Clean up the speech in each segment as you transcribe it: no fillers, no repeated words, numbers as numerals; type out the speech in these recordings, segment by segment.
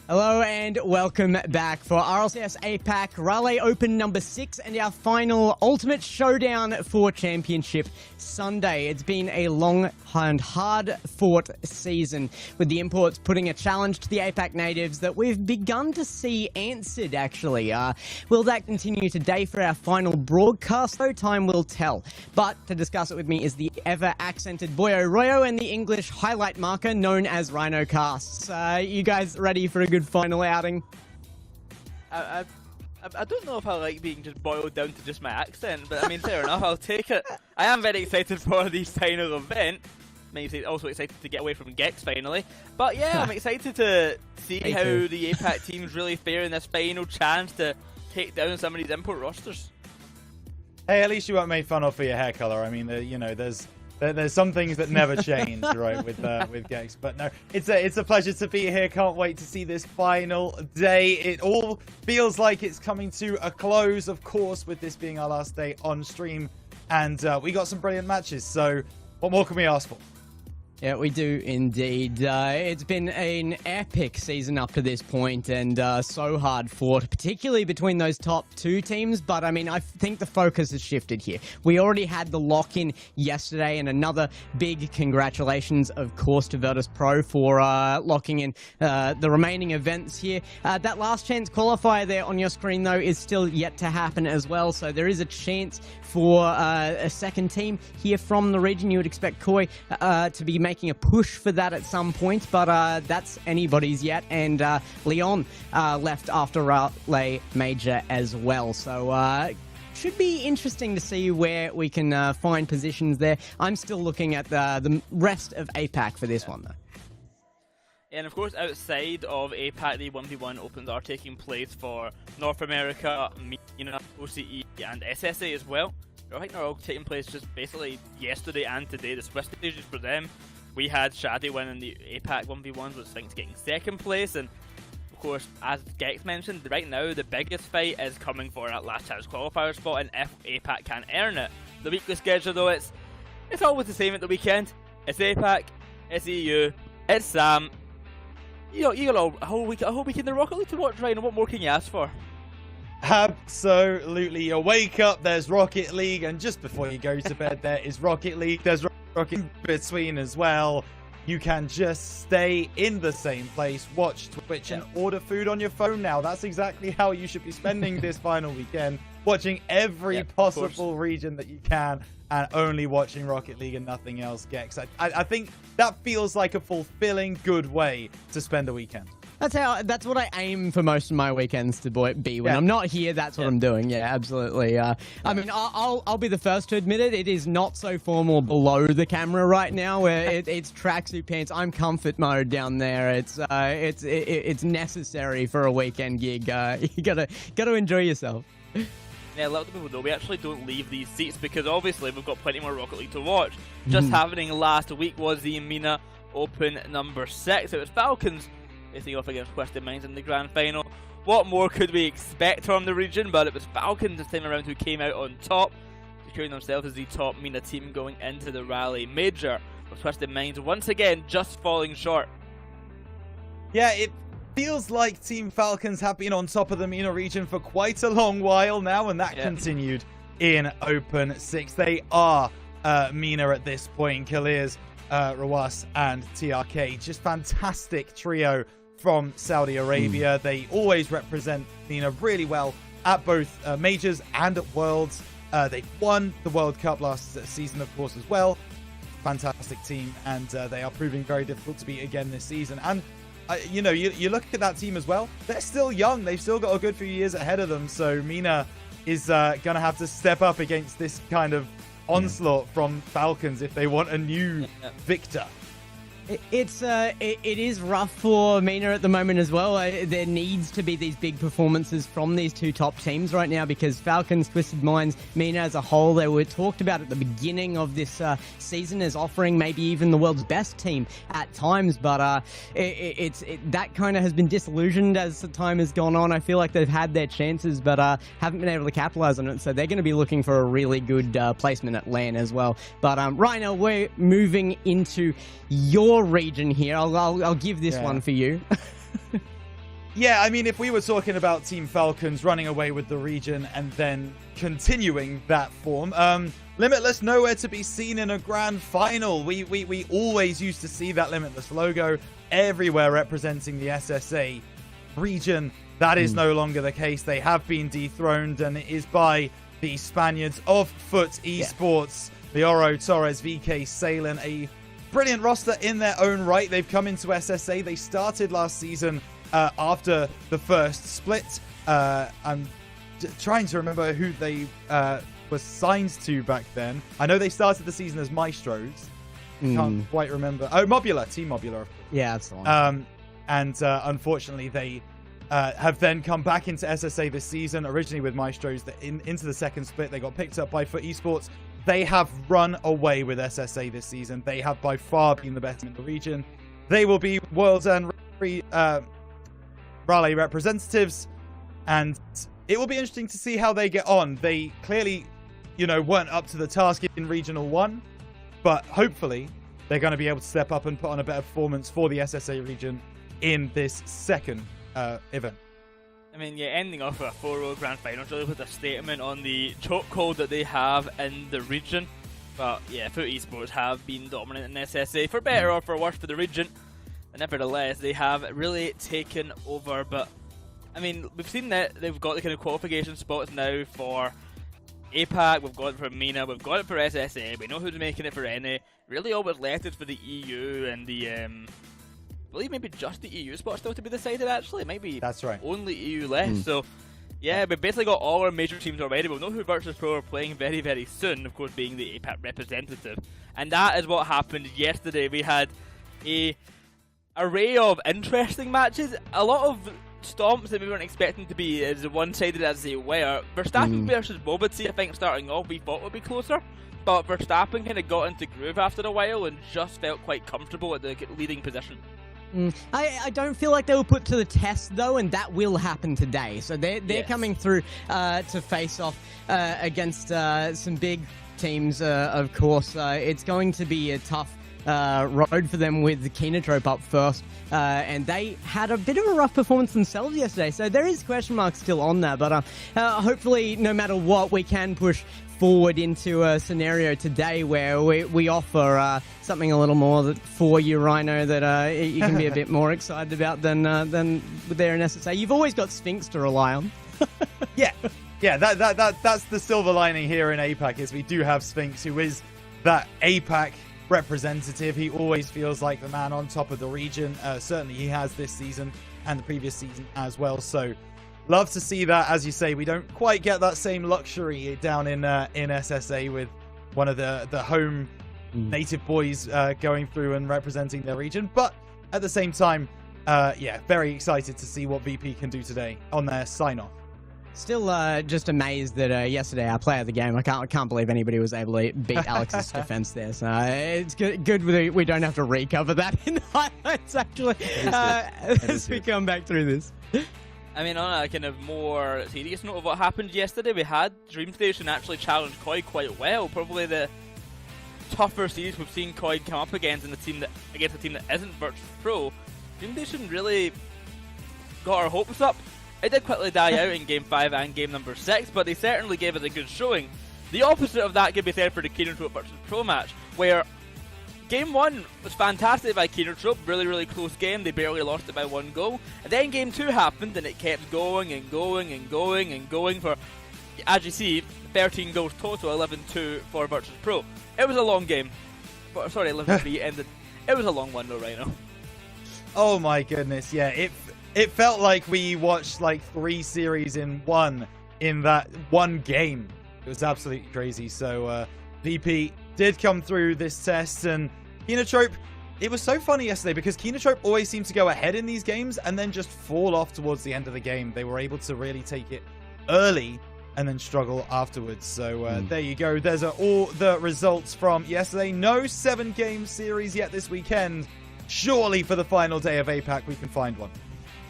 Hello and welcome back for Rlcs Apac Raleigh Open number 6 and our final ultimate showdown for Championship Sunday. It's been a long and hard-fought season, with the imports putting a challenge to the Apac natives that we've begun to see answered, actually. Will that continue today for our final broadcast? Though time will tell. But to discuss it with me is the ever-accented Boyo Royo and the English highlight marker known as Rhino Casts. You guys ready for a good final outing? I don't know if I like being just boiled down to just my accent, but I mean, fair enough, I'll take it. I am very excited for the final event. I'm also excited to get away from Gex finally. But yeah, I'm excited to see how the Apac teams really fare in this final chance to take down some of these import rosters. Hey, at least you weren't made fun of for your hair color. I mean, you know, there's some things that never change, right, with Gex. But no, it's a pleasure to be here. Can't wait to see this final day. It all feels like it's coming to a close, of course, with this being our last day on stream. And we got some brilliant matches. So what more can we ask for? Yeah, we do indeed. It's been an epic season up to this point, and so hard fought, particularly between those top two teams. But I mean, I think the focus has shifted here. We already had the lock-in yesterday, and another big congratulations, of course, to Virtus Pro for locking in the remaining events here. That last chance qualifier there on your screen, though, is still yet to happen as well. So there is a chance for a second team here from the region. You would expect Koi to be making a push for that at some point, but that's anybody's yet. And Leon left after Raleigh Major as well. So should be interesting to see where we can find positions there. I'm still looking at the rest of Apac for this one, though. And of course, outside of Apac, the 1v1 opens are taking place for North America, MENA, OCE, and SSA as well. I think they're all taking place just basically yesterday and today. The Swiss stages for them. We had Shadi winning the Apac 1v1s, with Sphinx getting second place. And of course, as Gex mentioned, right now the biggest fight is coming for that last chance qualifier spot. And if Apac can earn it, the weekly schedule though, it's always the same at the weekend. It's Apac, it's EU, it's Sam. You got a whole week in the Rocket League to watch, Ryan. What more can you ask for? Absolutely. You wake up, there's Rocket League, and just before you go to bed, there is Rocket League. There's Rocket in between as well. You can just stay in the same place, watch Twitch, and order food on your phone now. That's exactly how you should be spending this final weekend, watching every possible region that you can, and only watching Rocket League and nothing else, Gex. I think that feels like a fulfilling, good way to spend a weekend. That's what I aim for most of my weekends to be. When I'm not here, that's what I'm doing. Yeah, absolutely. I mean, I'll be the first to admit it. It is not so formal below the camera right now, where it's tracksuit pants. I'm comfort mode down there. It's necessary for a weekend gig. You gotta enjoy yourself. Yeah, a lot of people know we actually don't leave these seats because obviously we've got plenty more Rocket League to watch. Just happening last week was the MENA Open number 6. It was Falcons facing off against Twisted Minds in the grand final. What more could we expect from the region? But it was Falcons this time around who came out on top, securing themselves as the top MENA team going into the Raleigh Major, with Twisted Minds once again just falling short. Yeah, it feels like Team Falcons have been on top of the MENA region for quite a long while now, and that continued in Open 6. They are MENA at this point. Khalir's, Rawas, and TRK. Just fantastic trio from Saudi Arabia. They always represent MENA really well at both majors and at Worlds. They won the World Cup last season, of course, as well. Fantastic team, and they are proving very difficult to beat again this season. And you know, you look at that team as well. They're still young. They've still got a good few years ahead of them. So MENA is gonna have to step up against this kind of onslaught from Falcons if they want a new victor. It is rough for MENA at the moment as well. There needs to be these big performances from these two top teams right now, because Falcons, Twisted Minds, MENA as a whole, they were talked about at the beginning of this season as offering maybe even the world's best team at times, but that kind of has been disillusioned as the time has gone on. I feel like they've had their chances, but haven't been able to capitalize on it, so they're going to be looking for a really good placement at LAN as well. But right now, we're moving into your region here. I'll give this one for you. Yeah, I mean, if we were talking about Team Falcons running away with the region and then continuing that form, Limitless nowhere to be seen in a grand final. We always used to see that Limitless logo everywhere representing the SSA region. That is no longer the case. They have been dethroned, and it is by the Spaniards of Foot Esports. The Oro, Torres, VK, Salen, a brilliant roster in their own right. They've come into SSA. They started last season after the first split. I'm trying to remember who they were signed to back then. I know they started the season as Maestros. Can't quite remember. Oh, Mobula, Team Mobula, of course. Yeah, that's the one. And unfortunately, they have then come back into SSA this season, originally with Maestros. Into the second split, they got picked up by Foot Esports. They have run away with SSA this season. They have by far been the best in the region. They will be Worlds and Raleigh representatives, and it will be interesting to see how they get on. They clearly, weren't up to the task in Regional 1, but hopefully they're going to be able to step up and put on a better performance for the SSA region in this second event. I mean, yeah, ending off with a 4-0 grand final really with a statement on the chokehold that they have in the region. But yeah, Foot Esports have been dominant in SSA, for better or for worse for the region. But nevertheless, they have really taken over. But I mean, we've seen that they've got the kind of qualification spots now for Apac, we've got it for MENA, we've got it for SSA, we know who's making it for NA. Really all what's left is for the EU and the I believe maybe just the EU spot still to be decided actually. It might be that's right. Only EU left. So yeah, we've basically got all our major teams already. We'll know who Virtus Pro are playing very, very soon, of course being the APAC representative. And that is what happened yesterday. We had a array of interesting matches. A lot of stomps that we weren't expecting to be as one-sided as they were. Verstappen versus Bobity, I think starting off we thought would be closer. But Verstappen kind of got into groove after a while and just felt quite comfortable at the leading position. I don't feel like they were put to the test though, and that will happen today. So they're coming through to face off against some big teams. Of course, it's going to be a tough road for them with the Kenotrope up first, and they had a bit of a rough performance themselves yesterday. So there is question marks still on that, but hopefully, no matter what, we can push forward into a scenario today where we offer something a little more for you, Rhino, that you can be a bit more excited about than there in SSA. You've always got Sphinx to rely on. Yeah, that's the silver lining here in APAC is we do have Sphinx, who is that APAC representative. He always feels like the man on top of the region. Certainly he has this season and the previous season as well. So love to see that. As you say, we don't quite get that same luxury down in SSA with one of the home native boys going through and representing their region. But at the same time, very excited to see what VP can do today on their sign-off. Still just amazed that yesterday our player of the game, I can't believe anybody was able to beat Alex's defense there. So it's good we don't have to recover that in the highlights, actually, as we come back through this. I mean, on a kind of more serious note of what happened yesterday, we had DreamStation actually challenge Koi quite well. Probably the tougher series we've seen Koi come up against a team that isn't Virtus Pro. DreamStation really got our hopes up. It did quickly die out in Game 5 and Game number 6, but they certainly gave us a good showing. The opposite of that could be said for the Kenotrope versus Pro match, where Game 1 was fantastic by Kenotrope, really, really close game, they barely lost it by 1 goal. And then Game 2 happened and it kept going and going and going and going for, as you see, 13 goals total, 11-2 for Virtus Pro. It was a long game. Sorry, 11-3 ended. It was a long one though, Rhino. Oh my goodness, yeah, it felt like we watched like 3 series in one in that one game. It was absolutely crazy. So VP did come through this test, and Kenotrope, it was so funny yesterday because Kenotrope always seemed to go ahead in these games and then just fall off towards the end of the game. They were able to really take it early and then struggle afterwards. So there you go. There's all the results from yesterday. No 7-game series yet this weekend. Surely for the final day of APAC we can find one.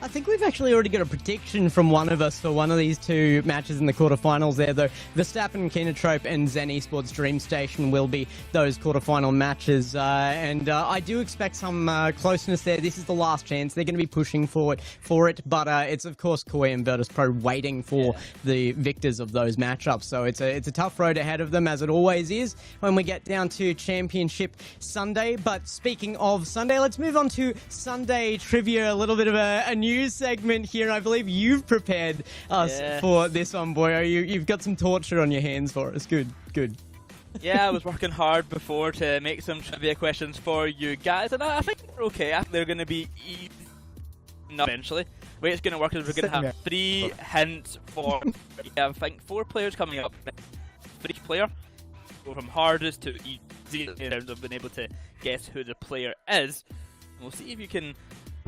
I think we've actually already got a prediction from one of us for one of these two matches in the quarterfinals there, though. Verstappen, Kenotrope, and Zen Esports Dream Station will be those quarterfinal matches. And I do expect some closeness there. This is the last chance. They're going to be pushing forward for it, but it's, of course, Koi and Virtus Pro waiting for the victors of those matchups. So it's a tough road ahead of them, as it always is when we get down to Championship Sunday. But speaking of Sunday, let's move on to Sunday Trivia, a little bit of a news segment here. I believe you've prepared us for this one, boy. You've got some torture on your hands for us. Good. Yeah, I was working hard before to make some trivia questions for you guys, and I think they're okay. They're going to be easy enough eventually. The way it's going to work is we're going to have 3 hints for, I think, 4 players coming up for each player. Go from hardest to easy in terms of being able to guess who the player is. And we'll see if you can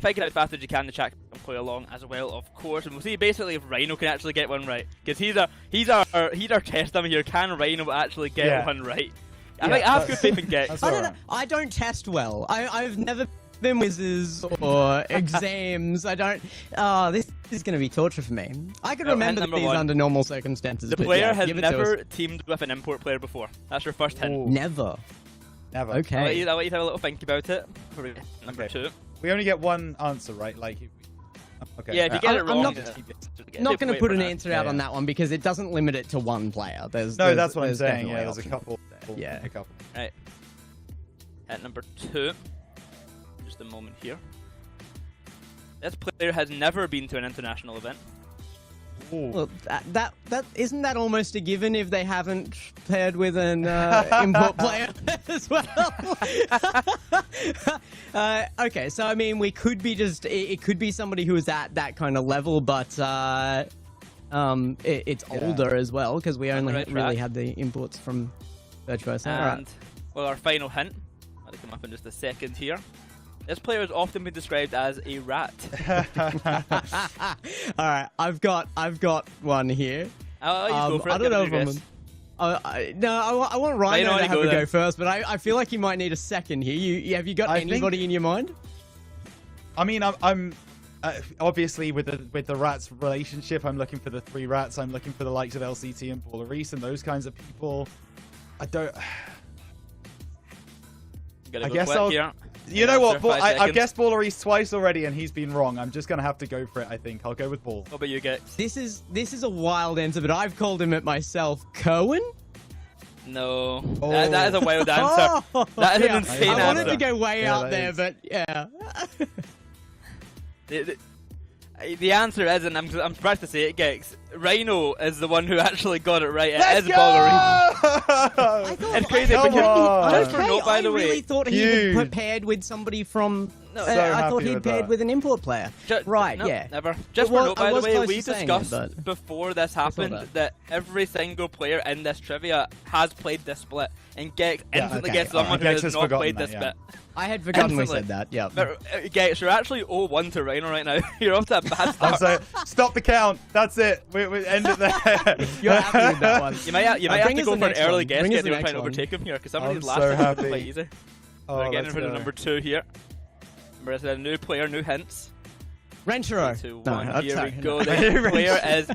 fake it out as fast as you can to chat and play along as well, of course. And we'll see basically if Rhino can actually get one right, because he's our test dummy here. Can Rhino actually get one right? I think I have good faith in Gex. I don't test well. I've never been quizzes or exams. I don't. This is going to be torture for me. I can remember these under normal circumstances. The player has never teamed with an import player before. That's your first hint. Never. Okay. I'll let you have a little think about it. Number 2. We only get one answer, right? Like, okay. Yeah, if you get it wrong, I'm not going to put an answer out on that one because it doesn't limit it to one player. That's what I'm saying. Yeah, there's a couple. Yeah, a couple. Right. At number 2, just a moment here. This player has never been to an international event. Well, that isn't that almost a given if they haven't paired with an import player as well. Okay, so I mean, we could be it could be somebody who is at that kind of level, but it's older as well because we only really had the imports from Virtuoso. And well, our final hint, that'll come up in just a second here. This player has often been described as a rat. All right, I've got one here. Go for it. I don't know if I want Rhino to have a go first, but I feel like you might need a second here. Have you got anybody in your mind? I mean, I'm obviously with the rats relationship. I'm looking for the 3 rats. I'm looking for the likes of LCT and Ballerese and those kinds of people. I don't. I guess I'll. Here. You know what? I've guessed Ballerese twice already, and he's been wrong. I'm just gonna have to go for it. I think I'll go with Ball. What about you, Gex? This is a wild answer, but I've called him it myself. Kerwin? No, that is a wild answer. That is an insane answer. I wanted to go way out there, but yeah. The answer is, and I'm surprised to say it, Gex. Rhino is the one who actually got it right. Let's it is Ballerese. It's crazy. Just for note, by the way, I really thought he had paired with somebody from. No, I thought he'd paired with an import player. Never. Just for note, by the way, we discussed before this happened that every single player in this trivia has played this split, and Gex instantly gets someone who has not played this split. I had forgotten we said that, yeah. But, Gex, you're actually 0-1 to Rhino right now. You're off to a bad start. So, stop the count. That's it. We end it there. You're happy with that one. You might have to go for an early guess to try and overtake him here, because some of these last ones are quite easy. We're getting for the number 2 here. Remember, it's a new player, new hints. Renshiro. 2, 1, here we go. The player is...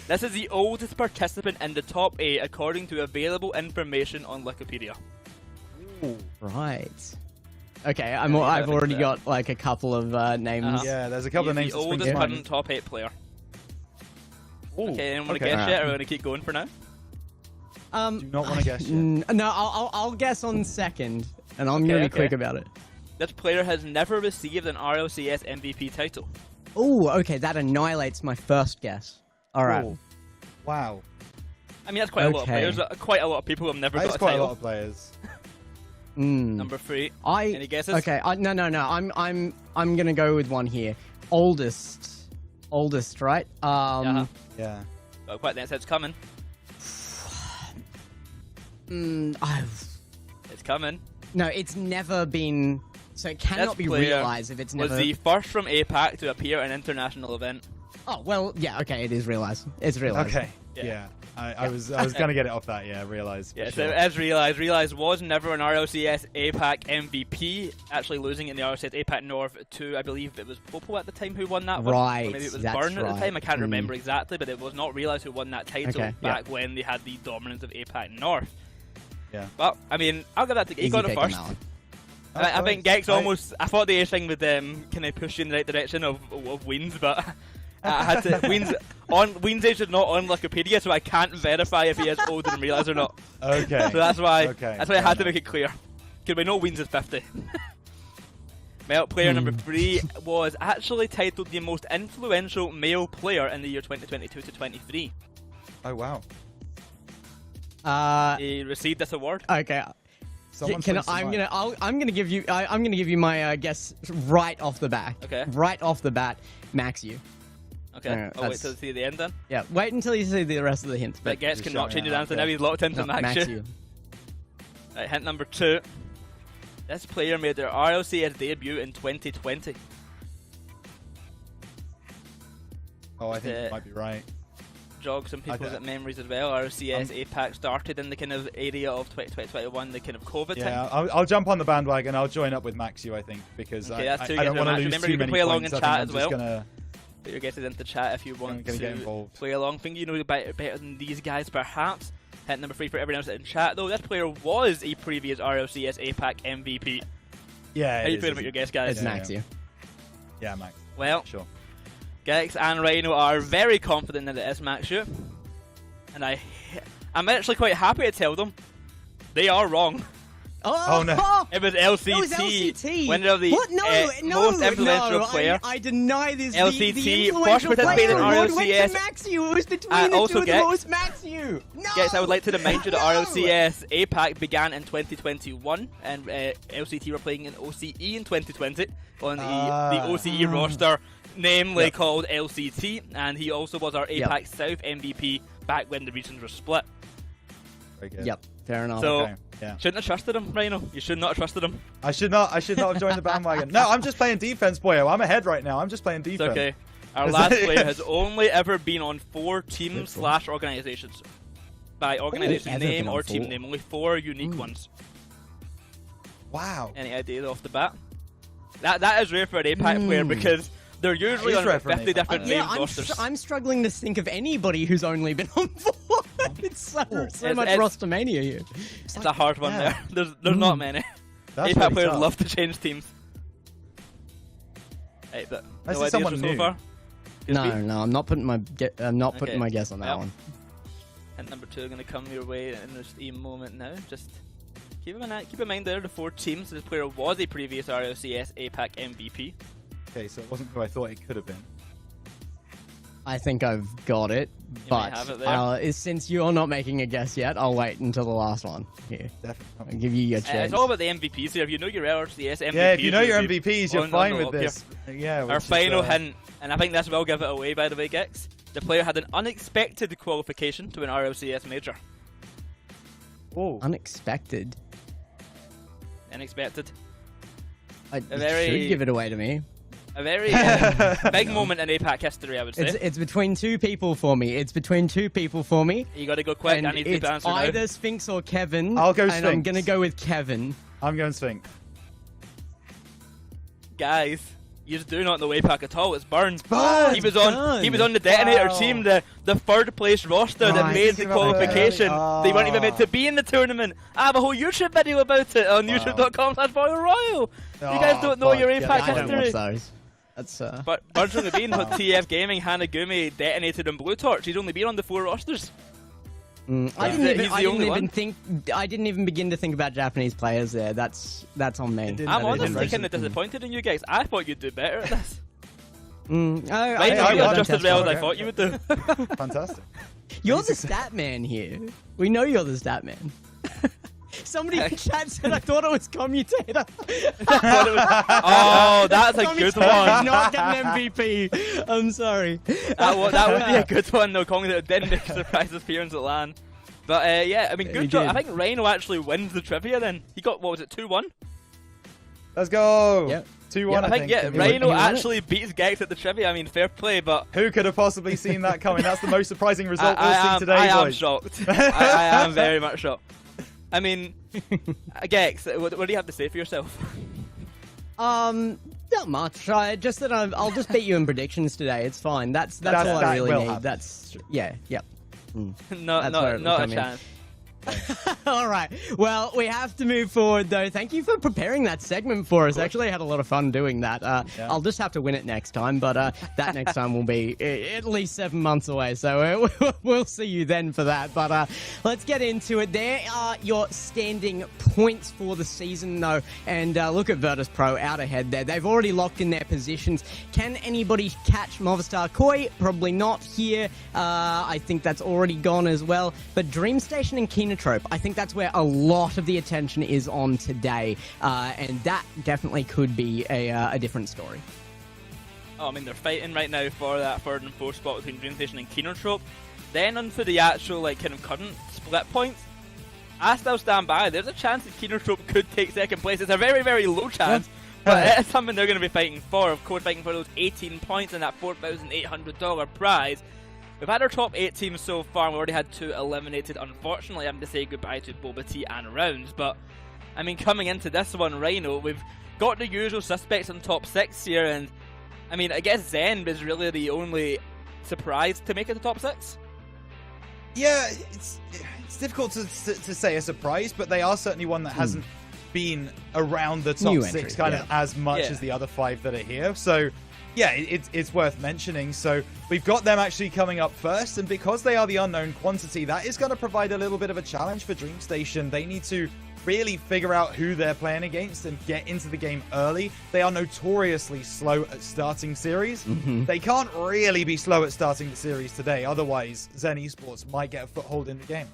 This is the oldest participant in the top 8, according to available information on Wikipedia. Ooh. Right. Okay, I've already got like a couple of names. Yeah, there's a couple of names. The oldest current top 8 player. Ooh, okay, anyone want to guess yet, or are we going to keep going for now? Do not want to guess yet. No, I'll guess on second, and I'm going to be quick about it. This player has never received an RLCS MVP title. Oh, okay, that annihilates my first guess. All right. Ooh. Wow. I mean, that's quite a lot of players. Quite a lot of people who have never got a title. That's quite a lot of players. Number 3. Any guesses? Okay, no. I'm gonna go with one here. Oldest, right? Yeah. Well, quite the it's coming. It's coming. No, it's never been. So it cannot be realized if it's never. Was the first from Apac to appear at an international event. Oh well, yeah. Okay, it is realized. It's realized. Okay. Yeah. I was gonna get it off that. Yeah, Realize. Yeah, sure. so as Realize was never an RLCS APAC MVP, actually losing in the RLCS APAC North to, I believe it was Popo at the time who won that one. Right, Or maybe it was that's Burn at right. the time, I can't remember exactly, but it was not Realize who won that title back when they had the dominance of APAC North. Yeah. But, I mean, I'll give that to Gex. He got it first. I think Gex I thought the A thing would kind of push you in the right direction of wins, but I had to. Wins age is not on Wikipedia, so I can't verify if he is older than Realize or not. Okay. So that's why. Okay. That's why I had to make it clear. Because we know Wins is 50. Male player number 3 was actually titled the most influential male player in the year 2022 to 23. Oh wow. He received this award. Okay. I'm gonna give you my guess right off the bat. Okay. Right off the bat, Max you. Okay. I'll wait till see the end then. Yeah. Wait until you see the rest of the hints. But Gex cannot change his answer now. He's locked into Max you. Right. Hint number 2. This player made their RLCS debut in 2020. Oh, I think you might be right. Jog some people's memories as well. RLCS APAC started in the kind of area of 2021, the kind of COVID time. Yeah, I'll jump on the bandwagon. I'll join up with Maxu, I think, because I don't want to lose Remember, too you can many play along in points. chat as well. Gonna... Put your guesses into chat if you want to get involved. Play along. Think you know better than these guys, perhaps. Hint number 3 for everyone else in chat, though. This player was a previous RLCS APAC MVP. Yeah, how you feeling about your guess, guys? It's Max you. Yeah, Max. Well, sure. Gex and Rhino are very confident that it is Max you. And I'm actually quite happy to tell them they are wrong. Oh no! It was LCT. It was LCT. Winner of the most influential player. I deny this. LCT the first participated in RLCS. Maxu. It was between the two of the most Maxu. No. Yes, I would like to remind you that RLCS APAC began in 2021, and LCT were playing in OCE in 2020 on the OCE roster, namely called LCT, and he also was our APAC South MVP back when the regions were split. Very good. Yep, fair enough. So, shouldn't have trusted him, Rhino. You should not have trusted him. I should not have joined the bandwagon. No, I'm just playing defense, boyo. I'm ahead right now. I'm just playing defense. It's okay. Our last player has only ever been on 4 teams / organizations. By organization name or team name, only 4 unique ones. Wow. Any ideas off the bat? That is rare for an APAC player because they're usually on 50 different names rosters. I'm struggling to think of anybody who's only been on 4. It's so much rostermania here. It's a hard one there. There's not many. APAC players love to change teams. Hey, but no ideas so far? No, I'm not putting my putting my guess on that one. And number 2 going to come your way in this moment now. Just keep in mind there the 4 teams. This player was a previous RLCS APAC MVP. Okay, so it wasn't who I thought it could have been. I think I've got it, but since you're not making a guess yet, I'll wait until the last one. Here, definitely. I'll give you your chance. It's all about the MVPs here. If you know your RLCS MVPs, yeah, if you know your MVPs, you're fine with this. Yeah. Our final hint, and I think this will give it away. By the way, Gex, the player had an unexpected qualification to an RLCS major. Oh, unexpected. Unexpected. Should give it away to me. A very big moment in APAC history, I would say. It's between 2 people for me. You got to go quick. I need to answer now. Either Sphinx or Kevin. I'll go Sphinx. And I'm going to go with Kevin. I'm going Sphinx. Guys, you just do not know APAC at all. It's Burns. He was Burns. on the Detonator team, the 3rd place roster that made the qualification. They weren't even meant to be in the tournament. I have a whole YouTube video about it on youtube.com/Royal. You guys don't know your APAC history. I don't watch those. That's But Burns only been with TF Gaming, Hanagumi, Detonated, and Blue Torch. He's only been on the 4 rosters. I didn't even begin to think about Japanese players there. That's on me. I'm honestly kind of disappointed in you guys. I thought you'd do better at this. I just as well as I thought you would do. Fantastic. You're the stat man here. We know you're the stat man. Somebody in chat said I thought it was Commutator. Oh, that's a good one. Not get an MVP. I'm sorry. That would be a good one though. Commutator didn't make a surprise appearance at LAN. But yeah, I mean, good job. I think Rhino actually wins the trivia then. He got, what was it, 2-1? Let's go. Yep. 2-1, I think. Yeah, Rhino actually beats Gex at the trivia. I mean, fair play, but... Who could have possibly seen that coming? That's the most surprising result we'll see today, I boys. am shocked. I am very much shocked. I mean, Gex, what do you have to say for yourself? Not much. Just that I'll just beat you in predictions today. It's fine. That's all I really need. Happen. That's yep. Not a chance. All right. Well, we have to move forward, though. Thank you for preparing that segment for us. Actually, I had a lot of fun doing that. I'll just have to win it next time, but that next time will be at least 7 months away, so we'll see you then for that. But let's get into it. There are your standing points for the season, though, and look at Virtus Pro out ahead there. They've already locked in their positions. Can anybody catch Movistar Koi? Probably not here. I think that's already gone as well. But DreamStation and Kenotrope, I think that's where a lot of the attention is on today, and that definitely could be a different story. Oh, I mean, they're fighting right now for that third and fourth spot between DreamStation and Kenotrope. Then on for the actual kind of current split points, I still stand by. There's a chance that Kenotrope could take second place. It's a very, very low chance, but it's something they're going to be fighting for. Of course, fighting for those 18 points and that $4,800 prize. We've had our top 8 teams so far, and we already had 2 eliminated. Unfortunately, having to say goodbye to Boba T and Rounds. But, I mean, coming into this one, Rhino, we've got the usual suspects on top 6 here, and, I mean, I guess Zen is really the only surprise to make it to top 6. Yeah, it's difficult to say a surprise, but they are certainly one that hasn't been around the top 6 kind of as much as the other 5 that are here. So... yeah, it's worth mentioning. So we've got them actually coming up first, and because they are the unknown quantity, that is going to provide a little bit of a challenge for DreamStation. They need to really figure out who they're playing against and get into the game early. They are notoriously slow at starting series. They can't really be slow at starting the series today, otherwise Zen Esports might get a foothold in the game.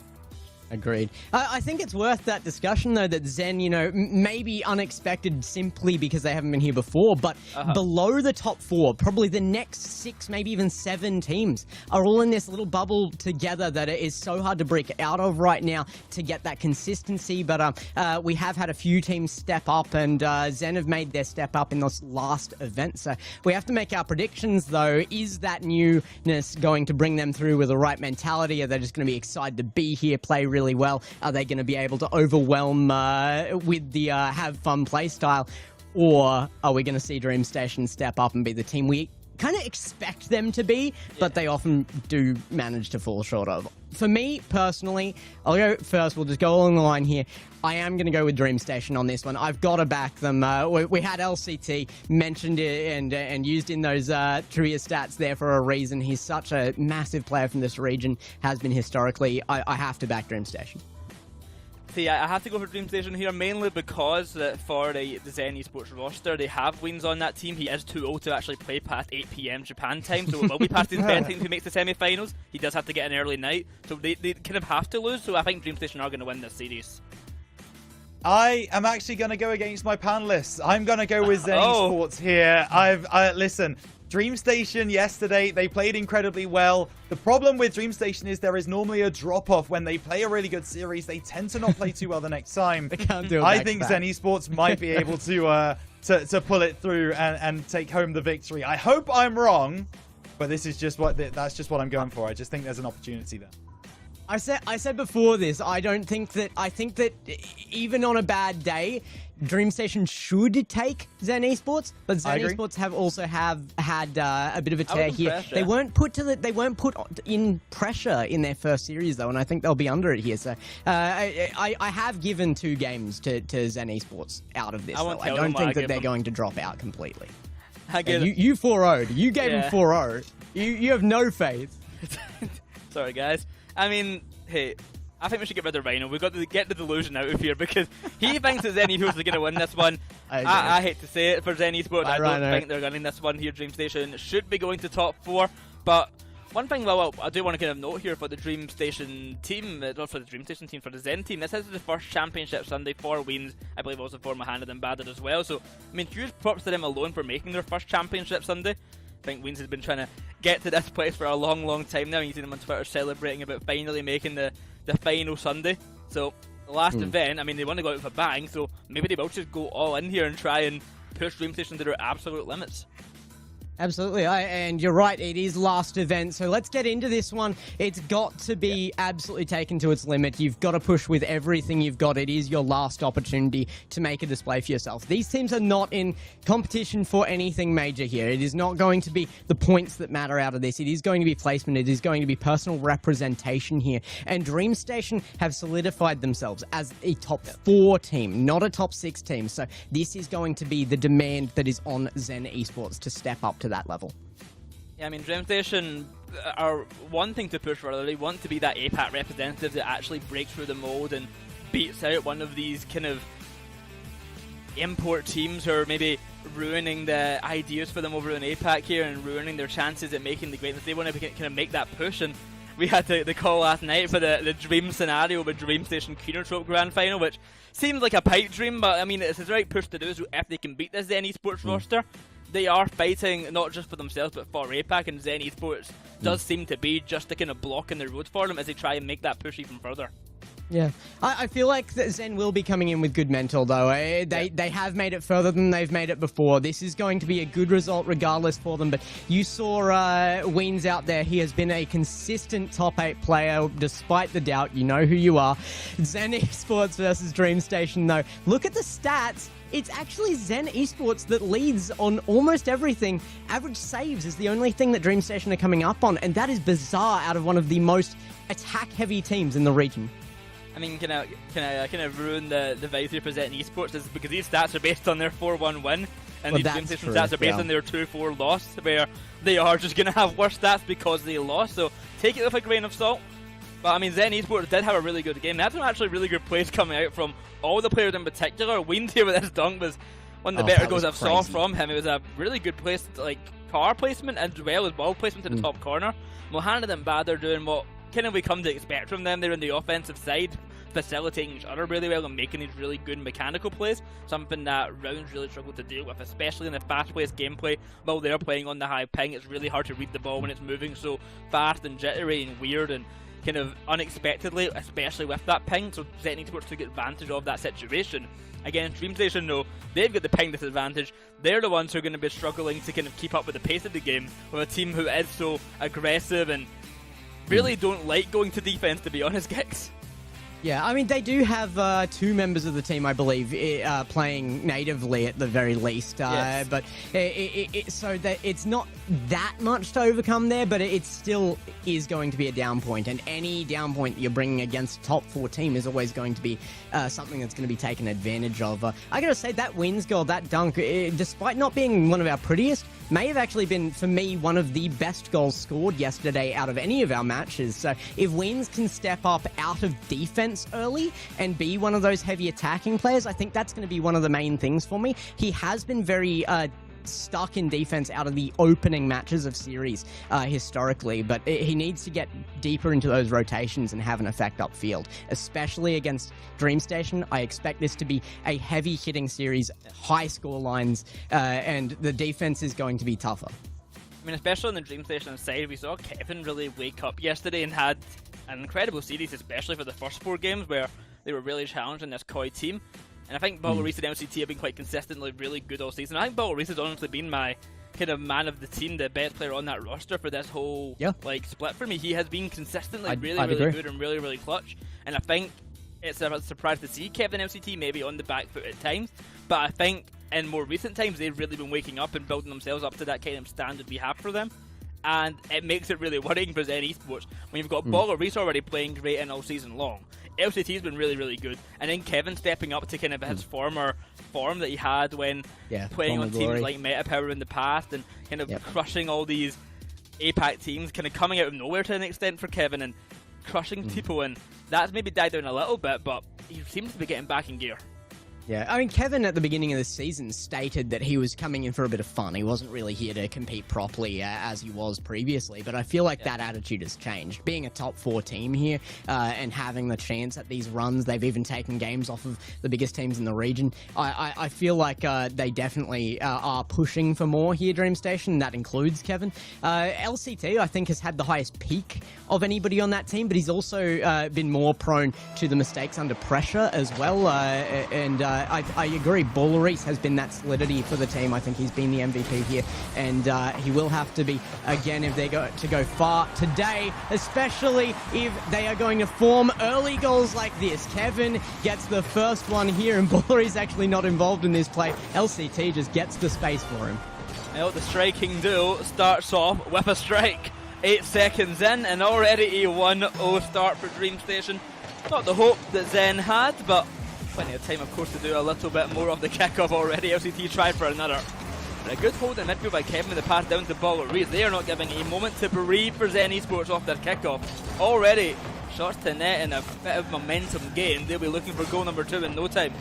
Agreed. I think it's worth that discussion, though, that Zen, may be unexpected simply because they haven't been here before, but below the top 4, probably the next 6, maybe even 7 teams are all in this little bubble together that it is so hard to break out of right now to get that consistency. But we have had a few teams step up, and Zen have made their step up in this last event. So we have to make our predictions, though. Is that newness going to bring them through with the right mentality? Are they just going to be excited to be here, play really well? Are they going to be able to overwhelm with the have fun play style? Or are we going to see DreamStation step up and be the team we kind of expect them to be, but they often do manage to fall short of? For me, personally, I'll go first. We'll just go along the line here. I am going to go with DreamStation on this one. I've got to back them. We had LCT mentioned it and used in those trivia stats there for a reason. He's such a massive player from this region, has been historically. I have to back DreamStation. See, I have to go for DreamStation here, mainly because for the Zen Esports roster, they have wins on that team. He is too old to actually play past 8 PM Japan time, so it will be past his betting who makes the semi-finals. He does have to get an early night, so they kind of have to lose, so I think DreamStation are going to win this series. I am actually going to go against my panelists. I'm going to go with Zen Esports here. Listen, DreamStation yesterday, they played incredibly well. The problem with DreamStation is there is normally a drop-off when they play a really good series. They tend to not play too well the next time. They can't do it. I think Zen Esports might be able to pull it through and take home the victory. I hope I'm wrong, but this is just that's just what I'm going for. I just think there's an opportunity there. I said before this, I think that even on a bad day, DreamStation should take Zen Esports, but Zen Esports have also had a bit of a tear here. Pressure. They weren't put in pressure in their first series though, and I think they'll be under it here. So I have given 2 games to Zen Esports out of this. I don't think that they're going to drop out completely. You 4-0'd. You gave him 4-0. You have no faith. Sorry, guys. I mean, hey, I think we should get rid of Rhino. We've got to get the delusion out of here because he thinks that Zen Esports are going to win this one. I hate to say it for Zen Esports. I don't think they're winning this one here. DreamStation should be going to top 4. But one thing, I do want to kind of note here for the DreamStation team, not for the DreamStation team, for the Zen team, this is the first championship Sunday for Wings. I believe also for Mohamed and Badr as well. So, I mean, huge props to them alone for making their first championship Sunday. I think Weens has been trying to get to this place for a long, long time now. You see them on Twitter celebrating about finally making the final Sunday. So the last event, I mean, they want to go out with a bang, so maybe they will just go all in here and try and push DreamStation to their absolute limits. Absolutely, and you're right, it is last event, so let's get into this one. It's got to be absolutely taken to its limit. You've got to push with everything you've got. It is your last opportunity to make a display for yourself. These teams are not in competition for anything major here. It is not going to be the points that matter out of this. It is going to be placement. It is going to be personal representation here. And DreamStation have solidified themselves as a top 4 team, not a top 6 team. So this is going to be the demand that is on Zen Esports to step up to that level. Yeah, I mean, DreamStation are wanting to push further. They want to be that APAC representative that actually breaks through the mold and beats out one of these kind of import teams who are maybe ruining the ideas for them over in APAC here and ruining their chances at making the greatness. They want to kind of make that push, and we had the call last night for the dream scenario with DreamStation Kenotrope Grand Final, which seems like a pipe dream, but I mean, it's the right push to do. So if they can beat this Zen Esports roster, they are fighting not just for themselves but for APAC, and Zen Esports does seem to be just the kind of block in the road for them as they try and make that push even further. Yeah, I feel like that Zen will be coming in with good mental, though. They have made it further than they've made it before. This is going to be a good result regardless for them, but you saw Weens out there. He has been a consistent top 8 player despite the doubt. You know who you are. Zen Esports versus DreamStation, though. Look at the stats. It's actually Zen Esports that leads on almost everything. Average saves is the only thing that DreamStation are coming up on, and that is bizarre out of one of the most attack-heavy teams in the region. I mean, can I ruin the vibe they present in Esports? Is because these stats are based on their 4-1 win, and these DreamStation stats are based on their 2-4 loss, where they are just going to have worse stats because they lost. So take it with a grain of salt. But I mean, Zen Esports did have a really good game. They had some actually really good plays coming out from all the players in particular. Weens here with this dunk was one of the better goals I've saw from him. It was a really good place, like car placement as well as ball placement to the top corner. Mohamed and Bad are doing what kind of we come to expect from them. They're in the offensive side, facilitating each other really well and making these really good mechanical plays, something that Rounds really struggle to deal with, especially in the fast-paced gameplay. While they're playing on the high ping, it's really hard to read the ball when it's moving so fast and jittery and weird and kind of unexpectedly, especially with that ping. So Zen Esports took advantage of that situation. Again, DreamStation, though, they've got the ping disadvantage. They're the ones who are going to be struggling to kind of keep up with the pace of the game with a team who is so aggressive and really don't like going to defense, to be honest, Gex. Yeah, I mean, they do have 2 members of the team, I believe, playing natively at the very least. Yes. But so that it's not that much to overcome there, but it still is going to be a down point. And any down point that you're bringing against a top 4 team is always going to be something that's going to be taken advantage of. I got to say, that Weens goal, that dunk, despite not being one of our prettiest, may have actually been, for me, one of the best goals scored yesterday out of any of our matches. So if Weens can step up out of defense early and be one of those heavy attacking players, I think that's going to be one of the main things for me. He has been very stuck in defense out of the opening matches of series historically, but he needs to get deeper into those rotations and have an effect upfield, especially against DreamStation. I expect this to be a heavy hitting series, high score lines, and the defense is going to be tougher. I mean, especially on the DreamStation side, we saw Kevin really wake up yesterday and had an incredible series, especially for the first 4 games where they were really challenging this Koi team. And I think Ballerice and LCT have been quite consistently really good all season. I think Ballerice has honestly been my kind of man of the team, the best player on that roster for this whole like split for me. He has been consistently really good and really clutch. And I think it's a surprise to see Kevin and LCT maybe on the back foot at times, but I think in more recent times they've really been waking up and building themselves up to that kind of standard we have for them. And it makes it really worrying for Zen Esports when you've got Ballerice already playing great and all season long. LCT's been really good, and then Kevin stepping up to kind of his former form that he had when playing on teams like MetaPower in the past and kind of crushing all these APAC teams, kind of coming out of nowhere to an extent for Kevin and crushing people, and that's maybe died down a little bit, but he seems to be getting back in gear. Yeah, I mean, Kevin at the beginning of the season stated that he was coming in for a bit of fun. He wasn't really here to compete properly as he was previously, but I feel like that attitude has changed. Being a top 4 team here and having the chance at these runs, they've even taken games off of the biggest teams in the region. I feel like they definitely are pushing for more here, DreamStation. That includes Kevin. LCT, I think, has had the highest peak of anybody on that team, but he's also been more prone to the mistakes under pressure as well, I agree. Rlcs has been that solidity for the team. I think he's been the MVP here, and he will have to be again if they're to go far today, especially if they are going to form early goals like this. Kevin gets the first one here, and Rlcs actually not involved in this play. LCT just gets the space for him. Well, the striking duo starts off with a strike. 8 seconds in, and already a 1-0 start for DreamStation. Not the hope that Zen had, but plenty of time, of course, to do a little bit more of the kickoff already. LCT tried for another. But a good hold in midfield by Kevin with the pass down to Rlcs. They are not giving a moment to breathe for Zen Esports off their kickoff. Already, shots to net and a bit of momentum gain. They'll be looking for goal number 2 in no time.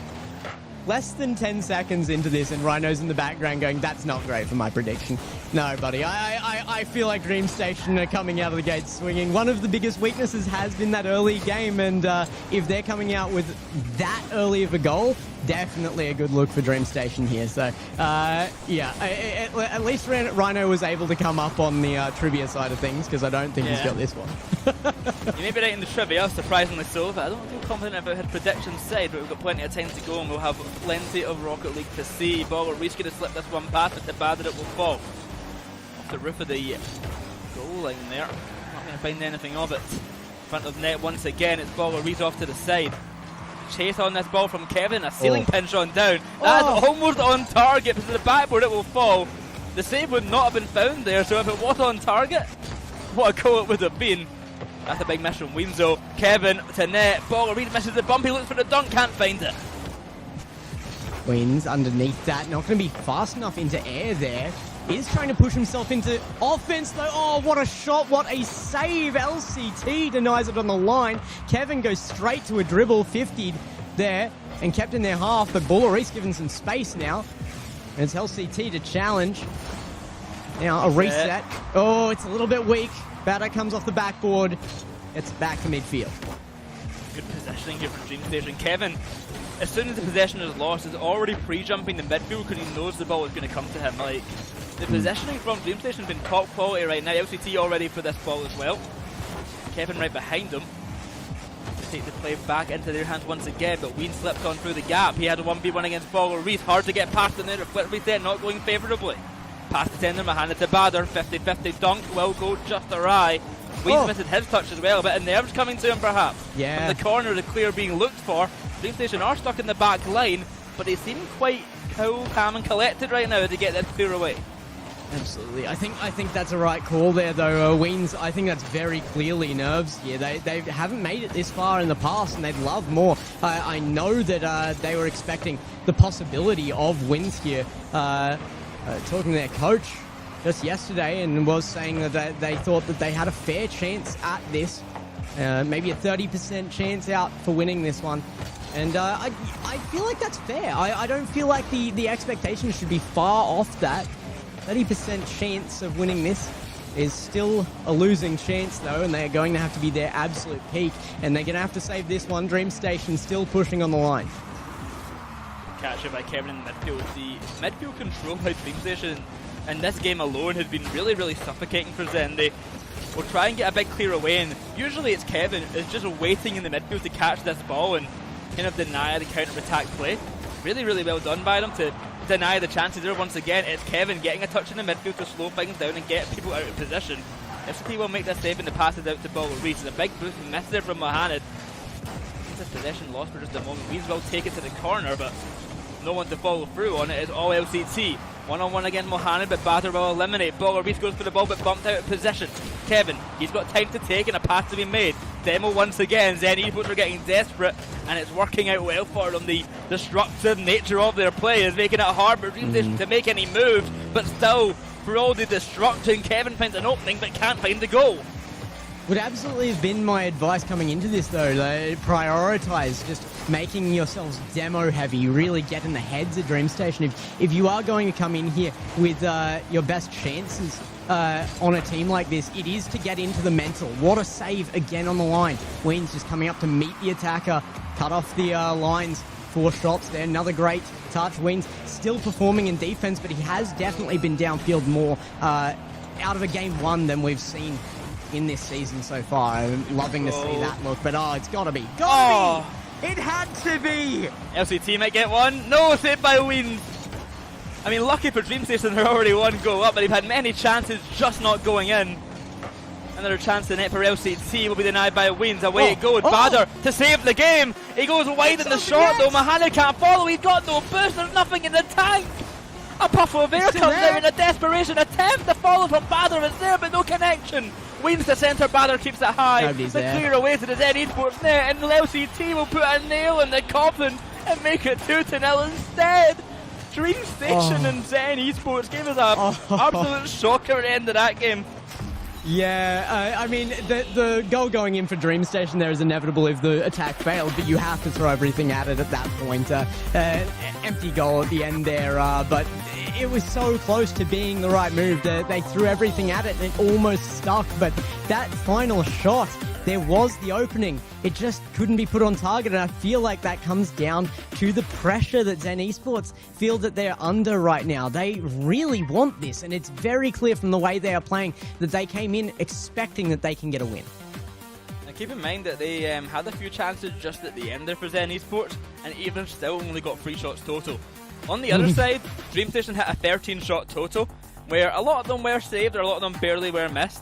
Less than 10 seconds into this, and Rhino's in the background going, that's not great for my prediction. No, buddy, I feel like DreamStation are coming out of the gate swinging. One of the biggest weaknesses has been that early game, and if they're coming out with that early of a goal, definitely a good look for DreamStation here. So, yeah, at least Rhino was able to come up on the trivia side of things, because I don't think he's got this one. You may be right in the trivia, surprisingly so, but I don't feel confident about his predictions side, but we've got plenty of time to go, and we'll have plenty of Rocket League to see. Rlcs going to slip this one past, but the bad that it will fall. Off the roof of the goal line there. Not going to find anything of it. In front of net once again, it's Rlcs off to the side. Chase on this ball from Kevin, a ceiling pinch on down. That's almost on target, but to the backboard it will fall. The save would not have been found there, so if it was on target, what a goal it would have been. That's a big miss from Weemzo. Kevin to net, Rlcs misses the bump, he looks for the dunk, can't find it. Wins underneath that, not going to be fast enough into air there. Is trying to push himself into offense though. Oh, what a shot, what a save. LCT denies it on the line. Kevin goes straight to a dribble, 50'd there, and kept in their half, but Rlcs given some space now. And it's LCT to challenge. Now a reset. Oh, it's a little bit weak. Batter comes off the backboard. It's back to midfield. Good positioning here for DreamStation. Kevin, as soon as the possession is lost, is already pre-jumping the midfield because he knows the ball is going to come to him. Like, the positioning from DreamStation has been top quality right now. LCT all ready for this ball as well. Kevin right behind him. To take the play back into their hands once again, but Ween slipped on through the gap. He had a 1v1 against Rlcs. Hard to get past in there. A flip reset, not going favourably. Pass the tender, handed to Bader. 50-50 dunk will go just awry. Ween's missed his touch as well, a bit of nerves coming to him perhaps. Yeah. From the corner, the clear being looked for. DreamStation are stuck in the back line, but they seem quite cool, calm and collected right now to get that clear away. Absolutely. I think that's a right call there, though. Weens, I think that's very clearly nerves here. They haven't made it this far in the past, and they'd love more. I know that they were expecting the possibility of wins here. Talking to their coach just yesterday, and was saying that they thought that they had a fair chance at this. Maybe a 30% chance out for winning this one. And I feel like that's fair. I don't feel like the expectations should be far off that. 30% chance of winning this is still a losing chance, though, and they're going to have to be their absolute peak, and they're going to have to save this one. DreamStation still pushing on the line. Catch it by Kevin in the midfield. The midfield control by DreamStation in this game alone has been really, really suffocating for Zen. They will try and get a big clear away, and usually it's Kevin is just waiting in the midfield to catch this ball and kind of deny the counter-attack play. Really, really well done by them to deny the chances there. Once again, it's Kevin getting a touch in the midfield to slow things down and get people out of position. FCT will make this save and the pass is out to Rlcs. It's a big boost and miss there from Mohamed. This possession lost for just a moment. Weens will take it to the corner, but no one to follow through on it. It's all LCT. One-on-one against Mohamed, but Bader will eliminate. Rlcs goes for the ball, but bumped out of position. Kevin, he's got time to take and a pass to be made. Demo once again. Zen Esports are getting desperate, and it's working out well for them. The destructive nature of their play is making it hard for DreamStation to make any moves, but still, for all the destruction, Kevin finds an opening but can't find the goal. Would absolutely have been my advice coming into this, though. Prioritize just making yourselves demo heavy. Really get in the heads of DreamStation. If you are going to come in here with your best chances on a team like this, it is to get into the mental. What a save again on the line. Ween's just coming up to meet the attacker, cut off the lines. 4 shots there, another great touch. Ween's still performing in defense, but he has definitely been downfield more out of a game 1 than we've seen in this season so far. I'm loving to see that look, but it's gotta be. It had to be! LCT might get one. No, saved by Ween. I mean, lucky for DreamStation, they're already 1 goal up, but they've had many chances just not going in. Another chance in it for LCT will be denied by Weens. Away it goes. Bader to save the game. He goes wide in the shot though. Mahana can't follow. He's got no boost. There's nothing in the tank. A puff of air comes there in a desperation attempt to follow from Bader. It's there, but no connection. Weens to centre. Bader keeps it high. The clear away to the Zen Esports net, and LCT will put a nail in the coffin and make it 2-0 instead. DreamStation and Zen Esports gave us an absolute shocker at the end of that game. Yeah, I mean, the goal going in for DreamStation there is inevitable if the attack failed, but you have to throw everything at it at that point. Empty goal at the end there, but it was so close to being the right move. They threw everything at it and it almost stuck, but that final shot, there was the opening. It just couldn't be put on target, and I feel like that comes down to the pressure that Zen Esports feel that they're under right now. They really want this, and it's very clear from the way they are playing that they came in expecting that they can get a win. Now keep in mind that they had a few chances just at the end there for Zen Esports, and even still only got 3 shots total. On the other side, DreamStation hit a 13-shot total, where a lot of them were saved, or a lot of them barely were missed.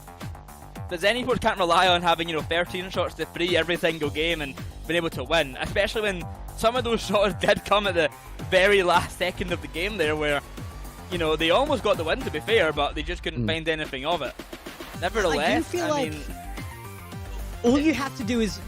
But Zen Esports can't rely on having 13 shots to 3 every single game and being able to win, especially when some of those shots did come at the very last second of the game there, where they almost got the win, to be fair, but they just couldn't find anything of it. Nevertheless, I mean, all you have to do is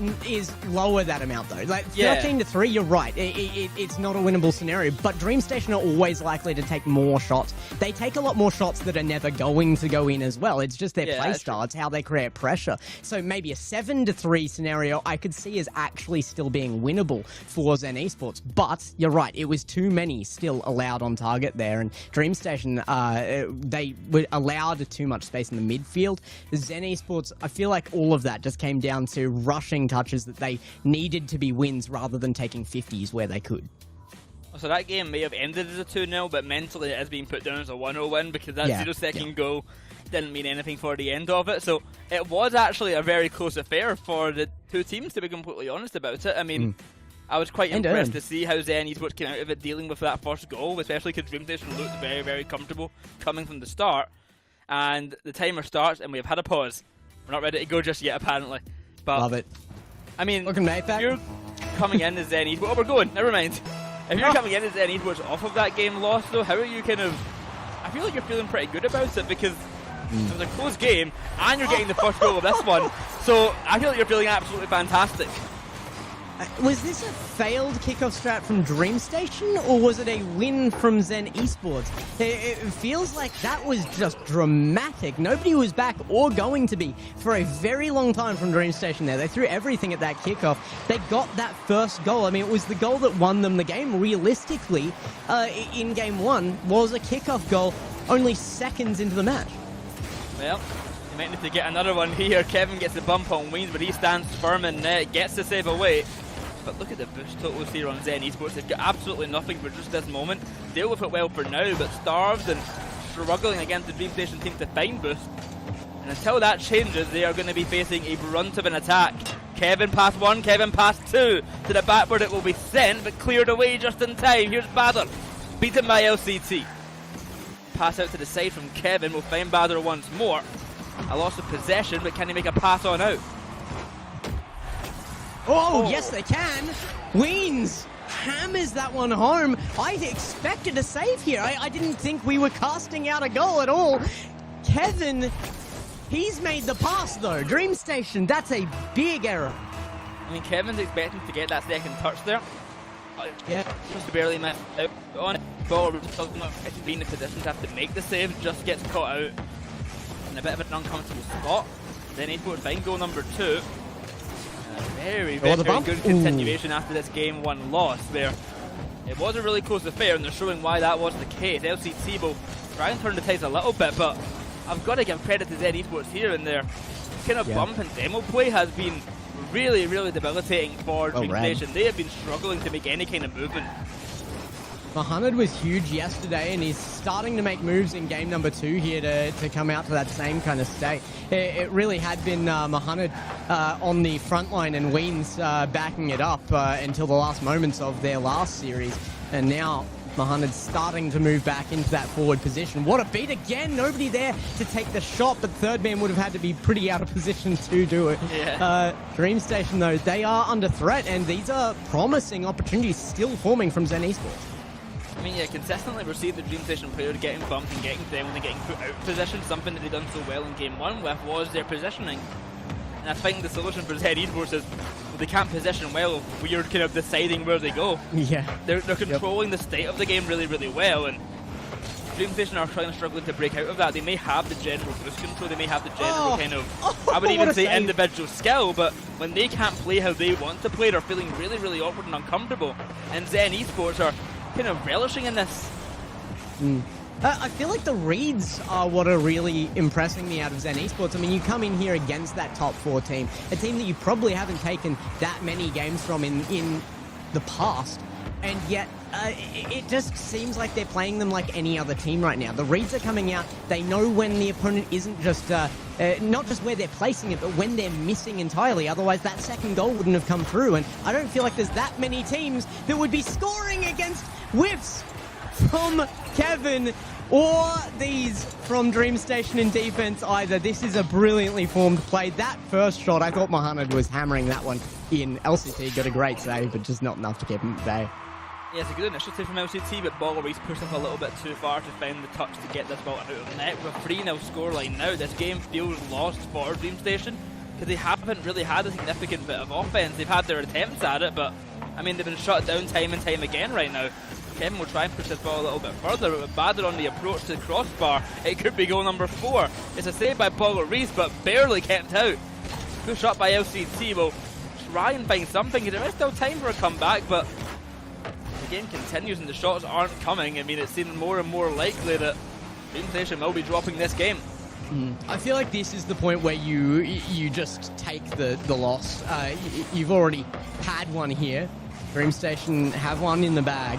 lower that amount, though. Like 13-3, you're right. It's not a winnable scenario, but DreamStation are always likely to take more shots. They take a lot more shots that are never going to go in as well. It's just their play style. It's how they create pressure. So maybe a 7-3 scenario I could see as actually still being winnable for Zen Esports. But you're right, it was too many still allowed on target there, and DreamStation, they were allowed too much space in the midfield. Zen Esports, I feel like all of that just came down to rushing touches that they needed to be wins rather than taking 50s where they could. So that game may have ended as a 2-0, but mentally it has been put down as a 1-0 win, because that 0-second goal didn't mean anything for the end of it. So it was actually a very close affair for the 2 teams, to be completely honest about it. I mean, I was quite impressed to see how Zen Esports came out of it dealing with that first goal, especially because DreamStation looked very, very comfortable coming from the start. And the timer starts and we've had a pause. We're not ready to go just yet, apparently. But, love it. I mean, welcome to Apac. If you're coming in as Zen Esports... Oh, we're going. Never mind. If you're coming in as Zen Esports off of that game loss, though, how are you kind of... I feel like you're feeling pretty good about it, because it was a close game, and you're getting the first goal of this one. So I feel like you're feeling absolutely fantastic. Was this a failed kickoff strat from DreamStation, or was it a win from Zen Esports? It feels like that was just dramatic. Nobody was back or going to be for a very long time from DreamStation there. They threw everything at that kickoff. They got that first goal. I mean, it was the goal that won them the game. Realistically, in game 1, was a kickoff goal only seconds into the match. Well, you might need to get another one here. Kevin gets the bump on Weens, but he stands firm in net, gets the save away. But look at the boost totals here on Zen Esports. They've got absolutely nothing for just this moment. Deal with it well for now, but starved and struggling against the DreamStation team to find boost. And until that changes, they are going to be facing a brunt of an attack. Kevin past 1, Kevin past 2. To the backboard it will be sent, but cleared away just in time. Here's Bader, beaten by LCT. Pass out to the side from Kevin. We'll find Bader once more. A loss of possession, but can he make a pass on out? Oh, yes they can. Weens hammers that one home. I expected a save here. I didn't think we were casting out a goal at all. Kevin, he's made the pass though. DreamStation, that's a big error. I mean, Kevin's expecting to get that second touch there. Yeah, just barely missed out on it. Ball does not be in the position to have to make the save, just gets caught out in a bit of an uncomfortable spot. Then Esports find goal number 2. Very good continuation after this game 1 loss, where it was a really close affair, and they're showing why that was the case. LCT will try and turn the tides a little bit, but I've got to give credit to Zen Esports here, and their kind of bump and demo play has been really, really debilitating for Dream Station. They have been struggling to make any kind of movement. Mohamed was huge yesterday, and he's starting to make moves in game number 2 here to come out to that same kind of state. It really had been Mohamed on the front line and Weens backing it up until the last moments of their last series. And now Mohamed's starting to move back into that forward position. What a beat again! Nobody there to take the shot, but third man would have had to be pretty out of position to do it. Yeah. Dream Station, though, they are under threat, and these are promising opportunities still forming from Zen Esports. I mean, yeah, consistently we're seeing the Dream Station player getting bumped and getting down and getting put out of position. Something that they've done so well in game 1 with was their positioning. And I think the solution for Zen Esports is, well, they can't position well, we're kind of deciding where they go. Yeah. They're controlling the state of the game really, really well, and Dream Station are struggling to break out of that. They may have the general boost control, they may have the general kind of, I would even say individual skill, but when they can't play how they want to play, they're feeling really, really awkward and uncomfortable. And Zen Esports are kind of relishing in this. I feel like the reads are what are really impressing me out of Zen Esports. I mean, you come in here against that top 4 team, a team that you probably haven't taken that many games from in the past, and yet it just seems like they're playing them like any other team right now. The reads are coming out. They know when the opponent isn't just, not just where they're placing it, but when they're missing entirely. Otherwise, that second goal wouldn't have come through. And I don't feel like there's that many teams that would be scoring against whiffs from Kevin or these from Dream Station in defense either. This is a brilliantly formed play. That first shot, I thought Mohamed was hammering that one in. LCT got a great save, but just not enough to keep him at bay. Yeah, it's a good initiative from LCT, but Rlcs pushed up a little bit too far to find the touch to get this ball out of the net. With a 3-0 scoreline now, this game feels lost for Dream Station, because they haven't really had a significant bit of offense. They've had their attempts at it, but I mean, they've been shut down time and time again right now. Kevin will try and push this ball a little bit further, but with Bader on the approach to the crossbar, it could be goal number 4. It's a save by Rlcs, but barely kept out. Push up by LCT will try and find something. There is still time for a comeback, but the game continues and the shots aren't coming. I mean, it seems more and more likely that Dream Station will be dropping this game. I feel like this is the point where you just take the loss. You've already had one here. Dream Station have one in the bag.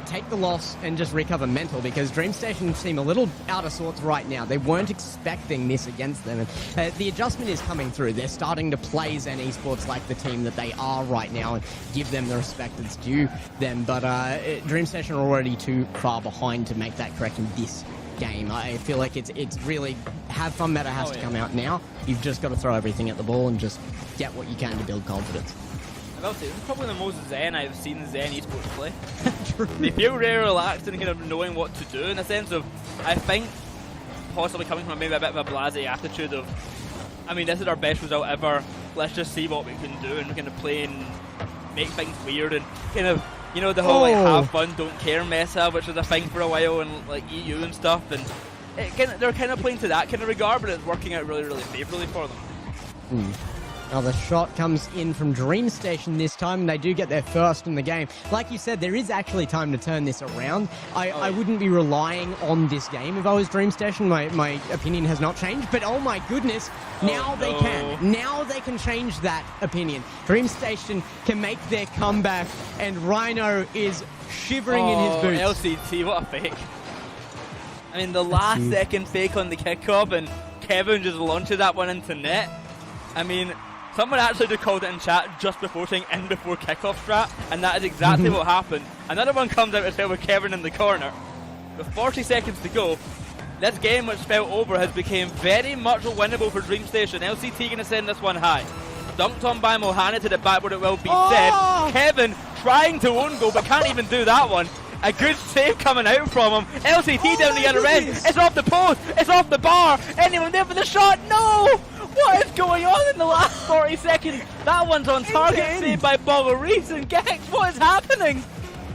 Take the loss and just recover mental, because Dream Station seem a little out of sorts right now. They weren't expecting this against them. The adjustment is coming through. They're starting to play Zen Esports like the team that they are right now and give them the respect that's due them. But Dream Station are already too far behind to make that correct in this game. I feel like it's really have fun meta has to come out now. You've just got to throw everything at the ball and just get what you can to build confidence. I'll say, this is probably the most Zen I've seen Zen Esports play. They feel very relaxed and kind of knowing what to do, in a sense of, I think, possibly coming from maybe a bit of a blasé attitude of, I mean, this is our best result ever, let's just see what we can do, and kind of play and make things weird, and kind of, you know, the whole like have fun, don't care meta, which was a thing for a while, and like EU and stuff, and they're kind of playing to that kind of regard, but it's working out really, really favourably for them. Now the shot comes in from Dream Station this time, and they do get their first in the game. Like you said, there is actually time to turn this around. I wouldn't be relying on this game if I was Dream Station. My opinion has not changed, but oh my goodness, now they can. Now they can change that opinion. Dream Station can make their comeback, and Rhino is shivering in his boots. LCT, what a fake. I mean, the last second fake on the kickoff, and Kevin just launches that one into net. I mean, someone actually just called it in chat just before saying in before kickoff strat, and that is exactly what happened. Another one comes out as well with Kevin in the corner. With 40 seconds to go, this game, which felt over, has become very much winnable for Dream Station. LCT going to send this one high. Dunked on by Mohana to the back where it will be said. Kevin trying to own goal, but can't even do that one. A good save coming out from him. LCT down the other end. It's off the post. It's off the bar. Anyone there for the shot? No! What is going on in the last 40 seconds? That one's on target, saved by Rlcs, and Gex, what is happening?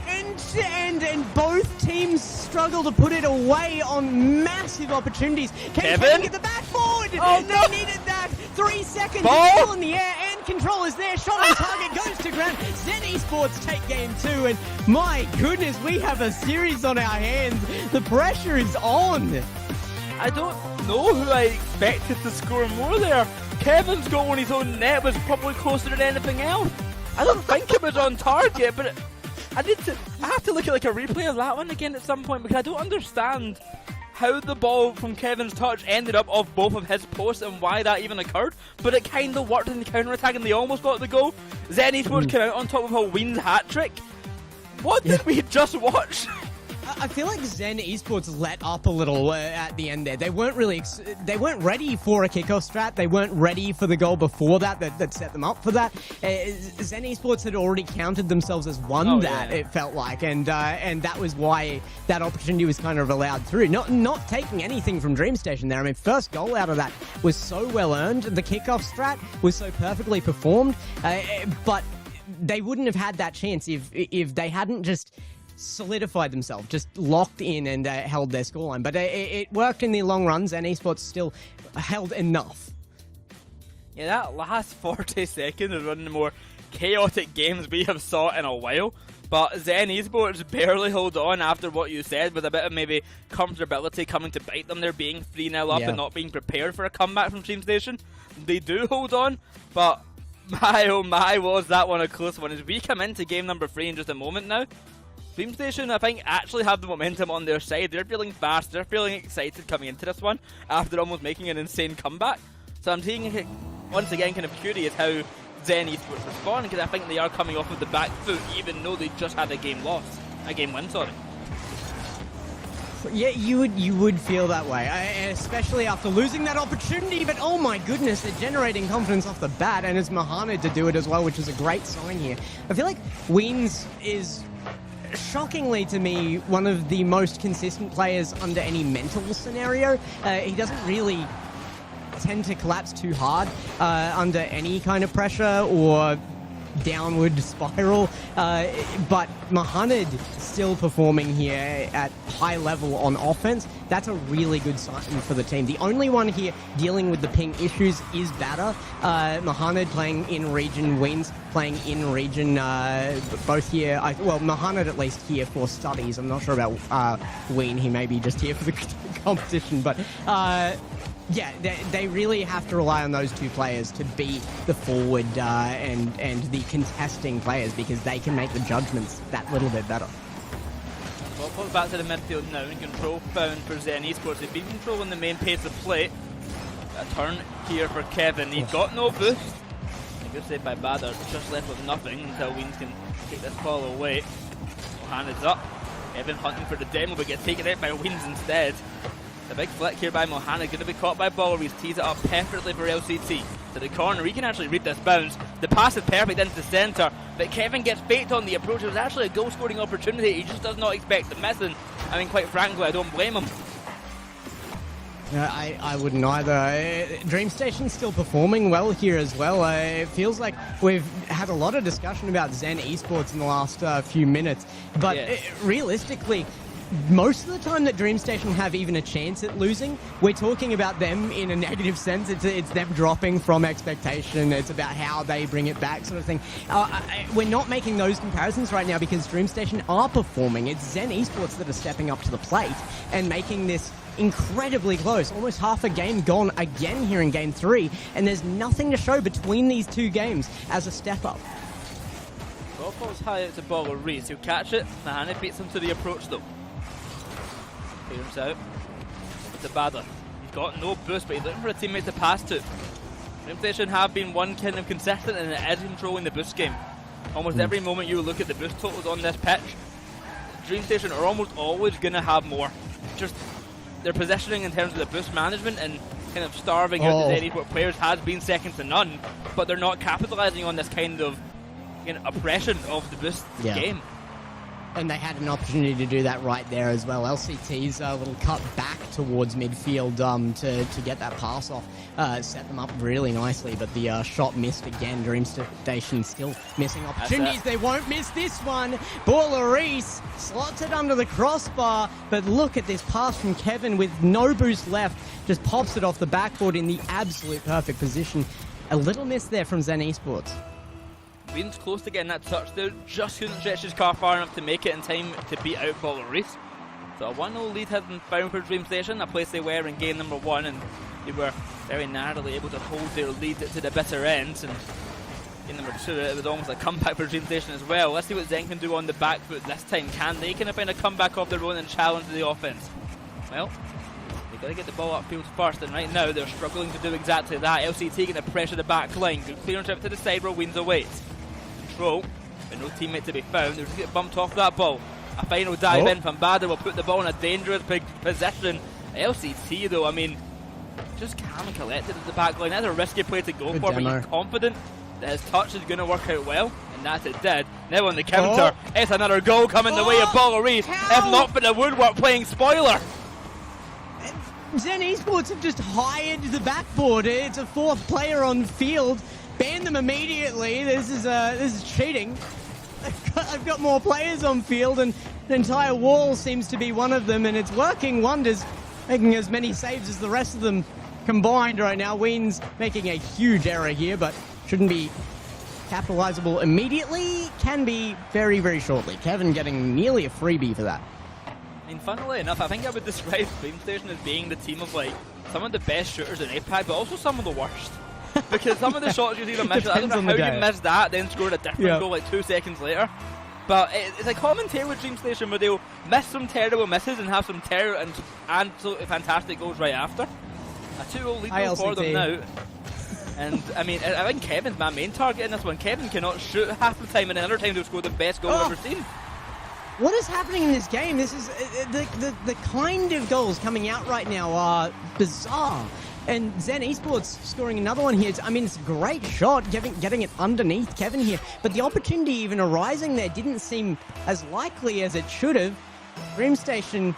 And both teams struggle to put it away on massive opportunities. Kevin get the back forward. Oh no! They needed that. 3 seconds. Ball. It's still in the air, and control is there. Shot on target goes to ground. Zen Esports take game 2, and my goodness, we have a series on our hands. The pressure is on. I don't know who I expected to score more there. Kevin's goal on his own net was probably closer than anything else. I don't think it was on target, but I have to look at like a replay of that one again at some point, because I don't understand how the ball from Kevin's touch ended up off both of his posts and why that even occurred. But it kind of worked in the counter attack and they almost got the goal. Zen Esports came out on top of a Ween's hat trick. What did we just watch? I feel like Zen Esports let up a little at the end there. They weren't really, they weren't ready for a kickoff strat. They weren't ready for the goal before that set them up for that. Zen Esports had already counted themselves as it felt like, and that was why that opportunity was kind of allowed through. Not taking anything from DreamStation there. I mean, first goal out of that was so well earned. The kickoff strat was so perfectly performed, but they wouldn't have had that chance if they hadn't just solidified themselves, just locked in and held their scoreline. But it worked in the long runs, and Esports still held enough. Yeah, that last 40 seconds is one of the more chaotic games we have saw in a while. But Zen Esports barely hold on after what you said, with a bit of maybe comfortability coming to bite them. They're being 3-0 up and not being prepared for a comeback from DreamStation. They do hold on, but my oh my, was that one a close one. As we come into game number 3 in just a moment now, DreamStation, I think, actually have the momentum on their side. They're feeling fast, they're feeling excited coming into this one after almost making an insane comeback. So I'm taking, once again, kind of curious how Zen Esports respond, because I think they are coming off of the back foot, even though they just had a game win, sorry. Yeah, you would feel that way, especially after losing that opportunity. But oh my goodness, they're generating confidence off the bat, and it's Mahana to do it as well, which is a great sign here. I feel like Weens is, shockingly to me, one of the most consistent players under any mental scenario. He doesn't really tend to collapse too hard under any kind of pressure or downward spiral, but Mohamed still performing here at high level on offense. That's a really good sign for the team. The only one here dealing with the ping issues is Batter. Mohamed playing in region, Weens playing in region, both here. Well, Mohamed at least here for studies. I'm not sure about Ween. He may be just here for the competition, but yeah, they really have to rely on those two players to be the forward and the contesting players, because they can make the judgments that little bit better. Well, put back to the midfield now, and control found for Zen Esports. They've been controlling the main pace of play. A turn here for Kevin. He's got no boost. A good save by Bader. Just left with nothing until Weens can take this ball away. Mohaned's up. Kevin hunting for the demo, but gets taken out by Weens instead. The big flick here by Mohamed, going to be caught by Balleries, tees it up perfectly for LCT. To the corner, he can actually read this bounce. The pass is perfect into the centre, but Kevin gets faked on the approach. It was actually a goal scoring opportunity, he just does not expect to miss, and I mean, quite frankly, I don't blame him. I wouldn't either. DreamStation's still performing well here as well. It feels like we've had a lot of discussion about Zen Esports in the last few minutes, but realistically, most of the time that DreamStation have even a chance at losing, we're talking about them in a negative sense. It's them dropping from expectation. It's about how they bring it back, sort of thing. We're not making those comparisons right now because DreamStation are performing. It's Zen Esports that are stepping up to the plate and making this incredibly close. Almost half a game gone again here in Game 3, and there's nothing to show between these two games as a step up. Ball falls high out to Balleries, who catch it. Mahane beats him to the approach though. Clears out. It's a Bader. He's got no boost, but he's looking for a teammate to pass to. DreamStation have been one kind of consistent, and it is controlling the boost game. Almost every moment you look at the boost totals on this pitch, DreamStation are almost always going to have more. Just their positioning in terms of the boost management and kind of starving out the Zen Esports players has been second to none, but they're not capitalizing on this kind of oppression of the boost game. And they had an opportunity to do that right there as well. LCT's a little cut back towards midfield to get that pass off, set them up really nicely, but the shot missed again. Dream Station still missing opportunities. They won't miss this one. Rlcs slots it under the crossbar, but look at this pass from Kevin with no boost left. Just pops it off the backboard in the absolute perfect position. A little miss there from Zen Esports. Ween's close to getting that touchdown, just couldn't stretch his car far enough to make it in time to beat out Rlcs. So a 1-0 lead has been found for Dream Station, a place they were in game number 1, and they were very narrowly able to hold their lead to the bitter end. And in number 2, it was almost a comeback for Dream Station as well. Let's see what Zen can do on the back foot this time. Can they kind of find a comeback of their own and challenge the offense? Well, they've got to get the ball upfield first, and right now they're struggling to do exactly that. LCT getting the pressure the back line. Good clearance out to the side where Ween's awaits. Trope, but no teammate to be found. They're just get bumped off that ball. A final dive in from Bader will put the ball in a dangerous big position. LCT though, I mean, just calm and collected at the back line. That's a risky play to go for, but he's confident that his touch is going to work out well, and that's it did. Now on the counter, it's another goal coming the way of Rlcs, if not for the woodwork playing spoiler. Zen Esports have just hired the backboard. It's a 4th player on field. Ban them immediately. This is cheating. I've got more players on field, and the entire wall seems to be one of them, and it's working wonders, making as many saves as the rest of them combined right now. Ween's making a huge error here, but shouldn't be capitalizable immediately. Can be very, very shortly. Kevin getting nearly a freebie for that. I mean, funnily enough, I think I would describe Dream Station as being the team of like some of the best shooters in Apac, but also some of the worst. Because some of the shots you see them miss, I don't know how you missed that, then scored a different goal like 2 seconds later. But it's a common tale with Dream Station where they'll miss some terrible misses and have some terrible and absolutely fantastic goals right after. A 2-0 lead for them now. And I mean, I think Kevin's my main target in this one. Kevin cannot shoot half the time, and another time they'll score the best goal I've ever seen. What is happening in this game? This is the kind of goals coming out right now are bizarre. And Zen Esports scoring another one here. I mean, it's a great shot, getting it underneath Kevin here. But the opportunity even arising there didn't seem as likely as it should have. Dream Station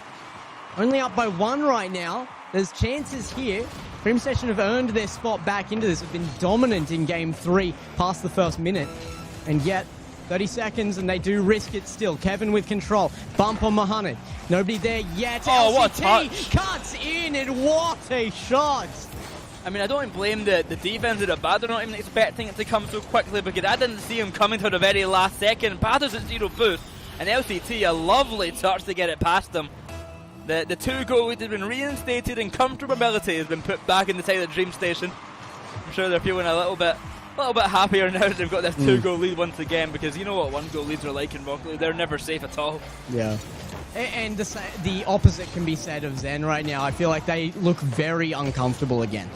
only up by 1 right now. There's chances here. Dream Station have earned their spot back into this. Have been dominant in Game 3 past the first minute. And yet, 30 seconds, and they do risk it still. Kevin with control. Bump on Mohamed. Nobody there yet. Oh, LCT what a touch. Cuts in, and what a shot. I mean, I don't blame the defense of the Bad. They're not even expecting it to come so quickly, because I didn't see him coming to the very last second. Bader's at 0 boost, and LCT, a lovely touch to get it past them. The 2-goal lead has been reinstated, and comfortability has been put back in the side of Dream Station. I'm sure they're feeling a little bit happier now that they've got this 2-goal lead once again, because you know what 1-goal leads are like in Rocket League. They're never safe at all. Yeah. And the opposite can be said of Zen right now. I feel like they look very uncomfortable again.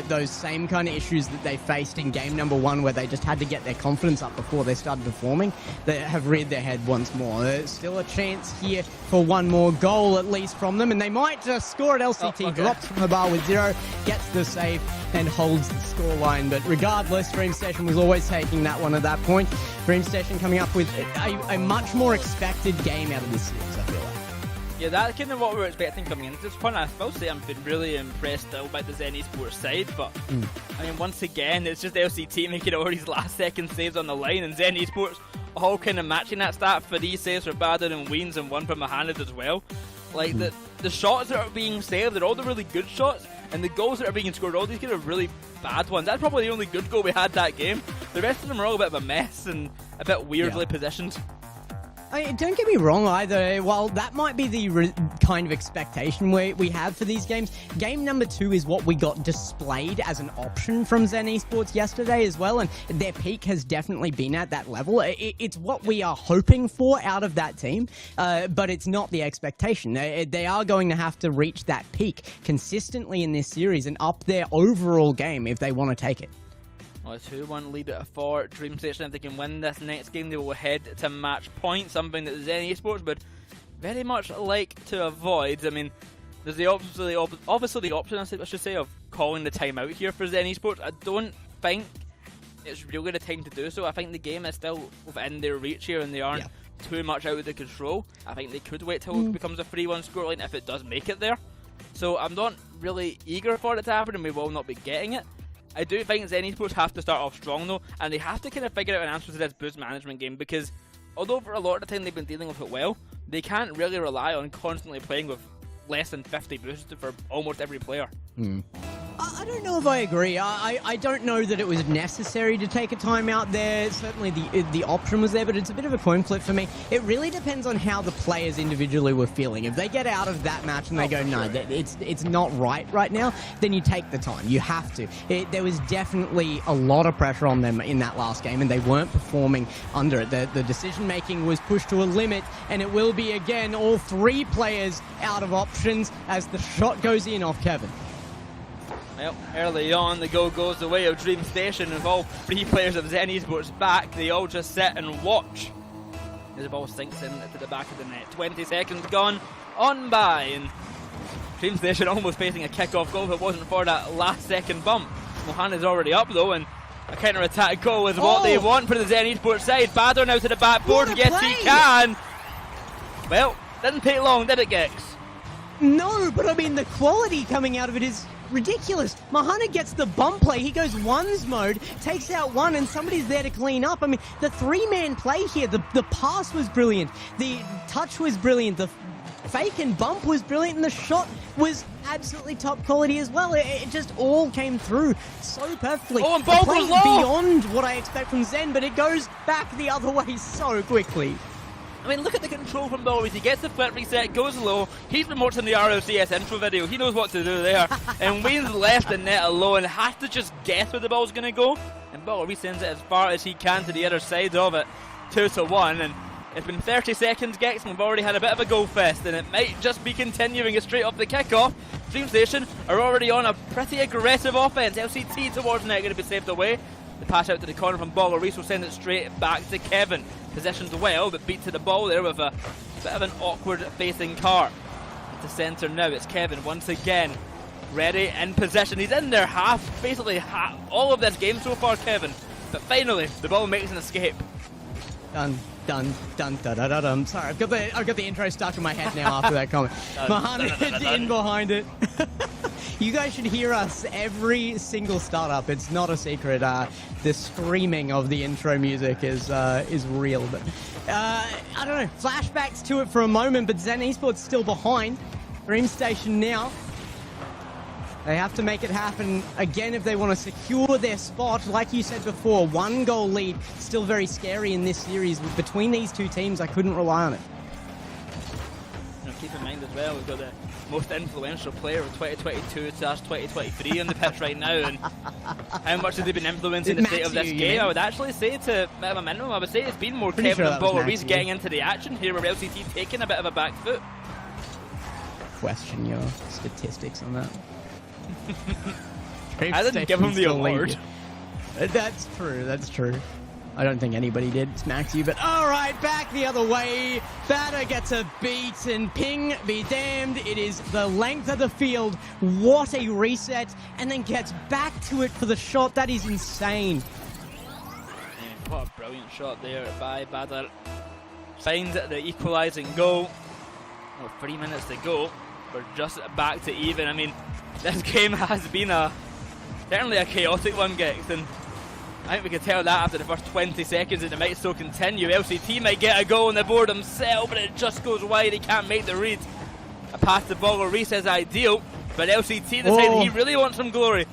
Those same kind of issues that they faced in game number 1, where they just had to get their confidence up before they started performing, they have reared their head once more. There's still a chance here for one more goal at least from them, and they might just score at LCT. Drops from the bar with 0, gets the save, and holds the scoreline. But regardless, Dream Station was always taking that one at that point. Dream Station coming up with a much more expected game out of this series, I feel like. Yeah, that's kind of what we were expecting coming into this one. I will say I've been really impressed still by the Zen Esports side, but I mean, once again, it's just LCT making all these last second saves on the line, and Zen Esports all kind of matching that stat. 3 saves for Bader and Weens, and 1 for Mohamed as well. Like, the shots that are being saved, they're all the really good shots, and the goals that are being scored, all these kind of really bad ones. That's probably the only good goal we had that game. The rest of them are all a bit of a mess and a bit weirdly positioned. Don't get me wrong either. While that might be the kind of expectation we have for these games, game number 2 is what we got displayed as an option from Zen Esports yesterday as well, and their peak has definitely been at that level. It's what we are hoping for out of that team, but it's not the expectation. They are going to have to reach that peak consistently in this series and up their overall game if they want to take it. Well, it's 2-1 lead for Dream Station. If they can win this next game, they will head to match point, something that Zen Esports would very much like to avoid. I mean, there's obviously the option, I should say, of calling the timeout here for Zen Esports. I don't think it's really the time to do so. I think the game is still within their reach here, and they aren't too much out of the control. I think they could wait till it becomes a 3-1 scoreline if it does make it there. So I'm not really eager for it to happen, and we will not be getting it. I do think Zen Esports have to start off strong though, and they have to kind of figure out an answer to this boost management game, because although for a lot of the time they've been dealing with it well, they can't really rely on constantly playing with less than 50 boosts for almost every player. I don't know if I agree. I don't know that it was necessary to take a timeout there. Certainly the option was there, but it's a bit of a coin flip for me. It really depends on how the players individually were feeling. If they get out of that match and they go, no, it's not right now, then you take the time. You have to. There was definitely a lot of pressure on them in that last game, and they weren't performing under it. The decision-making was pushed to a limit, and it will be, again, all 3 players out of options as the shot goes in off Kevin. Well, early on, the goal goes the way of Dream Station, with all 3 players of Zen Esports back. They all just sit and watch as the ball sinks in to the back of the net. 20 seconds gone on by, and Dream Station almost facing a kick-off goal if it wasn't for that last-second bump. Mohana's already up, though, and a counter-attack goal is what they want for the Zen Esports side. Badr now to the backboard. Yes, he can. Well, didn't take long, did it, Gex? No, but I mean, the quality coming out of it is ridiculous. Mohana gets the bump play. He goes ones mode, takes out one, and somebody's there to clean up. I mean, the 3-man play here, the pass was brilliant. The touch was brilliant. The fake and bump was brilliant, and the shot was absolutely top quality as well. It just all came through so perfectly. Oh, and ball was low! Beyond what I expect from Zen, but it goes back the other way so quickly. I mean, look at the control from Bowers. He gets the flip reset, goes low. He's been watching the Rlcs intro video. He knows what to do there. And Wayne's left the net alone, has to just guess where the ball's going to go. And Bowers sends it as far as he can to the other side of it. 2-1. And it's been 30 seconds, Gex, and we've already had a bit of a goal fest. And it might just be continuing straight off the kickoff. Dream Station are already on a pretty aggressive offense. LCT towards net, going to be saved away. The pass out to the corner from Rlcs will send it straight back to Kevin. Positioned well, but beat to the ball there with a bit of an awkward facing car. Into centre now, it's Kevin once again. Ready, in position. He's in there basically all of this game so far, Kevin. But finally, the ball makes an escape. Dun, dun, dun, dun, dun, dun, dun. Sorry, I've got the intro stuck in my head now after that comment. Mohana's in behind it. You guys should hear us every single startup. It's not a secret. The screaming of the intro music is real. But I don't know. Flashbacks to it for a moment, but Zen Esports still behind. Dream Station now. They have to make it happen again if they want to secure their spot. Like you said before, 1-goal lead, still very scary in this series. Between these 2 teams, I couldn't rely on it. Now keep in mind as well, we've got the most influential player of 2022/2023 on the pitch right now, and how much have they been influencing the state of this game? I would actually say, to a minimum, I would say it's been more Kevin and Rlcs getting into the action here, with LCT taking a bit of a back foot. Question your statistics on that. I didn't give him the award. That's true. I don't think anybody did. Smacks you, but alright, back the other way. Badr gets a beat, and ping be damned. It is the length of the field. What a reset, and then gets back to it for the shot. That is insane. Yeah, what a brilliant shot there by Badr. Finds the equalising goal. 3 minutes to go. We're just back to even. I mean, this game has been certainly a chaotic one, Gex, and I think we can tell that after the first 20 seconds, and it might still continue. LCT might get a goal on the board himself, but it just goes wide. He can't make the read. A pass to Rlcs is ideal, but LCT decided he really wants some glory.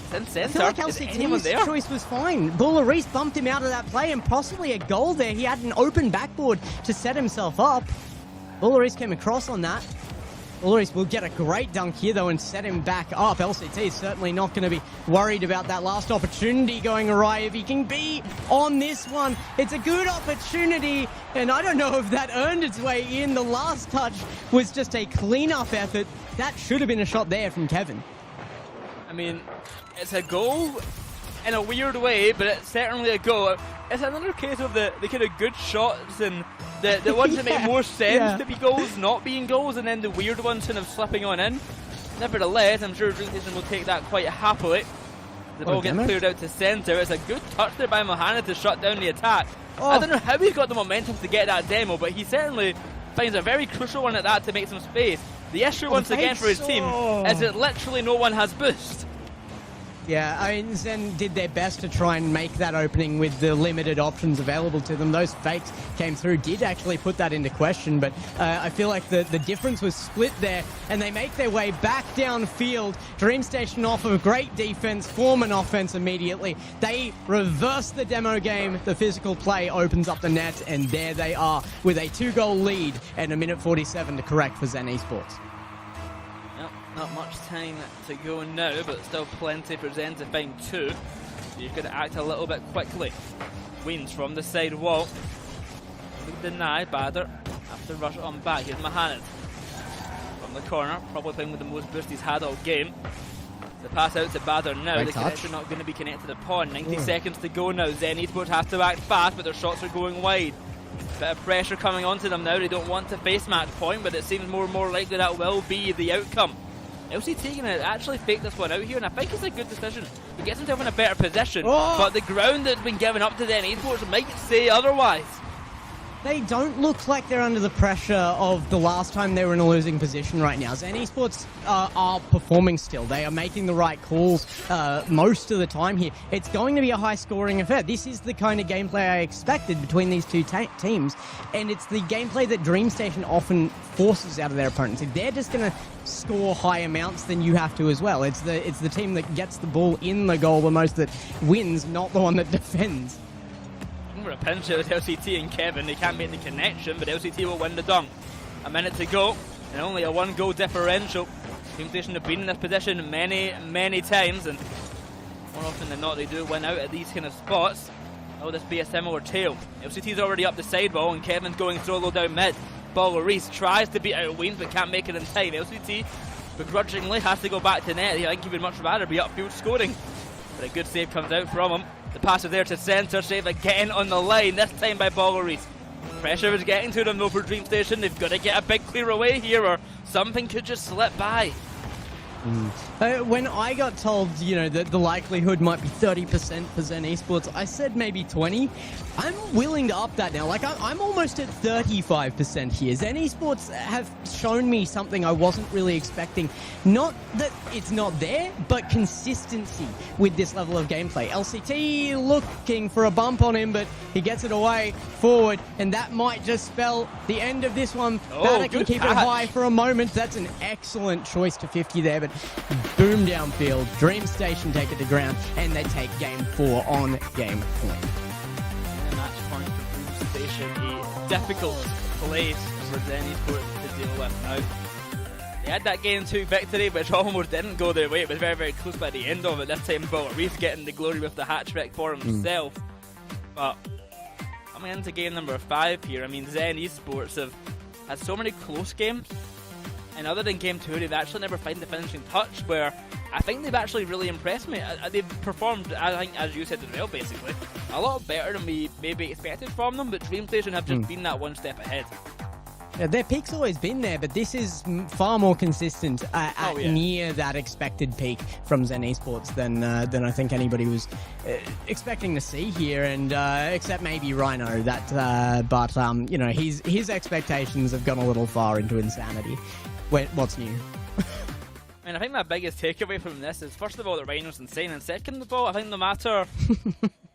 It's in centre. I feel like LCT's choice was fine. Rlcs bumped him out of that play, and possibly a goal there. He had an open backboard to set himself up. Rlcs came across on that. Rlcs will get a great dunk here, though, and set him back up. LCT is certainly not going to be worried about that last opportunity going awry if he can be on this one. It's a good opportunity, and I don't know if that earned its way in. The last touch was just a clean-up effort. That should have been a shot there from Kevin. I mean, it's a goal in a weird way, but it's certainly a goal. It's another case of the kind of good shots and the ones that make more sense to be goals not being goals, and then the weird ones kind of slipping on in. Nevertheless, I'm sure Dream Station will take that quite happily. The ball gets cleared out to centre. It's a good touch there by Mohana to shut down the attack. I don't know how he's got the momentum to get that demo, but he certainly finds a very crucial one at that to make some space. The issue once again for his team is that literally no one has boost. Yeah, I mean, Zen did their best to try and make that opening with the limited options available to them. Those fakes came through, did actually put that into question, but I feel like the difference was split there, and they make their way back downfield. DreamStation off of great defense, form an offense immediately. They reverse the demo game, the physical play opens up the net, and there they are with a 2-goal lead and a minute 47 to correct for Zen Esports. Not much time to go now, but still plenty for Zen to find two. So you've got to act a little bit quickly. Wins from the side wall. Deny Badr after rush on back. Here's Mohamed from the corner, probably playing with the most boost he's had all game. The pass out to Badr now. Great the touch. connection not going to be connected to the pawn. 90 seconds to go now. Zen Esports have to act fast, but their shots are going wide. Bit of pressure coming onto them now. They don't want to face match point, but it seems more and more likely that will be the outcome. LCT going to actually fake this one out here, and I think it's a good decision. He gets himself in a better position, but the ground that's been given up to Zen Esports might say otherwise. They don't look like they're under the pressure of the last time they were in a losing position right now. Zen Esports are performing still. They are making the right calls most of the time here. It's going to be a high-scoring affair. This is the kind of gameplay I expected between these two teams, and it's the gameplay that DreamStation often forces out of their opponents. If they're just going to score high amounts, then you have to as well. It's the team that gets the ball in the goal the most that wins, not the one that defends. For a pinch out with LCT and Kevin. They can't make the connection, but LCT will win the dunk. A minute to go, and only a 1-goal differential. DreamStation have been in this position many times, and more often than not they do win out at these kind of spots. Will this be a similar tale? LCT's already up the sideball, and Kevin's going solo down mid. Rlcs tries to beat out Waynes, but can't make it in time. LCT begrudgingly has to go back to net. I think he would much rather be upfield scoring, but a good save comes out from him. The pass is there to centre, save again on the line, this time by Rlcs. Pressure is getting to them though for DreamStation. They've got to get a big clear away here, or something could just slip by. When I got told, that the likelihood might be 30% for Zen Esports, I said maybe 20. I'm willing to up that now. Like, I'm almost at 35% here. Zen Esports have shown me something I wasn't really expecting. Not that it's not there, but consistency with this level of gameplay. LCT looking for a bump on him, but he gets it away forward, and that might just spell the end of this one. Badr can keep it high for a moment. That's an excellent choice to 50 there, but boom downfield. DreamStation take it to ground, and they take game 4 on game point. And match point for DreamStation, a difficult place for Zen Esports to deal with now. They had that game 2 victory, which almost didn't go their way. It was very, very close by the end of it. This time, Rlcs getting the glory with the hat-trick for himself. But coming into game number 5 here, I mean, Zen Esports have had so many close games. And other than game 2, they've actually never found the finishing touch, where I think they've actually really impressed me. They've performed, I think, as you said as well, basically, a lot better than we maybe expected from them, but DreamStation have just been that one step ahead. Yeah, their peak's always been there, but this is far more consistent at near that expected peak from Zen Esports than I think anybody was expecting to see here, and except maybe Rhino. But his expectations have gone a little far into insanity. What's new? I think my biggest takeaway from this is, first of all, that Rhino's insane, and second of all, I think no matter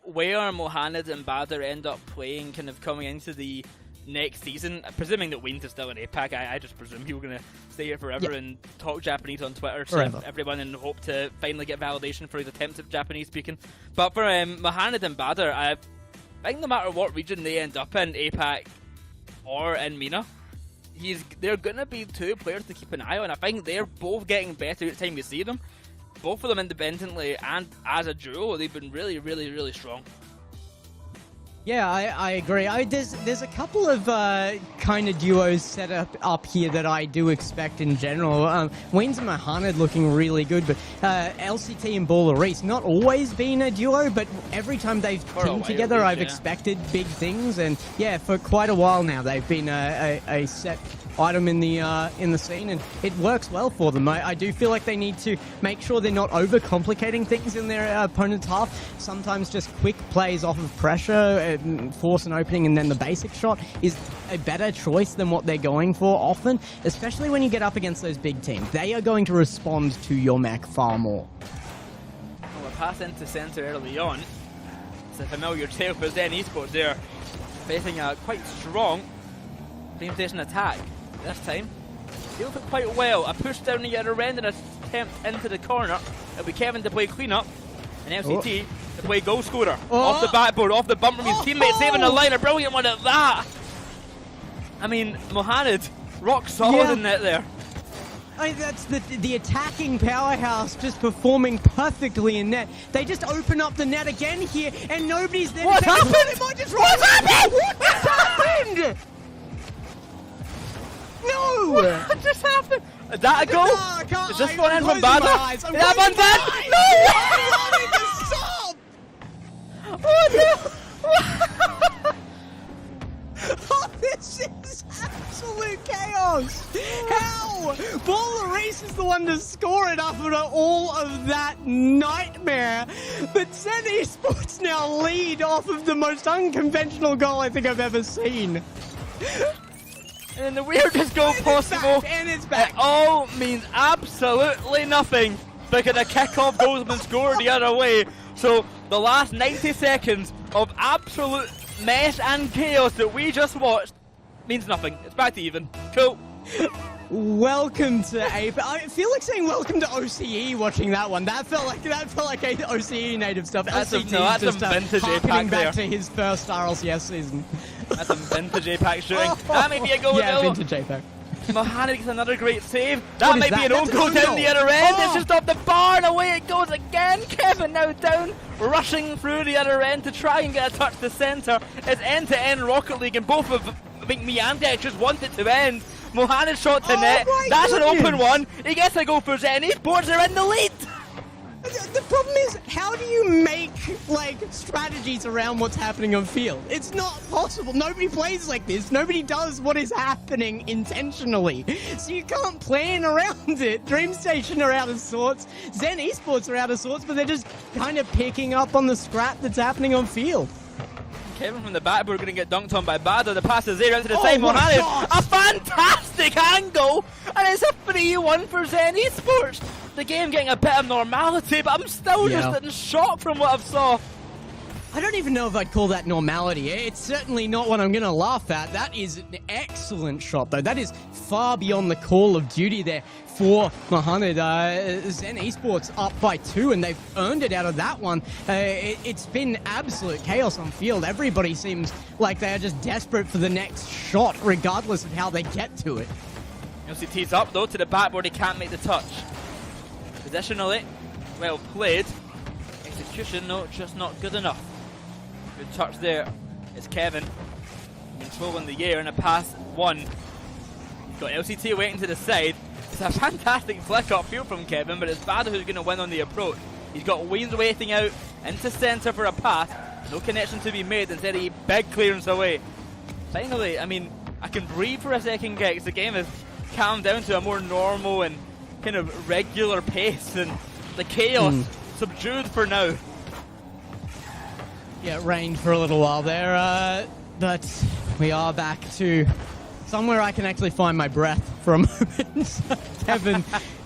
where Mohamed and Badr end up playing, kind of coming into the next season, presuming that Waynes is still in Apac, I just presume he was going to stay here forever and talk Japanese on Twitter to everyone and hope to finally get validation for his attempts at Japanese speaking. But for Mohamed and Badr, I think no matter what region they end up in, Apac or in MENA, they're going to be two players to keep an eye on. I think they're both getting better each time you see them. Both of them independently and as a duo, they've been really, really, really strong. Yeah, I agree. There's a couple of kind of duos set up here that I do expect in general. Waynes and Mohamed looking really good, but LCT and Rlcs not always been a duo, but every time they've teamed together, I've expected big things. And yeah, for quite a while now, they've been a set item in the scene, and it works well for them. I do feel like they need to make sure they're not overcomplicating things in their opponent's half. Sometimes just quick plays off of pressure and force an opening, and then the basic shot is a better choice than what they're going for often, especially when you get up against those big teams. They are going to respond to your mech far more. Well, a pass into center early on. It's a familiar tale for Zen Esports there, facing a quite strong Dreamstation attack this time. Deals it quite well. A push down the other end and an attempt into the corner. It'll be Kevin to play cleanup, and LCT to play goal scorer. Off the backboard, off the bumper with his teammate, saving the line. A brilliant one at that. I mean, Mohamed, rock solid in net there. That's the attacking powerhouse just performing perfectly in net. They just open up the net again here, and nobody's there. What happened? What happened? What just happened? No! What just happened? Is that a goal? No, I can't. Is this one in from Bada? Bada? Is that one dead? No! Oh no! Oh, this is absolute chaos! How? Rlcs is the one to score it after all of that nightmare. But Zen Esports now lead off of the most unconventional goal I think I've ever seen. And the weirdest goal possible. And it's back. It all means absolutely nothing because a kickoff goal's been scored the other way. So the last 90 seconds of absolute mess and chaos that we just watched means nothing. It's back to even. Cool. Welcome to Apac. I feel like saying welcome to OCE watching that one. That felt like a OCE native stuff. That's LCT that's just some vintage harkening Apac back there. to his first RLCS season. That's some vintage Apac shooting. That may be a goal. Yeah, vintage Apac. Mohamed gets another great save. That What is might be that? an own That's goal an own down goal. the other end. Oh. It's just off the bar and away it goes again. Kevin now down, rushing through the other end to try and get a touch to centre. It's end-to-end Rocket League, and both of I think me and Dex just want it to end. Mohamed shot to net. my That's an goodness. open one. He gets a goal for Zen Esports. They're in the lead. The problem is, how do you make, like, strategies around what's happening on field? It's not possible. Nobody plays like this. Nobody does what is happening intentionally. So you can't plan around it. Dreamstation are out of sorts. Zen Esports are out of sorts, but they're just kind of picking up on the scrap that's happening on field. Kevin from the backboard going to get dunked on by Bada. The pass is there into the Oh, side. what a Mohamed, shot! a fantastic angle, and it's a 3-1 for Zen Esports. The game getting a bit of normality, but I'm still just in shock from what I've saw. I don't even know if I'd call that normality. It's certainly not what I'm going to laugh at. That is an excellent shot, though. That is far beyond the call of duty there for Mohamed. Zen Esports up by 2, and they've earned it out of that one. It's been absolute chaos on field. Everybody seems like they are just desperate for the next shot, regardless of how they get to it. LCT's up, though, to the backboard. He can't make the touch. Positionally, well played. Execution, no, just not good enough. Good touch there. It's Kevin controlling the air and a pass one. He's got LCT waiting to the side. It's a fantastic flick up field from Kevin, but it's Bada who's going to win on the approach. He's got Weens waiting out into centre for a pass. No connection to be made. Instead, he big clearance away. Finally, I mean, I can breathe for a second, guys. The game has calmed down to a more normal and kind of regular pace, and the chaos subdued for now. Yeah, it rained for a little while there, but we are back to somewhere I can actually find my breath for a moment. Kevin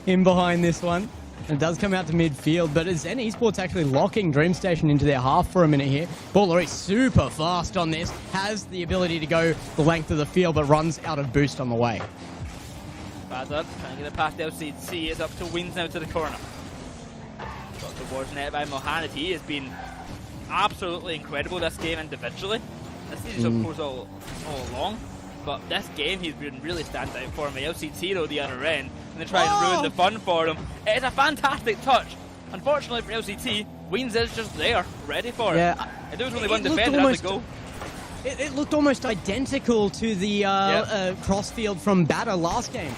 in behind this one. It does come out to midfield, but is Zen Esports actually locking Dreamstation into their half for a minute here? Ballari super fast on this, has the ability to go the length of the field, but runs out of boost on the way. Bada trying to get it past LCT. It's up to Weens now to the corner. Got towards net by Mohamed. He has been absolutely incredible this game individually. This series, of course, all along. But this game, he's been really standing out for me. LCT, though, the other end, and they try and ruin the fun for him. It is a fantastic touch. Unfortunately for LCT, Weens is just there, ready for it. If there was only one defender, that's a goal. It looked almost identical to the crossfield from Bada last game,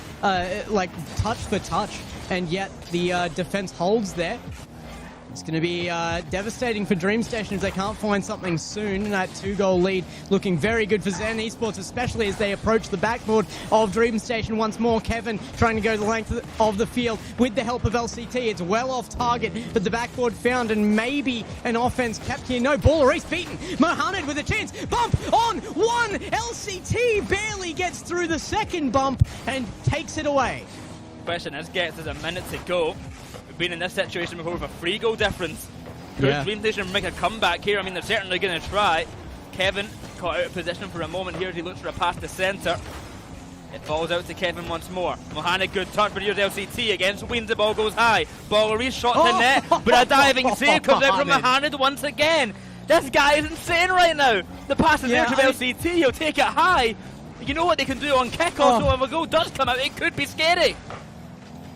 like touch for touch, and yet the defense holds there. It's going to be devastating for Dream Station if they can't find something soon. That 2-goal lead looking very good for Zen Esports, especially as they approach the backboard of Dream Station once more. Kevin trying to go the length of the field with the help of LCT. It's well off target, but the backboard found and maybe an offense kept here. No, Rlcs beaten. Mohamed with a chance. Bump on one. LCT barely gets through the second bump and takes it away. Question is, Gets, there's a minute to go. We've been in this situation before with a 3-goal difference. Could Dream Station make a comeback here? I mean, they're certainly going to try. Kevin caught out of position for a moment here as he looks for a pass to centre. It falls out to Kevin once more. Mohana, good touch, but here's LCT against Wins. The ball goes high. Rlcs shot to net, but a diving save comes out from Mohana once again. This guy is insane right now. The pass is there to LCT. He'll take it high. You know what they can do on kickoff, so if a goal does come out, it could be scary.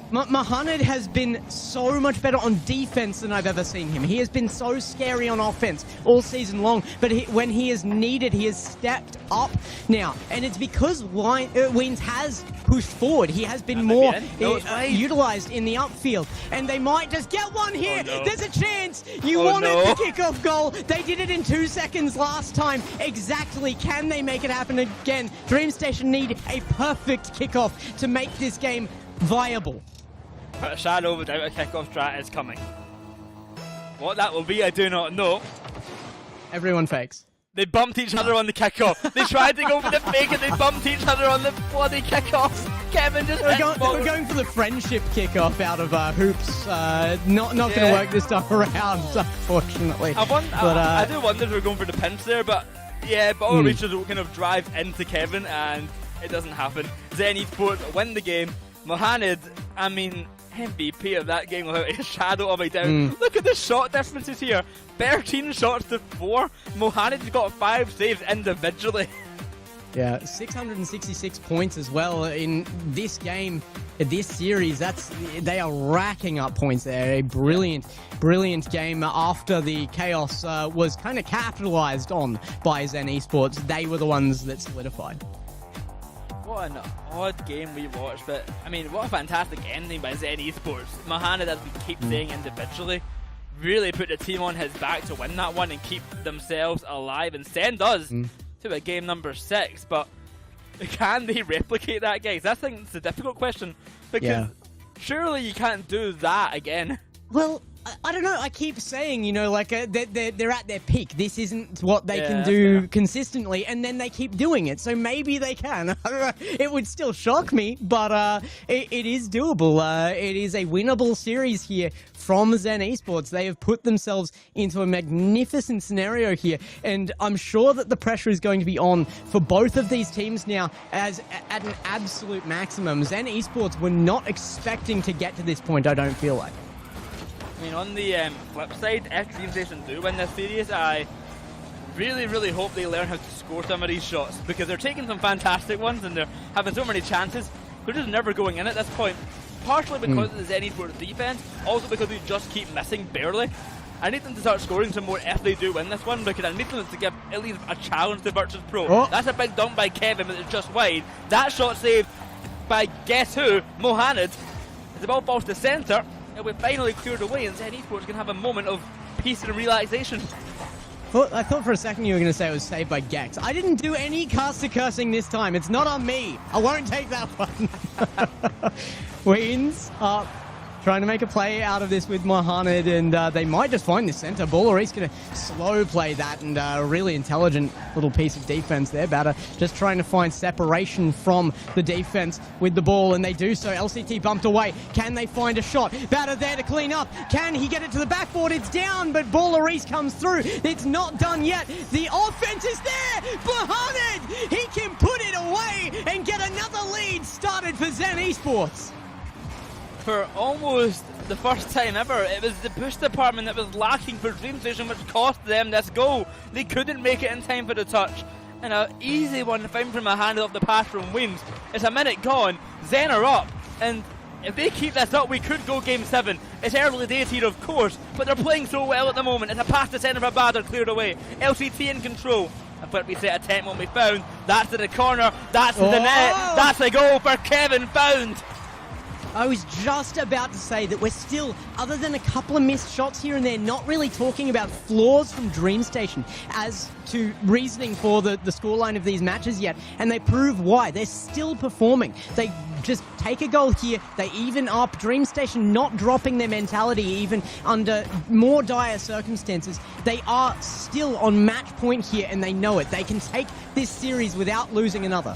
Mohamed has been so much better on defense than I've ever seen him. He has been so scary on offense all season long, but when he is needed, he has stepped up now. And it's because Wins has pushed forward. He has been more utilized in the upfield. And they might just get one here. Oh, no. There's a chance. You wanted the kickoff goal. They did it in 2 seconds last time. Exactly. Can they make it happen again? Dream Station need a perfect kickoff to make this game viable. But a shadow of a doubt, a kickoff strat is coming. What that will be, I do not know. Everyone fakes. They bumped each other on the kickoff. They tried to go for the fake and they bumped each other on the bloody kickoff. Kevin just we're going for the friendship kickoff out of hoops. Not going to work this time around, unfortunately. I do wonder if we're going for the pinch there, but yeah, Rlcs just kind of drive into Kevin and it doesn't happen. Zen Esports win the game. Mohamed, I mean, MVP of that game without a shadow of a doubt. Look at the shot differences here. 13 shots to 4. Mohad's got 5 saves individually. Yeah, 666 points as well in this game, this series. They are racking up points there. A brilliant game after the chaos was kind of capitalized on by Zen Esports. They were the ones that solidified. What an odd game we watched, but I mean, what a fantastic ending by Zen Esports. Mohamed, as we keep saying individually, really put the team on his back to win that one and keep themselves alive, and send us to a game number 6. But can they replicate that, guys? I think it's a difficult question, because surely you can't do that again. Well, I don't know. I keep saying, you know, like they're at their peak. This isn't what they can do consistently, and then they keep doing it. So maybe they can. I don't know. It would still shock me, but it is doable. It is a winnable series here from Zen Esports. They have put themselves into a magnificent scenario here, and I'm sure that the pressure is going to be on for both of these teams now as at an absolute maximum. Zen Esports were not expecting to get to this point, I don't feel like. I mean, on the flip side, if Dream Station do win this series, I really hope they learn how to score some of these shots, because they're taking some fantastic ones and they're having so many chances. They're just never going in at this point. Partially because of the Zen Esports defense, also because we just keep missing barely. I need them to start scoring some more if they do win this one, because I need them to give at least a challenge to Virtus Pro. That's a big dunk by Kevin, but it's just wide. That shot saved by guess who? Mohamed. The ball falls to centre. We finally cleared away, and Zen Esports can have a moment of peace and relaxation. I thought for a second you were going to say it was saved by Gex. I didn't do any caster cursing this time. It's not on me. I won't take that one. Wins up. Trying to make a play out of this with Mohamed, and they might just find the center. Rlcs going to slow play that, and a really intelligent little piece of defense there. Batter just trying to find separation from the defense with the ball, and they do so. LCT bumped away. Can they find a shot? Batter there to clean up. Can he get it to the backboard? It's down, but Rlcs comes through. It's not done yet. The offense is there. Mohamed, he can put it away and get another lead started for Zen Esports. For almost the first time ever, it was the push department that was lacking for Dream Station, which cost them this goal. They couldn't make it in time for the touch. And an easy one to find from a handle off the pass from Wins. It's a minute gone, Zen are up, and if they keep this up, we could go game 7. It's early days here, of course, but they're playing so well at the moment. It's a pass to centre for Bader, cleared away. LCT in control. A quick reset attempt won't be found. That's to the corner, that's to the net, that's a goal for Kevin Found. I was just about to say that we're still, other than a couple of missed shots here and there, not really talking about flaws from DreamStation as to reasoning for the scoreline of these matches yet. And they prove why. They're still performing. They just take a goal here, they even up. DreamStation not dropping their mentality even under more dire circumstances. They are still on match point here and they know it. They can take this series without losing another.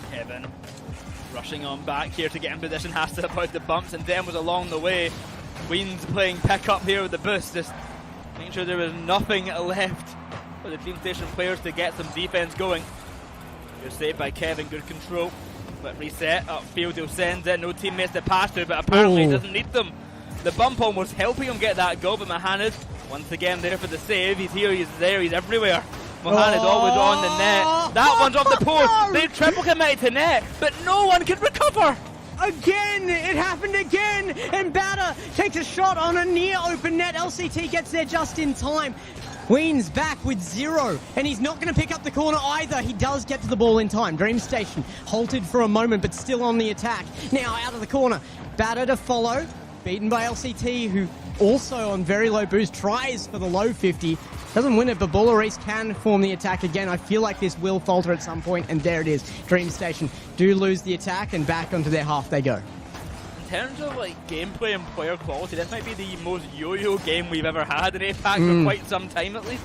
Kevin rushing on back here to get in position, has to avoid the bumps, and then was along the way. Weens playing pick up here with the boost, just making sure there was nothing left for the DreamStation players to get some defense going. Good save by Kevin, good control. But reset, upfield he'll send it, no teammates to pass to, but apparently he doesn't need them. The bump almost helping him get that goal, but Mohamed, once again there for the save. He's here, he's there, he's everywhere. Mohamed always on the net. That one's off the post. They triple committed to net, but no one can recover. Again, it happened again, and Batter takes a shot on a near open net. LCT gets there just in time. Weens back with 0, and he's not going to pick up the corner either. He does get to the ball in time. DreamStation halted for a moment, but still on the attack. Now out of the corner, Batter to follow, beaten by LCT, who also on very low boost tries for the low 50. Doesn't win it, but Rlcs can form the attack again. I feel like this will falter at some point, and there it is. DreamStation do lose the attack, and back onto their half they go. In terms of like gameplay and player quality, this might be the most yo-yo game we've ever had in Apac for quite some time at least.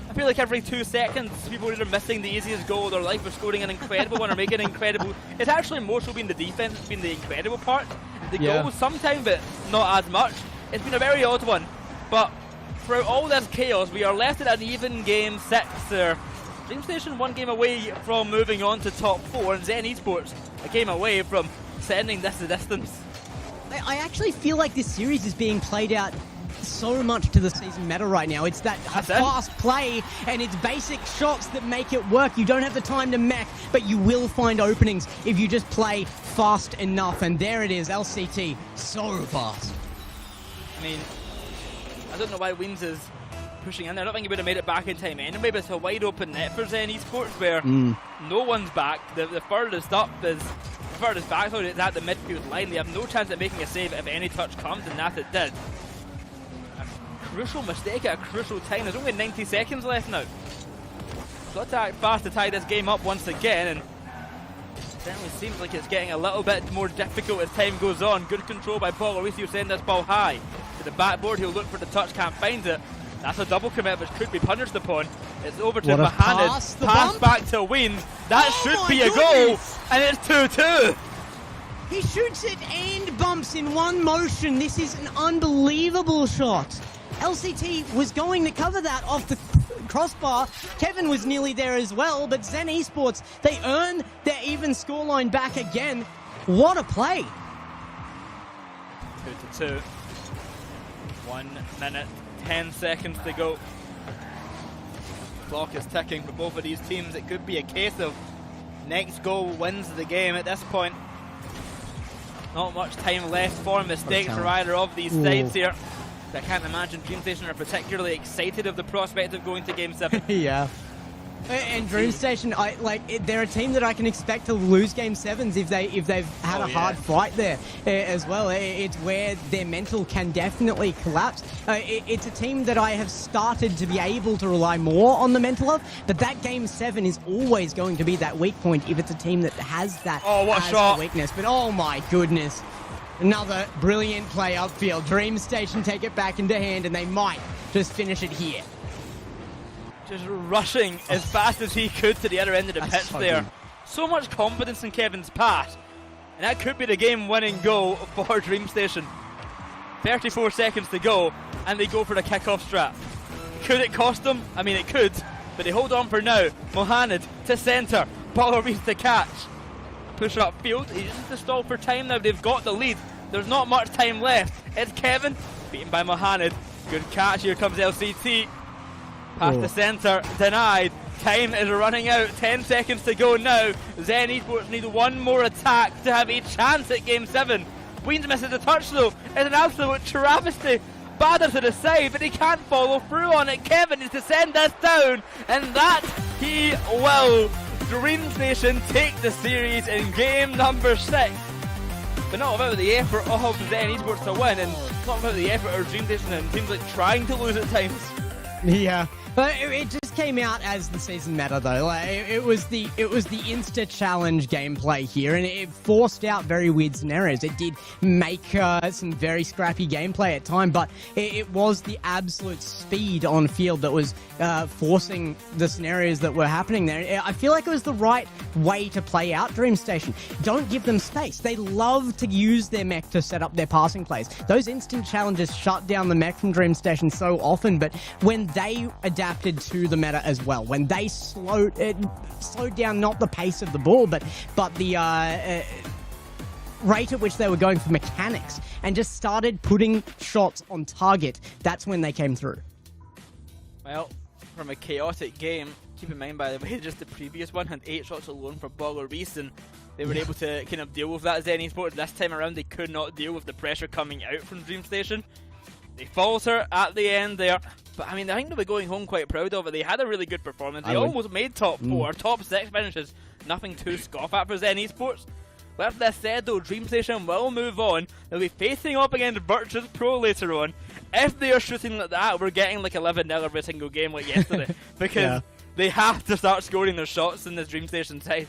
I feel like every 2 seconds people are either missing the easiest goal of their life or scoring an incredible one or making an incredible... It's actually more so been the defense, it's been the incredible part. The goals sometimes, but not as much. It's been a very odd one, but throughout all this chaos, we are left at an even game 6 there. DreamStation 1 game away from moving on to top 4, and Zen Esports a game away from sending this the distance. I actually feel like this series is being played out so much to the season meta right now. It's that fast play and it's basic shots that make it work. You don't have the time to mech, but you will find openings if you just play fast enough. And there it is, LCT, so fast. I mean, I don't know why Weens is pushing in there. I don't think he would have made it back in time anyway, but it's a wide open net for Zen Esports where no one's back. The furthest up is... furthest back, so it's at the midfield line. They have no chance at making a save if any touch comes, and that it did. A crucial mistake at a crucial time. There's only 90 seconds left now. Got to act fast to tie this game up once again, and it certainly seems like it's getting a little bit more difficult as time goes on. Good control by Rlcs, he'll send this ball high to the backboard. He'll look for the touch, can't find it. That's a double commit which could be punished upon. It's over to Mohamed. Pass back to Weens. That should be a goal. And it's 2-2. He shoots it and bumps in one motion. This is an unbelievable shot. LCT was going to cover that off the crossbar. Kevin was nearly there as well, but Zen Esports, they earn their even scoreline back again. What a play. 2-2. 1 minute. 10 seconds to go. Clock is ticking for both of these teams. It could be a case of next goal wins the game at this point. Not much time left for mistakes for either of these sides here. I can't imagine DreamStation are particularly excited of the prospect of going to Game 7. Yeah. And DreamStation, they're a team that I can expect to lose Game 7s if they've had a hard fight there as well. It's where their mental can definitely collapse. It's a team that I have started to be able to rely more on the mental of, but that Game 7 is always going to be that weak point if it's a team that has that as a weakness. But oh my goodness. Another brilliant play upfield. DreamStation take it back into hand and they might just finish it here. Just rushing as fast as he could to the other end of the pitch there. So much confidence in Kevin's pass. And that could be the game-winning goal for DreamStation. 34 seconds to go, and they go for the kick-off strat. Could it cost them? I mean, it could, but they hold on for now. Mohamed to centre. Rlcs to catch. Push up field. He just needs to stall for time now. They've got the lead. There's not much time left. It's Kevin, beaten by Mohamed. Good catch. Here comes LCT. Past the centre, denied. Time is running out. 10 seconds to go now. Zen Esports need one more attack to have a chance at Game 7. Weens misses a touch though. It's an absolute travesty. Bader to the side, but he can't follow through on it. Kevin needs to send this down, and that he will. DreamStation take the series in game number 6. but not without the effort of Zen Esports to win, and not without the effort of DreamStation and teams like trying to lose at times. Yeah, but it just came out as the season meta though. Like it was the insta challenge gameplay here, and it forced out very weird scenarios. It did make some very scrappy gameplay at time, but it was the absolute speed on field that was forcing the scenarios that were happening there. I feel like it was the right way to play out DreamStation. Don't give them space. They love to use their mech to set up their passing plays. Those instant challenges shut down the mech from DreamStation so often, but when they adapted to the meta as well, when they slowed down not the pace of the ball, but the rate at which they were going for mechanics and just started putting shots on target, that's when they came through. Well, from a chaotic game, keep in mind, by the way, just the previous one had 8 shots alone for Baller Reese, and they were able to kind of deal with that. Zen Esports this time around, they could not deal with the pressure coming out from DreamStation. They falter at the end there, but I mean, I think they'll be going home quite proud of it. They had a really good performance. They almost made top 4, top 6 finishes. Nothing to scoff at for Zen Esports. With that said though, DreamStation will move on. They'll be facing up against Virtus Pro later on. If they are shooting like that, we're getting like 11-0 every single game like yesterday. Because they have to start scoring their shots in this DreamStation side.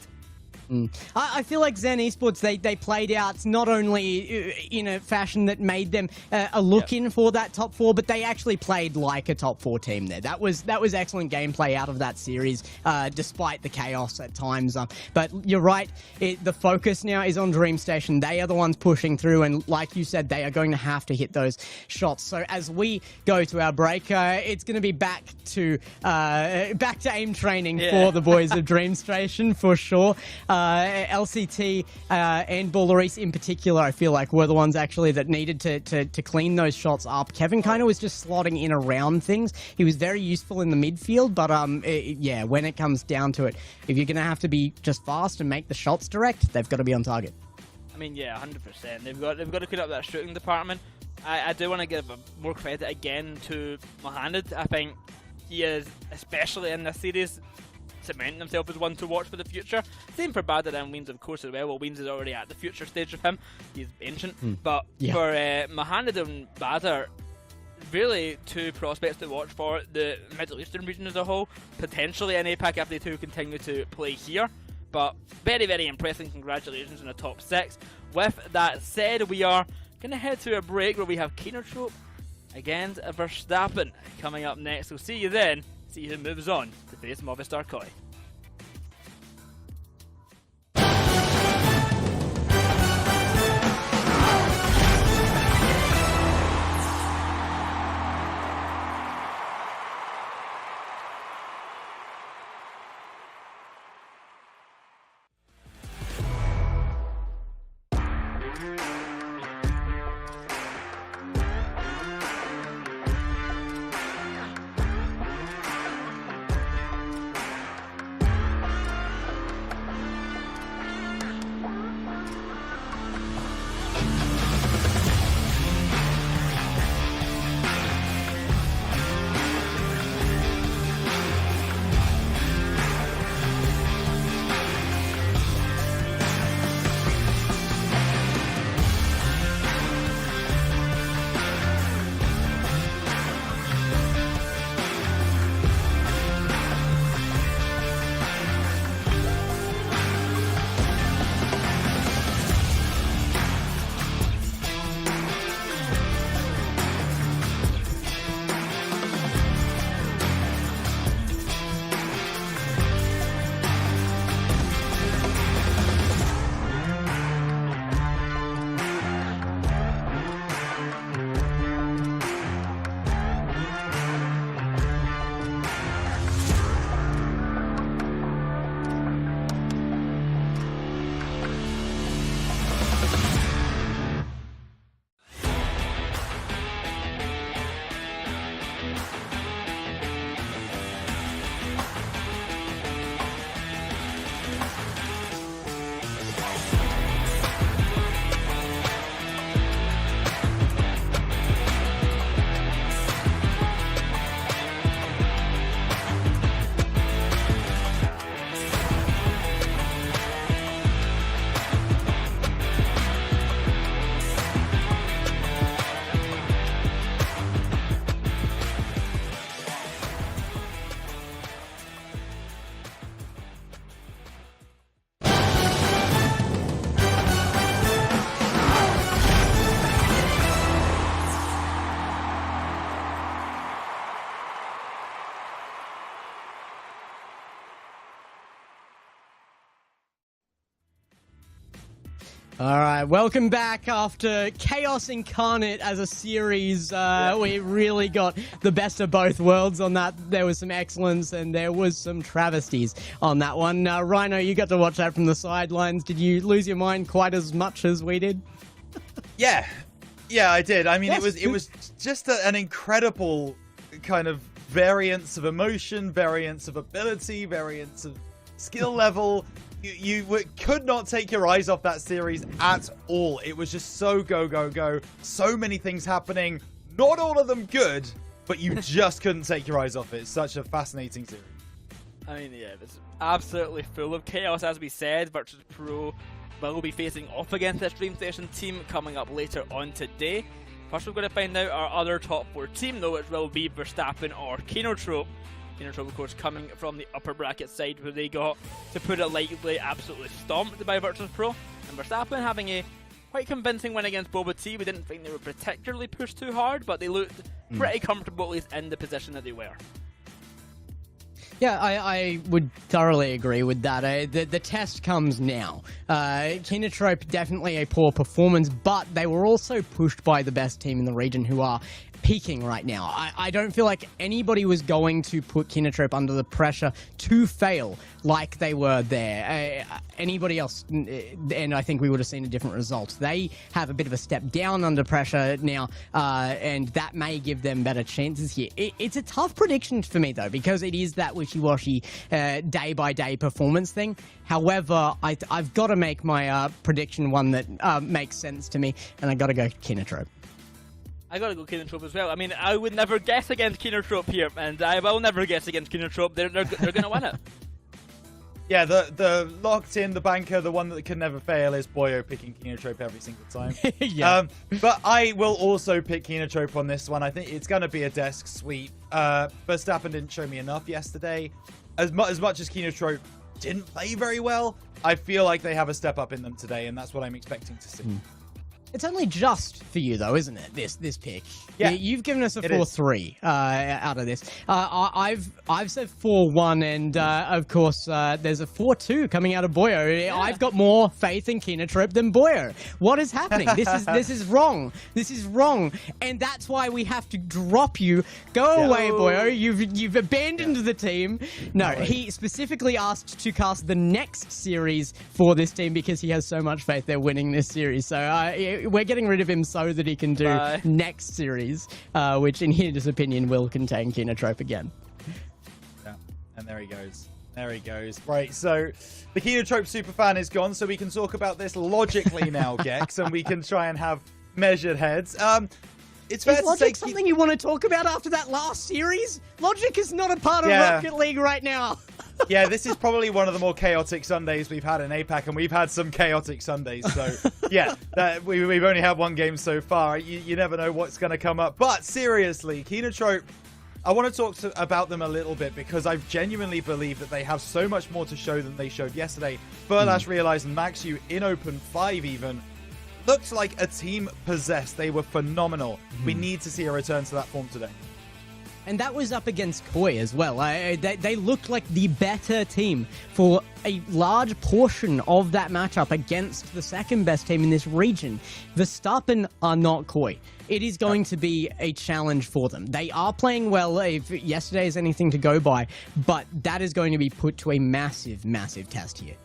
I feel like Zen Esports, they played out not only in a fashion that made them a look-in for that top 4, but they actually played like a top 4 team there. That was excellent gameplay out of that series, despite the chaos at times. But you're right, the focus now is on DreamStation. They are the ones pushing through, and like you said, they are going to have to hit those shots. So as we go to our break, it's going to be back to aim training for the boys of DreamStation for sure. LCT and Baller in particular, I feel like, were the ones actually that needed to clean those shots up. Kevin kind of was just slotting in around things. He was very useful in the midfield, but when it comes down to it, if you're going to have to be just fast and make the shots direct, they've got to be on target. I mean, yeah, 100%. They've got to clean up that shooting department. I do want to give more credit again to Mohamed. I think he is, especially in this series, cementing himself as one to watch for the future. Same for Badr and Weems, of course, as well. Well, Weems is already at the future stage of him. He's ancient. But for Mohamed and Badr, really 2 prospects to watch for the Middle Eastern region as a whole. Potentially in Apac if they 2 continue to play here. But very, very impressive. Congratulations on the top 6. With that said, we are going to head to a break where we have Kenotrope against Verstappen coming up next. So see you then. See who moves on to face Movistar Koi. All right, welcome back after Chaos Incarnate as a series. We really got the best of both worlds on that. There was some excellence and there was some travesties on that one. Rhino, you got to watch that from the sidelines. Did you lose your mind quite as much as we did? Yeah, I did. I mean, it was just an incredible kind of variance of emotion, variance of ability, variance of skill level. You could not take your eyes off that series at all. It was just so go. So many things happening. Not all of them good, but you just couldn't take your eyes off it. It's such a fascinating series. I mean, yeah, it's absolutely full of chaos, as we said. Virtus Pro will be facing off against this Dream Station team coming up later on today. First, we're going to find out our other top 4 team, though, which will be Verstappen or Kenotrope. Kenotrope, of course, coming from the upper bracket side, where they got, to put it lightly, absolutely stomped by Virtus Pro. And Verstappen having a quite convincing win against Boba T. We didn't think they were particularly pushed too hard, but they looked pretty comfortable, at least in the position that they were. Yeah, I would thoroughly agree with that. The test comes now. Kenotrope, definitely a poor performance, but they were also pushed by the best team in the region, who are peaking right now. I don't feel like anybody was going to put Kenotrope under the pressure to fail like they were there. Anybody else, and I think we would have seen a different result. They have a bit of a step down under pressure now, and that may give them better chances here. It's a tough prediction for me, though, because it is that wishy-washy day-by-day performance thing. However, I've got to make my prediction one that makes sense to me, and I got to go Kenotrope. I gotta go Kenotrope as well. I mean, I would never guess against Kenotrope here, and I will never guess against Kenotrope. They're gonna win it. Yeah, the locked in, the banker, the one that can never fail is Boyo picking Kenotrope every single time. Yeah. But I will also pick Kenotrope on this one. I think it's going to be a desk sweep. Verstappen didn't show me enough yesterday. As much as Kenotrope didn't play very well, I feel like they have a step up in them today, and that's what I'm expecting to see. It's only just for you, though, isn't it? This pick. Yeah, you've given us a 4-3 out of this. I've said 4-1, and of course there's a 4-2 coming out of Boyo. Yeah. I've got more faith in Kenotrope than Boyo. What is happening? This is wrong. This is wrong, and that's why we have to drop you. Go away, Boyo. You've abandoned the team. No, he specifically asked to cast the next series for this team because he has so much faith they're winning this series. So we're getting rid of him so that he can do next series, which in his opinion will contain Kenotrope again. Yeah, and there he goes. There he goes. Right, so the Kenotrope superfan is gone, so we can talk about this logically now, Gex, and we can try and have measured heads. It's fair is to Logic say something you want to talk about after that last series? Logic is not a part of Rocket League right now. Yeah, this is probably one of the more chaotic Sundays we've had in Apac, and we've had some chaotic Sundays. So, yeah, we've only had one game so far. You never know what's going to come up. But seriously, Kenotrope, I want to talk about them a little bit because I genuinely believe that they have so much more to show than they showed yesterday. Furlash realized and Maxu in Open 5 even looked like a team possessed. They were phenomenal. We need to see a return to that form today. And that was up against Koi as well. They looked like the better team for a large portion of that matchup against the second best team in this region. Verstappen are not Koi. It is going to be a challenge for them. They are playing well, if yesterday is anything to go by, but that is going to be put to a massive, massive test here.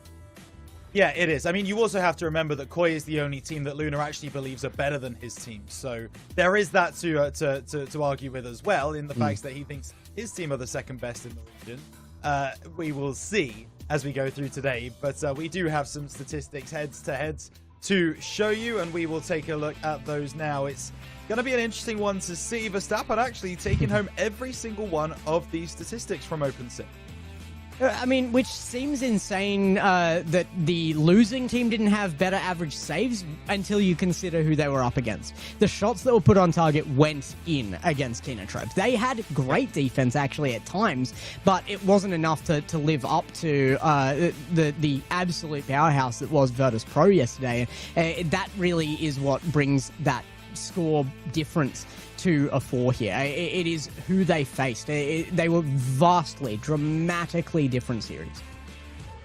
Yeah, it is. I mean, you also have to remember that Koi is the only team that Luna actually believes are better than his team. So there is that to argue with as well, in the fact that he thinks his team are the second best in the region. We will see as we go through today. But we do have some statistics heads-to-heads to show you, and we will take a look at those now. It's going to be an interesting one to see. Verstappen actually taking home every single one of these statistics from Open 6. I mean, which seems insane that the losing team didn't have better average saves until you consider who they were up against. The shots that were put on target went in against Kenotrope. They had great defense, actually, at times, but it wasn't enough to live up to the absolute powerhouse that was Virtus Pro yesterday. That really is what brings that score difference to a 4 here. It is who they faced. They were vastly, dramatically different series.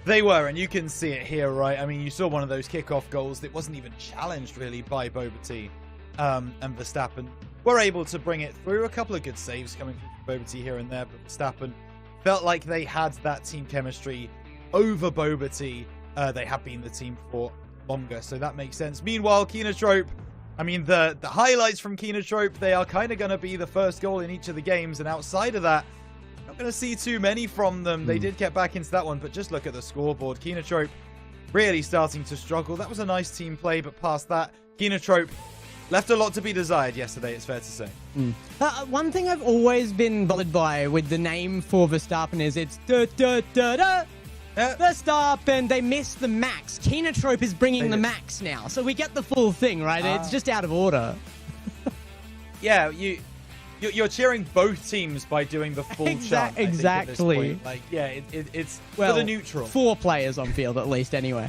They were, and you can see it here, right? I mean, you saw one of those kickoff goals that wasn't even challenged, really, by Boba and Verstappen. Were able to bring it through. A couple of good saves coming from Boba here and there, but Verstappen felt like they had that team chemistry over Boba. They have been the team for longer, so that makes sense. Meanwhile, Kenotrope, I mean, the highlights from Kenotrope, they are kind of going to be the first goal in each of the games, and outside of that, not going to see too many from them. They did get back into that one, but just look at the scoreboard. Kenotrope really starting to struggle. That was a nice team play, but past that, Kenotrope left a lot to be desired yesterday, it's fair to say. One thing I've always been bothered by with the name for Verstappen is it's Verstappen. They missed the max. Kenotrope is bringing the max now, so we get the full thing, right? It's just out of order. Yeah, you're cheering both teams by doing the full chant. Exactly. Like, yeah, it's for the neutral. 4 players on field at least, anyway.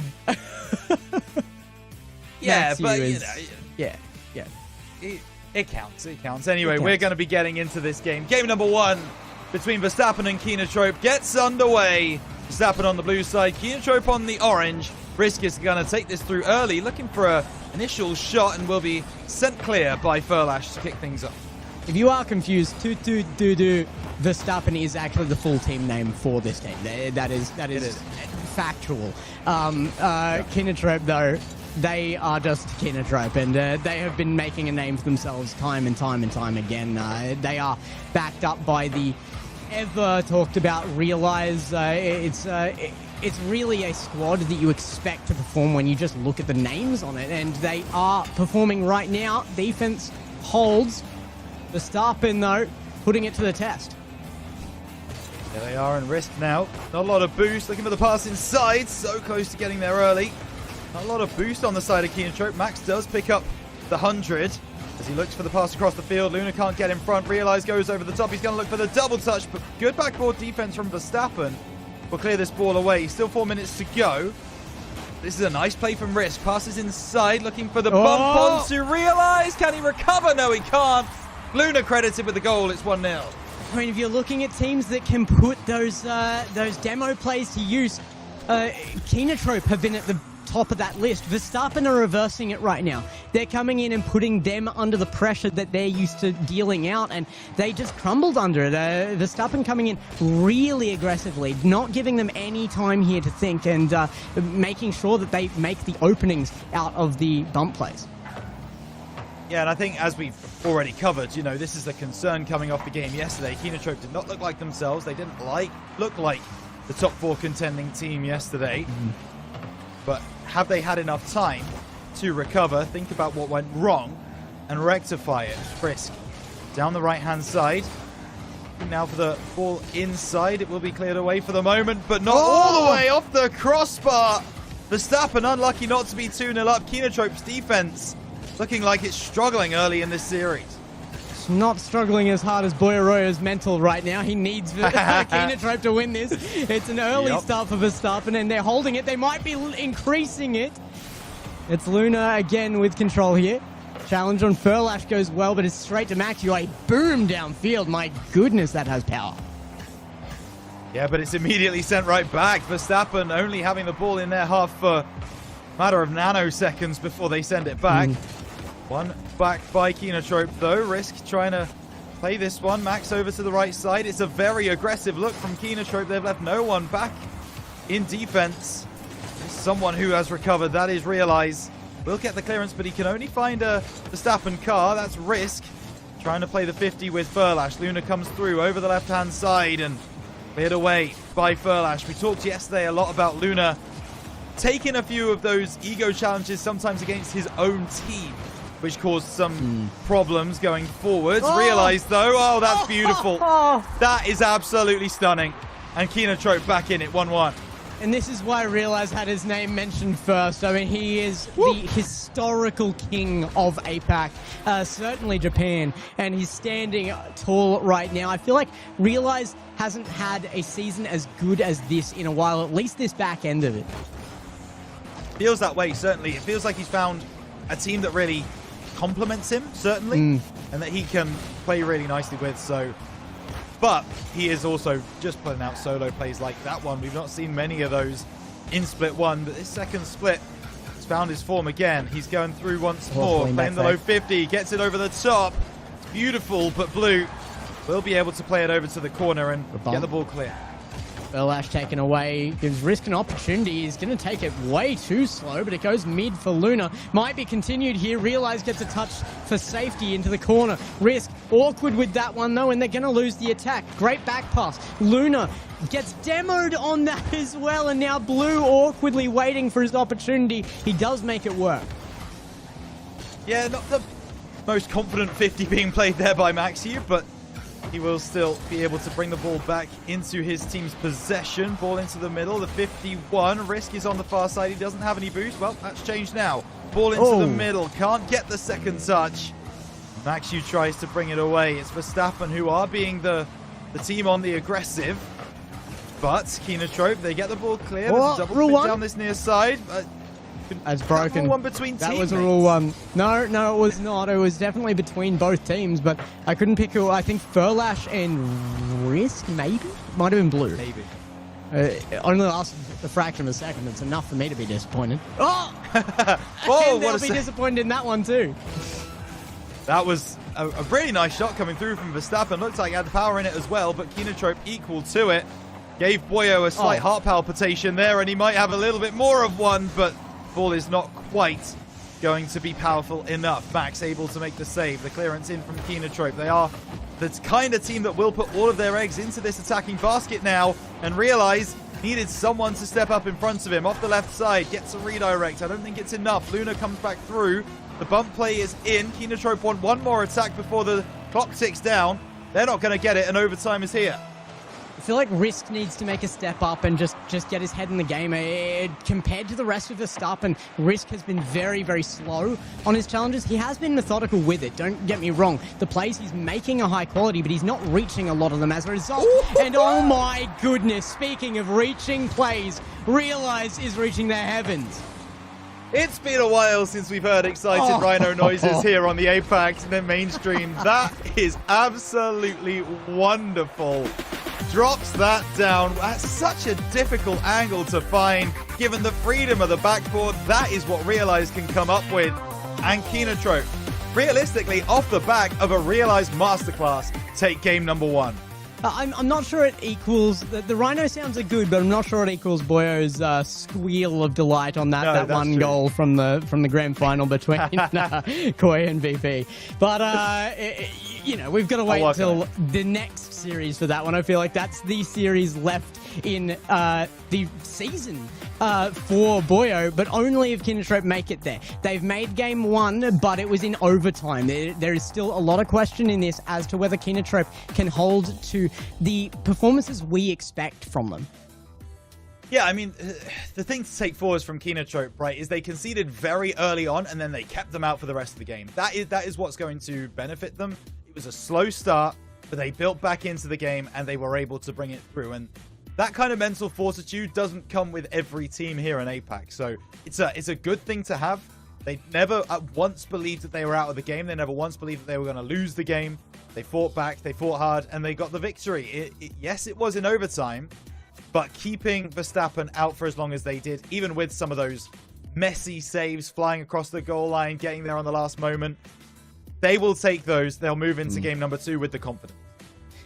Yeah, but yeah. It counts. It counts. Anyway, we're going to be getting into this game. Game number 1 between Verstappen and Kenotrope gets underway. Verstappen on the blue side, Kenotrope on the orange. Risk is going to take this through early, looking for an initial shot, and will be sent clear by Furlash to kick things off. If you are confused, Verstappen is actually the full team name for this team. That is factual. Kenotrope, though, they are just Kenotrope, and they have been making a name for themselves time and time again. They are backed up by the ever talked about Realize. It's really a squad that you expect to perform when you just look at the names on it, and they are performing right now. Defense holds. Verstappen, though, putting it to the test. There they are in Risk now. Not a lot of boost. Looking for the pass inside. So close to getting there early. Not a lot of boost on the side of Kenotrope. Max does pick up the 100 as he looks for the pass across the field. Luna can't get in front. Realize goes over the top. He's going to look for the double touch, but good backboard defense from Verstappen will clear this ball away. Still 4 minutes to go. This is a nice play from Risk. Passes inside, looking for the bump onto Realize. Can he recover? No, he can't. Luna credited with the goal. It's 1-0. I mean, if you're looking at teams that can put those demo plays to use, Kenotrope have been at the top of that list. Verstappen are reversing it right now. They're coming in and putting them under the pressure that they're used to dealing out, and they just crumbled under it. Verstappen coming in really aggressively, not giving them any time here to think, and making sure that they make the openings out of the bump plays. Yeah, and I think as we've already covered, this is the concern coming off the game yesterday. Kenotrope did not look like themselves. They didn't look like the top 4 contending team yesterday. But have they had enough time to recover, think about what went wrong, and rectify it? Frisk down the right-hand side. Now for the ball inside. It will be cleared away for the moment, but not all the way off the crossbar. Verstappen unlucky not to be 2-0 up. Kenotrope's defense looking like it's struggling early in this series. It's not struggling as hard as Boyaroyo's mental right now. He needs Kenotrope to win this. It's an early start for Verstappen, and they're holding it. They might be increasing it. It's Luna again with control here. Challenge on Furlash goes well, but it's straight to Max. A boom downfield. My goodness, that has power. Yeah, but it's immediately sent right back. Verstappen only having the ball in their half for a matter of nanoseconds before they send it back. One back by Kenotrope, though. Risk trying to play this one. Max over to the right side. It's a very aggressive look from Kenotrope. They've left no one back in defense. Someone who has recovered. That is Realize. Will get the clearance, but he can only find a Verstappen car. That's Risk. Trying to play the 50 with Furlash. Luna comes through over the left-hand side and cleared away by Furlash. We talked yesterday a lot about Luna taking a few of those ego challenges, sometimes against his own team, which caused some problems going forwards. Realize, though, that's beautiful. That is absolutely stunning. And Kenotrope back in it, 1-1. And this is why Realize had his name mentioned first. I mean, he is the historical king of Apac, certainly Japan, and he's standing tall right now. I feel like Realize hasn't had a season as good as this in a while, at least this back end of it. Feels that way, certainly. It feels like he's found a team that really complements him, certainly, and that he can play really nicely with. But he is also just putting out solo plays like that one. We've not seen many of those in split 1, but this second split has found his form again. He's going through once more, playing the low 50, gets it over the top. It's beautiful, but Blue will be able to play it over to the corner and get the ball clear. Furlash taken away, gives Risk an opportunity. He's going to take it way too slow, but it goes mid for Luna. Might be continued here. Realize gets a touch for safety into the corner. Risk awkward with that one though, and they're going to lose the attack. Great back pass. Luna gets demoed on that as well, and now Blue awkwardly waiting for his opportunity. He does make it work. Yeah, not the most confident 50 being played there by Maxiu, but he will still be able to bring the ball back into his team's possession. Ball into the middle. The 51. Risk is on the far side. He doesn't have any boost. Well, that's changed now. Ball into the middle. Can't get the second touch. Maxiu tries to bring it away. It's Verstappen who are being the team on the aggressive. But Kenotrope, they get the ball clear. Double pick down this near side. That's broken. Rule 1 between that teammates. was a rule 1. No, it was not. It was definitely between both teams, but I couldn't pick who. I think Furlash and Risk, maybe? Might have been Blue. Maybe. Only lasted a fraction of a second. It's enough for me to be disappointed. Oh! Whoa, and they'll be disappointed in that one too. That was a really nice shot coming through from Verstappen. Looks like he had the power in it as well, but Kenotrope equal to it. Gave Boyo a slight heart palpitation there, and he might have a little bit more of one, but ball is not quite going to be powerful enough. Max able to make the save. The clearance in from Kenotrope. They are the kind of team that will put all of their eggs into this attacking basket now, and realize needed someone to step up in front of him. Off the left side, gets a redirect. I don't think it's enough. Luna comes back through. The bump play is in. Kenotrope want one more attack before the clock ticks down. They're not going to get it, and overtime is here. I feel like Risk needs to make a step up and just get his head in the game. Compared to the rest of Verstappen, Risk has been very, very slow on his challenges. He has been methodical with it, don't get me wrong. The plays he's making are high quality, but he's not reaching a lot of them as a result. And oh my goodness, speaking of reaching plays, Realize is reaching their heavens. It's been a while since we've heard excited Rhino noises here on the Apac and then mainstream. That is absolutely wonderful. Drops that down at such a difficult angle to find. Given the freedom of the backboard, that is what Rlcs can come up with. And Kenotrope, realistically, off the back of a Rlcs masterclass, take game number 1. I'm not sure it equals... The Rhino sounds are good, but I'm not sure it equals Boyo's squeal of delight on that one goal from the grand final between Koi and VP. But, you know, we've got to wait until the next series for that one. I feel like that's the series left in the season for Boyo, but only if Kenotrope make it there. They've made game 1, but it was in overtime. There is still a lot of question in this as to whether Kenotrope can hold to the performances we expect from them. Yeah, I mean, the thing to take forward from Kenotrope, right, is they conceded very early on, and then they kept them out for the rest of the game. That is what's going to benefit them. It was a slow start, but they built back into the game, and they were able to bring it through. And that kind of mental fortitude doesn't come with every team here in Apac. So it's a good thing to have. They never once believed that they were out of the game. They never once believed that they were going to lose the game. They fought back, they fought hard, and they got the victory. Yes, it was in overtime, but keeping Verstappen out for as long as they did, even with some of those messy saves, flying across the goal line, getting there on the last moment, they will take those. They'll move into game number 2 with the confidence.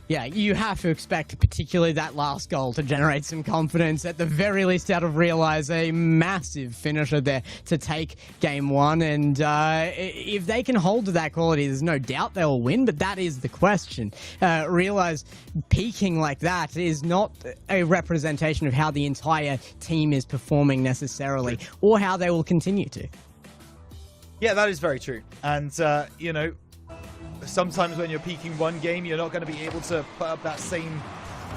Yeah, you have to expect particularly that last goal to generate some confidence, at the very least out of Realize, a massive finisher there to take game 1. And if they can hold to that quality, there's no doubt they'll win, but that is the question. Realize peaking like that is not a representation of how the entire team is performing necessarily, or how they will continue to. Yeah, that is very true. And, you know, sometimes when you're peaking one game, you're not going to be able to put up that same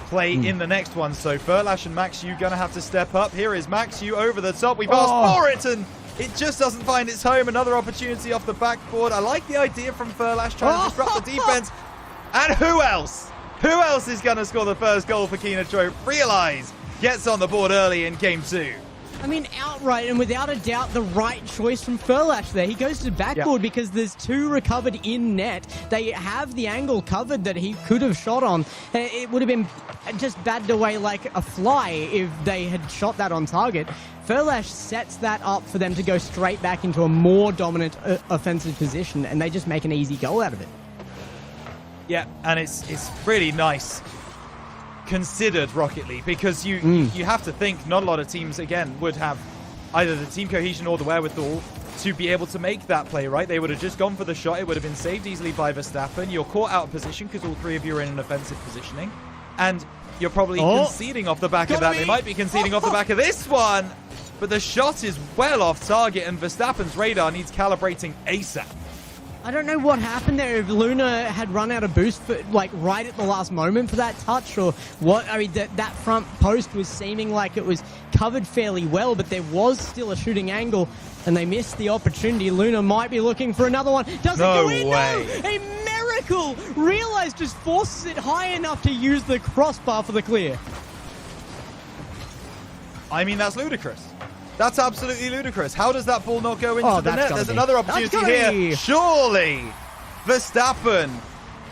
play in the next one. So Furlash and Maxiu going to have to step up. Here is Maxiu over the top. We've asked for it, and it just doesn't find its home. Another opportunity off the backboard. I like the idea from Furlash trying to disrupt the defense. And who else? Who else is going to score the first goal for Kenotrope? Realize gets on the board early in game 2. I mean, outright and without a doubt, the right choice from Furlash there. He goes to backboard because there's 2 recovered in net. They have the angle covered that he could have shot on. It would have been just batted away like a fly if they had shot that on target. Furlash sets that up for them to go straight back into a more dominant offensive position, and they just make an easy goal out of it. Yeah, and it's really nice considered Rocket League, because you have to think not a lot of teams again would have either the team cohesion or the wherewithal to be able to make that play, right? They would have just gone for the shot. It would have been saved easily by Verstappen. You're caught out of position because all 3 of you are in an offensive positioning, and you're probably conceding off the back of that. They might be conceding off the back of this one, but the shot is well off target, and Verstappen's radar needs calibrating ASAP. I don't know what happened there, if Luna had run out of boost for, like, right at the last moment for that touch, or what. I mean, that front post was seeming like it was covered fairly well, but there was still a shooting angle, and they missed the opportunity. Luna might be looking for another one. Does it go in? Way. No! A miracle! Realize just forces it high enough to use the crossbar for the clear. I mean, that's ludicrous. That's absolutely ludicrous. How does that ball not go into the net? There's another opportunity here. Surely, Verstappen.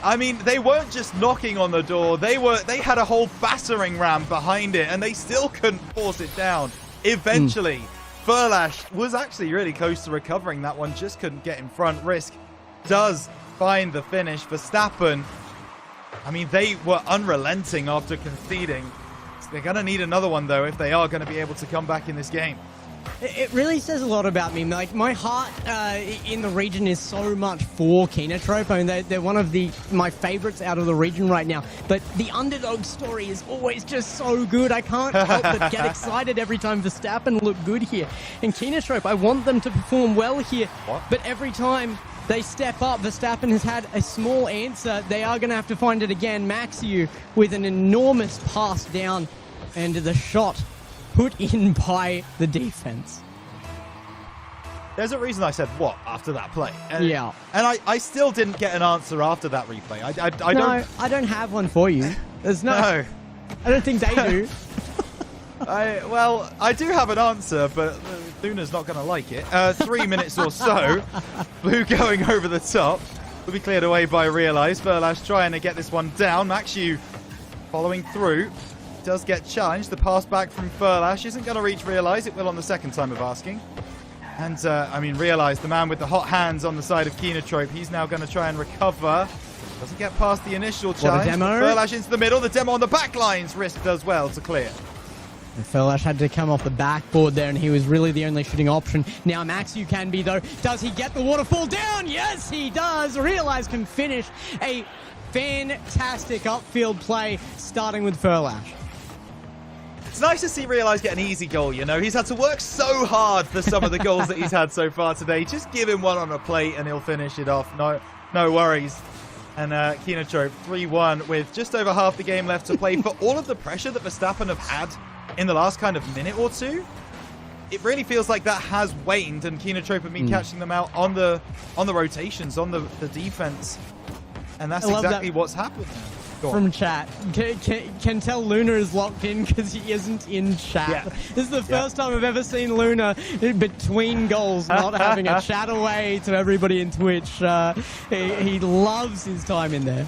I mean, they weren't just knocking on the door. They had a whole battering ram behind it, and they still couldn't force it down. Eventually, Furlash was actually really close to recovering that one, just couldn't get in front. Risk does find the finish. Verstappen, I mean, they were unrelenting after conceding. They're going to need another one, though, if they are going to be able to come back in this game. It really says a lot about me. Like, my heart in the region is so much for Kenotrope. I mean, they're one of my favorites out of the region right now. But the underdog story is always just so good. I can't help but get excited every time Verstappen look good here. And Kenotrope, I want them to perform well here. But every time they step up, Verstappen has had a small answer. They are going to have to find it again. Maxiu with an enormous pass down, and the shot put in by the defense. There's a reason I said what after that play. And, yeah. And I still didn't get an answer after that replay. I don't have one for you. There's no. I don't think they do. Well, I do have an answer, but Luna's not going to like it. 3 minutes or so. Blue going over the top. Will be cleared away by Realize. Furlash trying to get this one down. Maxiu following through. Does get challenged. The pass back from Furlash isn't going to reach Realize. It will on the second time of asking. And, I mean, Realize, the man with the hot hands on the side of Kenotrope. He's now going to try and recover. Doesn't get past the initial challenge. Furlash into the middle. The demo on the back lines. Risk does well to clear. And Furlash had to come off the backboard there, and he was really the only shooting option. Now Maxiu can be, though. Does he get the waterfall down? Yes, he does. Realize can finish a fantastic upfield play, starting with Furlash. It's nice to see Realize get an easy goal, you know. He's had to work so hard for some of the goals that he's had so far today. Just give him one on a plate and he'll finish it off. No worries. And Kenotrope 3-1 with just over half the game left to play. For all of the pressure that Verstappen have had in the last kind of minute or two, it really feels like that has waned, and Kenotrope have been catching them out on the rotations, on the defense. And that's exactly what's happened. From chat, can tell Luna is locked in because he isn't in chat. Yeah. This is the first time I've ever seen Luna between goals not having a chat away to everybody in Twitch. He loves his time in there.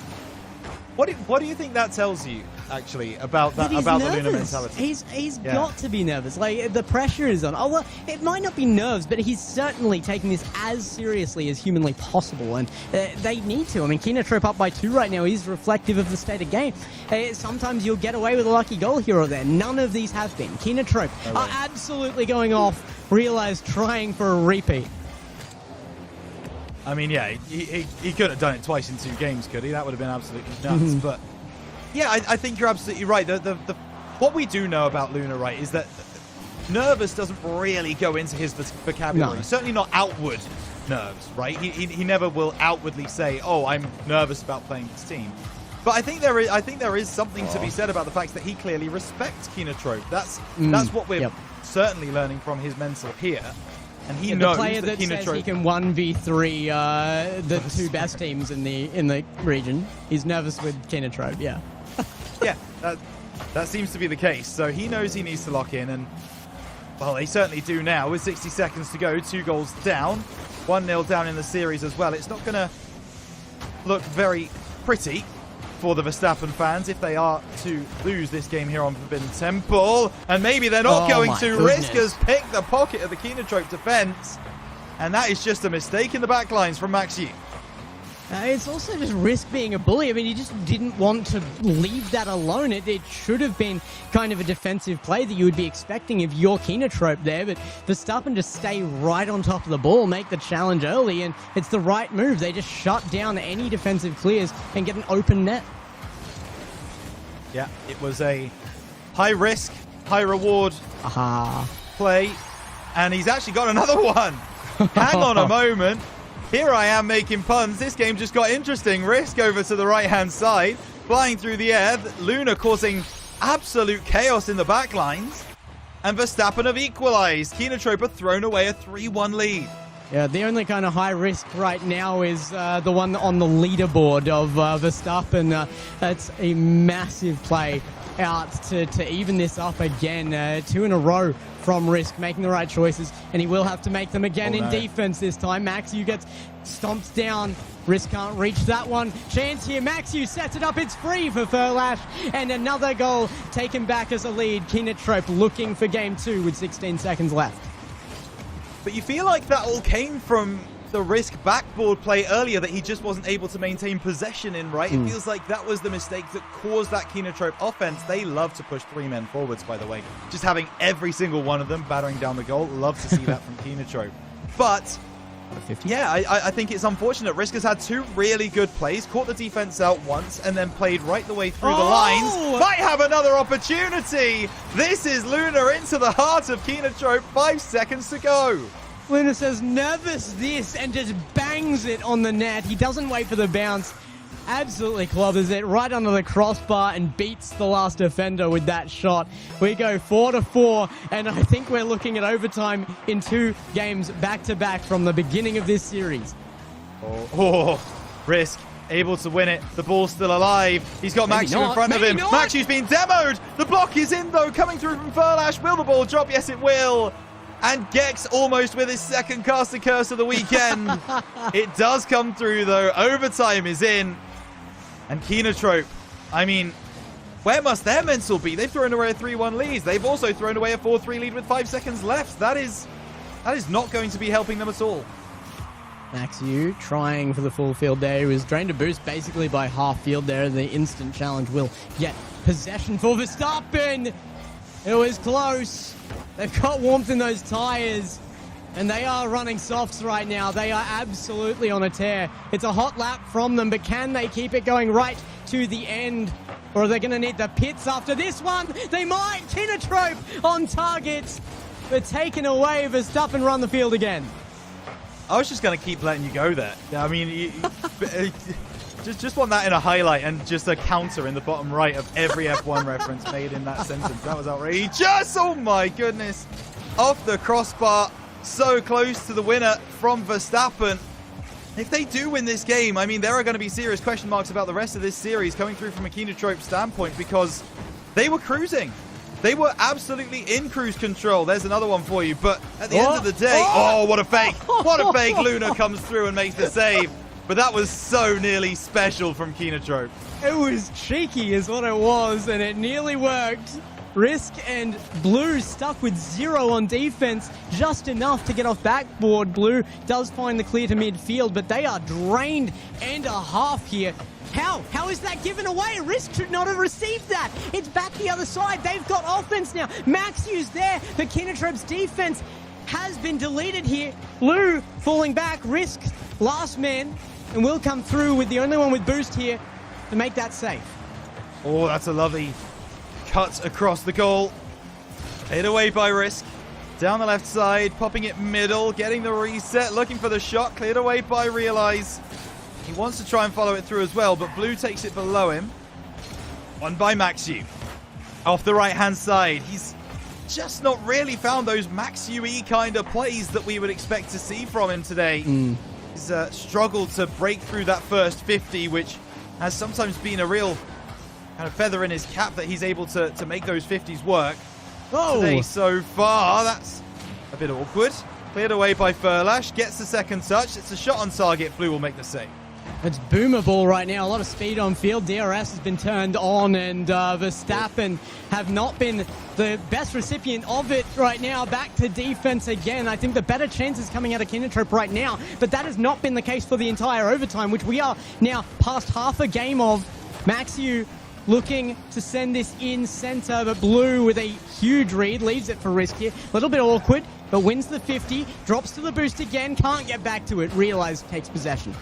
What do you think that tells you, actually, about that, about the Luna mentality? He's got to be nervous. Like, the pressure is on. Oh, well, it might not be nerves, but he's certainly taking this as seriously as humanly possible, and they need to. I mean, Kenotrope up by 2 right now is reflective of the state of game. Sometimes you'll get away with a lucky goal here or there. None of these have been. Kenotrope are absolutely going off. Realize trying for a repeat. I mean, yeah, he couldn't have done it twice in 2 games, could he? That would have been absolutely nuts. But yeah, I think you're absolutely right. What we do know about Luna, right, is that nervous doesn't really go into his vocabulary. No. Certainly not outward nerves, right? He never will outwardly say, "Oh, I'm nervous about playing this team." But I think there is something to be said about the fact that he clearly respects Kenotrope. That's what we're certainly learning from his mental here. And he knows the player that says he can 1v3 the 2 best teams in the region. He's nervous with Kenotrope, yeah. Yeah, that seems to be the case. So he knows he needs to lock in, and Well, they certainly do now with 60 seconds to go. 2 goals down. 1-0 down in the series as well. It's not going to look very pretty for the Verstappen fans if they are to lose this game here on Forbidden Temple. And maybe they're not going to. Goodness. Riskers pick the pocket of the Kenotrope defense. And that is just a mistake in the backlines from Maxi. It's also just Risk being a bully. I mean, you just didn't want to leave that alone. It should have been kind of a defensive play that you would be expecting if you're Kenotrope there, but Verstappen just stay right on top of the ball, make the challenge early, and it's the right move. They just shut down any defensive clears and get an open net. Yeah, it was a high risk, high reward play, and he's actually got another one. Hang on a moment. Here I am making puns. This game just got interesting. Risk over to the right-hand side, flying through the air. Luna causing absolute chaos in the backlines. And Verstappen have equalized. Kenotrope have thrown away a 3-1 lead. Yeah, the only kind of high risk right now is the one on the leaderboard of Verstappen. That's a massive play out to even this up again. 2 in a row from Risk, making the right choices, and he will have to make them again in defense this time. Maxu gets stomped down. Risk can't reach that one. Chance here. Maxu sets it up. It's free for Furlash, and another goal taken back as a lead. Kenotrope looking for game 2 with 16 seconds left. But you feel like that all came from the Risk backboard play earlier that he just wasn't able to maintain possession in, right? It feels like that was the mistake that caused that Kenotrope offense. They love to push 3 men forwards, by the way. Just having every single one of them battering down the goal. Love to see that from Kenotrope. But yeah, I think it's unfortunate. Risk has had 2 really good plays, caught the defense out once, and then played right the way through the lines. Might have another opportunity. This is Luna into the heart of Kenotrope. 5 seconds to go. Luna says, nervous this, and just bangs it on the net. He doesn't wait for the bounce. Absolutely clobbers it right under the crossbar and beats the last defender with that shot. We go 4-4, and I think we're looking at overtime in 2 games back-to-back from the beginning of this series. Risk able to win it. The ball's still alive. He's got Maxu in front of him. Maxu's been demoed. The block is in, though, coming through from Furlash. Will the ball drop? Yes, it will. And Gex almost with his second caster curse of the weekend. It does come through, though. Overtime is in. And Kenotrope, I mean, where must their mental be? They've thrown away a 3-1 lead. They've also thrown away a 4-3 lead with 5 seconds left. That is not going to be helping them at all. Maxu trying for the full field there. He was drained a boost basically by half field there. The instant challenge will get possession for Verstappen. It was close. They've got warmth in those tires, and they are running softs right now. They are absolutely on a tear. It's a hot lap from them, but can they keep it going right to the end? Or are they going to need the pits after this one? They might. Kenotrope on target, but taken away. Verstappen run the field again. I was just going to keep letting you go there. I mean, just want that in a highlight and just a counter in the bottom right of every F1 reference made in that sentence. That was outrageous. Oh my goodness. Off the crossbar. So close to the winner from Verstappen. If they do win this game, I mean, there are going to be serious question marks about the rest of this series coming through from a Kenotrope standpoint, because they were cruising. They were absolutely in cruise control. There's another one for you. But at the end of the day, what a fake. What a fake. Luna comes through and makes the save. But that was so nearly special from Kenotrope. It was cheeky is what it was, and it nearly worked. Risk and Blue stuck with 0 on defense, just enough to get off backboard. Blue does find the clear to midfield, but they are drained and a half here. How is that given away? Risk should not have received that. It's back the other side. They've got offense now. Maxu's there, but Kenotrope's defense has been deleted here. Blue falling back. Risk last man, and will come through with the only one with boost here to make that safe. Oh, that's a lovely cut across the goal. Hit away by Risk. Down the left side, popping it middle, getting the reset, looking for the shot, cleared away by Realize. He wants to try and follow it through as well, but Blue takes it below him. Won by Maxu. Off the right-hand side. He's just not really found those Maxu-y kind of plays that we would expect to see from him today. He's struggled to break through that first 50, which has sometimes been a real kind of feather in his cap that he's able to make those 50s work. today so far. That's a bit awkward. Cleared away by Furlash. Gets the second touch. It's a shot on target. Blue will make the save. It's boomer ball right now. A lot of speed on field. DRS has been turned on, and Verstappen have not been the best recipient of it right now. Back to defense again. I think the better chance is coming out of Kenotrope right now, but that has not been the case for the entire overtime, which we are now past half a game of. Maxiu looking to send this in center, but Blue with a huge read leaves it for risk here. A little bit awkward, but wins the 50. Drops to the boost again. Can't get back to it. Realize takes possession.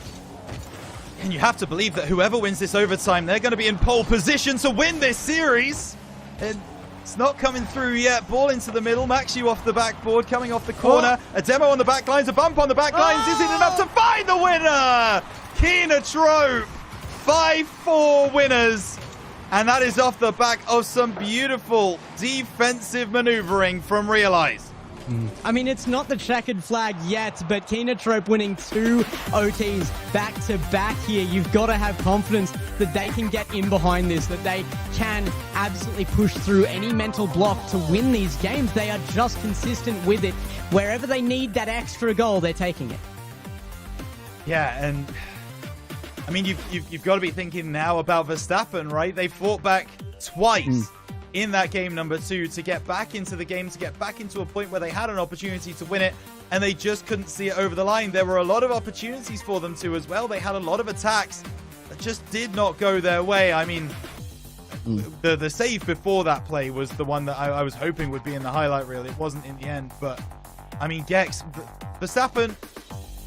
And you have to believe that whoever wins this overtime, they're going to be in pole position to win this series. And it's not coming through yet. Ball into the middle. Maxiu off the backboard, coming off the corner. A demo on the back lines, a bump on the back lines. Is it enough to find the winner? Kenotrope, 5-4 winners. And that is off the back of some beautiful defensive maneuvering from Realize. I mean, it's not the checkered flag yet, but Kenotrope winning 2 OTs back-to-back here. You've got to have confidence that they can get in behind this, that they can absolutely push through any mental block to win these games. They are just consistent with it. Wherever they need that extra goal, they're taking it. Yeah, and I mean, you've got to be thinking now about Verstappen, right? They fought back twice in that game number 2 to get back into the game, to get back into a point where they had an opportunity to win it, and they just couldn't see it over the line. There were a lot of opportunities for them to as well. They had a lot of attacks that just did not go their way. I mean, the save before that play was the one that I was hoping would be in the highlight reel. It wasn't in the end, but I mean, Gex, Verstappen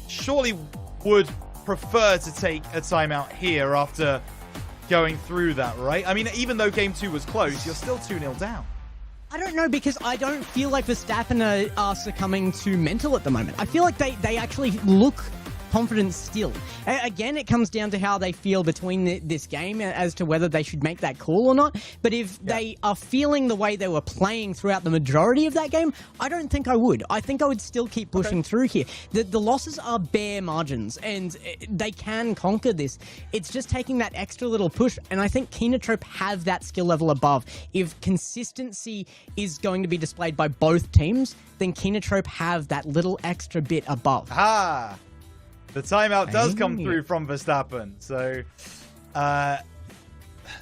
surely would prefer to take a timeout here after going through that, right? I mean, even though game 2 was close, you're still 2-0 down. I don't know, because I don't feel like Verstappen are succumbing to mental at the moment. I feel like they actually look confident still. Again, it comes down to how they feel between this game as to whether they should make that call or not. But if they are feeling the way they were playing throughout the majority of that game, I don't think I would. I think I would still keep pushing through here. The losses are bare margins, and they can conquer this. It's just taking that extra little push, and I think Kenotrope have that skill level above. If consistency is going to be displayed by both teams, then Kenotrope have that little extra bit above. The timeout does come through from Verstappen. So,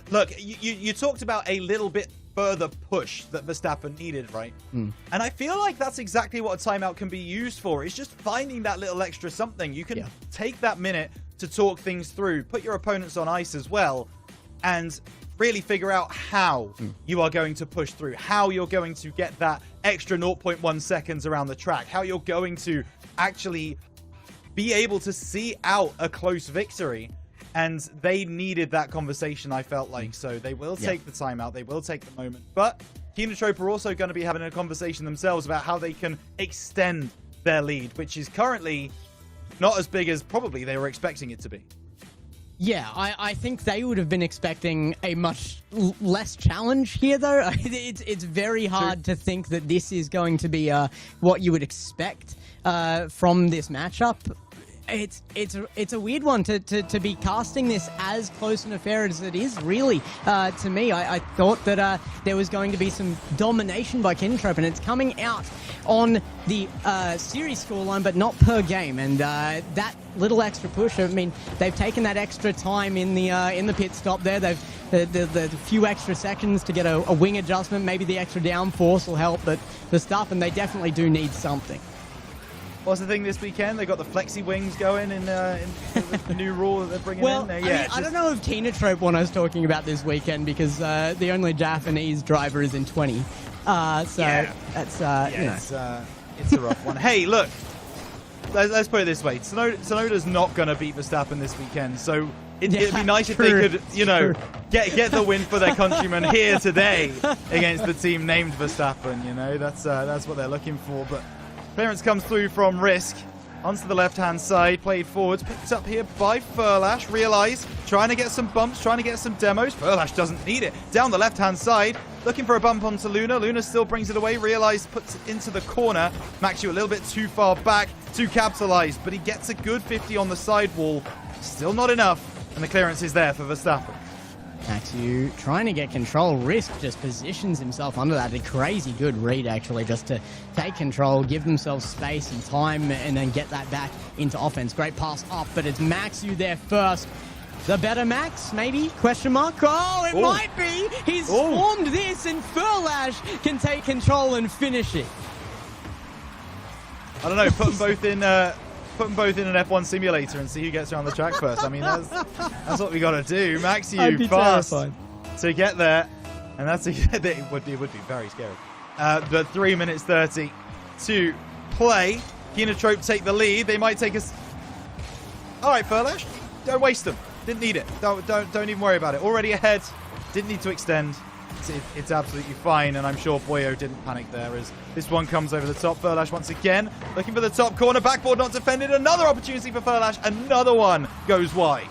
look, you talked about a little bit further push that Verstappen needed, right? And I feel like that's exactly what a timeout can be used for. It's just finding that little extra something. You can take that minute to talk things through, put your opponents on ice as well, and really figure out how you are going to push through, how you're going to get that extra 0.1 seconds around the track, how you're going to actually be able to see out a close victory. And they needed that conversation, I felt like. So they will take the timeout, they will take the moment. But Kenotrope are also going to be having a conversation themselves about how they can extend their lead, which is currently not as big as probably they were expecting it to be. Yeah, I think they would have been expecting a much less challenge here, though. It's very hard to think that this is going to be what you would expect from this matchup. It's a weird one to be casting this as close and affair as it is, really. To me, I thought that there was going to be some domination by Kenotrope, and it's coming out on the series scoreline, but not per game. And that little extra push, I mean, they've taken that extra time in the pit stop there. They've the few extra seconds to get a wing adjustment. Maybe the extra downforce will help, but the stuff, and they definitely do need something. What's the thing this weekend? They got the flexi wings going in the new rule that they're bringing in. I don't know if Kenotrope one I was talking about this weekend, because the only Japanese driver is in 20. That's it's a rough one. Hey, look, let's put it this way: Tsunoda's not going to beat Verstappen this weekend, so it'd be nice if they could, get the win for their countrymen here today against the team named Verstappen. That's what they're looking for, but. Clearance comes through from Risk onto the left-hand side, played forwards, picked up here by Furlash. Realize, trying to get some bumps, trying to get some demos. Furlash doesn't need it. Down the left-hand side, looking for a bump onto Luna. Luna still brings it away. Realize puts it into the corner. Maxiu a little bit too far back to capitalize, but he gets a good 50 on the sidewall. Still not enough, and the clearance is there for Verstappen. Maxiu trying to get control. Risk just positions himself under that. A crazy good read, actually, just to take control, give themselves space and time, and then get that back into offense. Great pass up, but it's Maxiu there first. The better Max, maybe? Question mark? Oh, it might be! He's formed this, and Furlash can take control and finish it. I don't know, put them both in an F1 simulator and see who gets around the track first. I mean, that's what we got to do. Maxiu fast terrified to get there, and it would be very scary. But 3 minutes 30 to play. Kenotrope take the lead. They might take us. All right, Furlash, don't waste them. Didn't need it. Don't even worry about it. Already ahead. Didn't need to extend. It's absolutely fine, and I'm sure Boyo didn't panic there as this one comes over the top. Furlash once again looking for the top corner. Backboard not defended. Another opportunity for Furlash. Another one goes wide.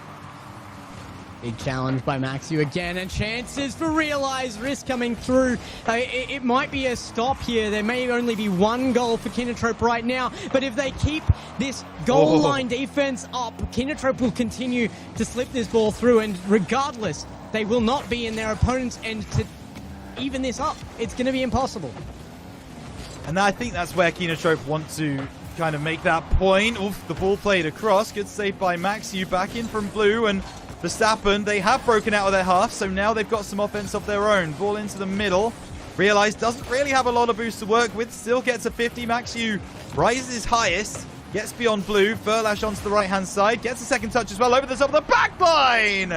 Big challenge by Maxiu again, and chances for Realize. Risk coming through. It might be a stop here. There may only be one goal for Kenotrope right now, but if they keep this goal line defense up, Kenotrope will continue to slip this ball through, and regardless, they will not be in their opponent's end to even this up. It's going to be impossible. And I think that's where Kenotrope want to kind of make that point. Oof, the ball played across. Good save by Maxiu. Back in from blue, and Verstappen, they have broken out of their half, so now they've got some offense of their own. Ball into the middle. Realize doesn't really have a lot of boost to work with. Still gets a 50. Maxiu rises highest. Gets beyond blue. Furlash onto the right-hand side. Gets a second touch as well over the top of the back line.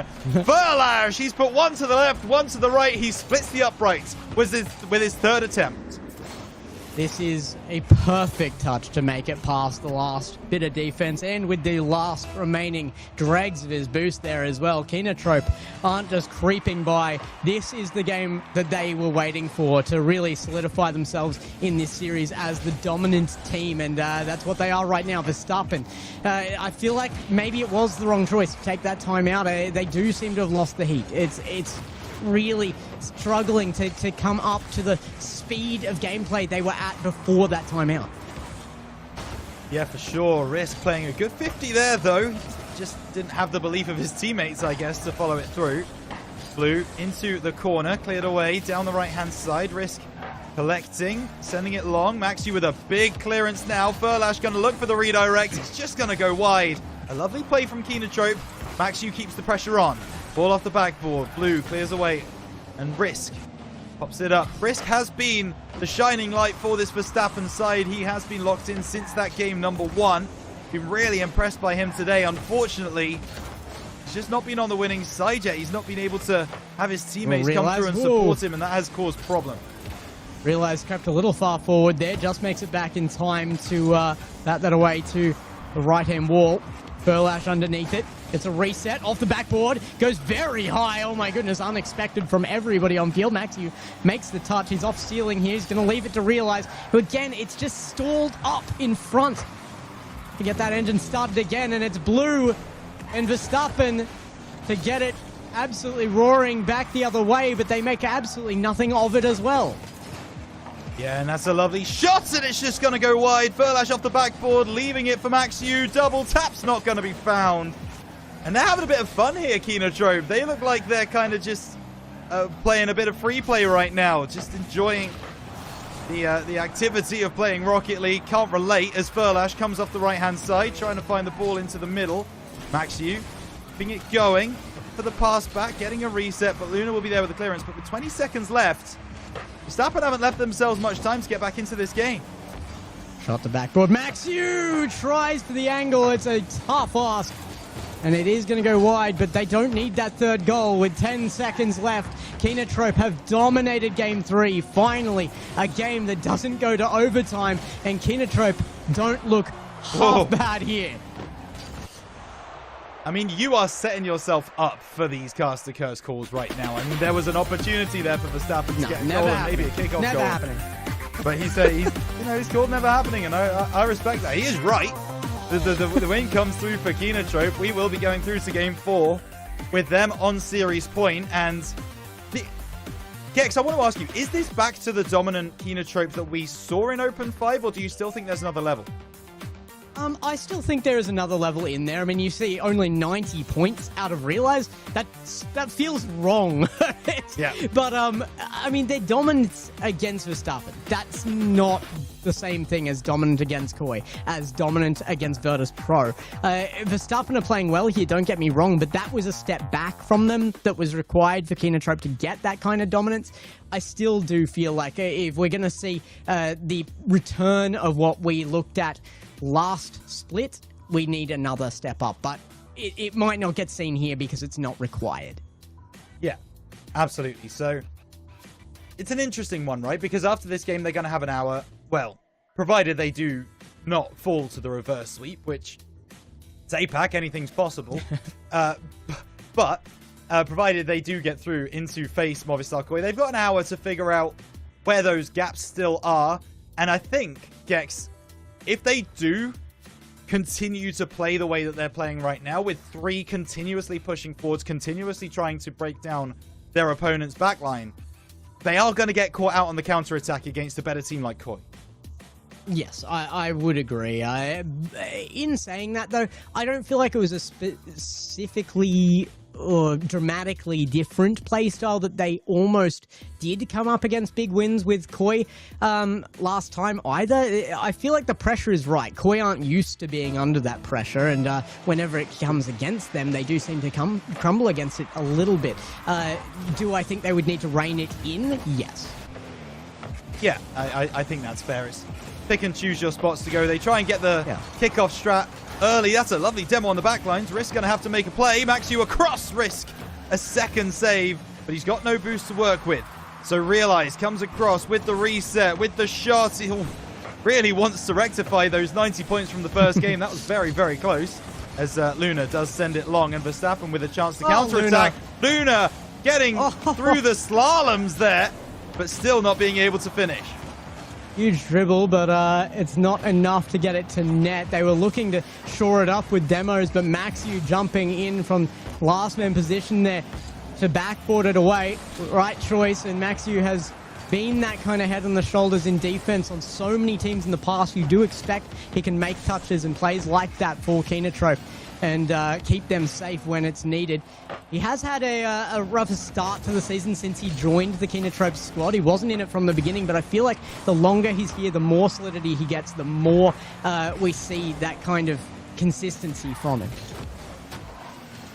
Furlash, he's put one to the left, one to the right. He splits the uprights with his third attempt. This is a perfect touch to make it past the last bit of defense, and with the last remaining dregs of his boost there as well. Kenotrope aren't just creeping by. This is the game that they were waiting for to really solidify themselves in this series as the dominant team, and that's what they are right now. Verstappen, I feel like maybe it was the wrong choice to take that time out. They do seem to have lost the heat. It's really struggling to come up to the speed of gameplay they were at before that timeout. Yeah, for sure. Risk playing a good 50 there, though. Just didn't have the belief of his teammates, I guess, to follow it through. Blue into the corner, cleared away down the right-hand side. Risk collecting, sending it long. Maxiu with a big clearance now. Furlash going to look for the redirect. It's just going to go wide. A lovely play from Kenotrope. Maxiu keeps the pressure on. Ball off the backboard. Blue clears away. And Risk pops it up. Risk has been the shining light for this Verstappen side. He has been locked in since that game number 1. Been really impressed by him today. Unfortunately, he's just not been on the winning side yet. He's not been able to have his teammates come through and support him, and that has caused problem. Realize crept a little far forward there. Just makes it back in time to bat that away to the right-hand wall. Furlash underneath it. It's a reset off the backboard. Goes very high. Oh my goodness, unexpected from everybody on field. Maxiu makes the touch. He's off ceiling here. He's going to leave it to Realize. But again, it's just stalled up in front to get that engine started again. And it's Blue and Verstappen to get it absolutely roaring back the other way. But they make absolutely nothing of it as well. Yeah, and that's a lovely shot, and it's just going to go wide. Furlash off the backboard, leaving it for Maxiu. Double tap's not going to be found. And they're having a bit of fun here, Kenotrope. They look like they're kind of just playing a bit of free play right now. Just enjoying the activity of playing Rocket League. Can't relate as Furlash comes off the right-hand side, trying to find the ball into the middle. Maxiu keeping it going for the pass back, getting a reset, but Luna will be there with the clearance. But with 20 seconds left, Verstappen haven't left themselves much time to get back into this game. Shot the backboard. Maxiu tries to the angle. It's a tough ask. And it is going to go wide, but they don't need that third goal with 10 seconds left. Kenotrope have dominated Game 3. Finally, a game that doesn't go to overtime. And Kenotrope don't look half bad here. I mean, you are setting yourself up for these caster curse calls right now. I mean, there was an opportunity there for Verstappen to get a goal and maybe a kickoff goal. Never happening. But he's called never happening, and I respect that. He is right. The win comes through for Kenotrope. We will be going through to Game 4 with them on series point. And Gex, I want to ask you, is this back to the dominant Kenotrope that we saw in Open 5, or do you still think there's another level? I still think there is another level in there. I mean, you see only 90 points out of Realize. That feels wrong. Yeah. But, I mean, their dominance against Verstappen, that's not the same thing as dominant against Koi, as dominant against Virtus Pro. Verstappen are playing well here, don't get me wrong, but that was a step back from them that was required for Kenotrope to get that kind of dominance. I still do feel like if we're going to see the return of what we looked at last split, we need another step up, but it might not get seen here because it's not required. Yeah, absolutely. So it's an interesting one, right? Because after this game, they're going to have an hour. Well, provided they do not fall to the reverse sweep, which it's Apac, anything's possible. But provided they do get through into face Movistar Koi, they've got an hour to figure out where those gaps still are. And I think, Gex, if they do continue to play the way that they're playing right now, with 3 continuously pushing forwards, continuously trying to break down their opponent's backline, they are going to get caught out on the counter-attack against a better team like Koi. Yes, I would agree. In saying that, though, I don't feel like it was a specifically or dramatically different playstyle that they almost did come up against big wins with Koi last time either. I feel like the pressure is right. Koi aren't used to being under that pressure, and whenever it comes against them, they do seem to crumble against it a little bit. Do I think they would need to rein it in? Yes. Yeah, I think that's fair. It's pick and choose your spots to go. They try and get the kickoff strat early. That's a lovely demo on the backlines. Risk going to have to make a play. Maxu across Risk. A second save, but he's got no boost to work with. So Realize comes across with the reset, with the shot. He really wants to rectify those 90 points from the first game. That was very, very close. As Luna does send it long, and Verstappen with a chance to counter-attack. Luna getting through the slaloms there, but still not being able to finish. Huge dribble, but it's not enough to get it to net. They were looking to shore it up with demos, but Maxu jumping in from last man position there to backboard it away. Right choice, and Maxu has been that kind of head on the shoulders in defense on so many teams in the past. You do expect he can make touches and plays like that for Kenotrope and keep them safe when it's needed. He has had a rougher start to the season since he joined the Kenotrope squad. He wasn't in it from the beginning, but I feel like the longer he's here, the more solidity he gets, the more we see that kind of consistency from him.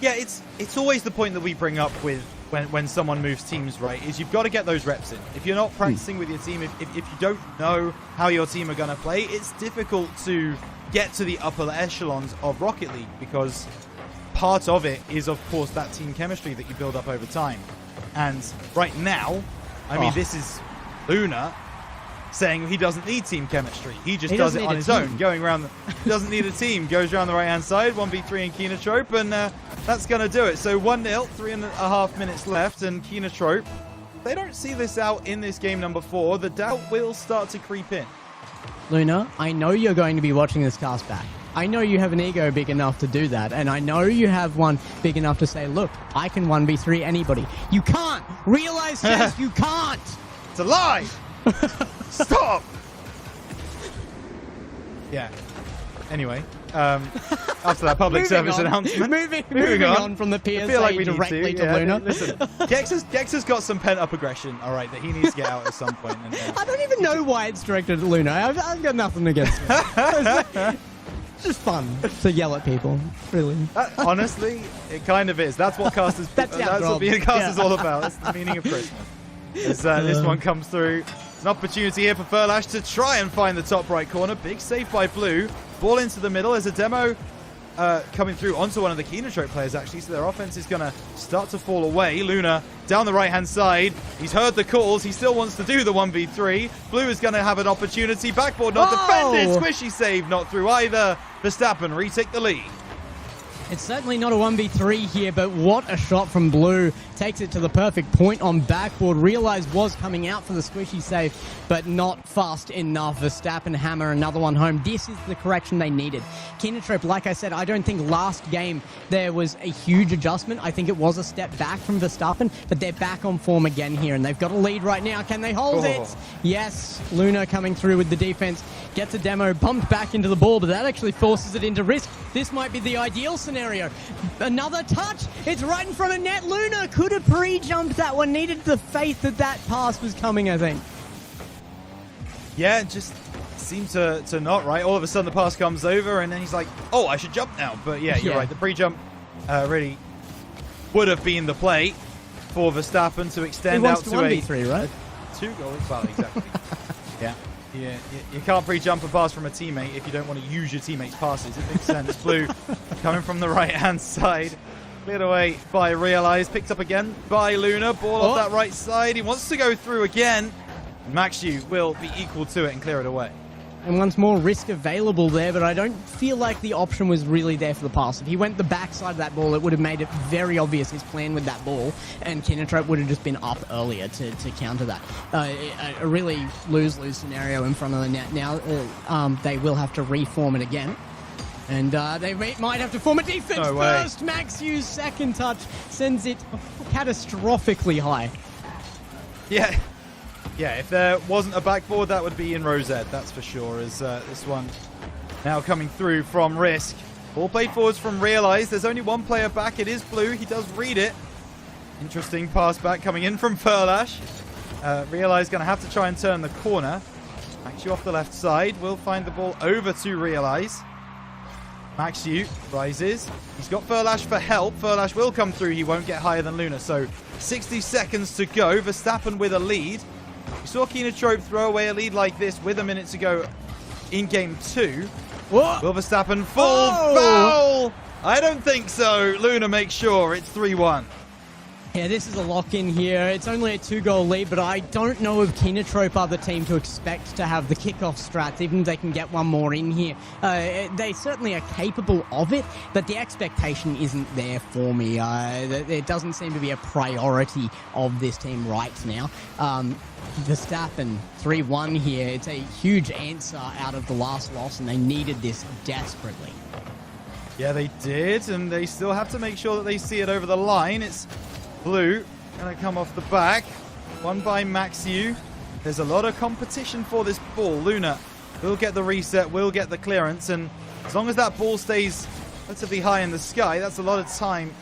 Yeah, it's always the point that we bring up with when someone moves teams, right, is you've got to get those reps in. If you're not practicing with your team, if you don't know how your team are going to play, it's difficult to get to the upper echelons of Rocket League, because part of it is, of course, that team chemistry that you build up over time. And right now, I mean, this is Luna saying he doesn't need team chemistry. He just does it on his own, going around. Doesn't need a team. Goes around the right-hand side, 1v3 in Kenotrope, and that's going to do it. So 1-0, 3.5 minutes left, and Kenotrope, they don't see this out in this game number 4. The doubt will start to creep in. Luna, I know you're going to be watching this cast back. I know you have an ego big enough to do that, and I know you have one big enough to say, look, I can 1v3 anybody. You can't! Realize says you can't! It's a lie! Stop! Yeah. Anyway, after that public service announcement, moving on from the PSA I feel like we directly to yeah, Luna. Listen, Gex has got some pent-up aggression, all right, that he needs to get out at some point. And, I don't even know why it's directed at Luna. I've got nothing against it. It's just fun to yell at people, really. Honestly, it kind of is. That's what casters. that's what being a caster is all about. That's the meaning of Christmas. As this one comes through, it's an opportunity here for Furlash to try and find the top right corner. Big save by Blue. Ball into the middle. There's a demo coming through onto one of the Kenotrope players, actually, so their offense is going to start to fall away. Luna down the right-hand side. He's heard the calls. He still wants to do the 1v3. Blue is going to have an opportunity. Backboard not defended. Squishy save not through either. Verstappen retake the lead. It's certainly not a 1v3 here, but what a shot from Blue. Takes it to the perfect point on backboard. Realize was coming out for the squishy save, but not fast enough. Verstappen hammer another one home. This is the correction they needed. Kenotrope, like I said, I don't think last game there was a huge adjustment. I think it was a step back from Verstappen, but they're back on form again here, and they've got a lead right now. Can they hold it? Yes, Luna coming through with the defense. Gets a demo, bumped back into the ball, but that actually forces it into risk. This might be the ideal scenario. Another touch. It's right in front of net. Luna could have pre-jumped that one. Needed the faith that that pass was coming, I think. Yeah, it just seemed to not, right? All of a sudden the pass comes over and then he's like, oh, I should jump now. But yeah, you're right. The pre-jump really would have been the play for Verstappen to extend out to 1v3, right? A 2 goal. Well, exactly. Yeah. You can't pre-jump a pass from a teammate if you don't want to use your teammate's passes. It makes sense. Blue coming from the right-hand side. Cleared away by Realize. Picked up again by Luna. Ball off that right side. He wants to go through again. Maxu will be equal to it and clear it away. And once more, risk available there, but I don't feel like the option was really there for the pass. If he went the backside of that ball, it would have made it very obvious his plan with that ball, and Kenotrope would have just been up earlier to counter that. A really lose-lose scenario in front of the net. Now they will have to reform it again. And they might have to form a defense first. Maxu's second touch sends it catastrophically high. Yeah. Yeah, if there wasn't a backboard, that would be in Rosette, that's for sure, as this one now coming through from Risk. Ball played forwards from Realize. There's only one player back. It is Blue. He does read it. Interesting pass back coming in from Furlash. Realize going to have to try and turn the corner. Maxu off the left side. Will find the ball over to Realize. Maxu rises. He's got Furlash for help. Furlash will come through. He won't get higher than Luna. So 60 seconds to go. Verstappen with a lead. We saw Kenotrope throw away a lead like this with a minute to go in game 2. What? Will Verstappen fall foul? I don't think so. Luna makes sure it's 3-1. Yeah, this is a lock-in here. It's only a 2-goal lead, but I don't know if Kenotrope are the team to expect to have the kickoff strats, even if they can get one more in here. They certainly are capable of it, but the expectation isn't there for me. It doesn't seem to be a priority of this team right now. Verstappen 3-1 here. It's a huge answer out of the last loss, and they needed this desperately. Yeah, they did, and they still have to make sure that they see it over the line. It's Blue going to come off the back. One by Maxu. There's a lot of competition for this ball. Luna will get the reset, will get the clearance, and as long as that ball stays relatively high in the sky, that's a lot of time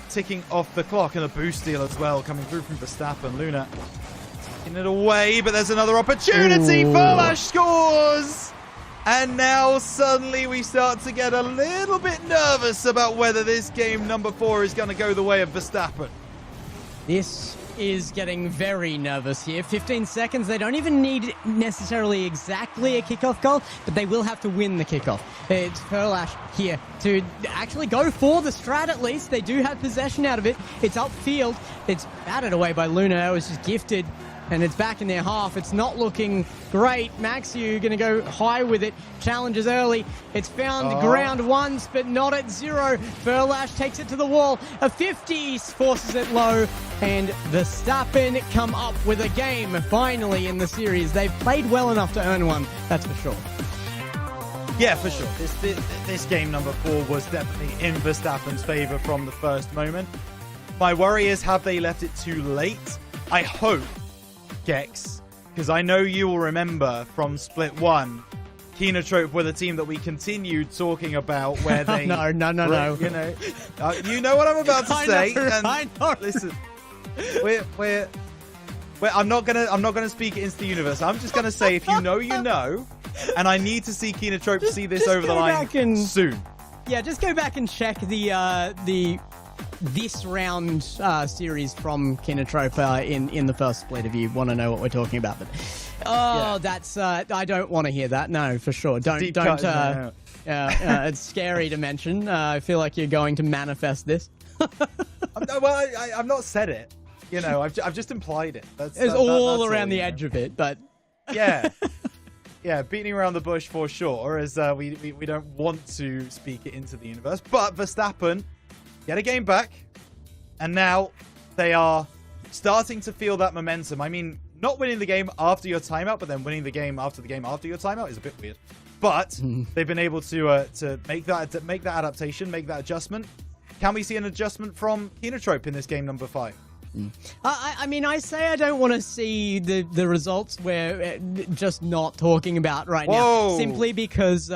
ticking off the clock, and a boost steal as well coming through from Verstappen. Luna taking it away, but there's another opportunity. Furlash scores! And now suddenly we start to get a little bit nervous about whether this game number 4 is going to go the way of Verstappen. This is getting very nervous here. 15 seconds. They don't even need necessarily exactly a kickoff goal, but they will have to win the kickoff. It's Furlash here to actually go for the strat at least. They do have possession out of it. It's upfield. It's batted away by Luna. It was just gifted. And it's back in their half. It's not looking great. Maxu going to go high with it. Challenges early. It's found ground once, but not at 0. Furlash takes it to the wall. A 50 forces it low. And Verstappen come up with a game finally in the series. They've played well enough to earn one. That's for sure. Yeah, for sure. This game number 4 was definitely in Verstappen's favor from the first moment. My worry is, have they left it too late? I hope, Gex, because I know you will remember from Split 1, Kenotrope were the team that we continued talking about where they... No. You know what I'm about to say. I know. Listen, I'm not gonna speak it into the universe. I'm just gonna say, if you know, you know, and I need to see Kenotrope see this over the line soon. Yeah, just go back and check this round series from Kenotrope in the first split if you want to know what we're talking about. But that's I don't want to hear that. No, for sure. Don't. It's scary to mention. I feel like you're going to manifest this. I've not said it. You know, I've just implied it. It's all around the edge of it, but yeah. yeah, beating around the bush for sure, as we don't want to speak it into the universe. But Verstappen get a game back, and now they are starting to feel that momentum. I mean, not winning the game after your timeout, but then winning the game after your timeout is a bit weird. But they've been able to make that adaptation, make that adjustment. Can we see an adjustment from Kenotrope in this game number 5? I mean, I say I don't want to see the results we're just not talking about right now, simply because for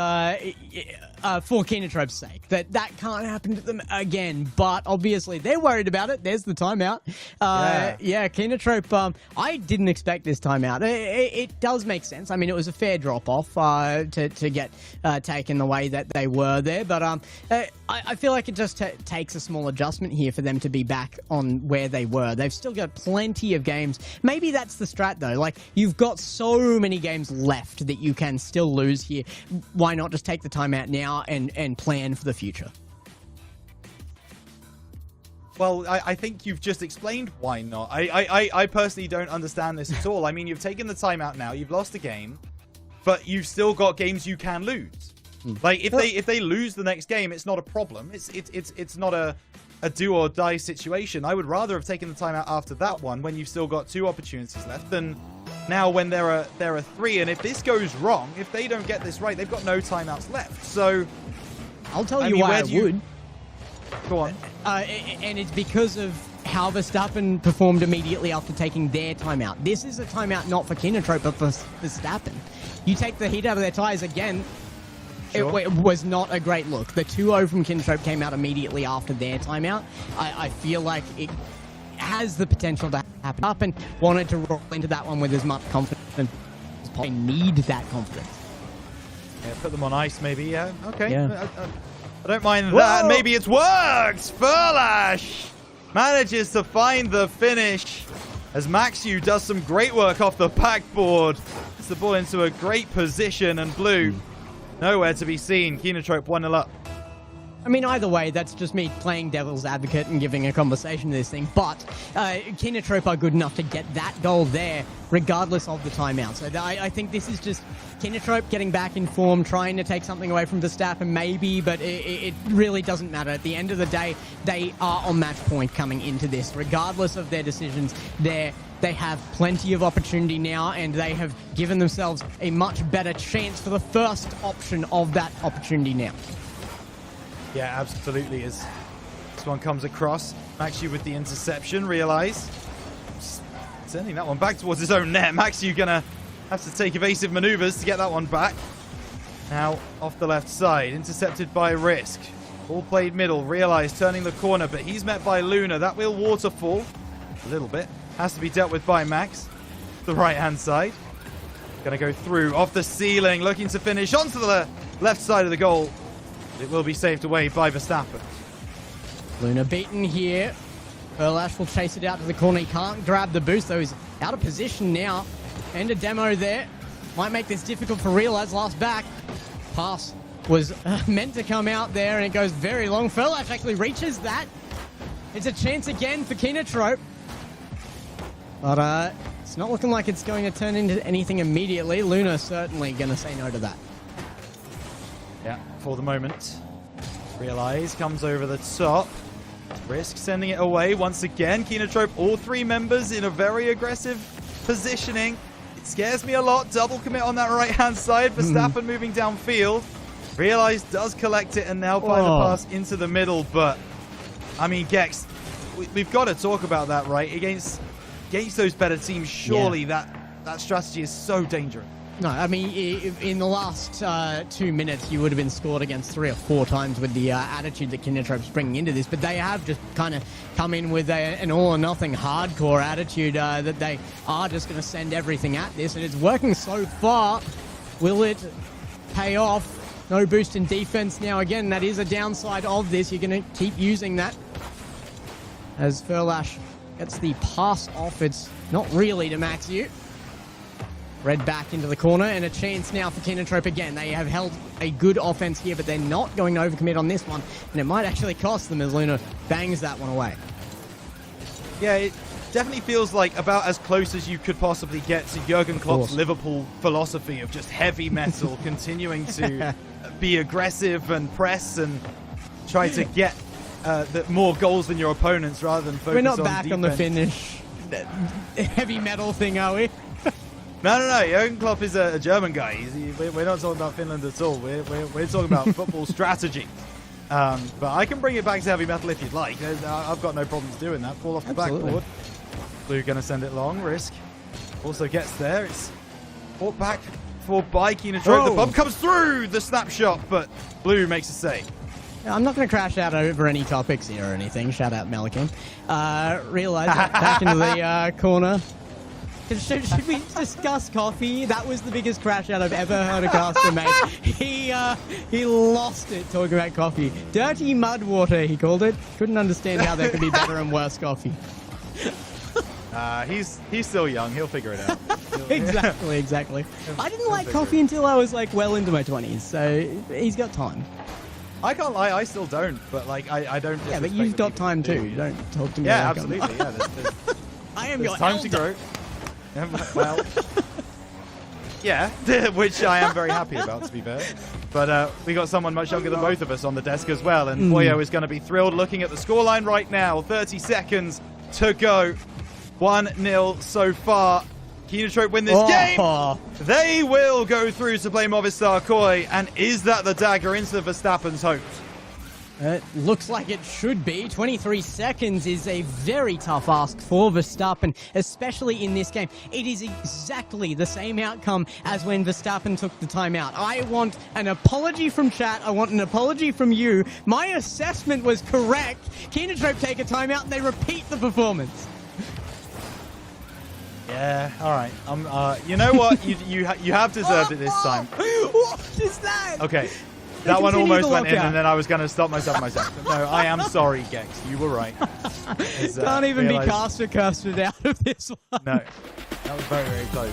Kenotrope's sake, that can't happen to them again. But obviously, they're worried about it. There's the timeout. Yeah, Kenotrope, I didn't expect this timeout. It does make sense. I mean, it was a fair drop-off to get taken the way that they were there. But I feel like it just takes a small adjustment here for them to be back on where they were. They've still got plenty of games. Maybe that's the strat, though. Like, you've got so many games left that you can still lose here. Why not just take the timeout now and plan for the future? Well, I think you've just explained why not. I personally don't understand this at all. I mean, you've taken the timeout now. You've lost a game, but you've still got games you can lose. Like, if they lose the next game, it's not a problem. It's not a do or die situation. I would rather have taken the timeout after that one when you've still got 2 opportunities left than now when there are 3. And if this goes wrong, if they don't get this right, they've got no timeouts left. So I'll tell you why I would. Go on. And it's because of how Verstappen performed immediately after taking their timeout. This is a timeout not for Kenotrope, but for Verstappen. You take the heat out of their tires again. Sure. It was not a great look. The 2-0 from Kenotrope came out immediately after their timeout. I feel like it has the potential to happen up and wanted to roll into that one with as much confidence as possible. They need that confidence. Yeah, put them on ice maybe, yeah. Okay. Yeah. I don't mind that. Maybe it's worked! Furlash manages to find the finish as Maxu does some great work off the backboard. Gets the ball into a great position, and Blue nowhere to be seen. Kenotrope 1-0 up. I mean, either way, that's just me playing devil's advocate and giving a conversation to this thing. But Kenotrope are good enough to get that goal there, regardless of the timeout. So I think this is just Kenotrope getting back in form, trying to take something away from Verstappen, maybe, but it really doesn't matter. At the end of the day, they are on match point coming into this. Regardless of their decisions, they have plenty of opportunity now, and they have given themselves a much better chance for the first option of that opportunity now. Yeah, absolutely. As this one comes across, Maxu with the interception, realize sending that one back towards his own net. Maxu gonna have to take evasive maneuvers to get that one back. Now off the left side, intercepted by Risk. Ball played middle, realize turning the corner, but he's met by Luna. That will waterfall a little bit. Has to be dealt with by Max. The right-hand side. Gonna go through off the ceiling, looking to finish onto the left side of the goal. It will be saved away by Verstappen. Luna beaten here. Furlash will chase it out to the corner. He can't grab the boost, though. He's out of position now. And a demo there. Might make this difficult for Realize. Last back. Pass was meant to come out there, and it goes very long. Furlash actually reaches that. It's a chance again for Kenotrope. But it's not looking like it's going to turn into anything immediately. Luna certainly going to say no to that. Yeah, for the moment. Realize comes over the top. Risk sending it away once again. Kenotrope, all 3 members in a very aggressive positioning. It scares me a lot. Double commit on that right-hand side. Verstappen moving downfield. Realize does collect it and now find a pass into the middle. But, I mean, Gex, we've got to talk about that, right? Against those better teams, surely that strategy is so dangerous. No, I mean, in the last 2 minutes, you would have been scored against 3 or 4 times with the attitude that Kenotrope's bringing into this, but they have just kind of come in with an all-or-nothing hardcore attitude that they are just going to send everything at this, and it's working so far. Will it pay off? No boost in defense now. Again, that is a downside of this. You're going to keep using that. As Furlash gets the pass off, it's not really to Maxu. Red back into the corner, and a chance now for Kenotrope again. They have held a good offense here, but they're not going to overcommit on this one, and it might actually cost them as Luna bangs that one away. Yeah, definitely feels like about as close as you could possibly get to Jurgen Klopp's Liverpool philosophy of just heavy metal, continuing to be aggressive and press and try to get more goals than your opponents rather than focus on defense. We're not back on the Finnish heavy metal thing, are we? No. Jurgen Klopp is a German guy. We're not talking about Finland at all. We're talking about football strategy. But I can bring it back to heavy metal if you'd like. I've got no problems doing that. Fall off the backboard. Blue going to send it long. Risk. Also gets there. It's brought back for by Kenotrope. The bump comes through the snapshot, but Blue makes a save. I'm not going to crash out over any topics here or anything. Shout out Melican. Realize back into the corner. Should we discuss coffee? That was the biggest crash out I've ever heard a caster make. He lost it talking about coffee. Dirty mud water, he called it. Couldn't understand how there could be better and worse coffee. He's still young. He'll figure it out. Exactly. I didn't like coffee until I was like well into my 20s, so he's got time. I can't lie, I still don't, but like I don't. Yeah, but you've got time too. You don't talk to me. Yeah, like absolutely. Yeah, I am your time to grow. Well, yeah, which I am very happy about, to be fair. But we got someone much younger than both of us on the desk as well, and Boyo is going to be thrilled looking at the scoreline right now. 30 seconds to go. 1-0 so far. Kenotrope win this game. They will go through to play Movistar Koi, and is that the dagger into Verstappen's hopes? It looks like it should be. 23 seconds is a very tough ask for Verstappen, especially in this game. It is exactly the same outcome as when Verstappen took the timeout. I want an apology from chat. I want an apology from you. My assessment was correct. Kenotrope take a timeout and they repeat the performance. Yeah, all right. You know what? You have deserved it this time. What is that? Okay. That one almost went in, and then I was going to stop myself. No, I am sorry, Gex. You were right. Can't even be casted out of this one. No, that was very, very close.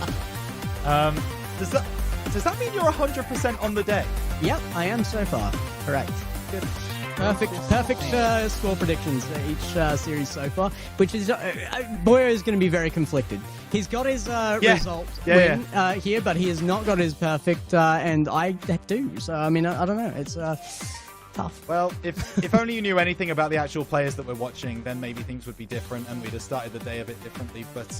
Does that mean you're 100% on the day? Yep, I am so far. Correct. Good. Perfect score predictions each series so far, which is Boyo is going to be very conflicted. He's got his result win here, but he has not got his perfect, and I do. So I mean, I don't know. It's tough. Well, if only you knew anything about the actual players that we're watching, then maybe things would be different, and we'd have started the day a bit differently. But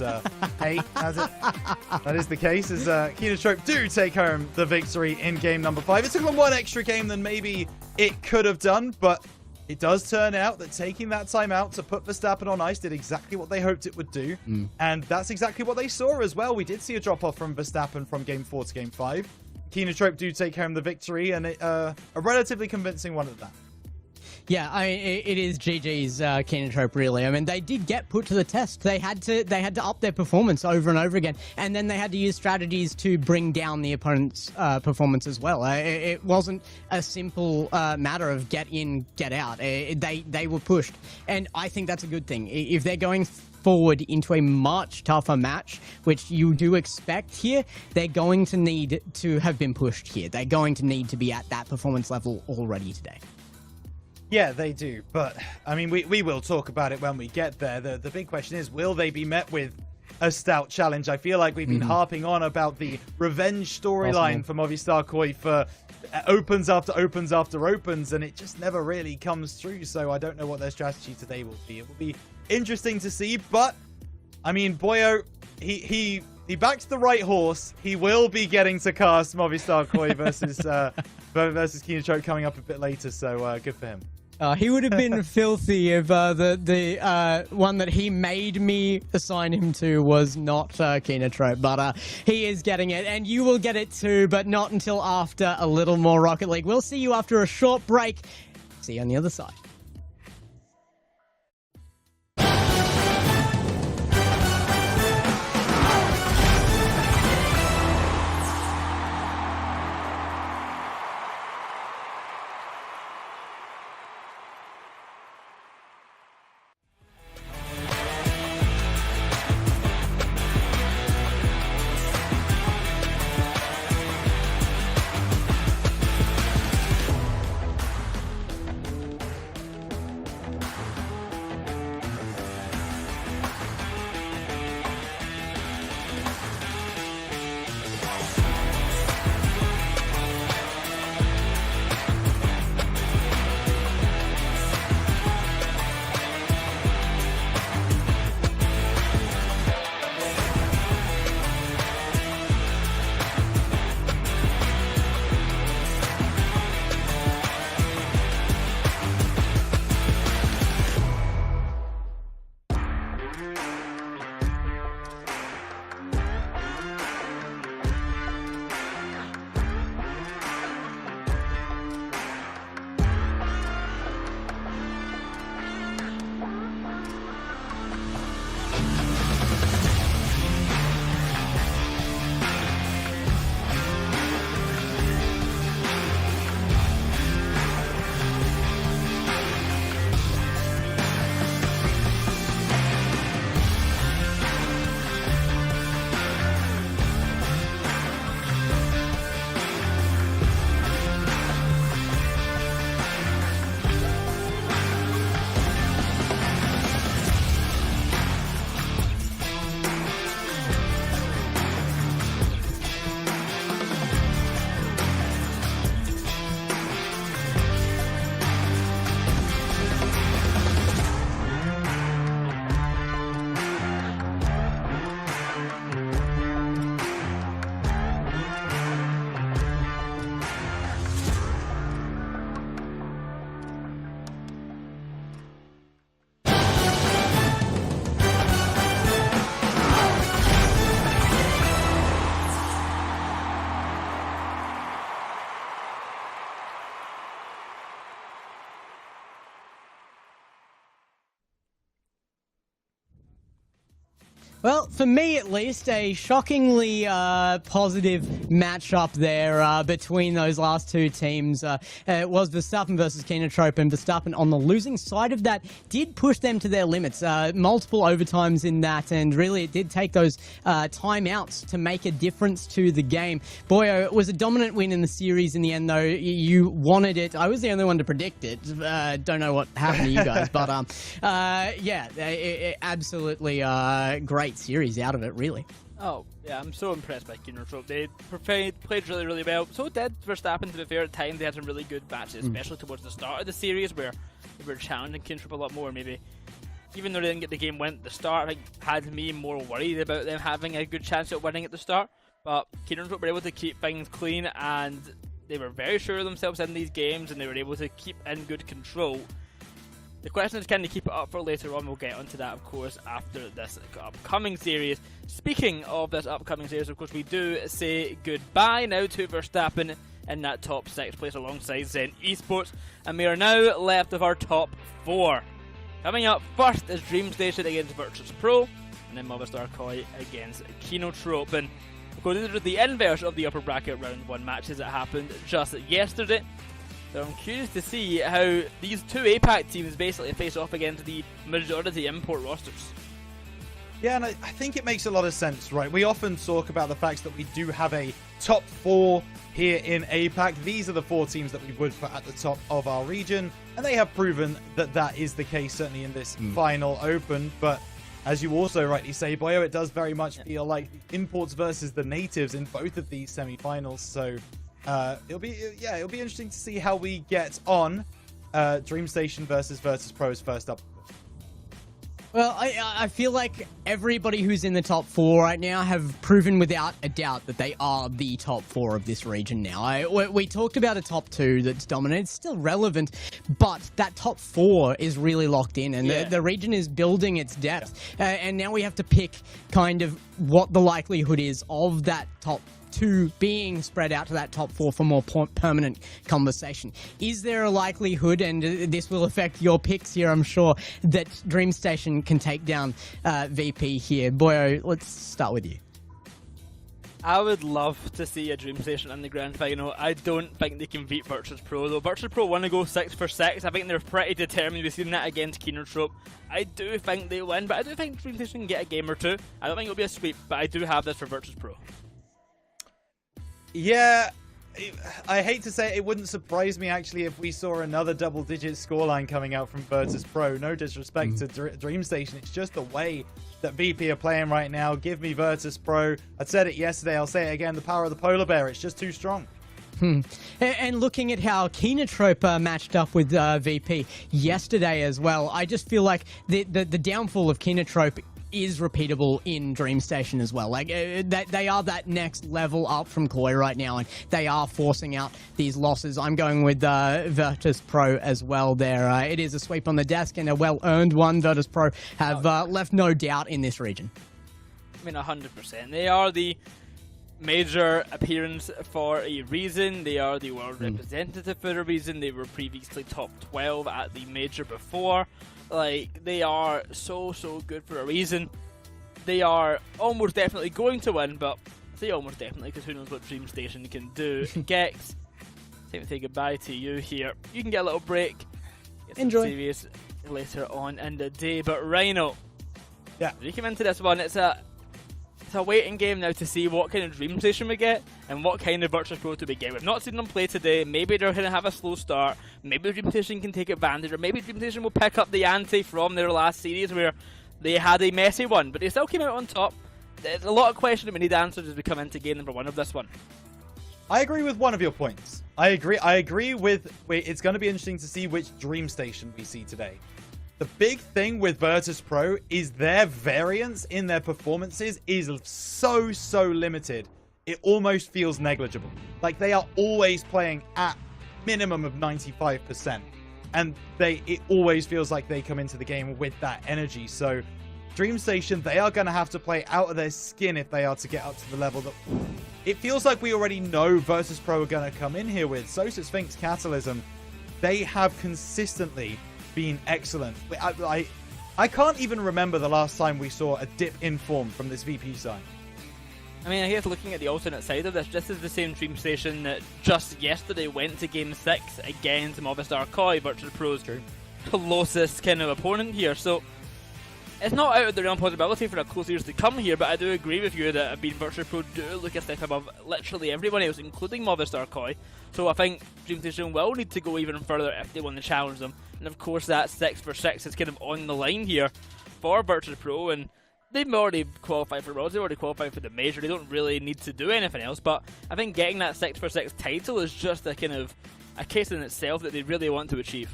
hey, that is the case. As Kenotrope do take home the victory in game number 5. It took them one extra game than maybe it could have done, but it does turn out that taking that time out to put Verstappen on ice did exactly what they hoped it would do. And that's exactly what they saw as well. We did see a drop-off from Verstappen from game 4 to game 5. Kenotrope do take home the victory, and a relatively convincing one at that. Yeah, it is GG's Kenotrope, really. I mean, they did get put to the test. They had to up their performance over and over again, and then they had to use strategies to bring down the opponent's performance as well. It wasn't a simple matter of get in, get out. They were pushed, and I think that's a good thing. If they're going forward into a much tougher match, which you do expect here, they're going to need to have been pushed here. They're going to need to be at that performance level already today. Yeah, they do. But, I mean, we will talk about it when we get there. The big question is, will they be met with a stout challenge? I feel like we've been harping on about the revenge storyline for Movistar Koi for opens after opens after opens, and it just never really comes through. So I don't know what their strategy today will be. It will be interesting to see. But, I mean, Boyo, he backed the right horse. He will be getting to cast Movistar Koi versus Kenotrope coming up a bit later. So good for him. He would have been filthy if the one that he made me assign him to was not Kenotrope, but he is getting it, and you will get it too, but not until after a little more Rocket League. We'll see you after a short break. See you on the other side. Well, for me at least, a shockingly positive matchup there between those last two teams. It was Verstappen versus Kenotrope, and Verstappen on the losing side of that did push them to their limits. Multiple overtimes in that, and really it did take those timeouts to make a difference to the game. Boyo, it was a dominant win in the series in the end, though. You wanted it. I was the only one to predict it. Don't know what happened to you guys, but yeah, absolutely great series out of it, really. Oh, yeah, I'm so impressed by Kenotrope. They played really, really well. So did Verstappen, to be fair. At times they had some really good matches, especially towards the start of the series where they were challenging Kenotrope a lot more. Maybe, even though they didn't get the game win at the start, had me more worried about them having a good chance at winning at the start. But Kenotrope were able to keep things clean, and they were very sure of themselves in these games, and they were able to keep in good control. The question is, can they keep it up for later on? We'll get onto that, of course, after this upcoming series. Speaking of this upcoming series, of course, we do say goodbye now to Verstappen in that top 6 place alongside Zen Esports, and we are now left with our top 4. Coming up first is DreamStation against Virtus Pro, and then Movistar Koi against Kenotrope. And of course, this is the inverse of the upper bracket round 1 matches that happened just yesterday. So I'm curious to see how these two APAC teams basically face off against the majority import rosters. Yeah, and I think it makes a lot of sense, right? We often talk about the fact that we do have a top 4 here in APAC. These are the 4 teams that we would put at the top of our region, and they have proven that that is the case, certainly in this final open. But as you also rightly say, Boyo, it does very much feel like the imports versus the natives in both of these semi-finals. So it'll be interesting to see how we get on. DreamStation versus Virtus Pros first up. Well, I feel like everybody who's in the top 4 right now have proven without a doubt that they are the top 4 of this region now. We talked about a top 2 that's dominant. It's still relevant, but that top 4 is really locked in, and the region is building its depth. And now we have to pick kind of what the likelihood is of that top 2 being spread out to that top 4 for more permanent conversation. Is there a likelihood, and this will affect your picks here, I'm sure, that DreamStation can take down VP here? Boyo, let's start with you. I would love to see a DreamStation in the grand final. I don't think they can beat Virtus Pro, though. Virtus Pro want to go 6 for 6. I think they're pretty determined. We've seen that against Kenotrope. I do think they win, but I do think DreamStation can get a game or 2. I don't think it'll be a sweep, but I do have this for Virtus Pro. Yeah, I hate to say it, it wouldn't surprise me actually if we saw another double-digit scoreline coming out from Virtus Pro. No disrespect to DreamStation, it's just the way that VP are playing right now. Give me Virtus Pro. I said it yesterday, I'll say it again, the power of the polar bear, it's just too strong. And looking at how Kenotrope matched up with VP yesterday as well, I just feel like the downfall of Kenotrope is repeatable in Dream Station as well. Like, they are that next level up from Koi right now, and they are forcing out these losses. I'm going with Virtus Pro as well there. It is a sweep on the desk and a well-earned one. Virtus Pro have left no doubt in this region. I mean, 100%. They are the major appearance for a reason. They are the world representative for a reason. They were previously top 12 at the major before. Like, they are so good for a reason. They are almost definitely going to win, but I say almost definitely because who knows what Dream Station can do. Gex, time to say goodbye to you here. You can get a little break. Enjoy. Serious later on in the day, but Rhino, yeah, you come into this one. It's a waiting game now to see what kind of Dream Station we get and what kind of Virtus Pro do we get. We've not seen them play today. Maybe they're going to have a slow start. Maybe Dream Station can take advantage, or maybe Dream Station will pick up the ante from their last series where they had a messy one, but they still came out on top. There's a lot of questions that we need answers as we come into game number 1 of this one. I agree with one of your points. I agree with it's going to be interesting to see which Dream Station we see today. The big thing with Virtus Pro is their variance in their performances is so limited. It almost feels negligible. Like, they are always playing at minimum of 95%. And it always feels like they come into the game with that energy. So Dream Station, they are going to have to play out of their skin if they are to get up to the level that it feels like we already know Virtus Pro are going to come in here with. Sosa, Sphinx, Catalysm, they have consistently been excellent. I can't even remember the last time we saw a dip in form from this VP side. I mean, I guess looking at the alternate side of this is the same Dream Station that just yesterday went to Game 6 against Movistar Koi, Virtus Pro's closest kind of opponent here. So it's not out of the realm possibility for a close years to come here, but I do agree with you that Virtus Pro do look a step above literally everyone else, including Movistar Koi. So I think Dream Station will need to go even further if they want to challenge them. And of course that 6 for 6 is kind of on the line here for Virtus Pro, and they've already qualified for Worlds, they've already qualified for the major, they don't really need to do anything else, but I think getting that 6 for 6 title is just a kind of a case in itself that they really want to achieve.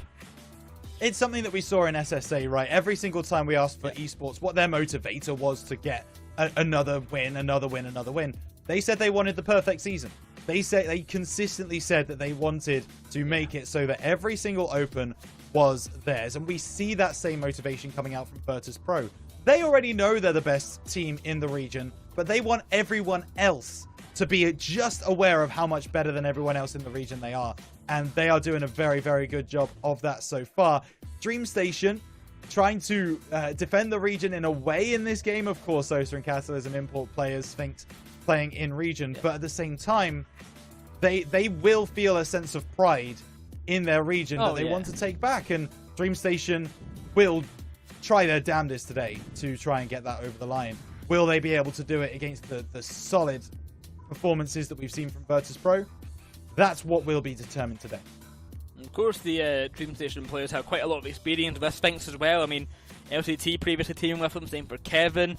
It's something that we saw in SSA, right? Every single time we asked for esports what their motivator was to get another win. They said they wanted the perfect season. They consistently said that they wanted to make it so that every single open was theirs. And we see that same motivation coming out from Virtus Pro. They already know they're the best team in the region, but they want everyone else to be just aware of how much better than everyone else in the region they are. And they are doing a very good job of that so far. Dream Station trying to defend the region in a way in this game. Of course, Sosa and Catalysm import players, Sphinx playing in region, but at the same time, they will feel a sense of pride in their region that they want to take back, and Dream Station will try their damnedest today to try and get that over the line. Will they be able to do it against the solid performances that we've seen from Virtus Pro? That's what will be determined today. Of course, the Dream Station players have quite a lot of experience with Sphinx as well. I mean, LCT previously teaming with them, same for Kevin.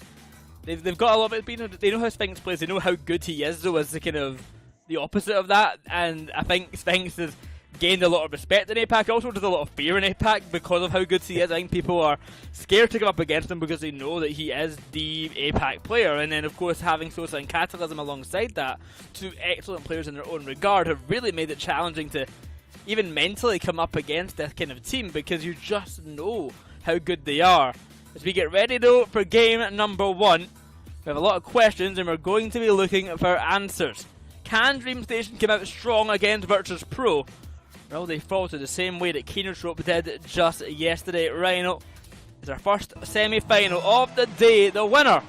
They've got a lot of experience. They know how Sphinx plays. They know how good he is, though, as the kind of the opposite of that. And I think Sphinx has gained a lot of respect in Apac. Also, there's a lot of fear in Apac because of how good he is. I think people are scared to come up against him because they know that he is the Apac player. And then, of course, having Sosa and Catalysm alongside that, two excellent players in their own regard, have really made it challenging to even mentally come up against this kind of team because you just know how good they are. As we get ready, though, for game number 1, we have a lot of questions and we're going to be looking for answers. Can Dream Station come out strong against Virtus Pro? Well, they faltered the same way that Kenotrope did just yesterday. Rhino is our first semi-final of the day. The winner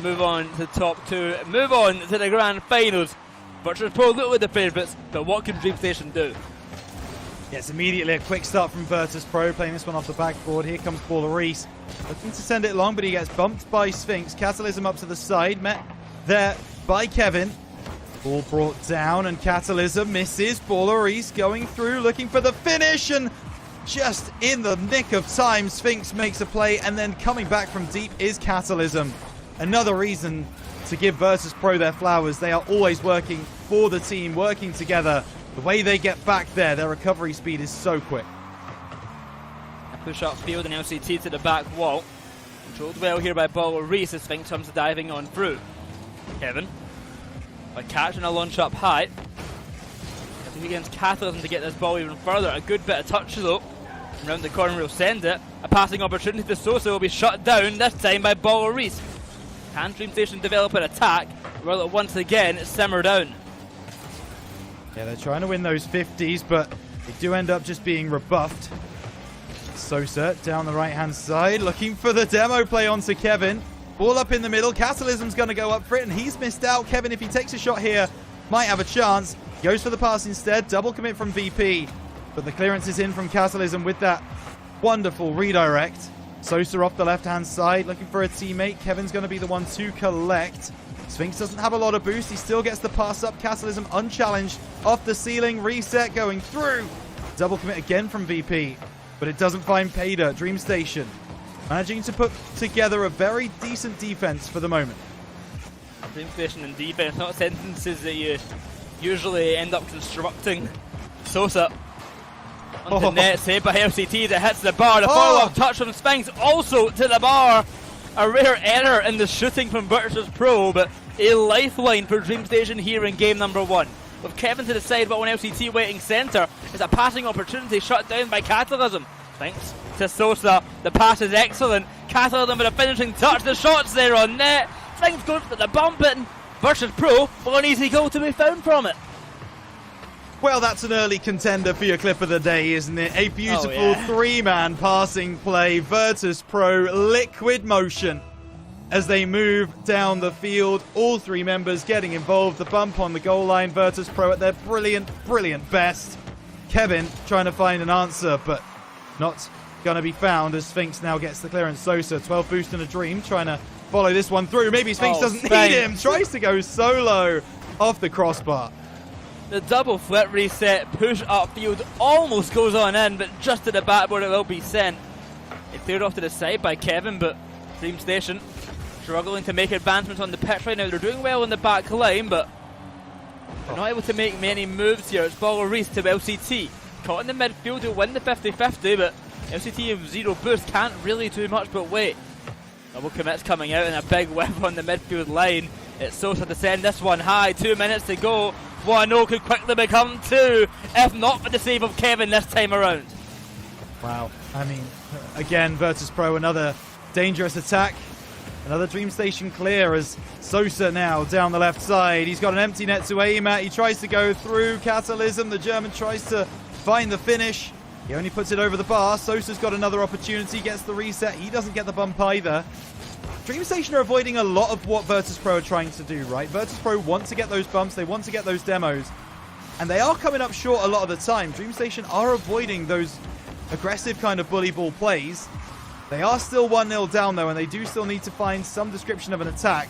move on to the top 2, move on to the grand finals. Virtus Pro look like the favourites, but what can Dream Station do? Yes, immediately a quick start from Virtus Pro, playing this one off the backboard. Here comes Rlcs, looking to send it long, but he gets bumped by Sphinx. Catalysm up to the side, met there by Kevin. Ball brought down, and Catalysm misses. Rlcs going through, looking for the finish, and just in the nick of time, Sphinx makes a play, and then coming back from deep is Catalysm. Another reason to give Virtus Pro their flowers. They are always working for the team, working together. The way they get back there, their recovery speed is so quick. A push up field and LCT to the back wall. Controlled well here by Rlcs as Sphinx comes diving on through. Kevin, by catching a launch up high. I think against Catalysm to get this ball even further. A good bit of touch though. From around the corner will send it. A passing opportunity to Sosa will be shut down, this time by Rlcs. Can DreamStation develop an attack? Will it once again simmer down? Yeah, they're trying to win those 50s, but they do end up just being rebuffed. Sosa down the right-hand side, looking for the demo play onto Kevin. Ball up in the middle. Catalysm's going to go up for it, and he's missed out. Kevin, if he takes a shot here, might have a chance. Goes for the pass instead. Double commit from VP. But the clearance is in from Catalysm with that wonderful redirect. Sosa off the left-hand side, looking for a teammate. Kevin's going to be the one to collect. Sphinx doesn't have a lot of boost. He still gets the pass up. Catalysm unchallenged off the ceiling. Reset going through. Double commit again from VP. But it doesn't find Pader. DreamStation managing to put together a very decent defense for the moment. DreamStation and defense, not sentences that you usually end up constructing. Sosa onto net, saved by LCT that hits the bar. The follow-up touch from Sphinx also to the bar. A rare error in the shooting from Virtus Pro, but a lifeline for DreamStation here in game number 1. With Kevin to the side, but one LCT waiting centre. It's a passing opportunity shut down by Catalysm. Thanks to Sosa. The pass is excellent. Catalysm with a finishing touch. The shot's there on net. Sphinx goes for the bump in. Virtus Pro, well, an easy goal to be found from it. Well, that's an early contender for your clip of the day, isn't it? A beautiful three-man passing play. Virtus Pro, liquid motion as they move down the field. All three members getting involved. The bump on the goal line. Virtus Pro at their brilliant, brilliant best. Kevin trying to find an answer, but not going to be found as Sphinx now gets the clearance. Sosa, 12 boost and a dream, trying to follow this one through. Maybe Sphinx doesn't need him. Tries to go solo off the crossbar. The double flip reset, push upfield, almost goes on in, but just to the backboard it will be sent. It cleared off to the side by Kevin, but DreamStation struggling to make advancements on the pitch right now. They're doing well in the back line, but they're not able to make many moves here. It's Rlcs to LCT. Caught in the midfield to win the 50-50, but LCT with zero boost can't really do much but wait. Double commits coming out and a big whip on the midfield line. It's Sosa to send this one high. 2 minutes to go. 1-0 could quickly become 2, if not for the save of Kevin this time around. Wow. I mean, again, Virtus Pro, another dangerous attack. Another DreamStation clear as Sosa now down the left side. He's got an empty net to aim at. He tries to go through. Catalysm, the German, tries to find the finish. He only puts it over the bar. Sosa's got another opportunity, gets the reset. He doesn't get the bump either. DreamStation are avoiding a lot of what Virtus Pro are trying to do, right? Virtus Pro want to get those bumps, they want to get those demos, and they are coming up short a lot of the time. DreamStation are avoiding those aggressive kind of bully ball plays. They are still 1-0 down though, and they do still need to find some description of an attack,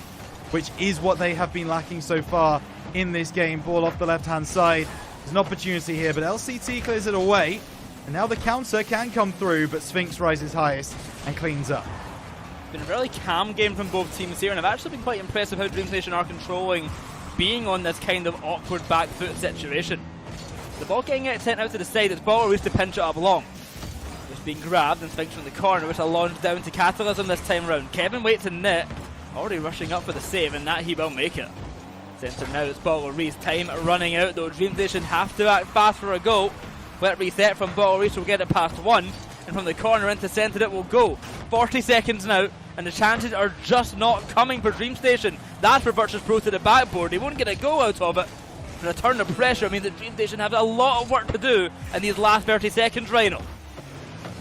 which is what they have been lacking so far in this game. Ball off the left-hand side. There's an opportunity here, but LCT clears it away, and now the counter can come through, but Sphinx rises highest and cleans up. Been a really calm game from both teams here, and I've actually been quite impressed with how DreamStation are controlling being on this kind of awkward back foot situation. The ball getting sent out to the side, it's Rlcs to pinch it up long. It's being grabbed and Sphinx from the corner with a launch down to Catalysm this time round. Kevin waits in net, already rushing up for the save, and that he will make it. Centre now, it's Rlcs. Time running out though. DreamStation have to act fast for a goal. Flip reset from Rlcs will get it past one, and from the corner into centre it will go. 40 seconds now, and the chances are just not coming for DreamStation. That's for Virtus Pro to the backboard. He won't get a goal out of it. And a turn of pressure means that DreamStation have a lot of work to do in these last 30 seconds, Rhino.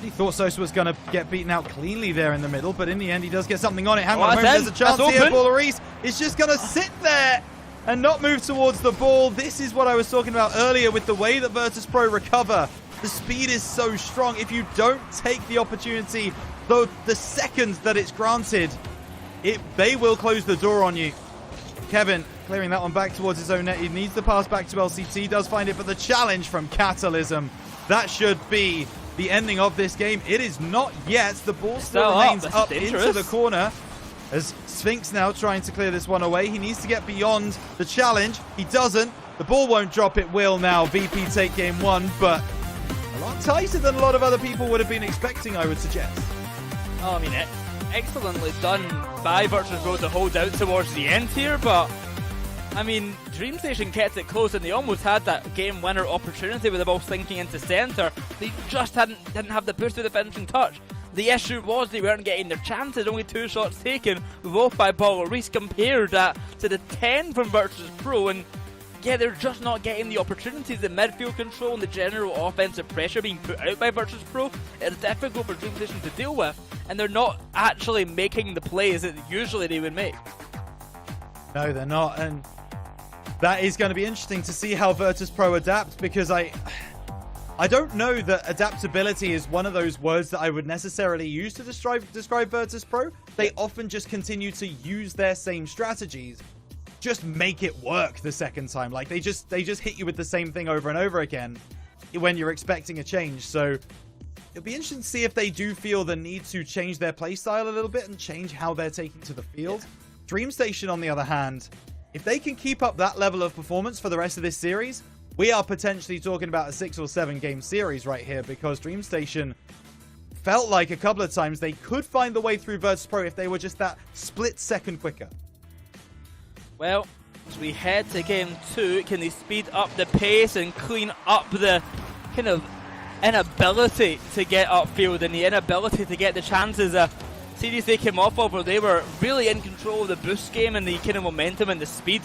He thought Sosa was going to get beaten out cleanly there in the middle, but in the end he does get something on it. Hang on a moment, there's a chance here. Rlcs is just going to sit there and not move towards the ball. This is what I was talking about earlier with the way that Virtus Pro recover. The speed is so strong. If you don't take the opportunity, though the seconds that it's granted, they will close the door on you. Kevin clearing that one back towards his own net. He needs the pass back to LCT. Does find it, but the challenge from Catalysm. That should be the ending of this game. It is not yet. The ball still remains up into the corner as Sphinx now trying to clear this one away. He needs to get beyond the challenge. He doesn't. The ball won't drop. It will now. VP take game one, but a lot tighter than a lot of other people would have been expecting, I would suggest. Oh, I mean, excellently done by Virtus.pro to hold out towards the end here, but I mean, DreamStation kept it close and they almost had that game winner opportunity with the ball sinking into centre. They just didn't have the boost of the finishing touch. The issue was they weren't getting their chances, only 2 shots taken, both by Rlcs, compared that to the 10 from Virtus.pro, and yeah, they're just not getting the opportunities. The midfield control and the general offensive pressure being put out by Virtus.pro is difficult for DreamStation to deal with, and they're not actually making the plays that usually they would make. No, they're not, and that is going to be interesting to see how Virtus.pro adapt, because I don't know that adaptability is one of those words that I would necessarily use to describe Virtus.pro. They often just continue to use their same strategies, just make it work the second time. Like they just hit you with the same thing over and over again when you're expecting a change. So it'll be interesting to see if they do feel the need to change their playstyle a little bit and change how they're taking to the field. Yeah. DreamStation, on the other hand, if they can keep up that level of performance for the rest of this series, we are potentially talking about a 6 or 7 game series right here, because DreamStation felt like a couple of times they could find the way through Virtus.pro if they were just that split second quicker. Well, as we head to game 2, can they speed up the pace and clean up the kind of inability to get upfield and the inability to get the chances? Series they came off of where they were really in control of the boost game and the kind of momentum and the speed.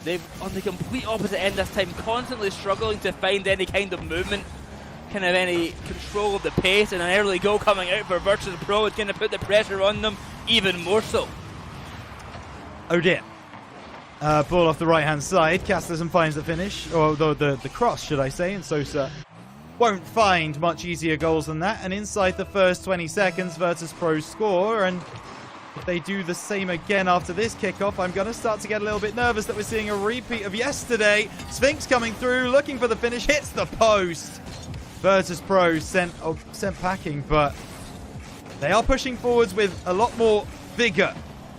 They've on the complete opposite end this time, constantly struggling to find any kind of movement, kind of any control of the pace, and an early goal coming out for Virtus.pro is going to put the pressure on them even more so. Oh dear. Ball off the right-hand side. Castleson finds the finish, or the cross, should I say, and Sosa won't find much easier goals than that. And inside the first 20 seconds, Virtus.pro score, and if they do the same again after this kickoff, I'm going to start to get a little bit nervous that we're seeing a repeat of yesterday. Sphinx coming through, looking for the finish, hits the post. Virtus.pro sent packing, but they are pushing forwards with a lot more vigor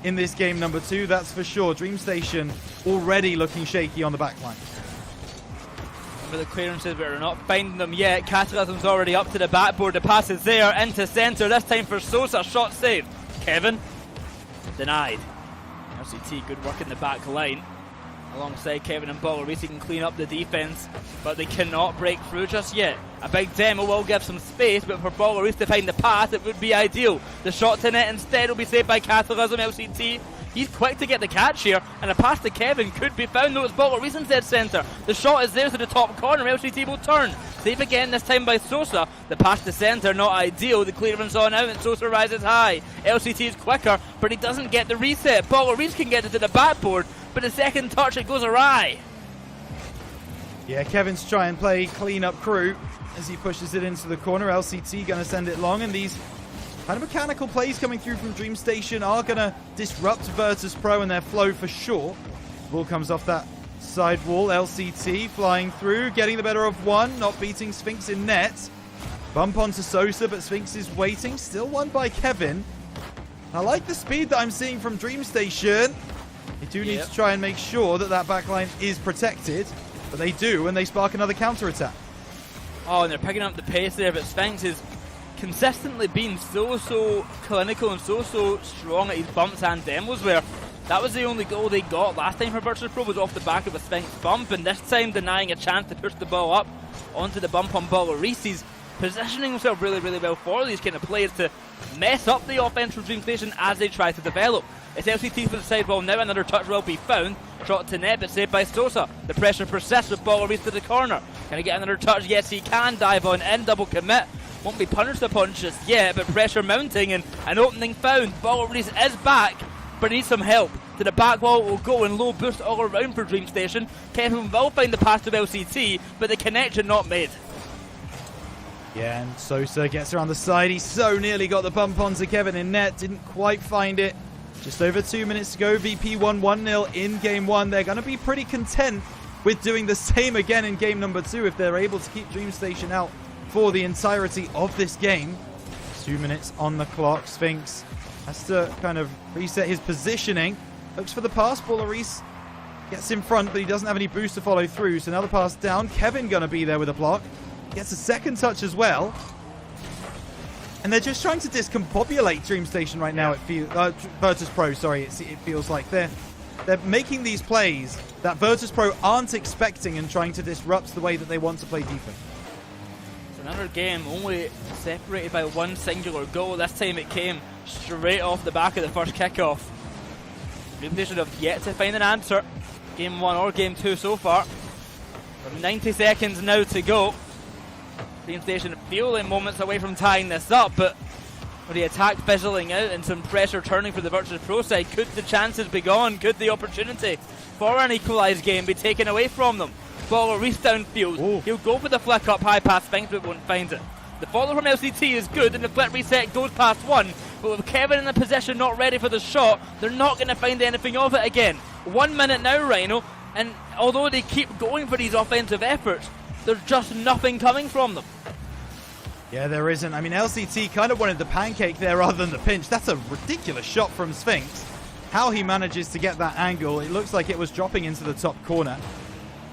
in this game number 2, that's for sure. DreamStation already looking shaky on the back line. With the clearances, but we're not finding them yet. Catalysm's already up to the backboard. The pass is there into centre. This time for Sosa. Shot saved. Kevin denied. RCT, good work in the back line. Alongside Kevin and Rlcs can clean up the defence, but they cannot break through just yet. A big demo will give some space, but for Rlcs to find the pass, it would be ideal. The shot to net instead will be saved by Catalysm. LCT, he's quick to get the catch here, and a pass to Kevin could be found, though it's Rlcs in dead centre. The shot is there to the top corner. LCT will turn. Save again, this time by Sosa. The pass to centre, not ideal. The clearance on out, and Sosa rises high. LCT is quicker, but he doesn't get the reset. Rlcs can get it to the backboard, but the second touch, it goes awry. Yeah, Kevin's try and play clean-up crew as he pushes it into the corner. LCT going to send it long, and these kind of mechanical plays coming through from DreamStation are going to disrupt Virtus.pro and their flow for sure. Ball comes off that side wall. LCT flying through, getting the better of one, not beating Sphinx in net. Bump onto Sosa, but Sphinx is waiting. Still won by Kevin. I like the speed that I'm seeing from DreamStation. They do need to try and make sure that that backline is protected, but they do, and they spark another counter-attack. Oh, and they're picking up the pace there, but Sphinx has consistently been so clinical and so strong at his bumps and demos, where that was the only goal they got last time for Virtus.pro was off the back of a Sphinx bump, and this time denying a chance to push the ball up onto the bump on Rlcs. He's positioning himself really well for these kind of players to mess up the offense from DreamStation as they try to develop. It's LCT for the sideball now, another touch will be found. Shot to net, but saved by Sosa. The pressure persists with Rlcs to the corner. Can he get another touch? Yes, he can. Dive on in, double commit. Won't be punished upon just yet, but pressure mounting and an opening found. Rlcs is back, but needs some help. To the back wall will go and low boost all around for DreamStation. Kevin will find the pass to LCT, but the connection not made. Yeah, and Sosa gets around the side. He so nearly got the bump onto Kevin in net. Didn't quite find it. Just over 2 minutes to go. VP won 1-0 in game 1. They're going to be pretty content with doing the same again in game number 2 if they're able to keep DreamStation out for the entirety of this game. 2 minutes on the clock. Sphinx has to kind of reset his positioning. Looks for the pass. Rlcs gets in front, but he doesn't have any boost to follow through. So another pass down. Kevin going to be there with a block. Gets a second touch as well. And they're just trying to discombobulate DreamStation right now. It feels Virtus.pro. Sorry, it feels like they're making these plays that Virtus.pro aren't expecting and trying to disrupt the way that they want to play defense. It's another game only separated by one singular goal. This time it came straight off the back of the first kickoff. DreamStation have yet to find an answer. Game 1 or Game 2 so far. 90 seconds now to go. DreamStation feeling moments away from tying this up, but with the attack fizzling out and some pressure turning for the Virtus.pro side, could the chances be gone? Could the opportunity for an equalised game be taken away from them? Baller Reese downfield. Ooh. He'll go for the flick up high pass Sphinx, but won't find it. The follow from LCT is good, and the flick reset goes past one, but with Kevin in the position not ready for the shot, they're not going to find anything of it again. 1 minute now, Rhino, and although they keep going for these offensive efforts, there's just nothing coming from them. Yeah, there isn't. I mean, LCT kind of wanted the pancake there rather than the pinch. That's a ridiculous shot from Sphinx. How he manages to get that angle, it looks like it was dropping into the top corner.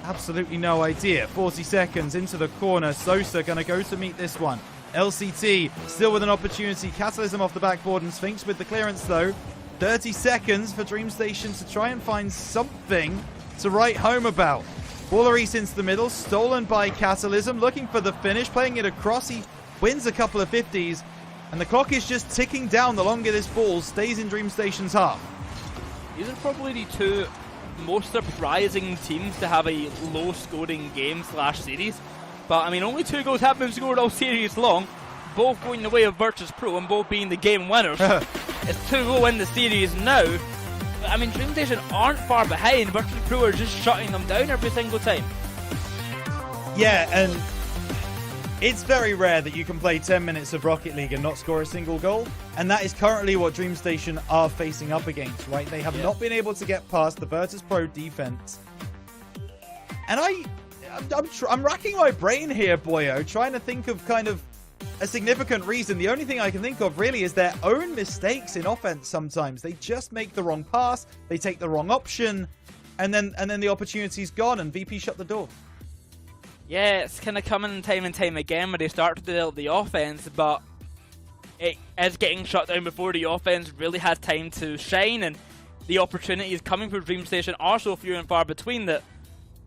Absolutely no idea. 40 seconds into the corner. Sosa going to go to meet this one. LCT still with an opportunity. Catalysm off the backboard and Sphinx with the clearance though. 30 seconds for DreamStation to try and find something to write home about. Rlcs into the middle, stolen by Catalysm, looking for the finish, playing it across. He wins a couple of 50s, and the clock is just ticking down the longer this ball stays in DreamStation's half. These are probably the two most surprising teams to have a low-scoring game / series. But, I mean, only 2 goals have been scored all series long, both going the way of Virtus.pro and both being the game winners. It's 2-0 in the series now. I mean, DreamStation aren't far behind. Virtus.pro are just shutting them down every single time. Yeah, and it's very rare that you can play 10 minutes of Rocket League and not score a single goal. And that is currently what DreamStation are facing up against, right? They have not been able to get past the Virtus.pro defense. And I'm racking my brain here, Boyo, trying to think of kind of a significant reason. The only thing I can think of really is their own mistakes in offense sometimes. They just make the wrong pass, they take the wrong option, and then the opportunity's gone and VP shut the door. Yeah, it's kind of coming time and time again where they start to develop the offense, but it is getting shut down before the offense really has time to shine, and the opportunities coming for DreamStation are so few and far between that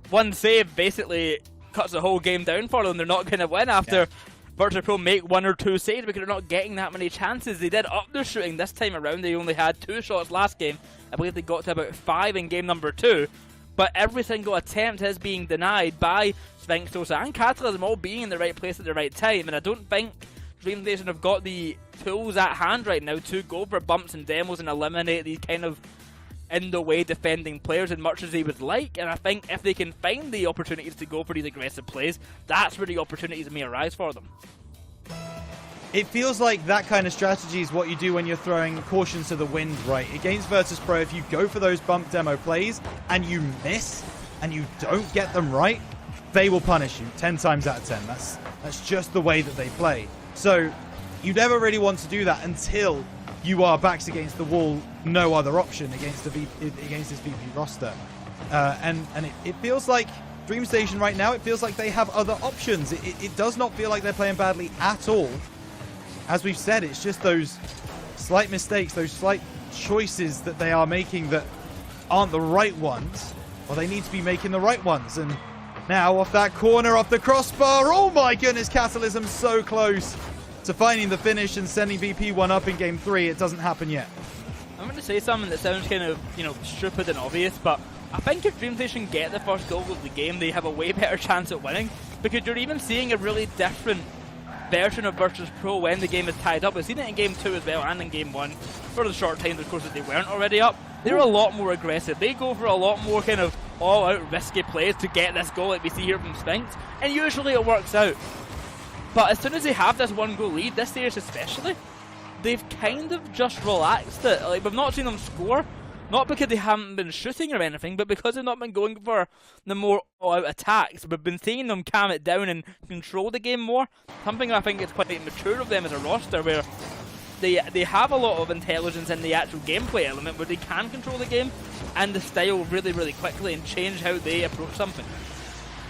one save basically cuts the whole game down for them. They're not going to win after Virtus.pro make 1 or 2 saves because they're not getting that many chances. They did up their shooting this time around. They only had 2 shots last game. I believe they got to about 5 in game number 2. But every single attempt is being denied by Sphinx, Sosa and Catalysm all being in the right place at the right time. And I don't think DreamStation have got the tools at hand right now to go for bumps and demos and eliminate these kind of in-the-way defending players as much as they would like. And I think if they can find the opportunities to go for these aggressive plays, that's where the opportunities may arise for them. It feels like that kind of strategy is what you do when you're throwing caution to the wind, right? Against Virtus.pro, if you go for those bump demo plays and you miss and you don't get them right, they will punish you 10 times out of 10. That's just the way that they play. So you never really want to do that until you are backs against the wall, no other option against this VP roster. And it feels like DreamStation right now, it feels like they have other options. It does not feel like they're playing badly at all. As we've said, it's just those slight mistakes, those slight choices that they are making that aren't the right ones. Well, they need to be making the right ones. And now off that corner, off the crossbar, oh my goodness, Catalysm so close to finding the finish and sending VP 1 up in game 3. It doesn't happen yet. I'm going to say something that sounds kind of, stupid and obvious, but I think if DreamStation get the first goal of the game, they have a way better chance at winning, because you're even seeing a really different version of Virtus.pro when the game is tied up. We've seen it in game 2 as well and in game 1 for the short time, of course, that they weren't already up. They're a lot more aggressive. They go for a lot more kind of all-out risky plays to get this goal like we see here from Sphinx, and usually it works out. But as soon as they have this 1-goal lead, this series especially, they've kind of just relaxed it. Like, we've not seen them score, not because they haven't been shooting or anything, but because they've not been going for the more all-out attacks. We've been seeing them calm it down and control the game more. Something I think is quite mature of them as a roster, where they have a lot of intelligence in the actual gameplay element, where they can control the game and the style really, really quickly and change how they approach something.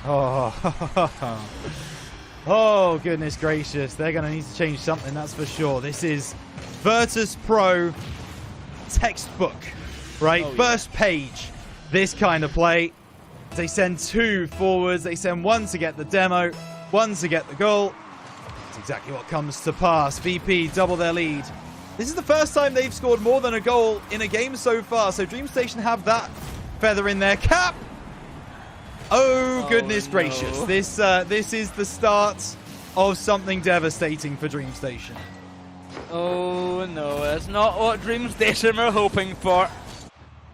Oh, Oh, goodness gracious. They're going to need to change something, that's for sure. This is Virtus Pro textbook, right? Oh, First page, this kind of play. They send 2 forwards. They send 1 to get the demo, 1 to get the goal. That's exactly what comes to pass. VP double their lead. This is the first time they've scored more than a goal in a game so far, so DreamStation have that feather in their cap. Oh, goodness gracious. This is the start of something devastating for DreamStation. Oh no, that's not what DreamStation were hoping for.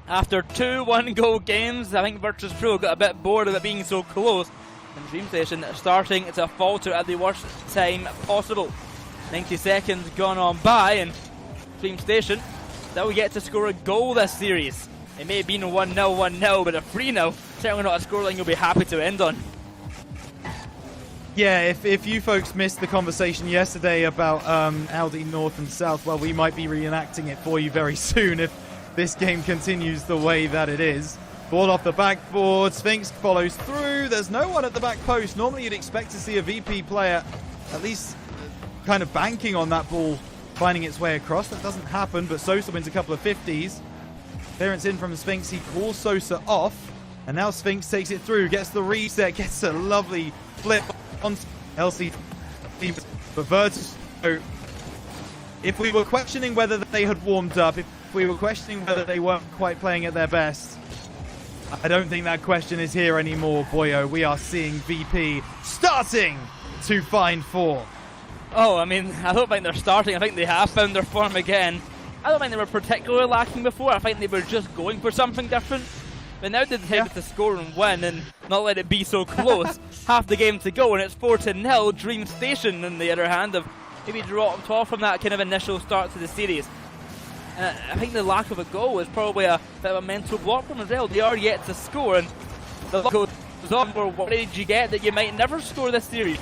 After 2 one-goal games, I think Virtus Pro got a bit bored of it being so close, and DreamStation starting to falter at the worst time possible. 90 seconds gone on by, and DreamStation still yet to score a goal this series. It may have been a 1-0, 1-0, but a 3-0, certainly not a scoreline you'll be happy to end on. Yeah, if you folks missed the conversation yesterday about Aldi North and South, well, we might be reenacting it for you very soon if this game continues the way that it is. Ball off the backboard, Sphinx follows through, there's no one at the back post. Normally you'd expect to see a VP player at least kind of banking on that ball, finding its way across. That doesn't happen, but Sosa wins a couple of 50s. Clearance in from Sphinx, he calls Sosa off, and now Sphinx takes it through, gets the reset, gets a lovely flip on LC. But Virtus, if we were questioning whether they had warmed up, if we were questioning whether they weren't quite playing at their best, I don't think that question is here anymore, boyo. We are seeing VP starting to find form. Oh, I mean, I don't think they're starting. I think they have found their form again. I don't think they were particularly lacking before. I think they were just going for something different. But now they decided to score and win and not let it be so close. Half the game to go and it's 4-0. DreamStation, on the other hand, have maybe dropped off from that kind of initial start to the series. And I think the lack of a goal is probably a bit of a mental block for them as well. They are yet to score, and the goal goes on. What worried you get that you might never score this series?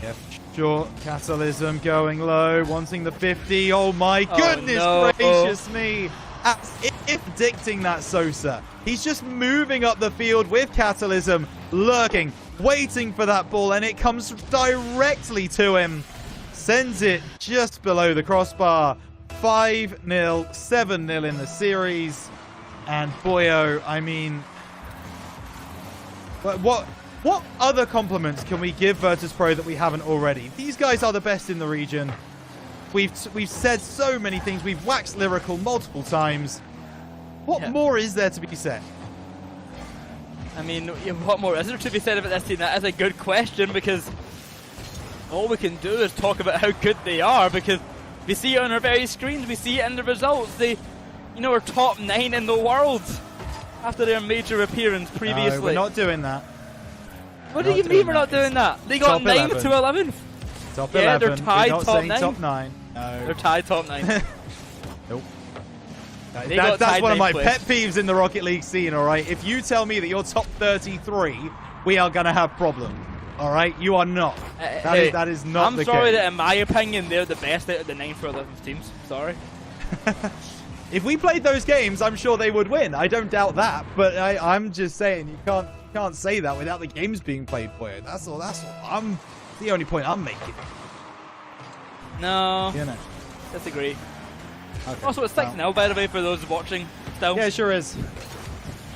Yeah, sure. Catalysm going low, wanting the 50. Oh my goodness gracious me! As if predicting that, Sosa. He's just moving up the field with Catalysm, lurking, waiting for that ball, and it comes directly to him. Sends it just below the crossbar. 5-0, 7-0 in the series. And boyo, I mean, what other compliments can we give Virtus Pro that we haven't already? These guys are the best in the region. We've said so many things. We've waxed lyrical multiple times. What more is there to be said? I mean, what more is there to be said about this team? That is a good question, because all we can do is talk about how good they are, because we see it on our very screens, we see it in the results. They, are top 9 in the world after their major appearance previously. No, we're not doing that. What do you mean we're not doing that? They got 9 to 11th. Top 11. They're tied not top saying 9. Top 9. No. They're tied top 9. Nope. That's one of my pet peeves in the Rocket League scene, alright? If you tell me that you're top 33, we are going to have problems. Alright? You are not. That is not the case. I'm sorry that, in my opinion, they're the best out of the 9th or 11th teams. Sorry. If we played those games, I'm sure they would win. I don't doubt that. But I'm just saying, you can't say that without the games being played for you. That's all. I'm the only point I'm making. No. Disagree. Okay. Also, it's 6-0, by the way, for those watching still. Yeah, it sure is.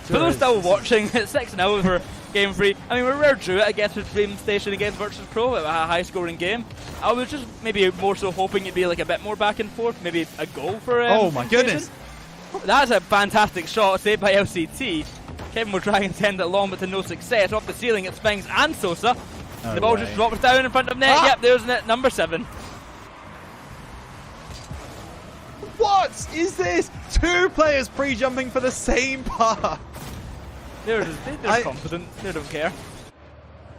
For those still watching, it's 6-0 for Game 3. I mean, we're drew it, I guess, with DreamStation against Virtus Pro, a high-scoring game. I was just maybe more so hoping it'd be like a bit more back and forth, maybe a goal for oh my goodness. That's a fantastic shot, saved by LCT. Kevin will try and send it long, but to no success. Off the ceiling, it Sphinx and Sosa. No the ball way. just drops down in front of net. Yep, there's net number 7. What is this? 2 players pre-jumping for the same path. They're confident. They don't care.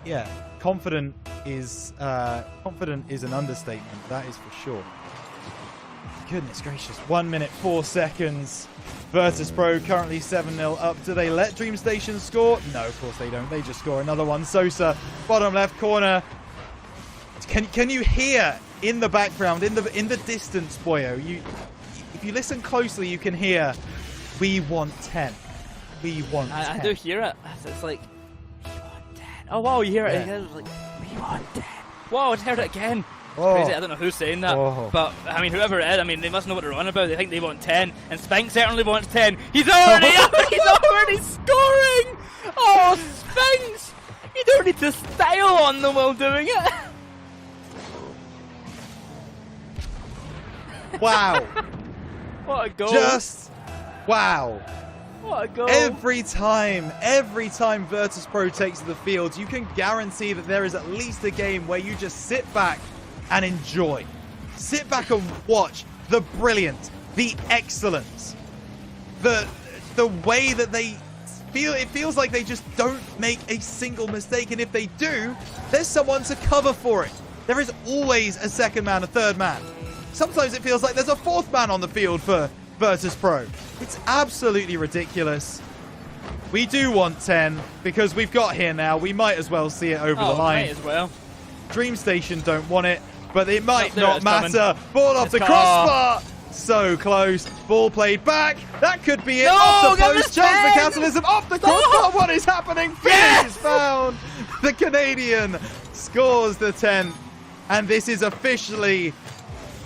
Yeah, confident is an understatement. That is for sure. Goodness gracious. 1 minute, 4 seconds. Virtus Pro currently 7-0 up. Do they let DreamStation score? No, of course they don't. They just score another one. Sosa, bottom left corner. Can you hear in the background, in the distance, boyo? If you listen closely, you can hear, we want 10. We want 10. I do hear it. It's like, we want 10. Oh wow, you hear it. It's like, we Whoa, I just heard it again. Oh. Crazy. I don't know who's saying that, but I mean, whoever it is, I mean, they must know what they're on about. They think they want 10, and Spink certainly wants 10. He's already scoring! Oh, Spinks! You don't need to style on them while doing it. Wow. What a goal. Just wow. What a goal. Every time Virtus.pro takes to the field, you can guarantee that there is at least a game where you just sit back and enjoy. Sit back and watch the brilliance, the excellence, the way that they feel. It feels like they just don't make a single mistake, and if they do, there's someone to cover for it. There is always a second man, a third man. Sometimes it feels like there's a fourth man on the field for Virtus.pro. It's absolutely ridiculous. We do want 10 because we've got here now. We might as well see it over the line. Might as well. Dream Station don't want it, but it might not matter. Ball off the It's crossbar. So close. Ball played back. That could be it. No, Off the get post. the Chance for 10. capitalism. Off the crossbar. What is happening? Finish is found. The Canadian scores the 10. And this is officially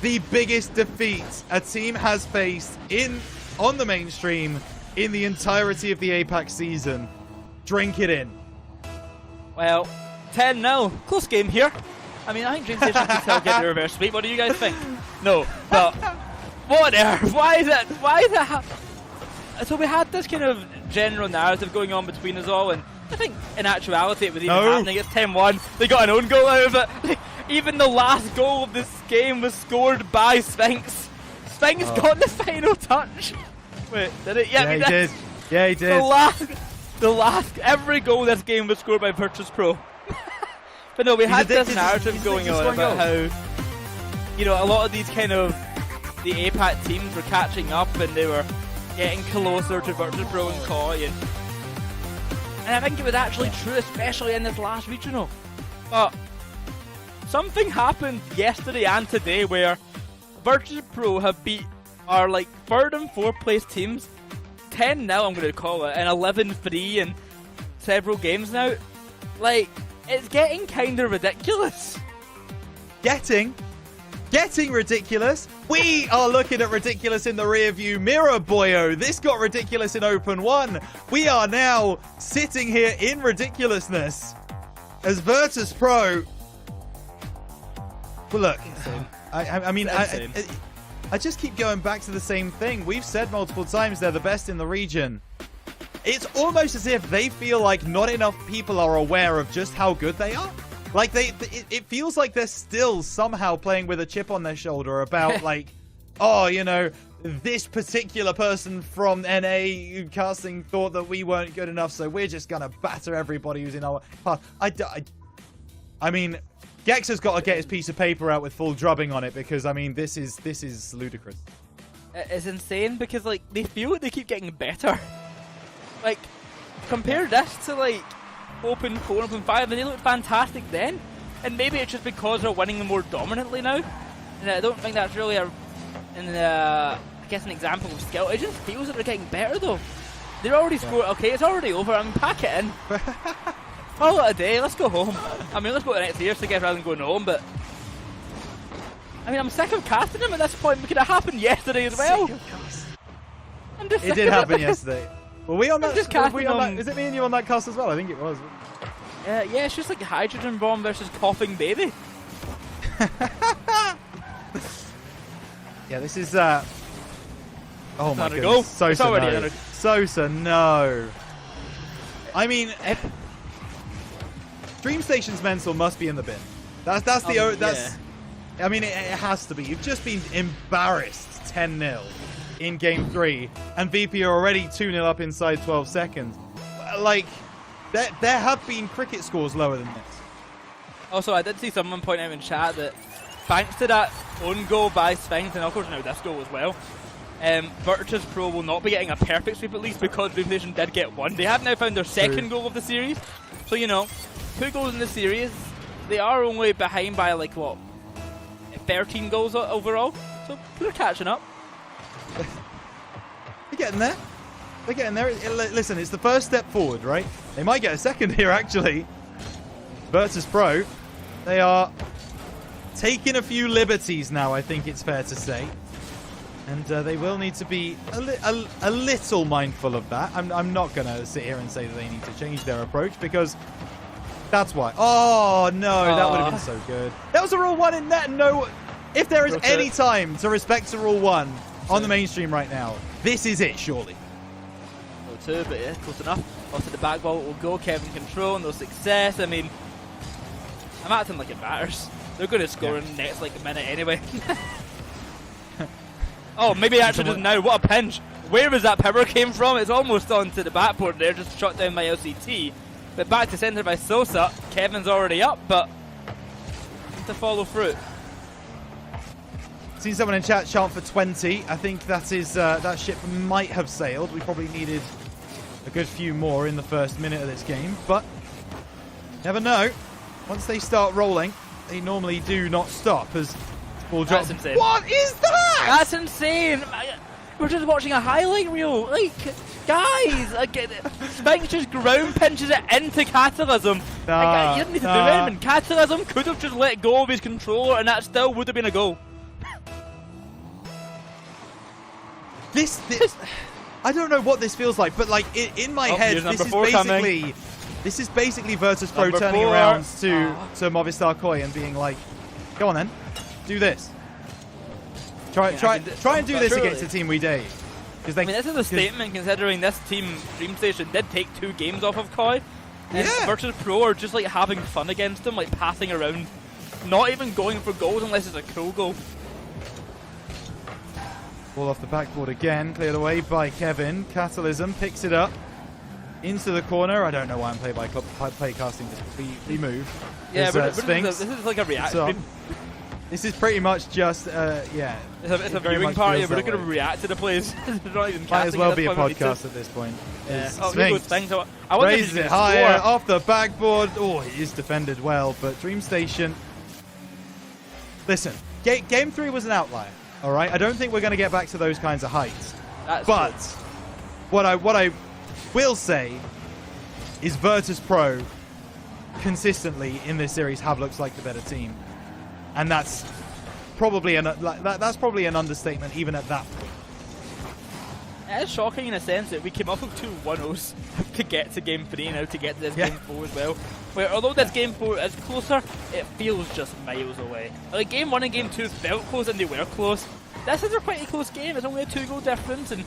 the biggest defeat a team has faced on the mainstream in the entirety of the Apac season. Drink it in. Well, 10-0. Close game here. I mean, I think Dream Station can still get the reverse sweep. What do you guys think? No, but what on earth? Why is it so we had this kind of general narrative going on between us all, and I think in actuality it was even happening. It's 10-1. They got an own goal out of it. Like, even the last goal of this game was scored by Spinks. Spinks got the final touch. Wait, did it? Yeah, he did. Yeah, he did. The last, every goal this game was scored by Virtus.pro. But no, we had this narrative going on about how, you know, a lot of these kind of, the APAC teams were catching up and they were getting closer to Virtus.pro and Koi. And I think it was actually true, especially in this last regional. But something happened yesterday and today where Virtus.pro have beat our like 3rd and 4th place teams 10-0, I'm going to call it, and 11-3 in several games now. Like, it's getting kind of ridiculous. Getting ridiculous. We are looking at ridiculous in the rear view mirror, boyo. This got ridiculous in Open 1. We are now sitting here in ridiculousness as Virtus.pro. Well, look, I mean, I just keep going back to the same thing. We've said multiple times they're the best in the region. It's almost as if they feel like not enough people are aware of just how good they are. Like, it feels like they're still somehow playing with a chip on their shoulder about, like, oh, you know, this particular person from NA casting thought that we weren't good enough, so we're just going to batter everybody who's in our path. I mean, Gex has got to get his piece of paper out with full drubbing on it because, I mean, this is ludicrous. It's insane because, like, they feel like they keep getting better. Like, compare this to, like, Open 4 and Open 5, and they looked fantastic then. And maybe it's just because they're winning more dominantly now. And I don't think that's really I guess an example of skill. It just feels that they're getting better though. They're already scored. Okay, it's already over. I mean, pack it in. Call it a day. Let's go home. I mean, let's go to the next year I guess rather than going home. But I mean, I'm sick of casting them at this point. It could have happened yesterday as well. It did happen yesterday. Were we on that? Is it me and you on that cast as well? I think it was. Yeah, it's just like a hydrogen bomb versus coughing baby. Yeah, this is oh my goodness. Go. Sosa, no. Sosa, no. I mean, Dream Station's mental must be in the bin. That's I mean, it has to be. You've just been embarrassed 10-0 in Game 3, and VP are already 2-0 up inside 12 seconds. Like, there have been cricket scores lower than this. Also, I did see someone point out in chat that thanks to that own goal by Sphinx, and of course now this goal as well, Virtus.pro will not be getting a perfect sweep at least because Dream Station did get one. They have now found their second goal of the series. So, you know, 2 goals in the series. They are only behind by, like, what, 13 goals overall. So, they're catching up. They're getting there. They're getting there. Listen, it's the first step forward, right? They might get a second here, actually. Virtus.pro. They are taking a few liberties now, I think it's fair to say. And they will need to be a little mindful of that. I'm not going to sit here and say that they need to change their approach, because that's why. Oh, no, that would have been so good. That was a Rule 1 in net. No, if there is any time to respect to Rule 1 on the mainstream right now, this is it, surely. Rule 2, but yeah, close enough. Off to the back wall it will go. Kevin control, no success. I mean, I'm acting like it matters. They're going to score in the next like a minute anyway. Oh, maybe actually just now. What a pinch. Where was that power came from? It's almost onto the backboard there, just shot down by LCT. But back to center by Sosa. Kevin's already up, but to follow through. Seen someone in chat chant for 20. I think that is that ship might have sailed. We probably needed a good few more in the first minute of this game, but never know. Once they start rolling, they normally do not stop as ball drops. That's insane. What is that? That's insane. We're just watching a highlight reel. Like, guys, Spike just ground pinches it into Catalysm. Like, he didn't need to do anything. Catalysm could have just let go of his controller, and that still would have been a goal. This I don't know what this feels like, but like in my head, this is basically Virtus Pro turning around to Movistar Koi and being like, "Go on then, do this. Try and do this against the team we dare you." I mean, this is a statement considering this team, DreamStation, did take 2 games off of Koi, and Virtus Pro are just like having fun against them, like passing around, not even going for goals unless it's a cool goal. Ball off the backboard again, cleared away by Kevin. Catalysm picks it up into the corner. I don't know why I'm play casting this. We move. Yeah, but this is like a reaction. This is pretty much just, yeah. It's a viewing party. We're not going to react to the plays. Not even might as well be a podcast at this point. Yeah. Sphinx I raises it higher off the backboard. Oh, he is defended well, but DreamStation. Listen, game 3 was an outlier. All right, I don't think we're going to get back to those kinds of heights. But what I will say is Virtus Pro consistently in this series have looked like the better team, and that's probably an understatement even at that point. It's shocking in a sense that we came off of 2 1-0s to get to game 3 now, to get to this game 4 as well. Where although this game 4 is closer, it feels just miles away. Like game 1 and game 2 felt close and they were close. This is a pretty close game. It's only a 2-goal difference, and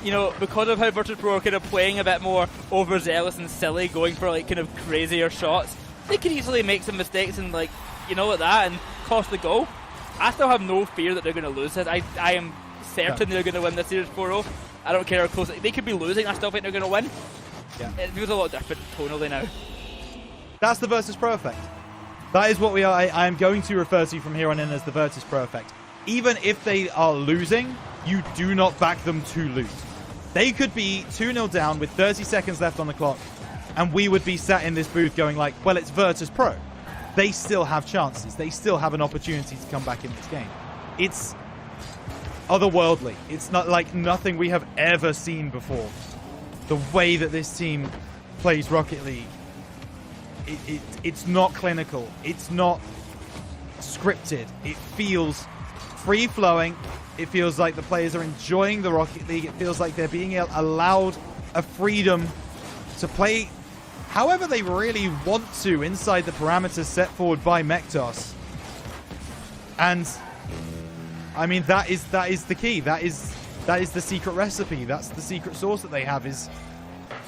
you know, because of how Virtus Pro are kind of playing a bit more overzealous and silly, going for like kind of crazier shots, they could easily make some mistakes and like, you know, like that and cost the goal. I still have no fear that they're going to lose this. I am certain they're going to win this series 4-0. I don't care how close they could be losing. I still think they're going to win. Yeah. It feels a lot different tonally now. That's the Virtus Pro effect. That is what we are. I am going to refer to from here on in as the Virtus Pro effect. Even if they are losing, you do not back them to lose. They could be 2-0 down with 30 seconds left on the clock, and we would be sat in this booth going like, well, it's Virtus Pro. They still have chances. They still have an opportunity to come back in this game. It's otherworldly. It's not like nothing we have ever seen before. The way that this team plays Rocket League, it's not clinical. It's not scripted. It feels free-flowing. It feels like the players are enjoying the Rocket League. It feels like they're being allowed a freedom to play however they really want to inside the parameters set forward by Mektos. And I mean, that is the key. That is the secret recipe. That's the secret sauce that they have, is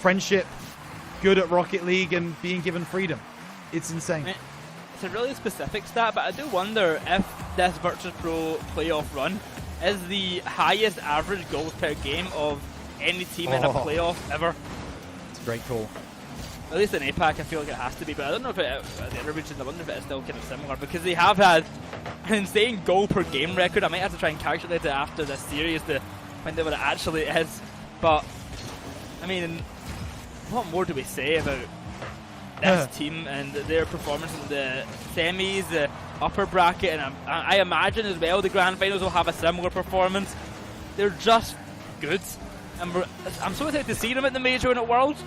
friendship, good at Rocket League, and being given freedom. It's insane. It's a really specific stat, but I do wonder if this Virtus Pro playoff run is the highest average goals per game of any team in a playoff ever. It's a great call. At least in Apac, I feel like it has to be, but I don't know if the other regions, I wonder if it's still kind of similar, because they have had an insane goal per game record. I might have to try and calculate it after this series to find out what it actually is. But, I mean, what more do we say about this team and their performance in the semis, the upper bracket, and I imagine as well the grand finals will have a similar performance. They're just good, and I'm so excited to see them at the major and at Worlds.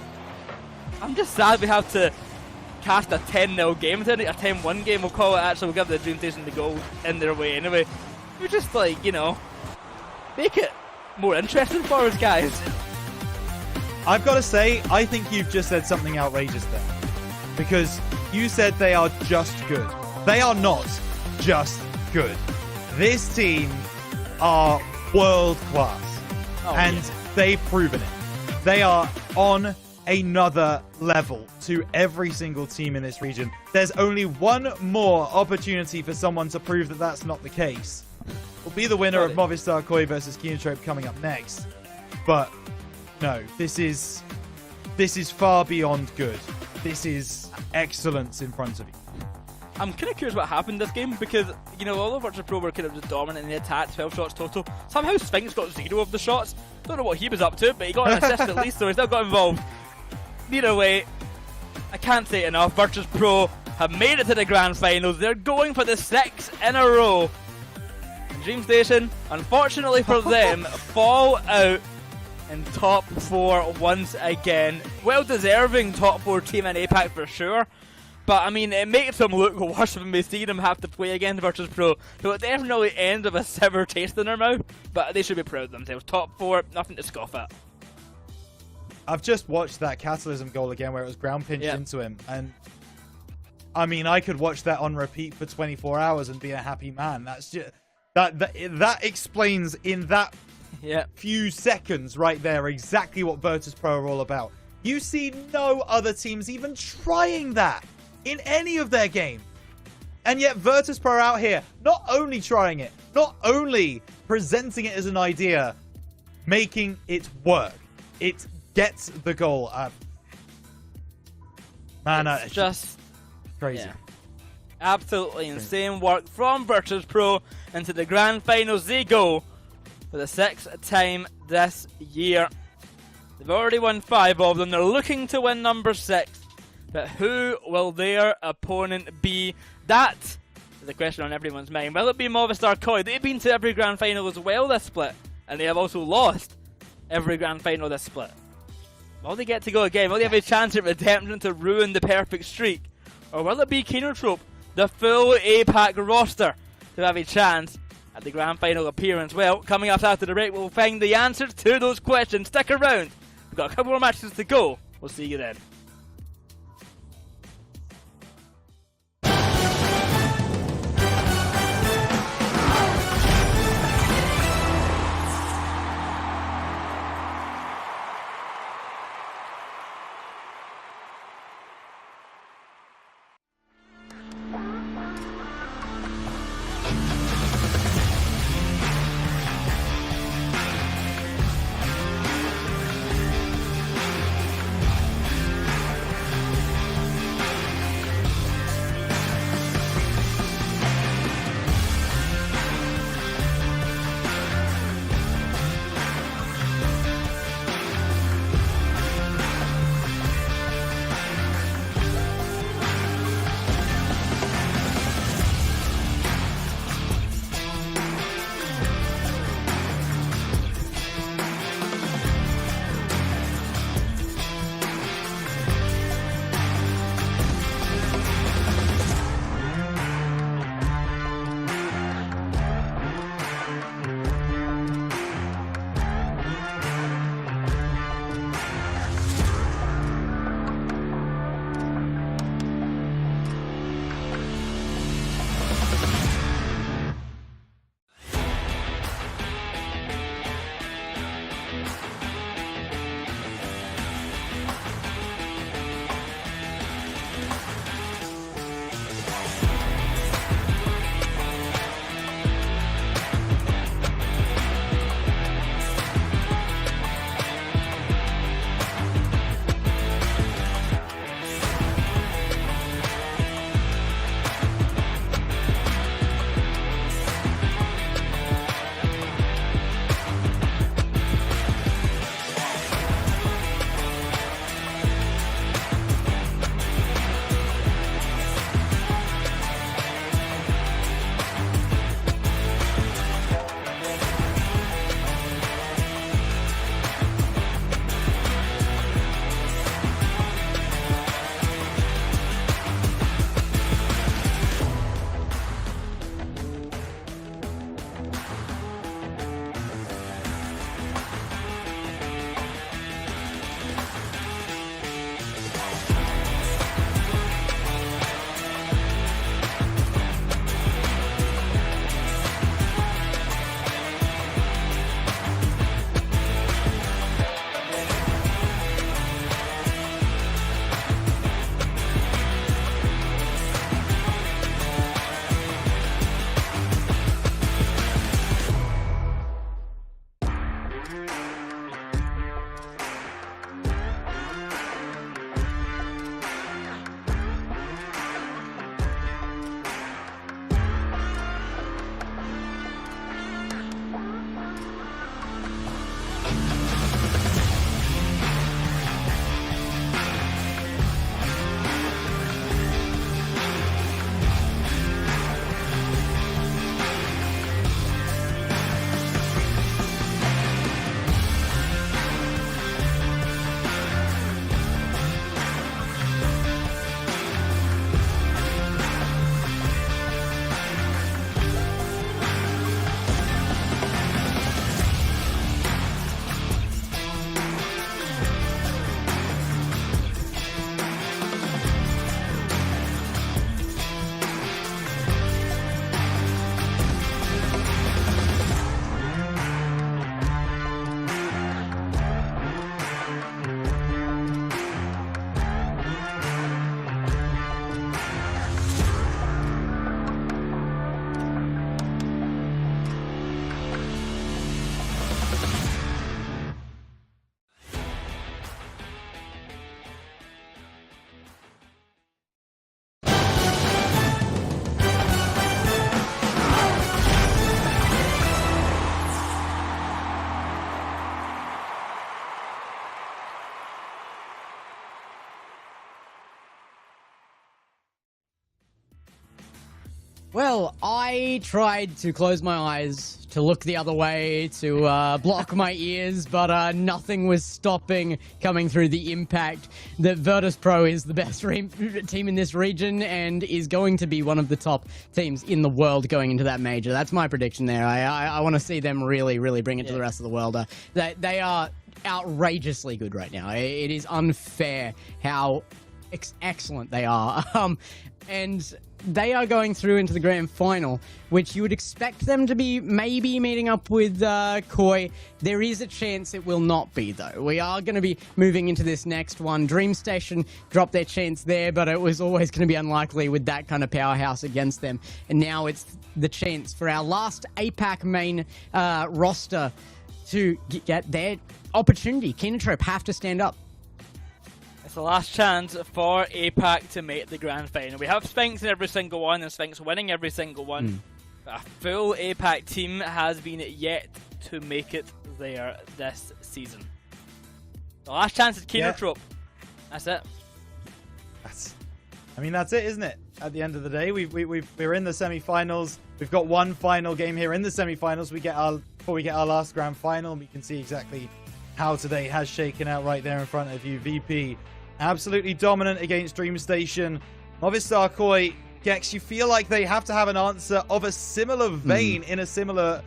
I'm just sad we have to cast a 10-0 game to it, a 10-1 game we'll call it. Actually, we'll give the Dream Station the goal in their way anyway. We're just like, you know, make it more interesting for us, guys. I've got to say, I think you've just said something outrageous there. Because you said they are just good. They are not just good. This team are world class. And they've proven it. They are on another level to every single team in this region. There's only one more opportunity for someone to prove that that's not the case. Will be the winner of Movistar Koi versus Kenotrope coming up next. But no, this is far beyond good. This is excellence in front of you. I'm kind of curious what happened this game because, you know, all of Virtus Pro were kind of just dominant in the attack, 12 shots total. Somehow Sphinx got 0 of the shots. Don't know what he was up to, but he got an assist at least, so he still got involved. Either way, I can't say it enough. Virtus Pro have made it to the grand finals. They're going for the 6th in a row. And Dream Station, unfortunately for them, fall out in top 4 once again. Well deserving top 4 team in Apac for sure. But I mean, it makes them look worse when we see them have to play against Virtus Pro. So it definitely ends with a sour taste in their mouth. But they should be proud of themselves. Top 4, nothing to scoff at. I've just watched that Catalysm goal again where it was ground pinched into him. And I mean, I could watch that on repeat for 24 hours and be a happy man. That's just that explains in that few seconds right there exactly what Virtus Pro are all about. You see no other teams even trying that in any of their game. And yet Virtus Pro are out here not only trying it, not only presenting it as an idea, making it work. It gets the goal. Man, it's just crazy. Yeah. Absolutely insane work from Virtus Pro into the grand finals. They go for the 6th time this year. They've already won 5 of them. They're looking to win number 6. But who will their opponent be? That is the question on everyone's mind. Will it be Movistar Koi? They've been to every grand final as well this split. And they have also lost every grand final this split. Will they get to go again? Will they have a chance at redemption to ruin the perfect streak? Or will it be Kenotrope, the full Apac roster, to have a chance at the grand final appearance? Well, coming up after the break, we'll find the answers to those questions. Stick around. We've got a couple more matches to go. We'll see you then. Well, I tried to close my eyes, to look the other way, to block my ears, but nothing was stopping coming through the impact that Virtus.pro is the best team in this region and is going to be one of the top teams in the world going into that major. That's my prediction there. I want to see them really, really bring it to the rest of the world. They are outrageously good right now. It is unfair how excellent they are. And they are going through into the grand final, which you would expect them to be maybe meeting up with Koi. There is a chance it will not be, though. We are going to be moving into this next one. DreamStation dropped their chance there, but it was always going to be unlikely with that kind of powerhouse against them. And now it's the chance for our last Apac main roster to get their opportunity. Kenotrope have to stand up. It's the last chance for Apac to make the grand final. We have Sphinx in every single one, and Sphinx winning every single one. But a full Apac team has been yet to make it there this season. The last chance is Kenotrope. That's it. That's it, isn't it? At the end of the day, we're in the semi-finals. We've got one final game here in the semi-finals. Before we get our last grand final, we can see exactly how today has shaken out right there in front of you. VP absolutely dominant against DreamStation. Movistar Koi, Gex, you feel like they have to have an answer of a similar vein, in a similar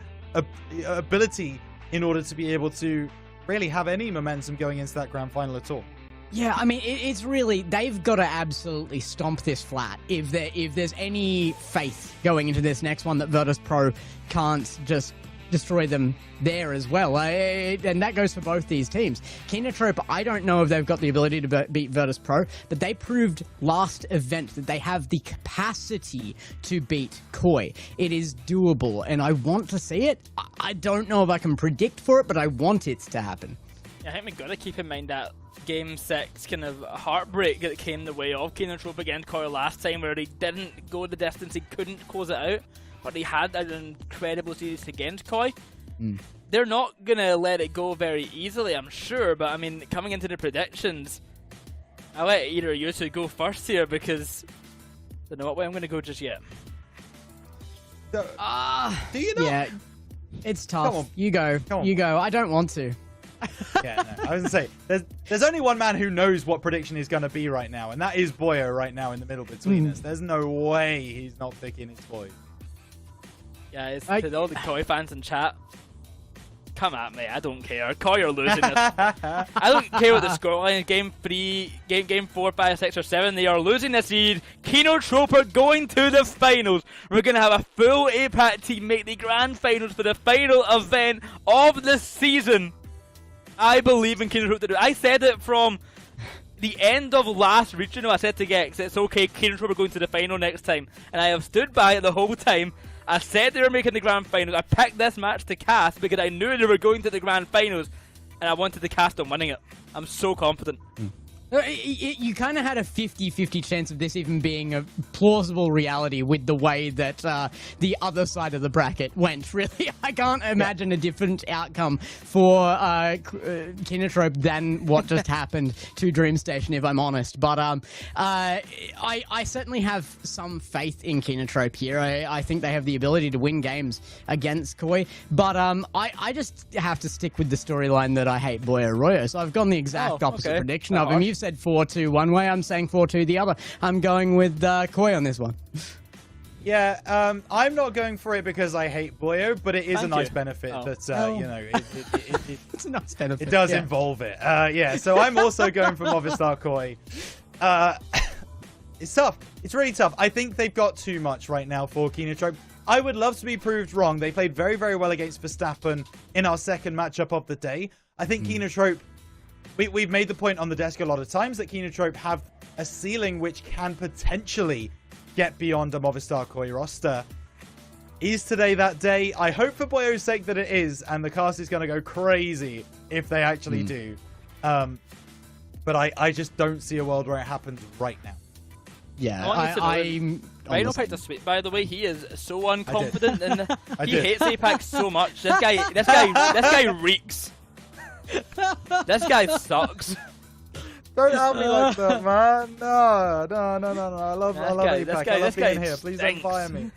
ability, in order to be able to really have any momentum going into that grand final at all. Yeah, I mean, it's really, they've got to absolutely stomp this flat if there's any faith going into this next one that Virtus.pro can't just destroy them there as well. And that goes for both these teams. Kenotrope, I don't know if they've got the ability to beat Virtus.pro, but they proved last event that they have the capacity to beat Koi. It is doable, and I want to see it. I don't know if I can predict for it, but I want it to happen. Yeah, I think we've got to keep in mind that Game 6 kind of heartbreak that came the way of Kenotrope against Koi last time, where he didn't go the distance, he couldn't close it out. But he had an incredible series against Koi. They're not going to let it go very easily, I'm sure. But, I mean, coming into the predictions, I'll let either of you two go first here because I don't know what way I'm going to go just yet. Do you know? Yeah, it's tough. You go. You go. I don't want to. Yeah, no. I was going to say, there's only one man who knows what prediction is going to be right now, and that is Boyo right now in the middle between us. There's no way he's not picking his boys. Yeah, it's to all the Koi fans in chat. Come at me, I don't care. Koi are losing this. I don't care what the scoreline is. Game 3, game 4, 5, 6, or 7. They are losing this seed. Kenotrope are going to the finals. We're going to have a full Apac team make the grand finals for the final event of the season. I believe in Kenotrope to do it. I said it from the end of last regional. I said to Gex, it's okay, Kenotrope are going to the final next time. And I have stood by it the whole time. I said they were making the grand finals. I picked this match to cast because I knew they were going to the grand finals, and I wanted to cast on winning it. I'm so confident. You kind of had a 50-50 chance of this even being a plausible reality with the way that the other side of the bracket went, really. I can't imagine a different outcome for Kenotrope than what just happened to DreamStation, if I'm honest. But I certainly have some faith in Kenotrope here. I think they have the ability to win games against Koi. But I just have to stick with the storyline that I hate Boyo Royo. So I've gone the exact opposite prediction of him. You've said 4-2 one way, I'm saying 4-2 the other. I'm going with Koi on this one. Yeah, I'm not going for it because I hate Boyo, but it is a nice benefit that, you know, it's a nice benefit. It does involve it. Yeah, so I'm also going for Movistar Koi. It's tough. It's really tough. I think they've got too much right now for Kenotrope. I would love to be proved wrong. They played very, very well against Verstappen in our second matchup of the day. I think Kenotrope, we've made the point on the desk a lot of times that Kenotrope have a ceiling which can potentially get beyond a Movistar Koi roster. Is today that day? I hope for Boyo's sake that it is, and the cast is going to go crazy if they actually do. But I just don't see a world where it happens right now. Yeah, Rhino picked a sweet, by the way. He is so unconfident, and he hates Apac so much. This guy reeks. This guy sucks. Don't help me like that, man. No. I love Apac. I love being here. Please don't fire me.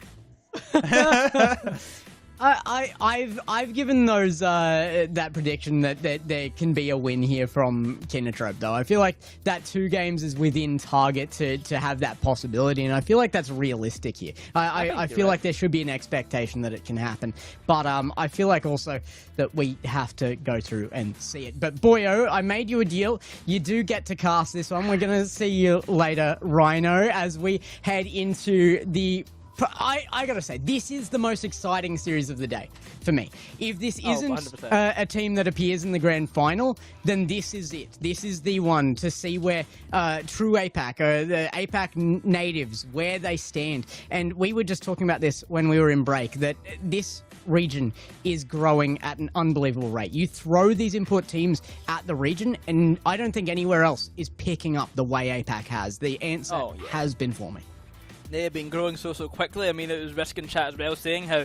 I've given those that prediction that there can be a win here from Kenotrope, though. I feel like that 2 games is within target to have that possibility, and I feel like that's realistic here. I feel like there should be an expectation that it can happen, but I feel like also that we have to go through and see it. But boyo, I made you a deal. You do get to cast this one. We're gonna see you later, Rhino, as we head into the. I gotta say, this is the most exciting series of the day for me. If this isn't a team that appears in the grand final, then this is it. This is the one to see where true Apac, the Apac natives, where they stand. And we were just talking about this when we were in break, that this region is growing at an unbelievable rate. You throw these import teams at the region, and I don't think anywhere else is picking up the way Apac has. The answer has been for me. They have been growing so quickly. I mean, it was Risk in chat as well saying how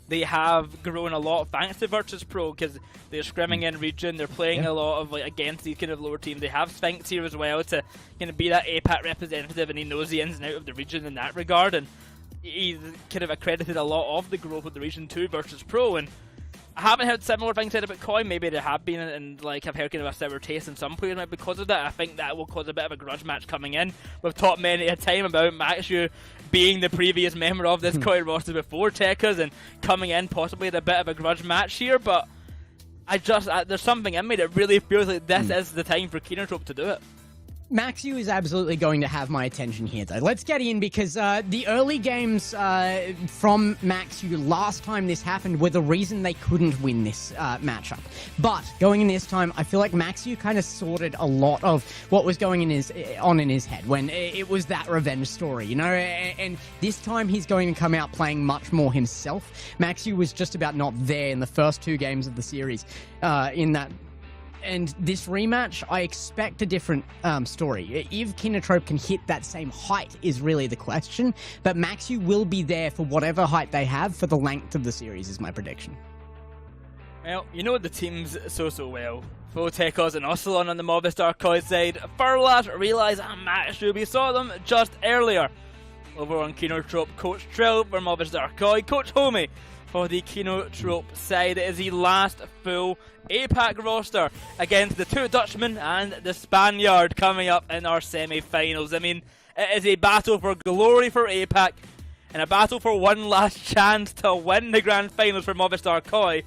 they have grown a lot thanks to Virtus Pro, because they're scrimming in region, they're playing a lot of against these kind of lower teams. They have Sphinx here as well to kind of be that APAC representative, and he knows the ins and out of the region in that regard, and he's kind of accredited a lot of the growth of the region to Virtus Pro. And I haven't heard similar things said about Koi. Maybe there have been, and I've heard kind of a sour taste in some players because of that. I think that will cause a bit of a grudge match coming in. We've talked many a time about Maxu being the previous member of this Koi roster before Tekkas, and coming in possibly at a bit of a grudge match here, but there's something in me that really feels like this is the time for Kenotrope to do it. Maxu is absolutely going to have my attention here, though. Let's get in, because the early games from Maxu last time this happened were the reason they couldn't win this matchup. But going in this time, I feel like Maxu kind of sorted a lot of what was going in his head when it was that revenge story, you know? And this time he's going to come out playing much more himself. Maxu was just about not there in the first 2 games of the series in that. And this rematch, I expect a different story. If Kenotrope can hit that same height is really the question, but Maxu will be there for whatever height they have for the length of the series, is my prediction. Well, you know the teams so well. Tekkas and Ocelon on the Movistar Koi side. Furlas, Realize and Maxu, we saw them just earlier. Over on Kenotrope, Coach Trope for Movistar Koi, Coach Homie for the Kenotrope side. It is the last full APAC roster against the 2 Dutchmen and the Spaniard coming up in our semi-finals. I mean, it is a battle for glory for APAC and a battle for one last chance to win the grand finals for Movistar Koi.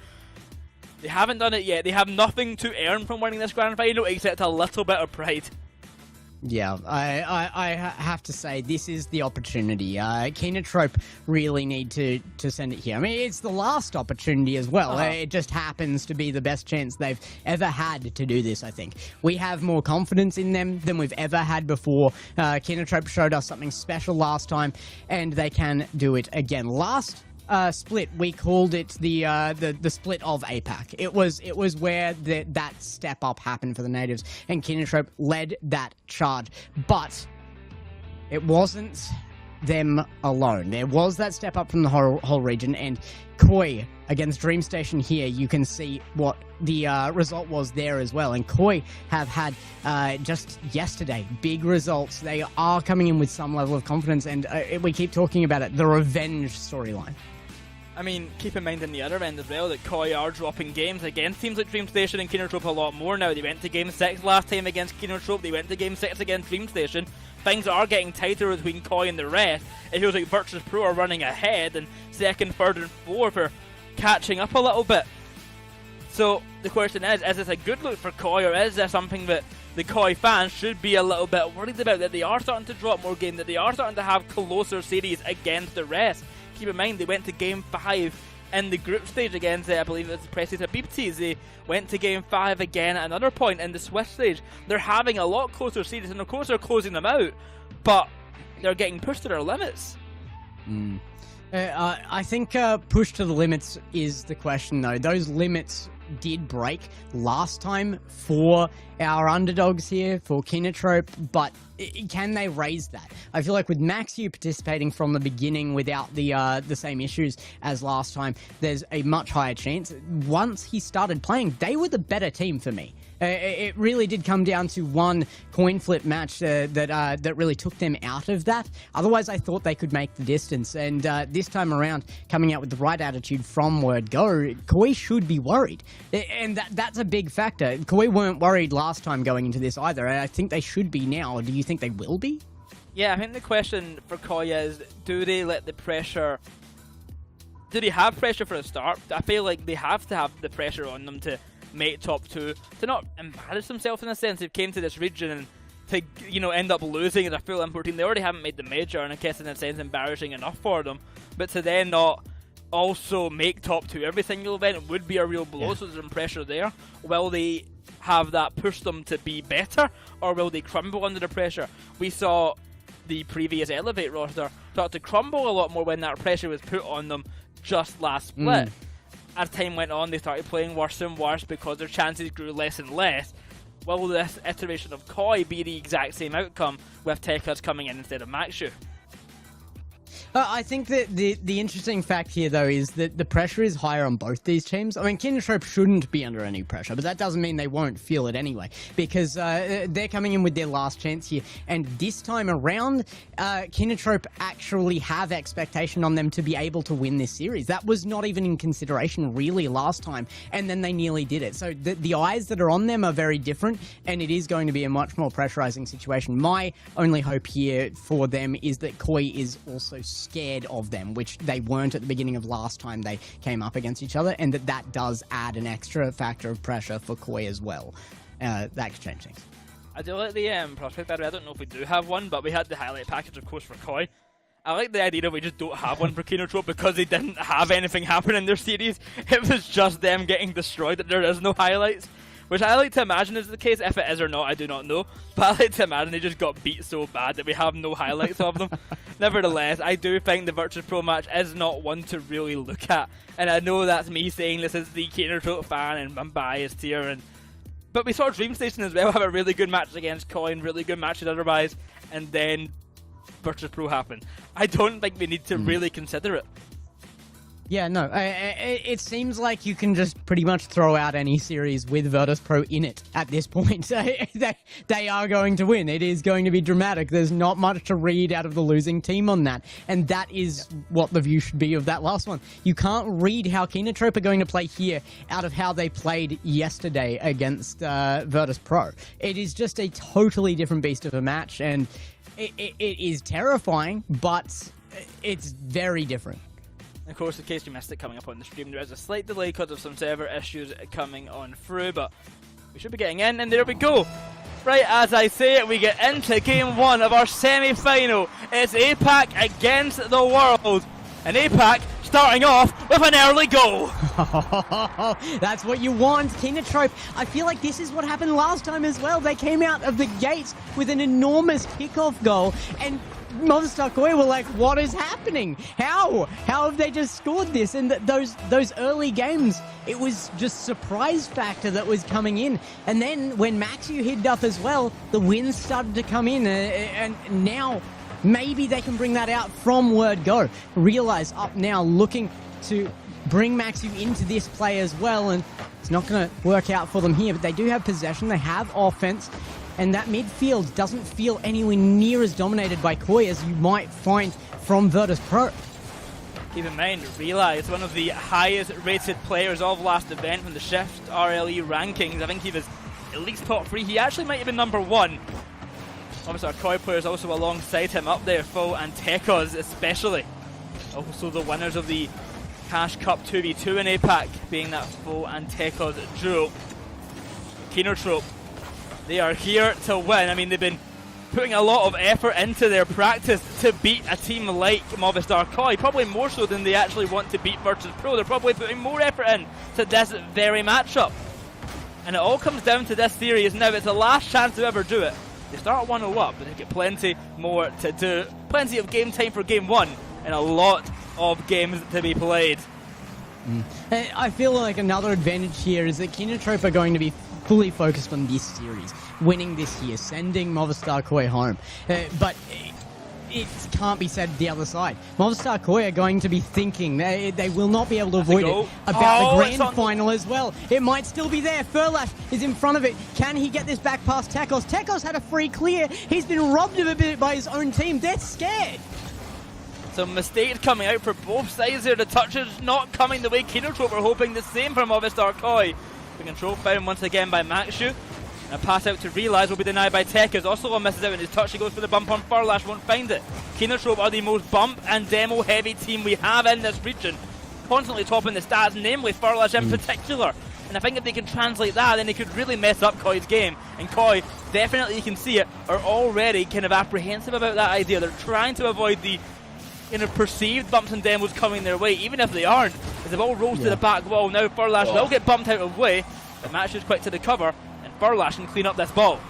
They haven't done it yet. They have nothing to earn from winning this grand final except a little bit of pride. Yeah, I have to say, this is the opportunity. Kenotrope really need to send it here. I mean, it's the last opportunity as well. It just happens to be the best chance they've ever had to do this, I think. We have more confidence in them than we've ever had before. Kenotrope showed us something special last time, and they can do it again. Last split, we called it the split of APAC. It was where that step up happened for the natives, and Kenotrope led that charge. But it wasn't them alone. There was that step up from the whole region, and Koi against DreamStation here, you can see what the result was there as well. And Koi have had, just yesterday, big results. They are coming in with some level of confidence, and we keep talking about it, the revenge storyline. I mean, keep in mind on the other end as well that Koi are dropping games against teams like DreamStation and Kenotrope a lot more now. They went to Game 6 last time against Kenotrope, they went to Game 6 against DreamStation. Things are getting tighter between Koi and the rest. It feels like Virtus Pro are running ahead, and second, third and fourth are catching up a little bit. So the question is this a good look for Koi, or is this something that the Koi fans should be a little bit worried about, that they are starting to drop more games, that they are starting to have closer series against the rest? Keep in mind, they went to Game 5 in the group stage against, I believe it was Presses Habibtis. They went to Game 5 again at another point in the Swiss stage. They're having a lot closer series, and of course they're closing them out, but they're getting pushed to their limits. I think push to the limits is the question, though. Those limits did break last time for our underdogs here, for Kenotrope, but can they raise that? I feel like with Maxu participating from the beginning without the same issues as last time, there's a much higher chance. Once he started playing, they were the better team for me. It really did come down to one coin flip match that really took them out of that. Otherwise, I thought they could make the distance. And this time around, coming out with the right attitude from word go, Koi should be worried. And that's a big factor. Koi weren't worried last time going into this either. I think they should be now. Do you think they will be? Yeah, I think the question for Koi is, do they let the pressure... Do they have pressure for a start? I feel like they have to have the pressure on them to make top 2, to not embarrass themselves in a sense. They came to this region and to, you know, end up losing as a full import team. They already haven't made the major, and I guess in a sense embarrassing enough for them. But to then not also make top 2 every single event would be a real blow. Yeah. So there's some pressure there. Will they have that push them to be better, or will they crumble under the pressure? We saw the previous Elevate roster start to crumble a lot more when that pressure was put on them just last split. As time went on, they started playing worse and worse because their chances grew less and less. Will this iteration of Koi be the exact same outcome with Tekkas coming in instead of Maxu? I think that the interesting fact here, though, is that the pressure is higher on both these teams. I mean, Kenotrope shouldn't be under any pressure, but that doesn't mean they won't feel it anyway, because they're coming in with their last chance here. And this time around, Kenotrope actually have expectation on them to be able to win this series. That was not even in consideration, really, last time, and then they nearly did it. So the eyes that are on them are very different, and it is going to be a much more pressurizing situation. My only hope here for them is that Koi is also scared of them, which they weren't at the beginning of last time they came up against each other, and that does add an extra factor of pressure for Koi as well. That could change things. I do like the prospect battery. I don't know if we do have one, but we had the highlight package, of course, for Koi. I like the idea that we just don't have one for Kenotrope because they didn't have anything happen in their series. It was just them getting destroyed, that there is no highlights. Which I like to imagine is the case. If it is or not, I do not know. But I like to imagine they just got beat so bad that we have no highlights of them. Nevertheless, I do think the Virtus Pro match is not one to really look at. And I know that's me saying this as the Kenotrope fan and I'm biased here. But we saw Dream Station as well have a really good match against Koi, really good matches otherwise. And then Virtus Pro happened. I don't think we need to really consider it. Yeah, no, it seems like you can just pretty much throw out any series with Virtus Pro in it at this point. They are going to win. It is going to be dramatic. There's not much to read out of the losing team on that. And that is what the view should be of that last one. You can't read how Kenotrope are going to play here out of how they played yesterday against Virtus Pro. It is just a totally different beast of a match, and it is terrifying, but it's very different. Of course, in case you missed it coming up on the stream, there is a slight delay because of some server issues coming on through, but we should be getting in, and there we go. Right, as I say it, we get into game 1 of our semi-final. It's Apac against the world, and Apac starting off with an early goal. That's what you want, Kenotrope. I feel like this is what happened last time as well. They came out of the gates with an enormous kickoff goal, and Movistar Koi were like, what is happening? How have they just scored this? And those early games, it was just surprise factor that was coming in. And then when Maxu hid up as well, the wins started to come in, and now maybe they can bring that out from word go. Realize up now looking to bring Maxu into this play as well, and it's not going to work out for them here, but they do have possession, they have offense, and that midfield doesn't feel anywhere near as dominated by Koi as you might find from Virtus Pro. Keep in mind, Raleigh is one of the highest rated players of last event from the Shift RLE rankings. I think he was at least top 3. He actually might have been number 1. Obviously our Koi players also alongside him up there, Full and Tekkas especially. Also the winners of the Cash Cup 2v2 in Apac, being that Full and Tekkas duo. Kenotrope, they are here to win. I mean, they've been putting a lot of effort into their practice to beat a team like Movistar Koi, probably more so than they actually want to beat Virtus Pro. They're probably putting more effort in to this very matchup. And it all comes down to this series now. It's the last chance to ever do it. They start 1-0 up, but they've got plenty more to do. Plenty of game time for game 1, and a lot of games to be played. I feel like another advantage here is that Kenotrope are going to be fully focused on this series, winning this year, sending Movistar Koi home. But it can't be said the other side. Movistar Koi are going to be thinking. They will not be able to avoid it about the grand final as well. It might still be there. Furlash is in front of it. Can he get this back past Tekos? Tekos had a free clear. He's been robbed of a bit by his own team. They're scared. Some mistakes coming out for both sides there. The touches not coming the way Kenotrope were hoping. The same for Movistar Koi. The control found once again by Maxu. A pass out to Realize will be denied by Tekos. Also misses out in his touch. He goes for the bump on Furlash, won't find it. Kenotrope are the most bump and demo heavy team we have in this region. Constantly topping the stats, namely Furlash in particular. And I think if they can translate that, then they could really mess up Koi's game. And Koi, definitely you can see it, are already kind of apprehensive about that idea. They're trying to avoid the perceived bumps and demos coming their way, even if they aren't. As the ball rolls to the back wall, now Furlash will get bumped out of the way. The match is quick to the cover. Furlash can clean up this ball.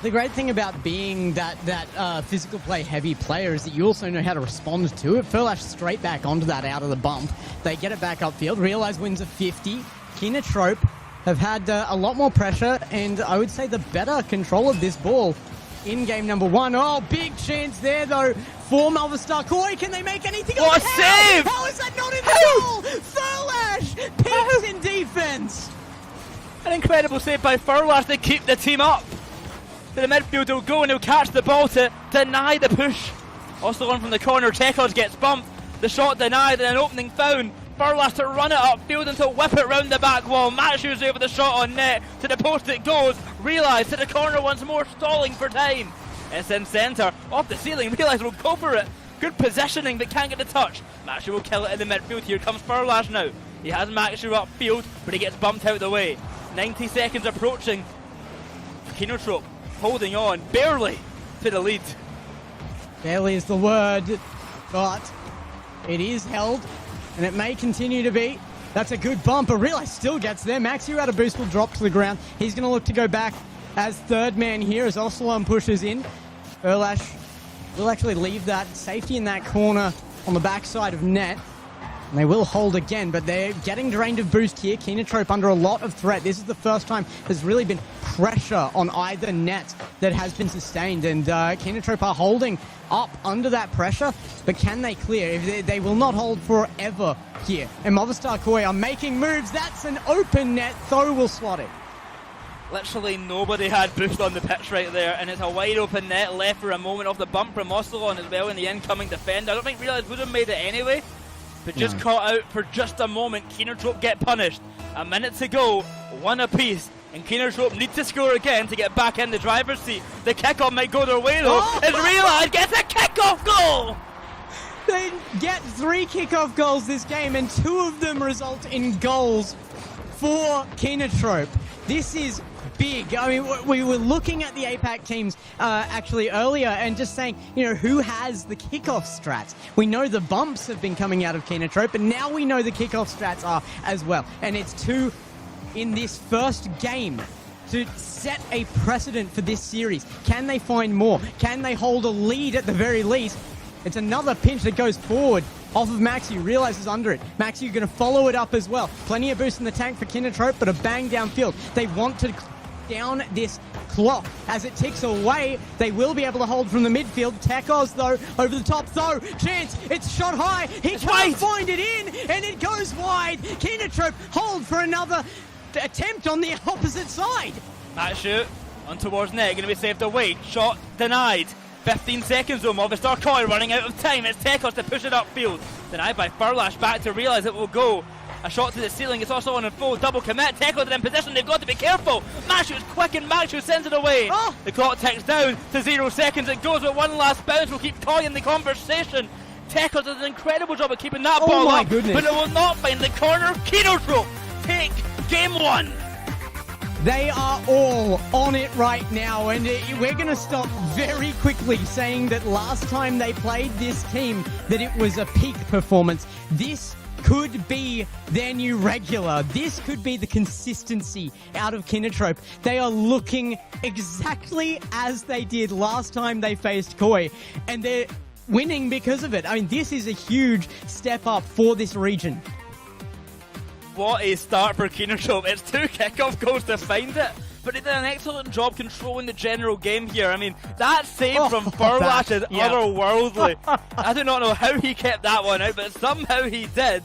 The great thing about being that physical play heavy player is that you also know how to respond to it. Furlash straight back onto that out of the bump. They get it back upfield. Realize wins a 50. Kenotrope have had a lot more pressure and I would say the better control of this ball in game number 1. Oh, big chance there though for Movistar Koi. Can they make anything of it? What a save! How is that not in the goal? Furlash picks in defense. An incredible save by Furlash to keep the team up. To the midfield he'll go and he'll catch the ball to deny the push. Also on from the corner, Tekos gets bumped. The shot denied and an opening found. Furlash to run it upfield and to whip it round the back wall. Matthews there with the shot on net. To the post it goes. Realize to the corner once more, stalling for time. It's in centre, off the ceiling. Realize will go for it. Good positioning but can't get the touch. Maxu will kill it in the midfield. Here comes Furlash now. He has Maxu upfield but he gets bumped out of the way. 90 seconds approaching. Kenotrope holding on barely to the lead. Barely is the word, but it is held and it may continue to be. That's a good bump, but Realize still gets there. Maxu out of boost will drop to the ground. He's going to look to go back as third man here as Ossalon pushes in. Furlash will actually leave that safety in that corner on the backside of net. And they will hold again, but they're getting drained of boost here. Kenotrope under a lot of threat. This is the first time there's really been pressure on either net that has been sustained. And Kenotrope are holding up under that pressure, but can they clear? They will not hold forever here. And Movistar Koi are making moves. That's an open net. Tho will slot it. Literally nobody had boost on the pitch right there, and it's a wide open net left for a moment off the bump from Ossalon as well in the incoming defender. I don't think Realize would have made it anyway. But just caught out for just a moment. Kenotrope get punished. A minute to go, one apiece. And Kenotrope need to score again to get back in the driver's seat. The kickoff might go their way though. As Realize gets a kickoff goal! They get 3 kickoff goals this game and 2 of them result in goals for Kenotrope. This is big. I mean, we were looking at the Apac teams actually earlier and just saying, you know, who has the kickoff strats? We know the bumps have been coming out of Kenotrope, but now we know the kickoff strats are as well. And it's 2 in this first game to set a precedent for this series. Can they find more? Can they hold a lead at the very least? It's another pinch that goes forward off of Maxu. Realizes under it. Maxu going to follow it up as well. Plenty of boost in the tank for Kenotrope, but a bang downfield. They want to down this clock as it ticks away. They will be able to hold from the midfield. Tekos though over the top though. Chance, it's shot high. He can't find it in and it goes wide. Kenotrope hold for another attempt on the opposite side. Maxu on towards net, going to be saved away. Shot denied. 15 seconds though, Movistar Koi running out of time. It's Tekos to push it upfield. Denied by Furlash, back to Realize it will go. A shot to the ceiling, it's also on a full double commit. Tekos in position, they've got to be careful. Maxu is quick and Maxu sends it away. The clock ticks down to 0 seconds. It goes with one last bounce. We'll keep Koi in the conversation. Tekos does an incredible job of keeping that ball up, goodness. But it will not find the corner. Kenotrope take game 1. They are all on it right now, and we're going to stop very quickly saying that last time they played this team that it was a peak performance. This could be their new regular. This could be the consistency out of Kenotrope. They are looking exactly as they did last time they faced Koi, and they're winning because of it. I mean, this is a huge step up for this region. What a start for Kenotrope. It's 2 kickoff goals to find it. but he did an excellent job controlling the general game here. I mean, that save from Furlash is otherworldly. I do not know how he kept that one out, but somehow he did.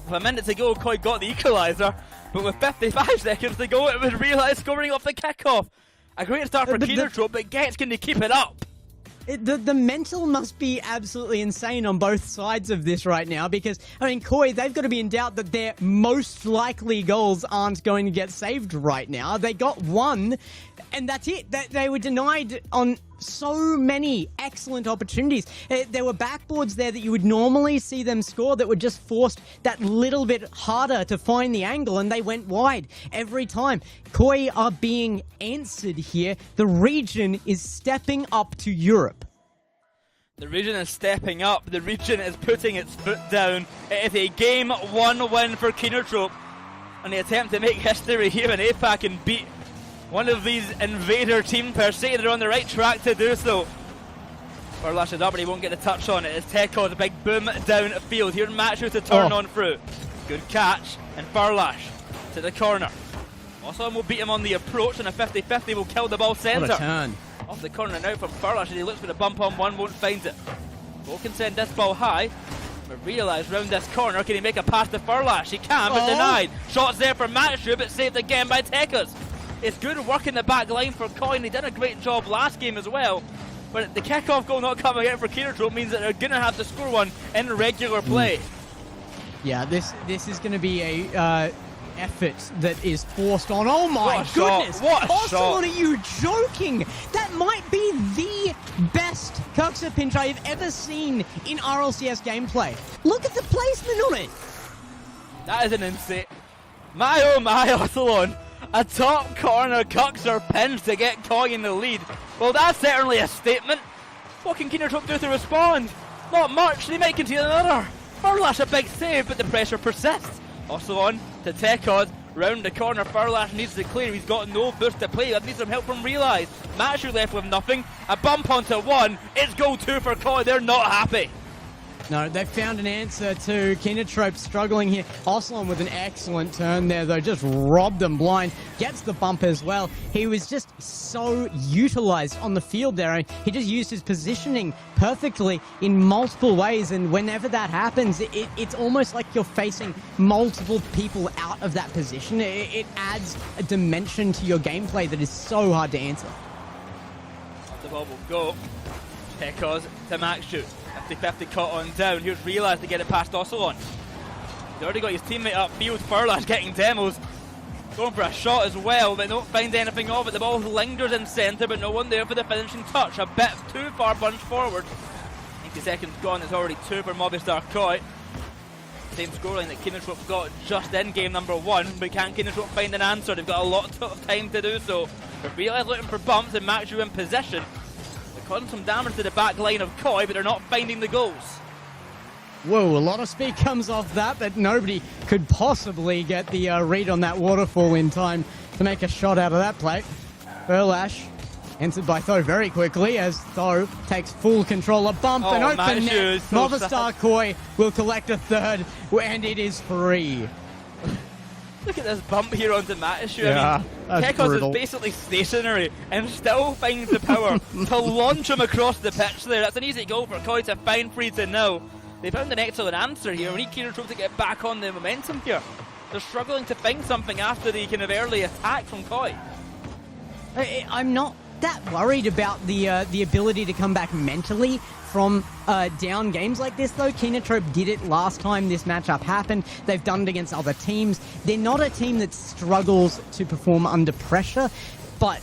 With a minute to go, Koi got the equaliser, but with 55 seconds to go, it was Raleigh scoring off the kickoff. A great start for Kenotrope, but Gets can they keep it up? The mental must be absolutely insane on both sides of this right now, because, I mean, Koi, they've got to be in doubt that their most likely goals aren't going to get saved right now. They got one, and that's it. They were denied on so many excellent opportunities. There were backboards there that you would normally see them score that were just forced that little bit harder to find the angle, and they went wide every time. Koi are being answered here. The region is stepping up to Europe. The region is stepping up. The region is putting its foot down. It is a Game 1 win for Kenotrope, and they attempt to make history here in Apac and beat one of these invader team per se. They're on the right track to do so. Furlash is up, but he won't get a touch on it. It's Tekko, the big boom downfield. Here's Matthew to turn on through. Good catch, and Furlash to the corner. Also, will beat him on the approach, and a 50-50 will kill the ball centre. What a turn. Off the corner now from Furlash, and he looks for the bump on one, won't find it. Bo can send this ball high, but realise round this corner, can he make a pass to Furlash? He can, but denied. Shots there for Matthew, but saved again by Tekkas. It's good work in the back line for Coin. They did a great job last game as well. But the kickoff goal not coming out for Kenotrope means that they're going to have to score one in regular play. Yeah, this is going to be a effort that is forced on. Oh my goodness! What a shot! Are you joking? That might be the best Kuxa pinch I've ever seen in RLCS gameplay. Look at the placement on it. That is an insane. My oh my, Othelon. A top corner Kuxer pins to get Koi in the lead. Well, that's certainly a statement. What can Kenotrope do to respond? Not much. They might continue another. Furlash a big save, but the pressure persists. Also on to Tekod. Round the corner, Furlash needs to clear. He's got no boost to play. That needs some help from Realize. Matthew left with nothing. A bump onto one. It's goal 2 for Koi. They're not happy. No, they've found an answer to Kenotrope struggling here. Oslon with an excellent turn there, though, just robbed them blind. Gets the bump as well. He was just so utilized on the field there. He just used his positioning perfectly in multiple ways, and whenever that happens, it's almost like you're facing multiple people out of that position. It adds a dimension to your gameplay that is so hard to answer. The ball will go. Tekos to Max shoot. 50-50 caught on down. Here's Realize to get it past Ocelon. He's already got his teammate upfield. Furlash getting demos. Going for a shot as well, but don't find anything of it. The ball lingers in centre, but no one there for the finishing touch. A bit too far bunched forward. 90 seconds gone. It's already 2 for Movistar Koi. Same scoreline that Kenotrope got just in game number 1, but can Kenotrope find an answer? They've got a lot of time to do so. But Realize looking for bumps and Matthew in possession. Causing some damage to the back line of Koi, but they're not finding the goals. Whoa, a lot of speed comes off that, but nobody could possibly get the read on that waterfall in time to make a shot out of that play. Furlash entered by Tho very quickly as Tho takes full control. A bump and open net. So Movistar Koi will collect a third, and it is free. Look at this bump here onto Matishu. Yeah, I mean, Kekos is basically stationary and still finds the power to launch him across the pitch there. That's an easy goal for Koi to find free to now. They found an excellent answer here. We need Kenotrope to get back on the momentum here. They're struggling to find something after the kind of early attack from Koi. I'm not that worried about the ability to come back mentally from down games like this, though. Kenotrope did it last time this matchup happened. They've done it against other teams. They're not a team that struggles to perform under pressure, but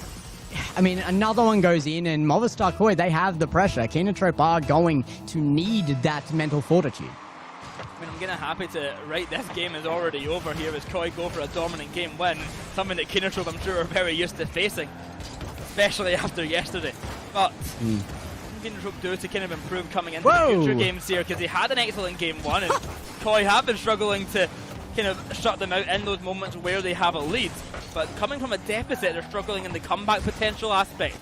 I mean, another one goes in, and Movistar Koi, they have the pressure. Kenotrope are going to need that mental fortitude. I mean, I'm kind of happy to write this game is already over here as Koi go for a dominant game win, something that Kenotrope I'm sure are very used to facing, especially after yesterday. But Kenotrope do to kind of improve coming into the future games here, because they had an excellent game 1 and Koi have been struggling to kind of shut them out in those moments where they have a lead. But coming from a deficit, they're struggling in the comeback potential aspect.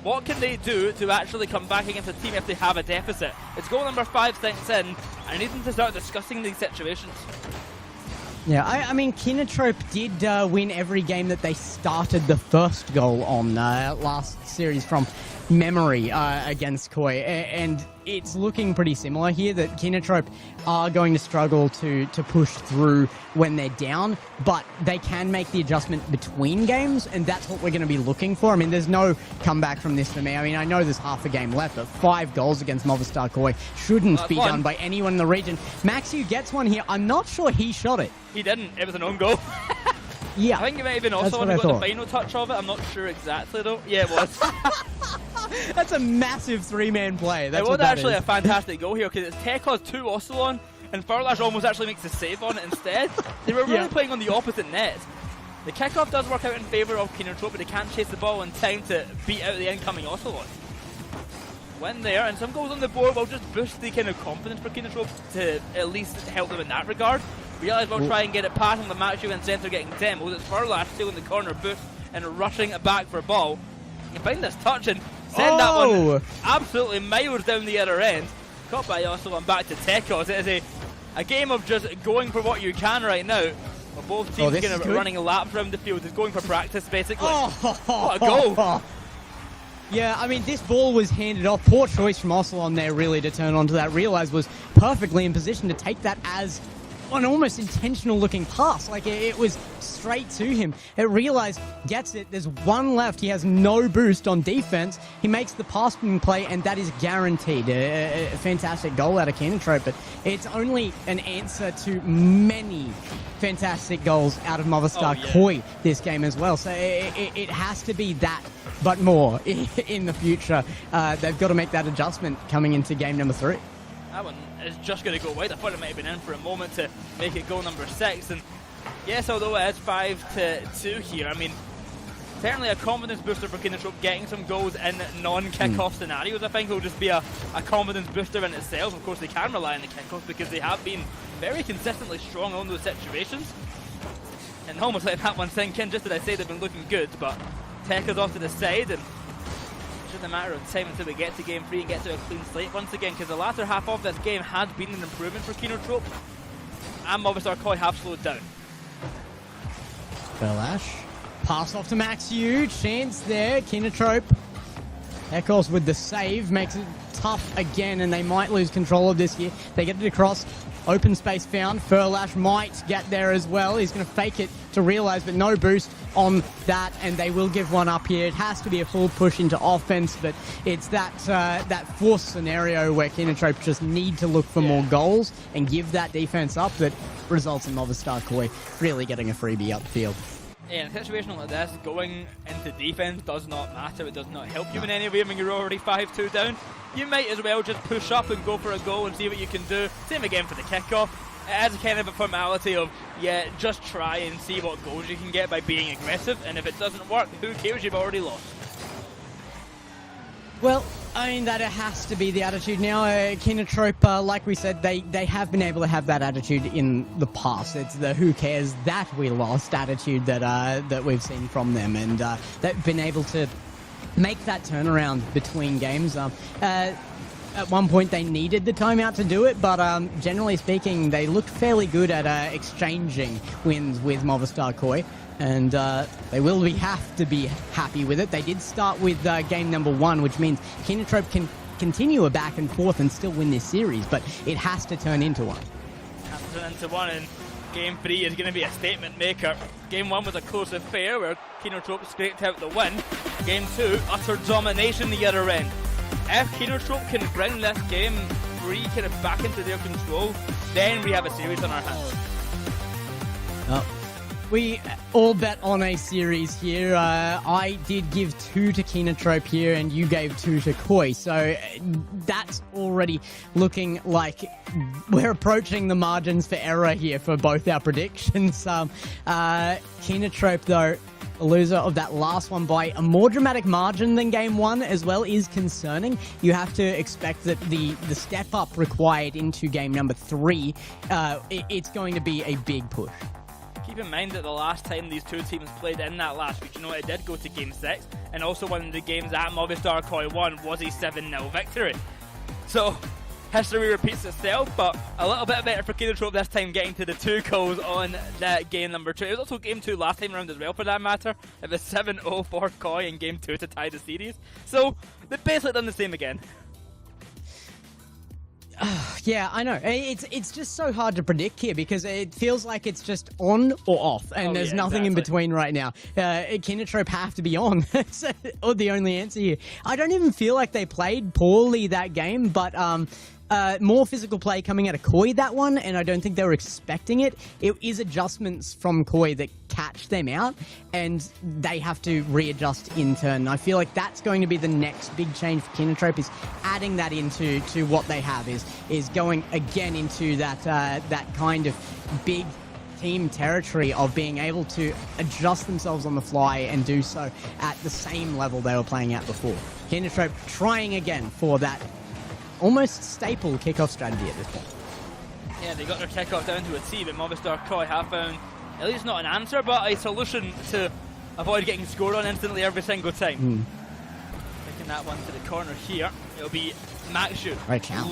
What can they do to actually come back against a team if they have a deficit? It's goal number 5 sinks in, and I need them to start discussing these situations. Yeah, I mean, Kenotrope did win every game that they started the first goal on last series from memory against Koi, and it's looking pretty similar here that Kenotrope are going to struggle to push through when they're down, but they can make the adjustment between games, and that's what we're going to be looking for. I mean, there's no comeback from this for me. I mean, I know there's half a game left, but 5 goals against Movistar Koi shouldn't be done by anyone in the region. Maxiu gets one here. I'm not sure he shot it. He didn't. It was an own goal. Yeah. I think he might have been also got the final touch of it. I'm not sure exactly, though. Yeah, it was. That's a massive 3-man play. That's it was actually a fantastic goal here, because it's Tekos 2 Ocelon, and Furlash almost actually makes a save on it instead. They were really playing on the opposite net. The kickoff does work out in favour of Kenotrope, but they can't chase the ball in time to beat out the incoming Ocelon. Win there, and some goals on the board will just boost the kind of confidence for Kenotrope to at least help them in that regard. Realize we'll try and get it past on the Maxiu and Center getting demoed. It's Furlash still in the corner boost and rushing it back for a ball. You find this touch and send that one absolutely miles down the other end. Caught by Ocelon back to Tekos. It is a game of just going for what you can right now. Well, both teams kind of running laps around the field. It's going for practice basically. What a goal! Yeah, I mean, this ball was handed off. Poor choice from Ocelon there, really, to turn onto that. Realize was perfectly in position to take that as an almost intentional looking pass. Like, it was straight to him. Realize gets it. There's one left. He has no boost on defense. He makes the passing play, and that is guaranteed. A fantastic goal out of Kenotrope, but it's only an answer to many fantastic goals out of Movistar Koi this game as well. So it has to be that, but more in the future. They've got to make that adjustment coming into game number 3. That one is just going to go wide. I thought it might have been in for a moment to make it goal number 6. And yes, although it is 5-2 here, I mean, certainly a confidence booster for Kenotrope. Getting some goals in non-kickoff scenarios, I think, will just be a confidence booster in itself. Of course, they can rely on the kickoffs because they have been very consistently strong on those situations. And almost let that one sink in. Just as I say, they've been looking good, but Tech is off to the side, and it's just a matter of time until we get to game 3 and get to a clean slate once again, because the latter half of this game has been an improvement for Kenotrope, and Movistar Koi have slowed down. Furlash. Pass off to Maxiu. Chance there. Kenotrope. Echoes with the save. Makes it tough again, and they might lose control of this here. They get it across. Open space found. Furlash might get there as well. He's going to fake it to Realize, but no boost on that, and they will give one up here. It has to be a full push into offense, but it's that forced scenario where Kenotrope just need to look for more goals and give that defense up that results in Movistar Koi really getting a freebie upfield. Yeah, in a situation like this, going into defense does not matter. It does not help you in any way when you're already 5-2 down. You might as well just push up and go for a goal and see what you can do. Same again for the kickoff. It is kind of a formality of, just try and see what goals you can get by being aggressive, and if it doesn't work, who cares, you've already lost. Well, I mean, that has to be the attitude now. Kenotrope, like we said, they have been able to have that attitude in the past. It's the who cares that we lost attitude that we've seen from them, and they've been able to make that turnaround between games. At one point, they needed the timeout to do it, but generally speaking, they looked fairly good at exchanging wins with Movistar Koi. And they will have to be happy with it. They did start with game number 1, which means Kenotrope can continue a back and forth and still win this series, but it has to turn into one. Has to turn into one, and game 3 is going to be a statement maker. Game 1 was a close affair where Kenotrope scraped out the win. Game 2, utter domination the other end. If Kenotrope can bring this game 3 kind of back into their control, then we have a series on our hands. We all bet on a series here. I did give 2 to Kenotrope here, and you gave 2 to Koi. So that's already looking like we're approaching the margins for error here for both our predictions. Kenotrope, though, a loser of that last one by a more dramatic margin than game 1 as well is concerning. You have to expect that the step up required into game number 3, it's going to be a big push. Keep in mind that the last time these two teams played in that last week, it did go to game 6, and also one of the games at Movistar Koi won was a 7-0 victory. So history repeats itself, but a little bit better for Kenotrope this time, getting to the 2 kills on that game number 2. It was also game 2 last time around as well, for that matter. It was 7-0 for Koi in game 2 to tie the series. So they've basically done the same again. Yeah, I know. It's just so hard to predict here because it feels like it's just on or off, and there's nothing in between right now. Kenotrope have to be on. That's the only answer here. I don't even feel like they played poorly that game, but more physical play coming out of Koi that one, and I don't think they were expecting it. It is adjustments from Koi that catch them out, and they have to readjust in turn. I feel like that's going to be the next big change for Kenotrope, is adding that into what they have, is going again into that kind of big team territory of being able to adjust themselves on the fly and do so at the same level they were playing at before. Kenotrope trying again for that almost staple kickoff strategy at this point. Yeah, they got their kickoff down to a T, but Movistar Koi have found at least not an answer, but a solution to avoid getting scored on instantly every single time. Taking that one to the corner here. It'll be Maxu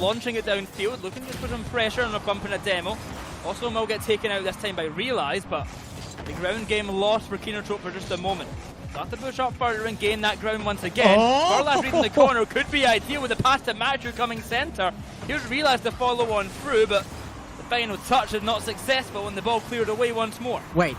launching it downfield, looking just for some pressure on a bump in a demo. Also will get taken out this time by Realize, but the ground game lost for Kenotrope for just a moment. Got to push up further and gain that ground once again. Furlash reading the corner could be ideal with the pass to Maxu coming centre. Here's Realize to follow on through, but the final touch is not successful when the ball cleared away once more. Wait,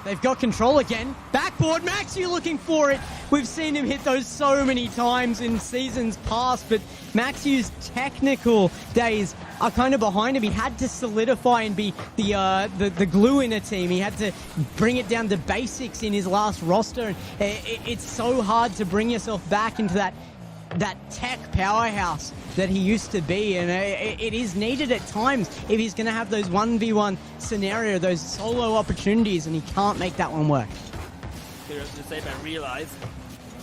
they've got control again. Backboard, Maxu looking for it. We've seen him hit those so many times in seasons past, but Maxu's technical days are kind of behind him. He had to solidify and be the glue in a team. He had to bring it down to basics in his last roster. It's so hard to bring yourself back into that tech powerhouse that he used to be, and it is needed at times if he's going to have those 1v1 scenario, those solo opportunities, and he can't make that one work. Clear to say, but Realize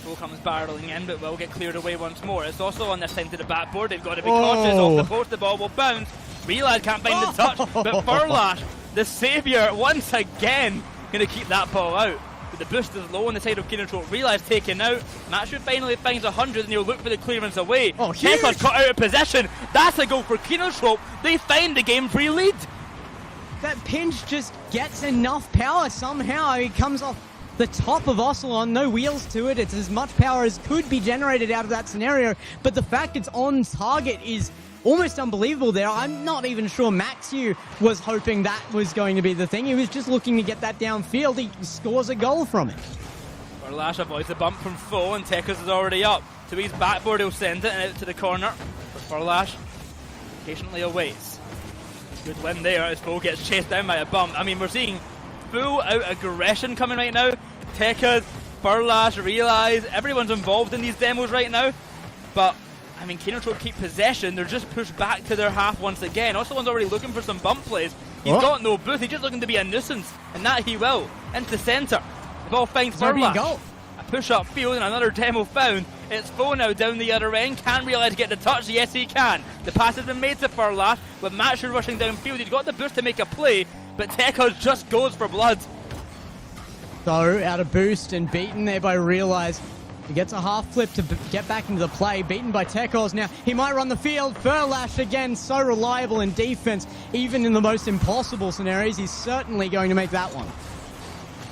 ball comes barreling in, but will get cleared away once more. It's also on this time to the backboard. They've got to be cautious. Off the post, the ball will bounce. Realize can't find the touch, but Furlash, the saviour, once again going to keep that ball out. But the boost is low on the side of Kenotrope. Realize taken out. Maxu finally finds 100 and he'll look for the clearance away. Tesla's cut out of position. That's a goal for Kenotrope. They find the game free lead. That pinch just gets enough power somehow. He comes off the top of Ocelon, no wheels to it. It's as much power as could be generated out of that scenario, but the fact it's on target is almost unbelievable there. I'm not even sure Maxu was hoping that was going to be the thing. He was just looking to get that downfield. He scores a goal from it. Furlash avoids the bump from Foe, and Tekkas is already up. To his backboard, he'll send it and out to the corner. But Furlash patiently awaits. Good win there as Foe gets chased down by a bump. I mean, we're seeing full out aggression coming right now. Tekkas, Furlash, Realize, everyone's involved in these demos right now. But, I mean, Kenotrope keep possession. They're just pushed back to their half once again. Also, one's already looking for some bump plays. He's got no booth. He's just looking to be a nuisance. And that he will. Into the centre. The ball finds Furlash. A push up field and another demo found. It's Foe now down the other end. Can Realize get the touch? Yes, he can. The pass has been made to Furlash. With Maxu rushing downfield, he's got the boost to make a play. But Tekkas just goes for blood. So, out of boost and beaten there by Realize. He gets a half flip to get back into the play. Beaten by Tekkas now. He might run the field. Furlash again, so reliable in defense. Even in the most impossible scenarios, he's certainly going to make that one.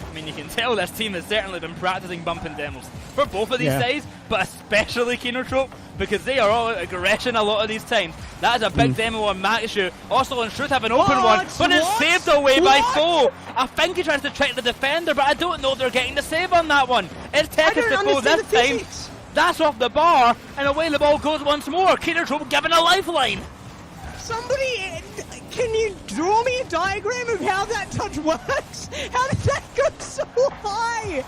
I mean, you can tell this team has certainly been practicing bumping demos for both of these sides, but especially Kenotrope, because they are all out aggression a lot of these times. That is a big demo on Maxu. Also, should have an open one, but it's saved away by Foe. I think he tries to trick the defender, but I don't know if they're getting the save on that one. It's Tekkas to Foe this time. That's off the bar, and away the ball goes once more. Kenotrope given a lifeline. Somebody, can you draw me a diagram of how that touch works? How did that go so high?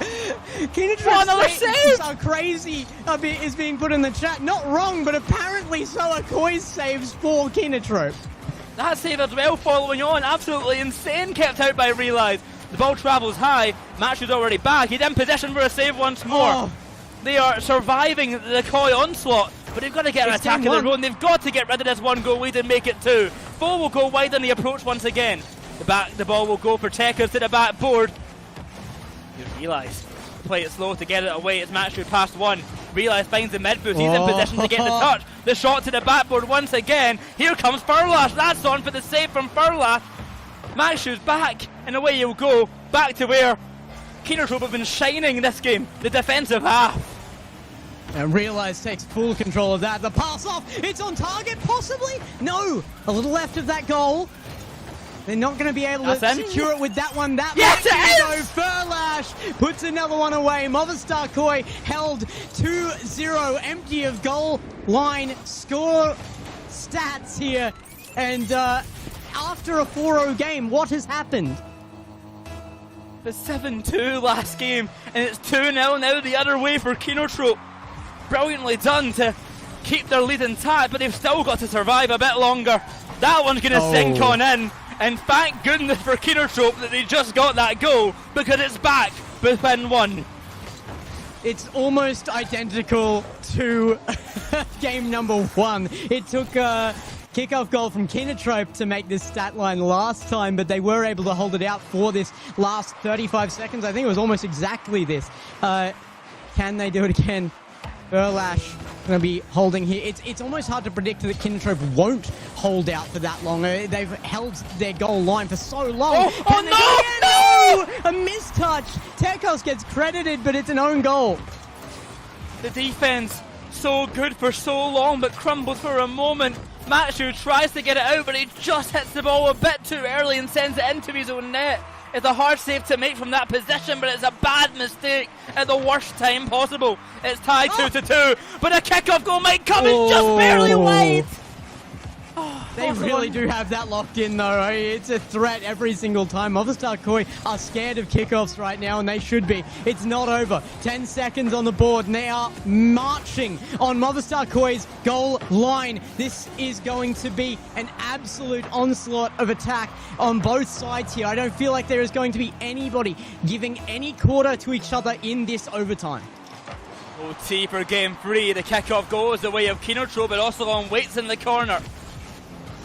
Kenotrope's saves are crazy, is being put in the chat. Not wrong, but apparently so are Koi's saves for Kenotrope. That save as well following on, absolutely insane, kept out by Realize. The ball travels high, Maxu's already back, he's in position for a save once more. They are surviving the Koi onslaught, but they've got to get an attack of their own. They've got to get rid of this one goal lead and make it two. Foe will go wide on the approach once again. The ball will go for Tekkas to the backboard. You Realize. Play it slow to get it away. It's Maxu past one. Realize finds the mid boost. He's in position to get the touch. The shot to the backboard once again. Here comes Furlash. That's on for the save from Furlash. Maxshu's back, and away he'll go. Back to where Kenotrope have been shining this game, the defensive half. And Realize takes full control of that. The pass off, it's on target, possibly? No, a little left of that goal. They're not going to be able to secure it with that one. That yes, it is! Furlash puts another one away. Movistar Koi held 2-0, empty of goal line score stats here. And after a 4-0 game, what has happened? The 7-2 last game, and it's 2-0 now the other way for Kenotrope. Brilliantly done to keep their lead intact, but they've still got to survive a bit longer. That one's going to sink on in. And thank goodness for Kenotrope that they just got that goal, because it's back within one. It's almost identical to game number 1. It took a kickoff goal from Kenotrope to make this stat line last time, but they were able to hold it out for this last 35 seconds. I think it was almost exactly this. Can they do it again? Furlash going to be holding here. It's almost hard to predict that Kenotrope won't hold out for that long. They've held their goal line for so long. Oh no! A mistouch. Tekos gets credited, but it's an own goal. The defense so good for so long, but crumbled for a moment. Maxshu tries to get it out, but he just hits the ball a bit too early and sends it into his own net. It's a hard save to make from that position, but it's a bad mistake at the worst time possible. It's tied 2-2, but a kickoff goal might come in just barely wide. They really do have that locked in, though. It's a threat every single time. Movistar Koi are scared of kickoffs right now, and they should be. It's not over. 10 seconds on the board, and they are marching on Movistar Koi's goal line. This is going to be an absolute onslaught of attack on both sides here. I don't feel like there is going to be anybody giving any quarter to each other in this overtime. OT for game 3. The kickoff goal is the way of Kenotrope, but also on waits in the corner.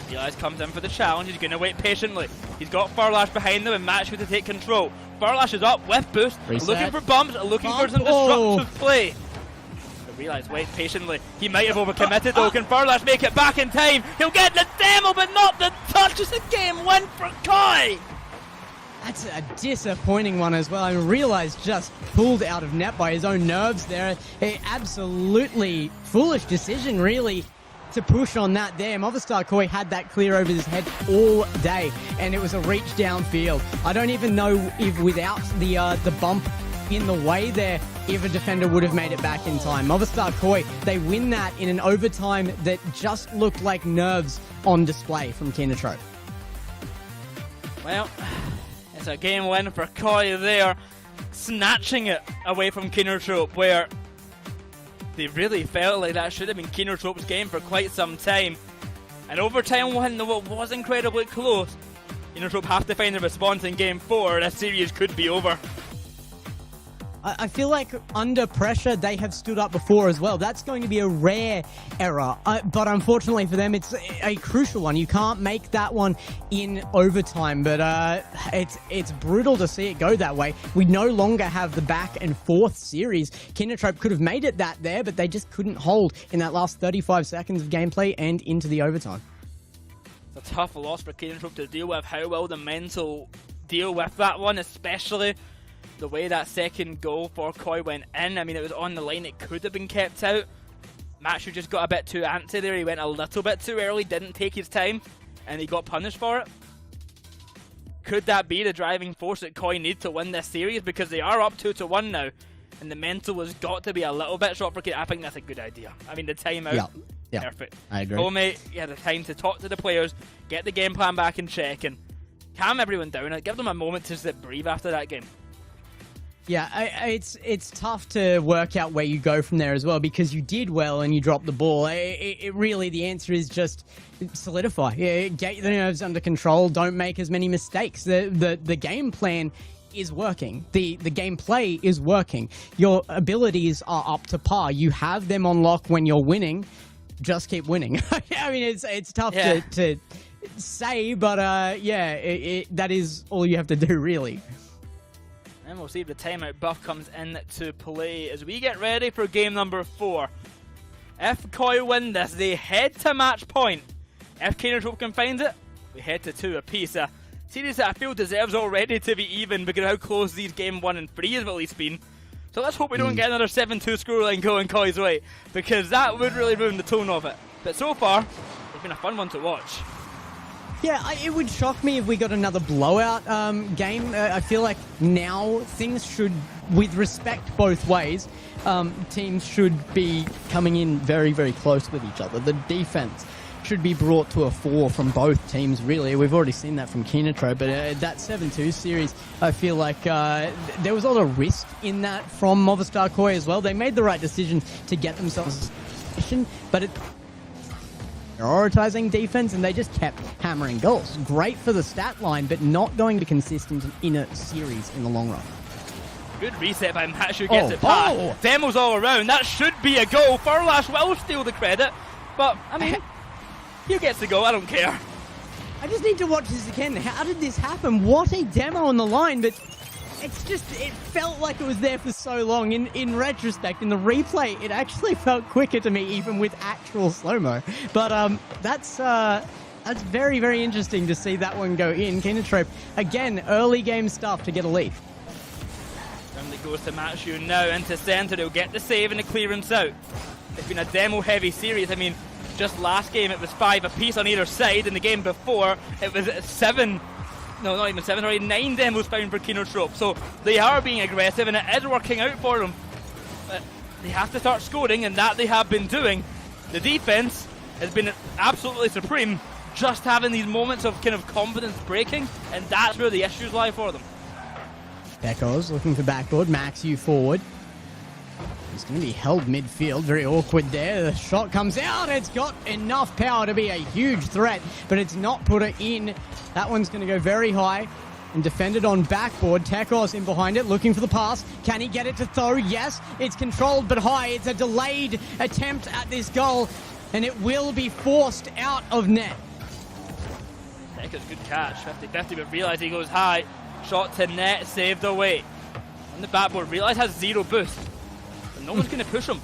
Elias comes in for the challenge. He's going to wait patiently. He's got Furlash behind them and Maxshu to take control. Furlash is up with boost, looking for bumps, looking for some destructive play. But Realize waits patiently. He might have overcommitted though. Can Furlash make it back in time? He'll get the demo, but not the touch. It's a game win for Koi. That's a disappointing one as well. I mean, Realize just pulled out of net by his own nerves there. Absolutely foolish decision, really, to push on that there. Movistar Koi had that clear over his head all day, and it was a reach downfield. I don't even know if without the bump in the way there, if a defender would have made it back in time. Movistar Koi, they win that in an overtime that just looked like nerves on display from Kenotrope. Well, it's a game win for Koi there, snatching it away from Kenotrope, where they really felt like that should have been Kenotrope's game for quite some time. An overtime win, though it was incredibly close. Kenotrope have to find a response in game 4. This series could be over. I feel like under pressure, they have stood up before as well. That's going to be a rare error. But unfortunately for them, it's a crucial one. You can't make that one in overtime. But it's brutal to see it go that way. We no longer have the back and forth series. Kenotrope could have made it that there, but they just couldn't hold in that last 35 seconds of gameplay and into the overtime. It's a tough loss for Kenotrope to deal with. How will the mental deal with that one, especially the way that second goal for Koi went in? I mean, it was on the line, it could have been kept out. Maxshu just got a bit too antsy there. He went a little bit too early, didn't take his time, and he got punished for it. Could that be the driving force that Koi need to win this series? Because they are up 2-1 now, and the mental has got to be a little bit short for Koi. I think that's a good idea. I mean, the timeout, yeah, perfect. I agree. Homie, you had the time to talk to the players, get the game plan back in check, and calm everyone down, and give them a moment to just breathe after that game. Yeah, it's tough to work out where you go from there as well, because you did well and you dropped the ball. It really, the answer is just solidify. Get the nerves under control. Don't make as many mistakes. The game plan is working. The gameplay is working. Your abilities are up to par. You have them on lock when you're winning. Just keep winning. I mean, it's tough to say, but that is all you have to do, really. And we'll see if the timeout buff comes in to play as we get ready for game number 4. If Koi win this, they head to match point. If Kenotrope can find it, we head to 2 apiece. A series that I feel deserves already to be even because of how close these game 1 and 3 have at least been. So let's hope we don't get another 7-2 scoreline going Koi's way, because that would really ruin the tone of it. But so far, it's been a fun one to watch. Yeah, it would shock me if we got another blowout game. I feel like now things should, with respect both ways, teams should be coming in very, very close with each other. The defense should be brought to a 4 from both teams, really. We've already seen that from Kenotrope, but that 7-2 series, I feel like there was a lot of risk in that from Movistar Koi as well. They made the right decision to get themselves a position, but it prioritizing defense, and they just kept hammering goals. Great for the stat line, but not going to be consistent in a series in the long run. Good reset by Machu, gets it past. Demos all around, that should be a goal. Furlash will steal the credit, but I mean, he gets the goal, I don't care. I just need to watch this again. How did this happen? What a demo on the line, but it's just, it felt like it was there for so long. In retrospect, in the replay, it actually felt quicker to me, even with actual slow-mo. But that's very, very interesting to see that one go in. Kenotrope, again, early game stuff to get a lead. That goes to Machu now into centre. He'll get the save and the clearance out. It's been a demo-heavy series. I mean, just last game it was 5 apiece on either side. In the game before, it was 7. No, not even 7, already 9 demos found for Kenotrope. So they are being aggressive and it is working out for them. But they have to start scoring, and that they have been doing. The defense has been absolutely supreme, just having these moments of kind of confidence breaking, and that's where the issues lie for them. Pecos looking for backboard, Max you forward. He's going to be held midfield, very awkward there. The shot comes out, it's got enough power to be a huge threat, but it's not put it in. That one's going to go very high and defended on backboard. Tekos in behind it, looking for the pass. Can he get it to throw? Yes, it's controlled but high. It's a delayed attempt at this goal, and it will be forced out of net. Tekos, good catch, 50-50, but realise he goes high. Shot to net, saved away. On the backboard, realise has 0 boost. But no one's going to push him.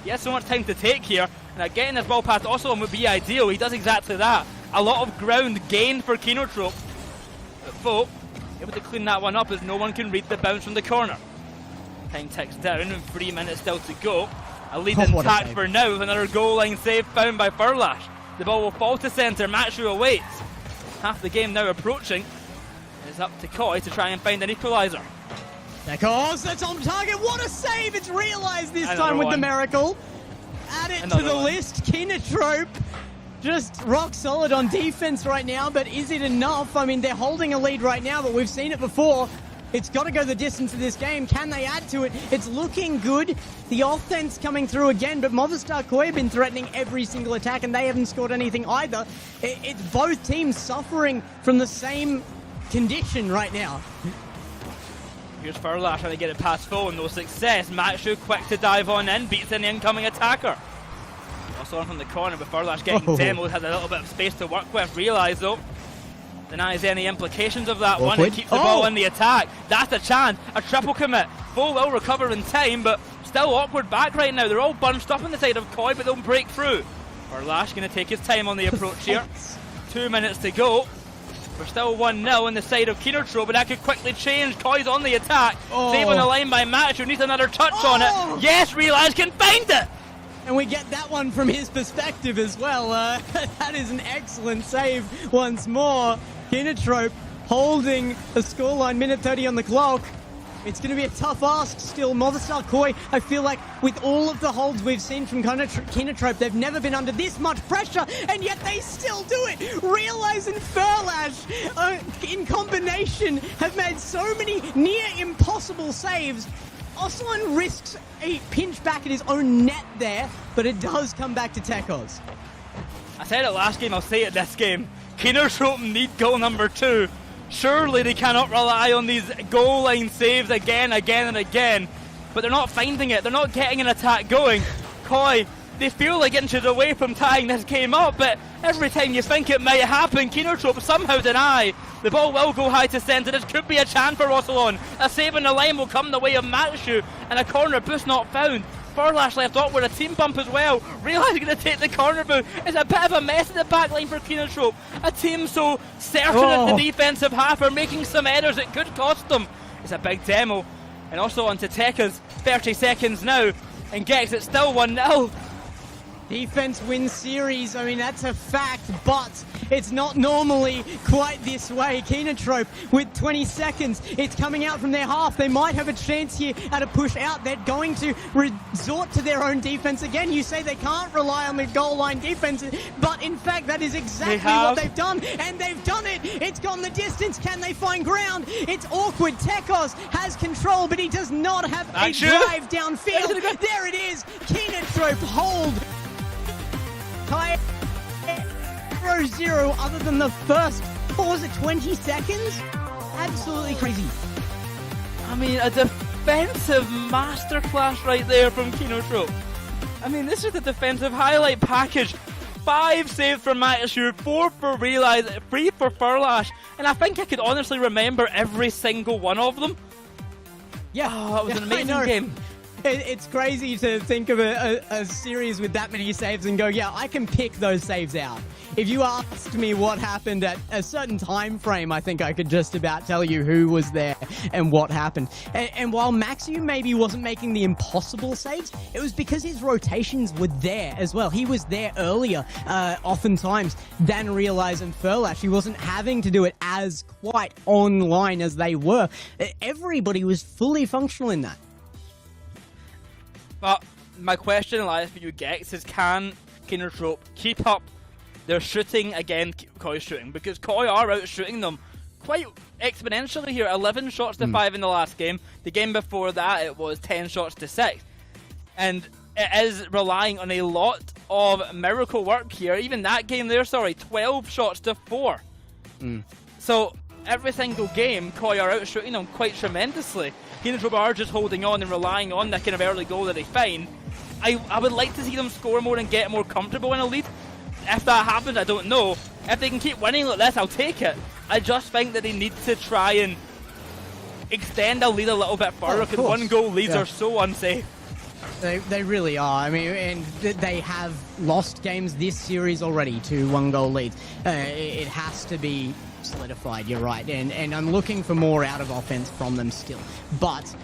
He has so much time to take here, and getting this ball past Ocelon would be ideal. He does exactly that. A lot of ground gained for Kenotrope. But Folk able to clean that one up as no one can read the bounce from the corner. Time ticks down and 3 minutes still to go. A lead intact for now with another goal line save found by Furlash. The ball will fall to centre. Machu awaits. Half the game now approaching. It's up to Koi to try and find an equaliser. Tekos, that's on target. What a save! It's realised this time with the miracle. Add it to the list. Kenotrope just rock solid on defense right now, but is it enough? I mean, they're holding a lead right now, but we've seen it before. It's got to go the distance of this game. Can they add to it? It's looking good. The offense coming through again, but Movistar Koi have been threatening every single attack, and they haven't scored anything either. It's both teams suffering from the same condition right now. Here's Furlash trying to get it past Fo, no success. Machu quick to dive on in, beats in the incoming attacker. Also on from the corner, but Furlash getting demoed, has a little bit of space to work with. Realise though, denies any implications of that one and keeps the ball in the attack. That's a chance, a triple commit. Fo will recover in time, but still awkward back right now. They're all bunched up on the side of Koi, but they'll break through. Furlash going to take his time on the approach here. 2 minutes to go. We're still 1-0 on the side of Kenotrope, but that could quickly change. Koi's on the attack. Save on the line by Machu, needs another touch on it. Yes, Realise can find it! And we get that one from his perspective as well. That is an excellent save once more. Kenotrope holding the scoreline, minute 30 on the clock. It's going to be a tough ask still. Movistar Koi, I feel like with all of the holds we've seen from Kenotrope, they've never been under this much pressure, and yet they still do it. Realise and Furlash in combination have made so many near impossible saves. Ocelon risks a pinch back at his own net there, but it does come back to Tekos. I said it last game, I'll say it this game. Kenotrope need goal number 2. Surely they cannot rely on these goal line saves again and again. But they're not finding it. They're not getting an attack going. Koi, they feel like inches away from tying this game up, but every time you think it might happen, Kenotrope somehow deny. The ball will go high to centre. This could be a chance for Ocelon. A save on the line will come the way of Machu, and a corner boost not found. Furlash left awkward, a team bump as well. Realize he's going to take the corner boot. It's a bit of a mess in the back line for Kenotrope. A team so certain at the defensive half are making some errors it could cost them. It's a big demo. And also onto Tekka's 30 seconds now. And Gex, it's still 1-0. Defense wins series, I mean, that's a fact, but it's not normally quite this way. Kenotrope with 20 seconds, it's coming out from their half. They might have a chance here at a push out. They're going to resort to their own defense again. You say they can't rely on the goal line defense, but in fact, that is exactly what they've done, and they've done it. It's gone the distance. Can they find ground? It's awkward. Tekos has control, but he does not have a drive downfield. There it is. Kenotrope hold. 0-0 other than the first, what was it, 20 seconds? Absolutely crazy. I mean, a defensive masterclass right there from Kenotrope. I mean, this is the defensive highlight package. 5 saves for Matishu, 4 for Realize, 3 for Furlash, and I think I could honestly remember every single one of them. Yeah, that was an amazing game. It's crazy to think of a series with that many saves and go, yeah, I can pick those saves out. If you asked me what happened at a certain time frame, I think I could just about tell you who was there and what happened. And while Maxiu maybe wasn't making the impossible saves, it was because his rotations were there as well. He was there earlier, oftentimes, than Realize and Furlash. He wasn't having to do it as quite online as they were. Everybody was fully functional in that. But my question lies for you, Gex, is can Kenotrope keep up their shooting again, Koi's shooting? Because Koi are out shooting them quite exponentially here. 11 shots to 5 in the last game. The game before that, it was 10 shots to 6. And it is relying on a lot of miracle work here. Even that game there, 12 shots to 4. So every single game, Koi are out shooting them quite tremendously. Kenotrope are just holding on and relying on that kind of early goal that they find. I would like to see them score more and get more comfortable in a lead. If that happens, I don't know. If they can keep winning like this, I'll take it. I just think that they need to try and extend a lead a little bit further, because 1-goal leads are so unsafe. They really are. I mean, and they have lost games this series already to 1-goal leads. It has to be solidified, you're right, and I'm looking for more out of offense from them still. But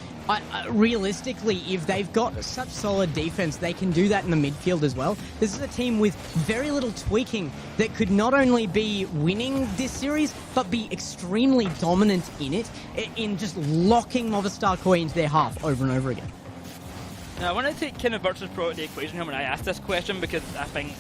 realistically, if they've got such solid defense, they can do that in the midfield as well. This is a team with very little tweaking that could not only be winning this series, but be extremely dominant in it, in just locking Movistar Koi into their half over and over again. Now, I want to take kind of Virtus Pro out of the equation here when I ask this question, because I think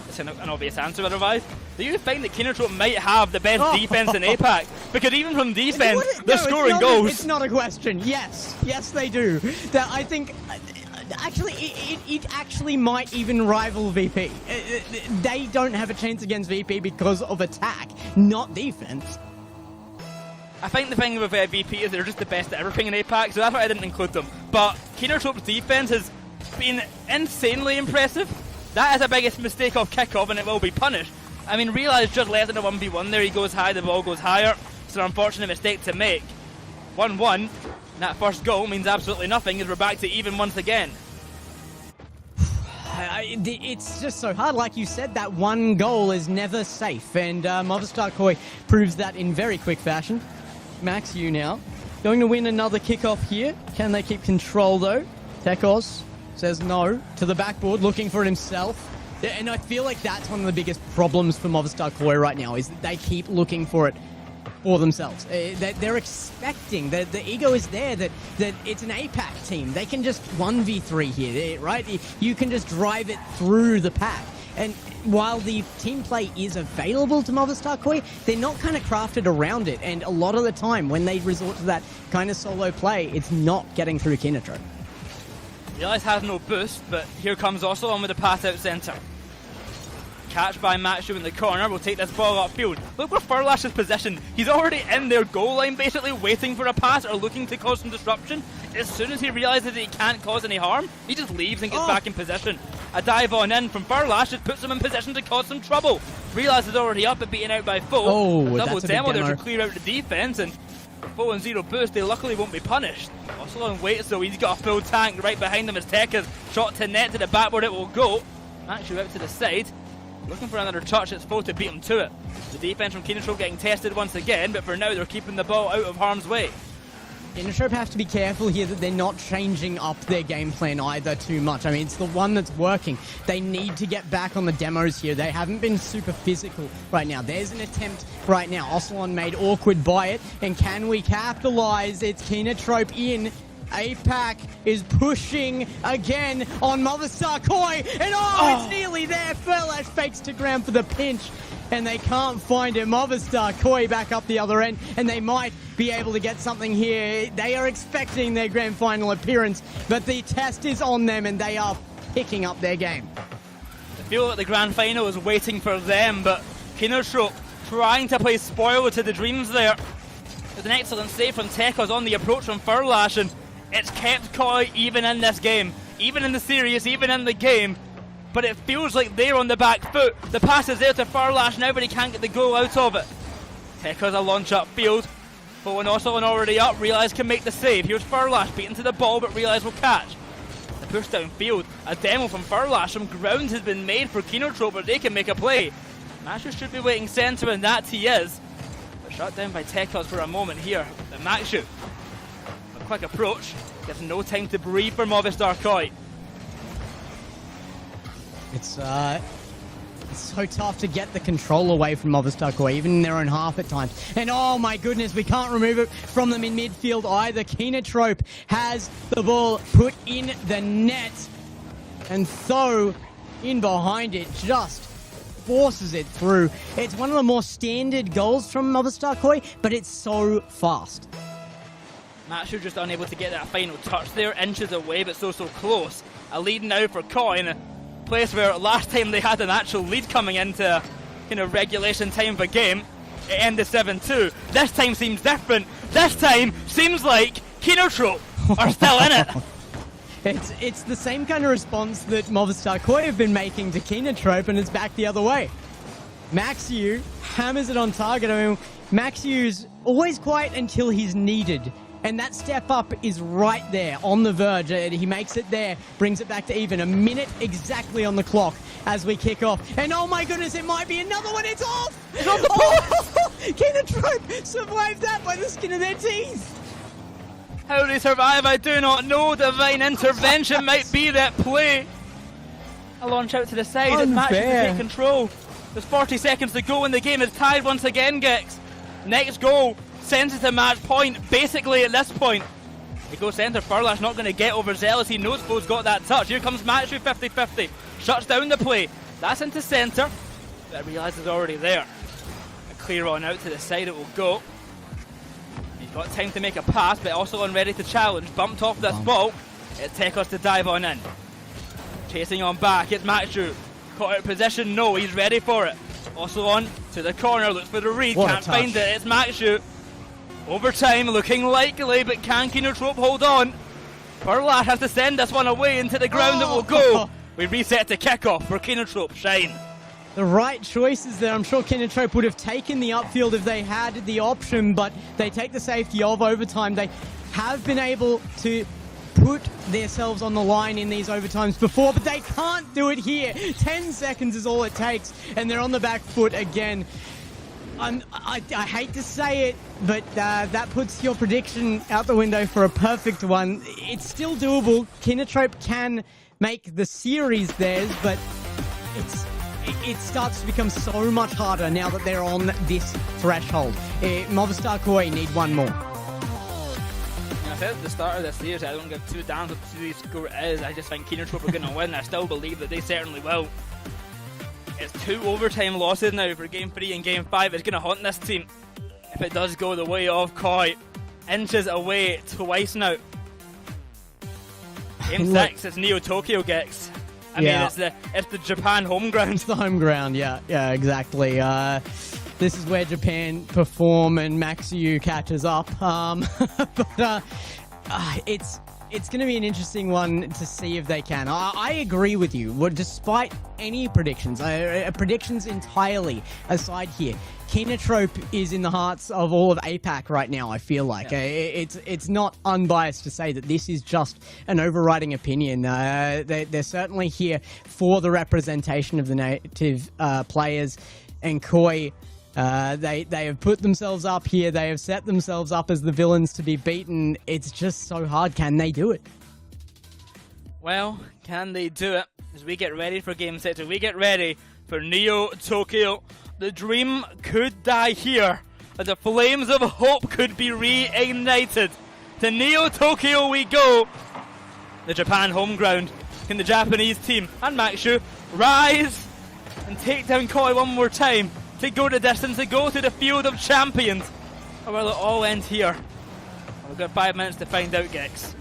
it's an obvious answer otherwise. Do you think that Kenotrope might have the best defense in Apac? Because even from defense, they're scoring goals. It's not a question. Yes, they do. I think, actually, it actually might even rival VP. They don't have a chance against VP because of attack, not defense. I think the thing with VP is they're just the best at everything in Apac, so that's why I didn't include them. But Kenotrope's defense has been insanely impressive. That is the biggest mistake of kickoff, and it will be punished. I mean, Realize just less than a 1v1 there. He goes high, the ball goes higher. It's an unfortunate mistake to make. 1-1. That first goal means absolutely nothing, as we're back to even once again. It's just so hard. Like you said, that 1 goal is never safe, and Movistar Koi proves that in very quick fashion. Max, you now going to win another kickoff here. Can they keep control though? Tekos says no to the backboard, looking for it himself. And I feel like that's one of the biggest problems for Movistar Koi right now, is that they keep looking for it for themselves. They're expecting, the ego is there that it's an Apac team. They can just 1v3 here, right? You can just drive it through the pack. And while the team play is available to Movistar Koi, they're not kind of crafted around it. And a lot of the time, when they resort to that kind of solo play, it's not getting through Kenotrope. Realize has no boost, but here comes also on with the pass out centre. Catch by Matshu in the corner. We'll take this ball upfield. Look where Furlash's position. He's already in their goal line, basically waiting for a pass or looking to cause some disruption. As soon as he realizes that he can't cause any harm, he just leaves and gets back in position. A dive on in from Furlash just puts him in position to cause some trouble. Realize is already up and beaten out by Foe. A double demo there to clear out the defense, and Foe and 0 boost, they luckily won't be punished. Also Ocelot waits though, he's got a full tank right behind him as Tekka's shot to net to the backboard, it will go. Actually out to the side, looking for another touch, it's full to beat him to it. The defense from Kenotrope getting tested once again, but for now they're keeping the ball out of harm's way. Kenotrope have to be careful here that they're not changing up their game plan either too much. I mean, it's the one that's working. They need to get back on the demos here. They haven't been super physical right now. There's an attempt right now. Ocelot made awkward by it. And can we capitalize? It's Kenotrope in. Apac is pushing again on Movistar Koi. And it's nearly there. Furlash fakes to ground for the pinch. And they can't find him. Movistar Koi back up the other end, and they might be able to get something here. They are expecting their grand final appearance, but the test is on them, and they are picking up their game. I feel like the grand final is waiting for them, but Kenotrope trying to play spoiler to the dreams there. With an excellent save from Tekka's on the approach from Furlash, and it's kept Koi even in this game, even in the series, even in the game. But it feels like they're on the back foot. The pass is there to Furlash now, but he can't get the goal out of it. Tekka's a launch upfield. But when Ocelot already up, Realize can make the save. Here's Furlash beaten to the ball, but Realize will catch. The push downfield. A demo from Furlash. Some ground has been made for Kenotrope, but they can make a play. Maxu should be waiting centre, and that he is. But shut down by Tekka's for a moment here. The Maxu. A quick approach. Gives no time to breathe for Movistar Koi. It's so tough to get the control away from Movistar Koi, even in their own half at times. And oh my goodness, we can't remove it from them in midfield either. Kenotrope has the ball put in the net, and Tho in behind it just forces it through. It's one of the more standard goals from Movistar Koi, but it's so fast. Maxu just unable to get that final touch there, inches away, but so close. A lead now for Koi in a place where last time they had an actual lead coming into regulation time of a game. It ended 7-2. This time seems different. This time seems like Kenotrope are still in it. It's the same kind of response that Movistar Koi have been making to Kenotrope, and it's back the other way. Maxu hammers it on target. I mean, Maxu's always quiet until he's needed. And that step up is right there on the verge. He makes it there, brings it back to even. A minute exactly on the clock as we kick off. And oh my goodness, it might be another one. It's off! It's on the ball! Kenotrope survived that by the skin of their teeth. How they survive, I do not know. Divine intervention might be that play. A launch out to the side. It matches to take control. There's 40 seconds to go in the game. It's tied once again, Gex. Next goal sends it to match point, basically at this point. He goes centre, Furlash not going to get over Zealous, he knows Fo's got that touch. Here comes Maxu 50-50, shuts down the play. That's into centre, but Realize is already there. A clear on out to the side, it will go. He's got time to make a pass, but also on ready to challenge. Bumped off this ball, it's Tekka's to dive on in. Chasing on back, it's Maxu. Caught out of position, no, he's ready for it. Also on to the corner, looks for the read, can't find it, it's Maxu. Overtime looking likely, but can Kenotrope hold on? Furlash has to send this one away into the ground, it will go. We reset to kickoff for Kenotrope Shine. The right choices there. I'm sure Kenotrope would have taken the upfield if they had the option, but they take the safety of overtime. They have been able to put themselves on the line in these overtimes before, but they can't do it here. 10 seconds is all it takes, and they're on the back foot again. I hate to say it, but that puts your prediction out the window for a perfect one. It's still doable. Kenotrope can make the series theirs, but it starts to become so much harder now that they're on this threshold. Movistar Koi need one more. I said at the start of this series, I don't give two damns what the series score is. I just think Kenotrope are going to win. I still believe that they certainly will. It's 2 overtime losses now for Game 3 and Game 5. It's going to haunt this team if it does go the way of Koi. Inches away twice now. Game 6, it's Neo Tokyo Gex. I mean, it's the Japan home ground. It's the home ground, yeah, exactly. This is where Japan perform and Maxu catches up. But it's It's going to be an interesting one to see if they can. I agree with you. Well, despite any predictions, predictions entirely aside here, Kenotrope is in the hearts of all of Apac right now, I feel like. Yeah. It's not unbiased to say that this is just an overriding opinion. They're certainly here for the representation of the native players, and Koi, they have put themselves up here. They have set themselves up as the villains to be beaten. It's just so hard. Can they do it? Well, can they do it? As we get ready for Game Set 2, we get ready for Neo Tokyo. The dream could die here, as the flames of hope could be reignited. To Neo Tokyo we go. The Japan home ground. Can the Japanese team and Maxu rise and take down Koi one more time? To go the distance, to go to the field of champions? Or will it all end here? We've got 5 minutes to find out, Gex.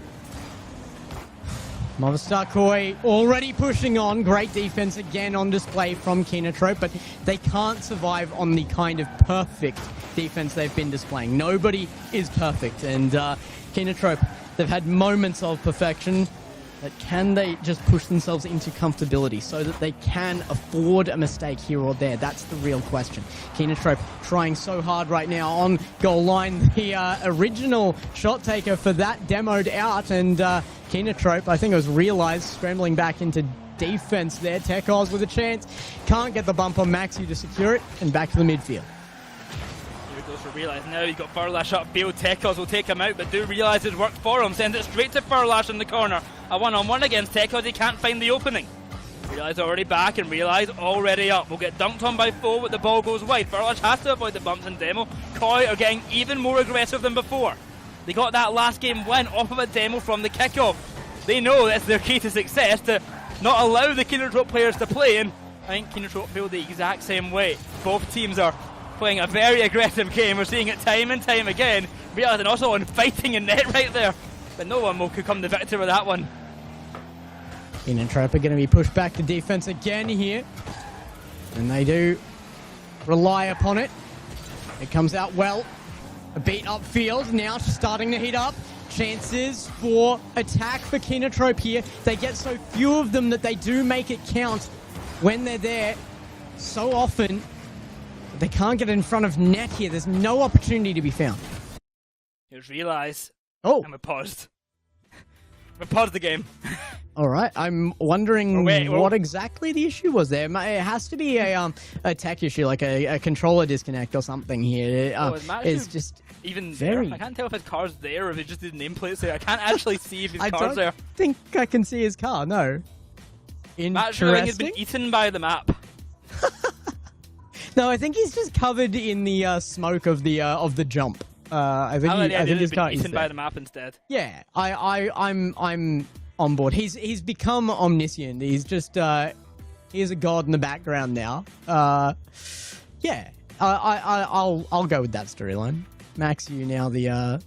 Movistar Koi already pushing on. Great defense again on display from Kenotrope, but they can't survive on the kind of perfect defense they've been displaying. Nobody is perfect, and Kenotrope, they've had moments of perfection, but can they just push themselves into comfortability so that they can afford a mistake here or there? That's the real question. Kenotrope trying so hard right now on goal line. The original shot taker for that demoed out, and Kenotrope, I think it was realized, scrambling back into defense there. Tekos with a chance. Can't get the bump on Maxu to secure it, and back to the midfield. Goes for Realize now. He's got Furlash upfield. Tekos will take him out, but do realise it's worked for him. Sends it straight to Furlash in the corner. A one-on-one against Tekos. He can't find the opening. Realize already back, and Realize already up. Will get dunked on by Foe, but the ball goes wide. Furlash has to avoid the bumps in demo. Koi are getting even more aggressive than before. They got that last game win off of a demo from the kickoff. They know that's their key to success, to not allow the Kenotrope players to play, and I think Kenotrope feel the exact same way. Both teams are playing a very aggressive game. We're seeing it time and time again. Realizing also on fighting in net right there. But no one will become the victor of that one. Kenotrope are going to be pushed back to defense again here. And they do rely upon it. It comes out well. A beat upfield, now starting to heat up. Chances for attack for Kenotrope here. They get so few of them that they do make it count when they're there so often. They can't get in front of net here. There's no opportunity to be found. Here's Realize. Oh. And we paused. We paused the game. All right. I'm wondering what exactly the issue was there. It has to be a tech issue, like a controller disconnect or something here. It's just even very... there. I can't tell if his car's there or if he just did nameplates there. I can't actually see if his car's there. I don't think I can see his car, no. Interesting. Match has been eaten by the map. No, I think he's just covered in the smoke of the jump. I think his car is eaten by the map instead. Yeah, I'm on board. He's become omniscient. He's just he is a god in the background now. Yeah, I'll go with that storyline. Max, you now the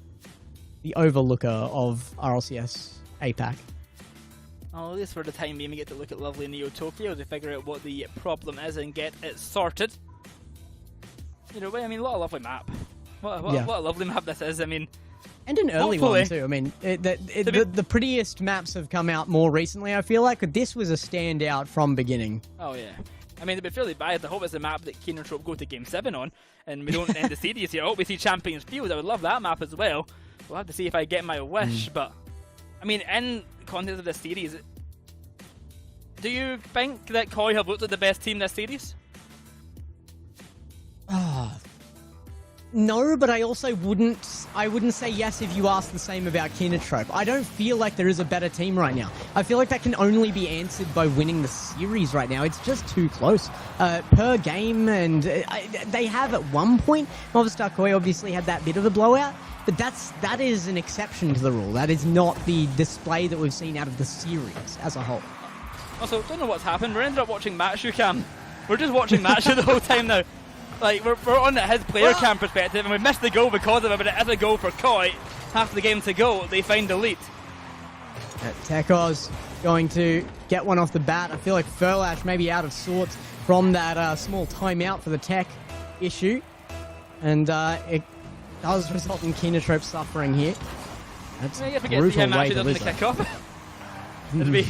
overlooker of RLCS Apac. Oh, at least for the time being, we get to look at lovely Neo Tokyo to figure out what the problem is and get it sorted. Either way, I mean, what a lovely map. What a lovely map this is. I mean, and an early one too. I mean, the prettiest maps have come out more recently, I feel like, but this was a standout from beginning. Oh yeah. I mean, to be fairly biased, I hope it's a map that Kenotrope go to Game 7 on, and we don't end the series here. I hope we see Champions Field. I would love that map as well. We'll have to see if I get my wish, but I mean, in context of this series, do you think that Koi have looked at the best team this series? No, but I also wouldn't say yes if you asked the same about Kenotrope. I don't feel like there is a better team right now. I feel like that can only be answered by winning the series right now. It's just too close per game, and they have at one point. Movistar Koi obviously had that bit of a blowout, but that is an exception to the rule. That is not the display that we've seen out of the series as a whole. Also, don't know what's happened. We ended up watching Matsu cam. We're just watching Matsu the whole time now. Like, we're on his player cam perspective, and we missed the goal because of it, but it is a goal for Koi. Half the game to go, they find the lead. Tekos going to get one off the bat. I feel like Furlash may be out of sorts from that small timeout for the tech issue. And it does result in Kenotrope suffering here. That's I forget to see brutal him way actually to doesn't lose kick off. As we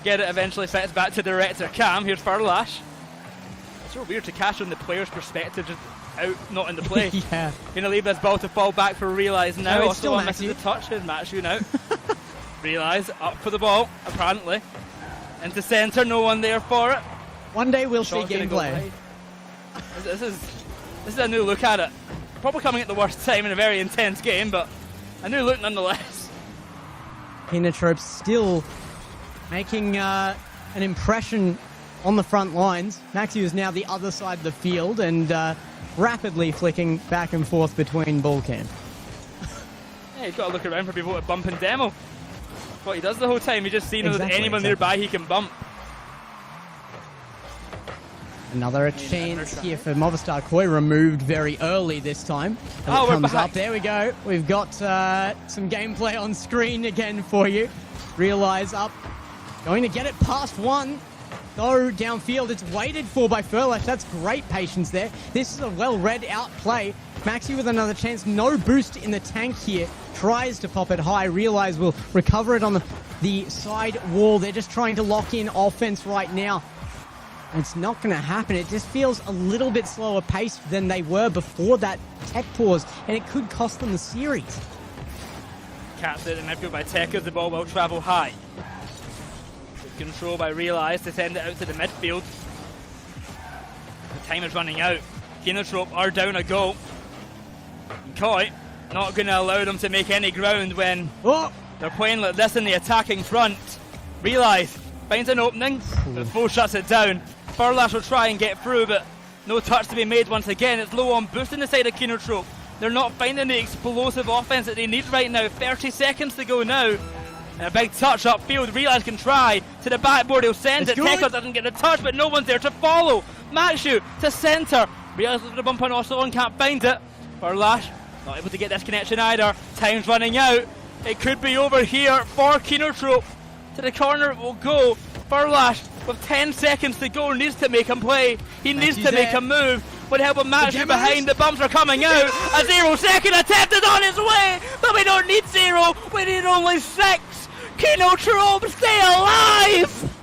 get it eventually sets back to director Cam. Here's Furlash. It's so weird to catch on the player's perspective, just out, not in the play. Yeah. Gonna leave this ball to fall back for Realize now. No, it's still Also misses the touch. His match you out. Realize up for the ball, apparently. Into centre, no one there for it. One day we'll see Shot's gonna go gameplay. wide. This is a new look at it. Probably coming at the worst time in a very intense game, but a new look nonetheless. Kenotrope still making an impression on the front lines. Maxi is now the other side of the field and rapidly flicking back and forth between ball camp. Yeah, he's got to look around for people to bump and demo. What he does the whole time, he just sees if there's anyone nearby he can bump. Another chance here for Movistar Koi, removed very early this time. Oh, it we're comes behind. up. There we go. We've got some gameplay on screen again for you. Realize up. Going to get it past one. Though downfield, it's waited for by Furlash. That's great patience there. This is a well-read out play. Maxi with another chance. No boost in the tank here. Tries to pop it high. Realize will recover it on the side wall. They're just trying to lock in offense right now. It's not going to happen. It just feels a little bit slower paced than they were before that tech pause, and it could cost them the series. Catch it in midfield by Tekka. The ball will travel high. Good control by Realize to send it out to the midfield. The time is running out. Kenotrope are down a goal. Koi not going to allow them to make any ground when they're playing like this in the attacking front. Realize finds an opening, but Fo shuts it down. Furlash will try and get through, but no touch to be made once again. It's low on boost in the side of Kenotrope. They're not finding the explosive offense that they need right now. 30 seconds to go now. And a big touch upfield. Realize can try to the backboard. He'll send it. Tekka doesn't get the touch, but no one's there to follow. Matchu to centre. Realize looking to bump on also and can't find it. Furlash not able to get this connection either. Time's running out. It could be over here for Kenotrope. To the corner it will go. Furlash with 10 seconds to go needs to make him play. He needs to make a move. With help of Matchu behind, the bumps are coming out. A 0-second attempt is on its way, but we don't need 0. We need only 6. Kenotrope, stay alive!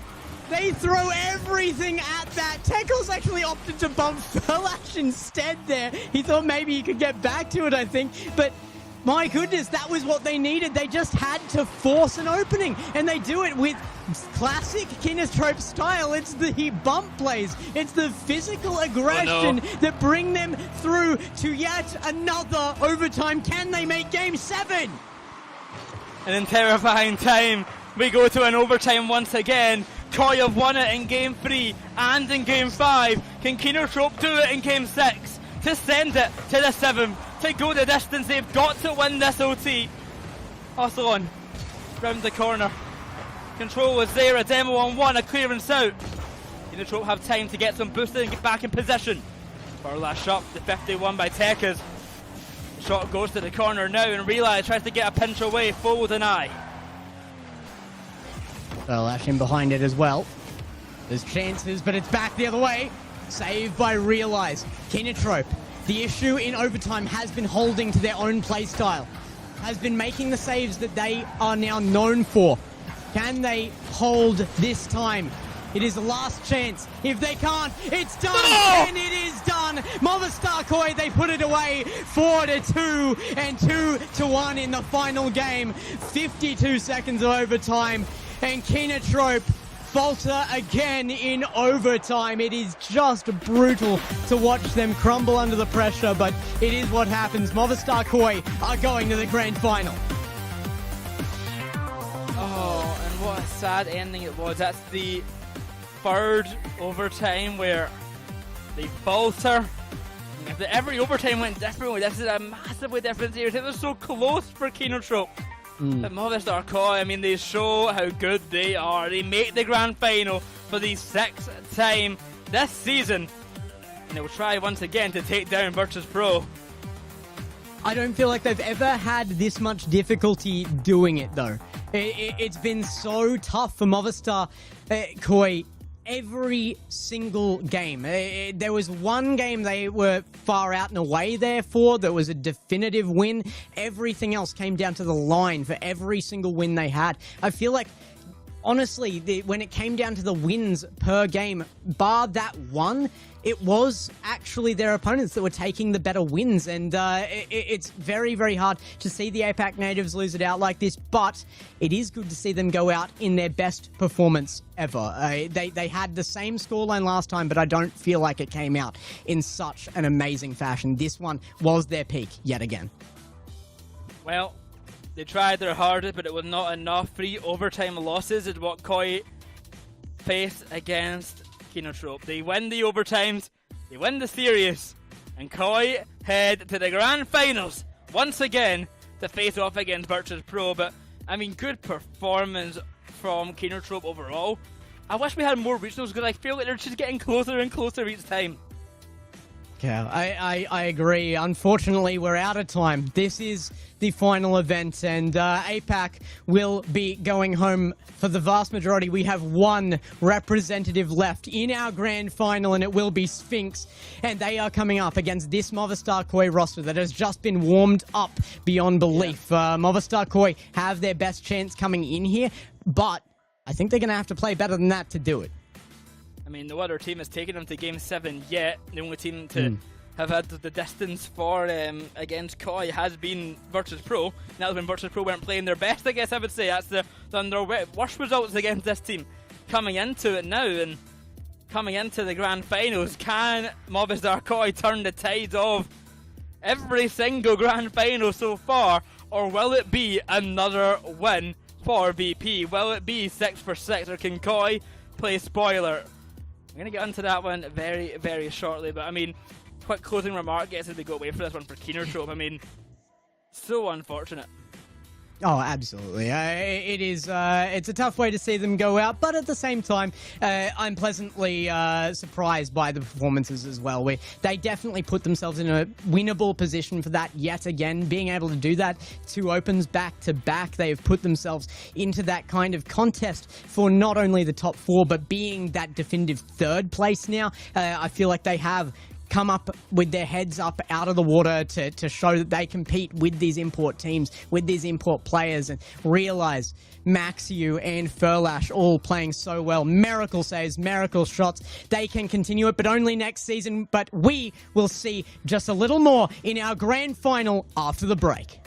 They throw everything at that. Teckle's actually opted to bump Furlash instead there. He thought maybe he could get back to it, I think, but my goodness, that was what they needed. They just had to force an opening, and they do it with classic Kenotrope style. It's the bump plays. It's the physical aggression that bring them through to yet another overtime. Can they make Game 7? And in terrifying time, we go to an overtime once again. Koi have won it in Game 3 and in Game 5. Can Kenotrope do it in Game 6 to send it to the 7th? To go the distance, they've got to win this OT. Also on, round the corner. Control was there, a demo on one, a clearance out. Kenotrope have time to get some boosted and get back in position. Furlash up, the 51 by Tekkas. Shot goes to the corner now and Realize tries to get a pinch away, Fo will deny. Furlash in behind it as well. There's chances, but it's back the other way. Saved by Realize. Kenotrope. The issue in overtime has been holding to their own play style. Has been making the saves that they are now known for. Can they hold this time? It is the last chance. If they can't, it's done, and it is done. Movistar Koi, they put it away 4-2 and 2-1 in the final game. 52 seconds of overtime, and Kenotrope falter again in overtime. It is just brutal to watch them crumble under the pressure, but it is what happens. Movistar Koi are going to the grand final. Oh, and what a sad ending it was. That's the third overtime where they falter. If every overtime went differently, this is a massively different series. It was so close for Kenotrope. But Movistar Koi, I mean, they show how good they are. They make the grand final for the 6th time this season. And they will try once again to take down Virtus Pro. I don't feel like they've ever had this much difficulty doing it, though. It's been so tough for Movistar Koi every single game. There was one game they were far out and away there for that was a definitive win. Everything else came down to the line for every single win they had. I feel like, honestly, when it came down to the wins per game, bar that one, it was actually their opponents that were taking the better wins, and it's very, very hard to see the Apac natives lose it out like this, but it is good to see them go out in their best performance ever. They had the same scoreline last time, but I don't feel like it came out in such an amazing fashion. This one was their peak yet again. Well, they tried their hardest, but it was not enough. 3 overtime losses is what Koi faced against Kenotrope. They win the overtimes, they win the series, and Koi head to the grand finals once again to face off against Virtus Pro. But I mean, good performance from Kenotrope overall. I wish we had more regionals because I feel like they're just getting closer and closer each time. Yeah, I agree. Unfortunately, we're out of time. This is the final event, and Apac will be going home for the vast majority. We have one representative left in our grand final, and it will be Sphinx. And they are coming up against this Movistar Koi roster that has just been warmed up beyond belief. Movistar Koi have their best chance coming in here, but I think they're going to have to play better than that to do it. I mean, no other team has taken them to Game 7 yet. The only team to have had the distance for against Koi has been Virtus Pro. That was when Virtus Pro weren't playing their best, I guess I would say. That's their worst results against this team. Coming into it now and coming into the grand finals, can Movistar Koi turn the tide of every single grand final so far? Or will it be another win for VP? Will it be 6 for 6, or can Koi play spoiler? I'm going to get onto that one very, very shortly, but I mean, quick closing remark, guess as we go away for this one for Kenotrope. I mean, so unfortunate. Oh, absolutely. It is. It's a tough way to see them go out, but at the same time, I'm pleasantly surprised by the performances as well. They definitely put themselves in a winnable position for that yet again. Being able to do that 2 opens back to back, they have put themselves into that kind of contest for not only the top 4, but being that definitive 3rd place now. I feel like they have come up with their heads up out of the water to show that they compete with these import teams, with these import players, and realize Maxiu and Furlash all playing so well. Miracle saves, miracle shots. They can continue it, but only next season. But we will see just a little more in our grand final after the break.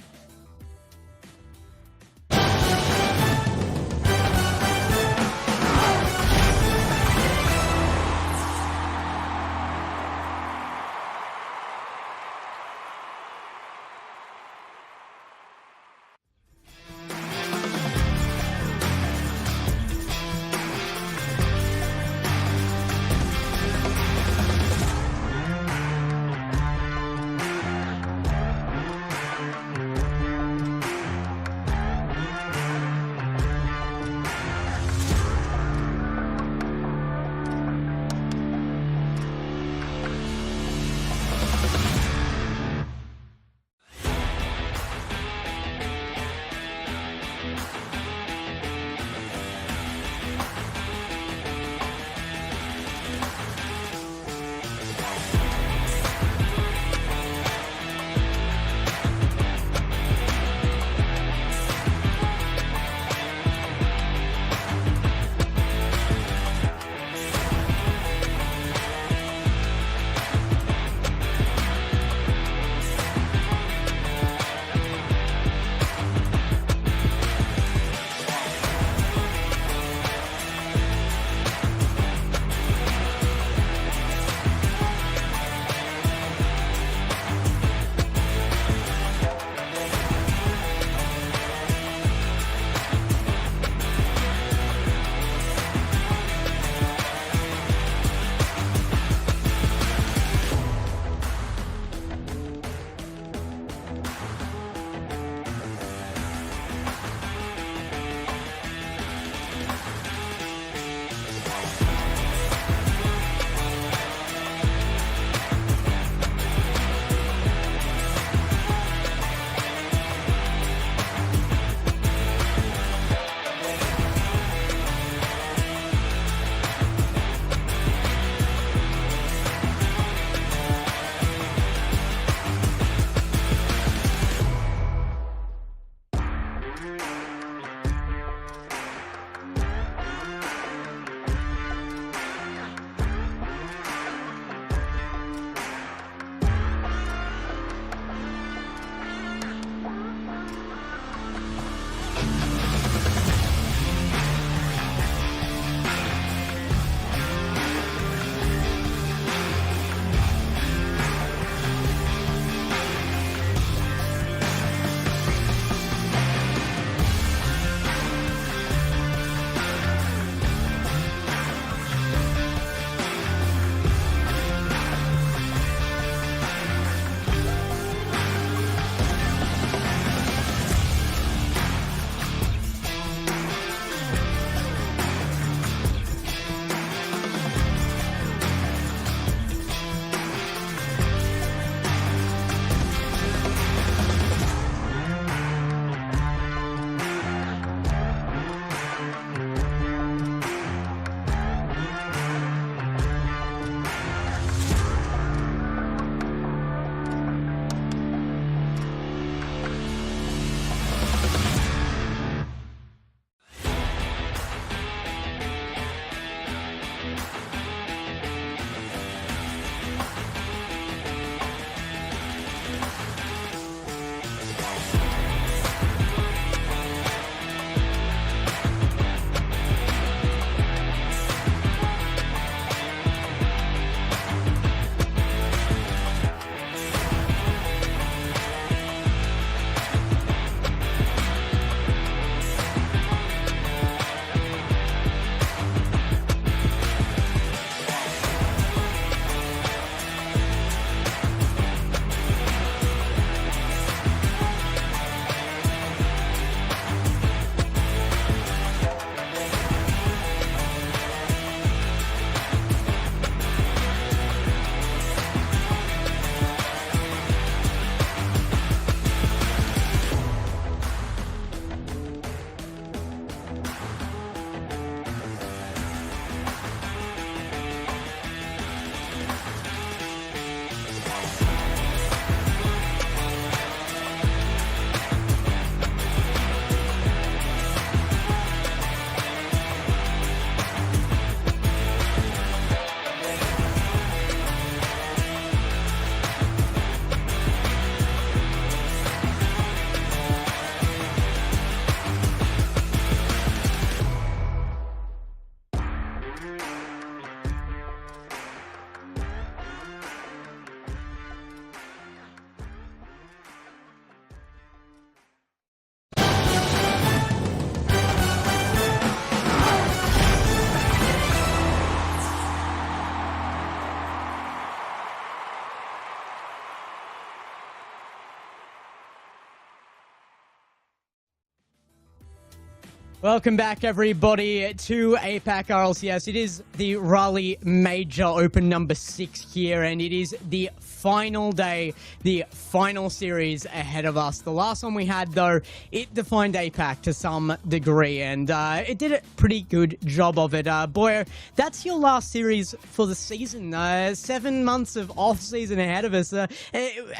Welcome back, everybody, to Apac Rlcs. It is the Raleigh Major Open number 6 here, and it is the final day, the final series ahead of us. The last one we had, though, it defined Apac to some degree, and it did a pretty good job of it. Boy, that's your last series for the season. 7 months of off-season ahead of us. Are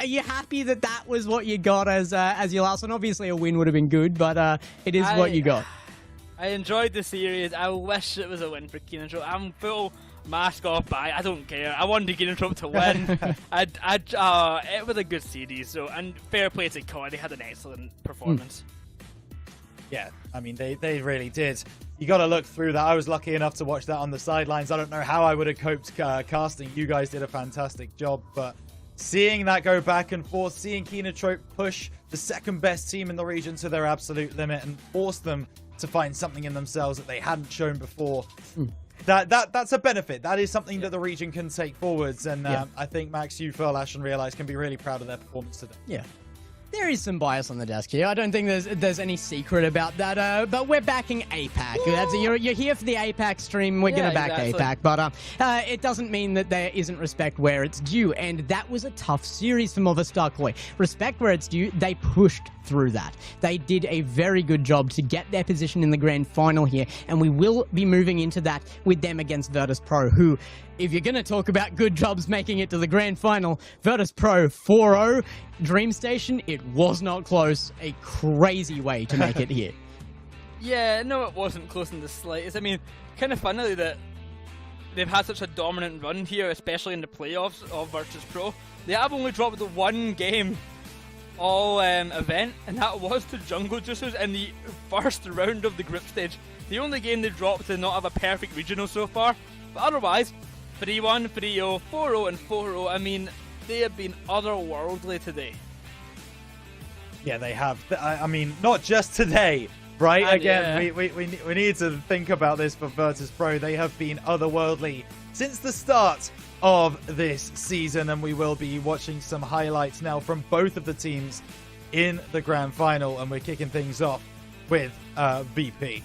you happy that that was what you got as your last one? Obviously, a win would have been good, but it is what you got. I enjoyed the series. I wish it was a win for Kenotrope. I'm full mask off, but I don't care. I wanted Kenotrope to win. It was a good series, so, and fair play to Koi. They had an excellent performance. Yeah, I mean, they really did. You got to look through that. I was lucky enough to watch that on the sidelines. I don't know how I would have coped casting. You guys did a fantastic job, but seeing that go back and forth, seeing Kenotrope push the second best team in the region to their absolute limit and force them to find something in themselves that they hadn't shown before. That's a benefit. That is something that the region can take forwards, and I think Max, you, Phil, Ash, and Realize can be really proud of their performance today. Yeah. There is some bias on the desk here. I don't think there's any secret about that. But we're backing Apac. You're here for the Apac stream. We're going to back Apac. But it doesn't mean that there isn't respect where it's due. And that was a tough series for Movistar Koi. Respect where it's due. They pushed through that. They did a very good job to get their position in the grand final here. And we will be moving into that with them against Virtus Pro, who, if you're going to talk about good jobs making it to the grand final, Virtus Pro 4-0, Dream Station, it was not close. A crazy way to make it here. Yeah, no, it wasn't close in the slightest. I mean, kind of funnily that they've had such a dominant run here, especially in the playoffs of Virtus Pro. They have only dropped the one game all event, and that was to Jungle Juicers in the first round of the group stage. The only game they dropped to not have a perfect regional so far, but otherwise 3-1, 3-0, 4-0, and 4-0. I mean, they have been otherworldly today. Yeah, they have. I mean, not just today, right? And again, we need to think about this for Virtus Pro. They have been otherworldly since the start of this season, and we will be watching some highlights now from both of the teams in the grand final, and we're kicking things off with VP.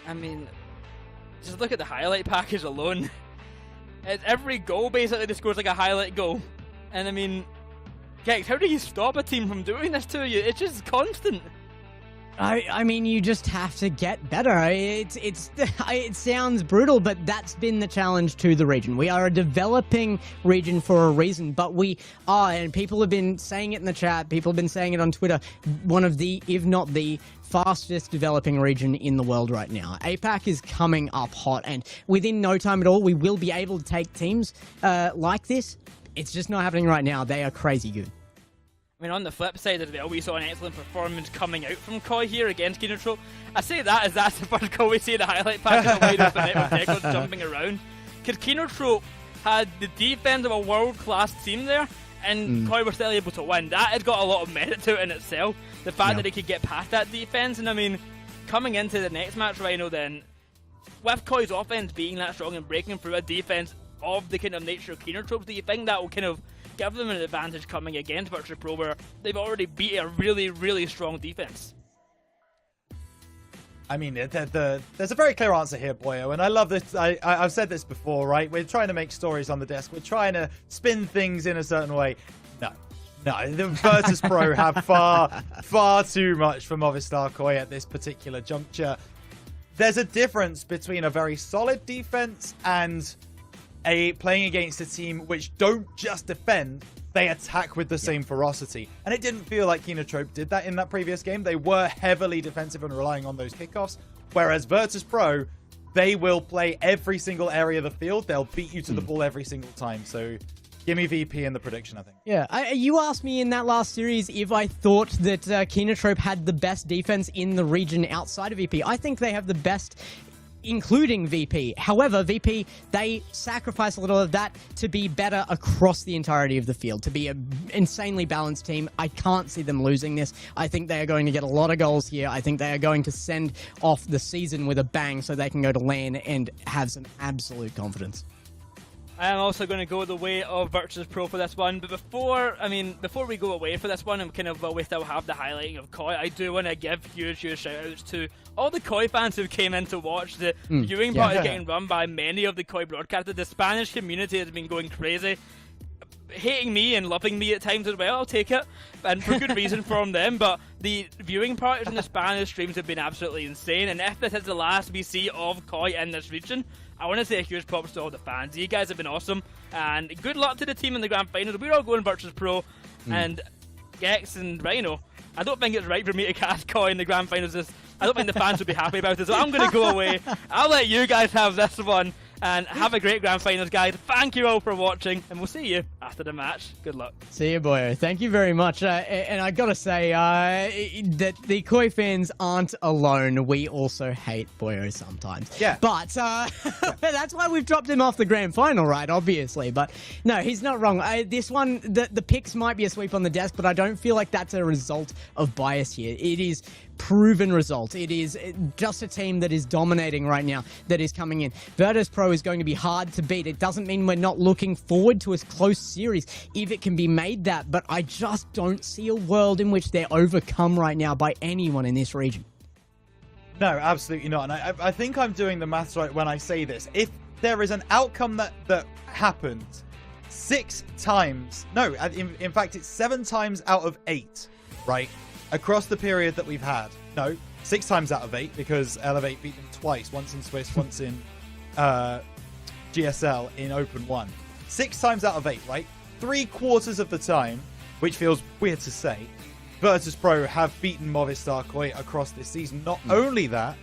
I mean, just look at the highlight package alone. Every goal, basically, they scores like a highlight goal. And I mean, Gex, how do you stop a team from doing this to you? It's just constant. I mean, you just have to get better. It sounds brutal, but that's been the challenge to the region. We are a developing region for a reason, but we are, and people have been saying it in the chat, people have been saying it on Twitter, one of the, if not the fastest developing region in the world right now. Apac is coming up hot, and within no time at all, we will be able to take teams like this. It's just not happening right now. They are crazy good. I mean, on the flip side as well, we saw an excellent performance coming out from Koi here against Kenotrope. I say that as that's the first goal we see in the highlight package wide open net with Deckles jumping around. Because Kenotrope had the defense of a world-class team there, and Koi were still able to win. That has got a lot of merit to it in itself. The fact that they could get past that defense, and I mean, coming into the next match, Rhino, then, with Koi's offense being that strong and breaking through a defense of the kind of nature of Kenotrope, do you think that will kind of give them an advantage coming against Virtus Pro, where they've already beat a really, really strong defense? I mean, there's a very clear answer here, Boyo, and I love this. I've said this before, right? We're trying to make stories on the desk. We're trying to spin things in a certain way. No, the Virtus Pro have far too much for Movistar Koi at this particular juncture. There's a difference between a very solid defense and playing against a team which don't just defend, they attack with the same ferocity. And it didn't feel like Kenotrope did that in that previous game. They were heavily defensive and relying on those kickoffs. Whereas Virtus Pro, they will play every single area of the field. They'll beat you to the ball every single time. So give me VP in the prediction, I think. Yeah, you asked me in that last series if I thought that Kenotrope had the best defense in the region outside of VP. I think they have the best including VP. However, VP, they sacrifice a little of that to be better across the entirety of the field, to be an insanely balanced team. I can't see them losing this. I think they are going to get a lot of goals here. I think they are going to send off the season with a bang so they can go to LAN and have some absolute confidence. I am also going to go the way of Virtus Pro for this one, but before we go away for this one, and kind of we still have the highlighting of Koi, I do want to give huge shout-outs to all the Koi fans who came in to watch. The viewing part is getting run by many of the Koi broadcasters. The Spanish community has been going crazy, hating me and loving me at times as well. I'll take it, and for good reason from them, but the viewing parties in the Spanish streams have been absolutely insane, and if this is the last we see of Koi in this region, I want to say a huge props to all the fans. You guys have been awesome, and good luck to the team in the grand finals. We're all going Virtus Pro, and Gex and Rhino. I don't think it's right for me to cast Koi in the grand finals. I don't think the fans would be happy about it, so I'm going to go away. I'll let you guys have this one, and have a great grand finals, guys. Thank you all for watching, and we'll see you after the match. Good luck. See you, Boyo. Thank you very much. And I gotta say that the Koi fans aren't alone. We also hate Boyo sometimes. Yeah. But that's why we've dropped him off the grand final, right? Obviously. But no, he's not wrong. This one, the picks might be a sweep on the desk, but I don't feel like that's a result of bias here. It is proven result. It is just a team that is dominating right now, that is coming in. Virtus Pro is going to be hard to beat. It doesn't mean we're not looking forward to a close series if it can be made that, but I just don't see a world in which they're overcome right now by anyone in this region. No, absolutely not. And I think I'm doing the maths right when I say this. If there is an outcome that happens 6 times, no, in fact, it's 7 times out of 8, right? Across the period that we've had. No, 6 times out of 8, because Elevate beat them twice. Once in Swiss, once in GSL in Open 1. 6 times out of 8, right? 3/4 of the time, which feels weird to say, Virtus Pro have beaten Movistar Koi across this season. Not only that,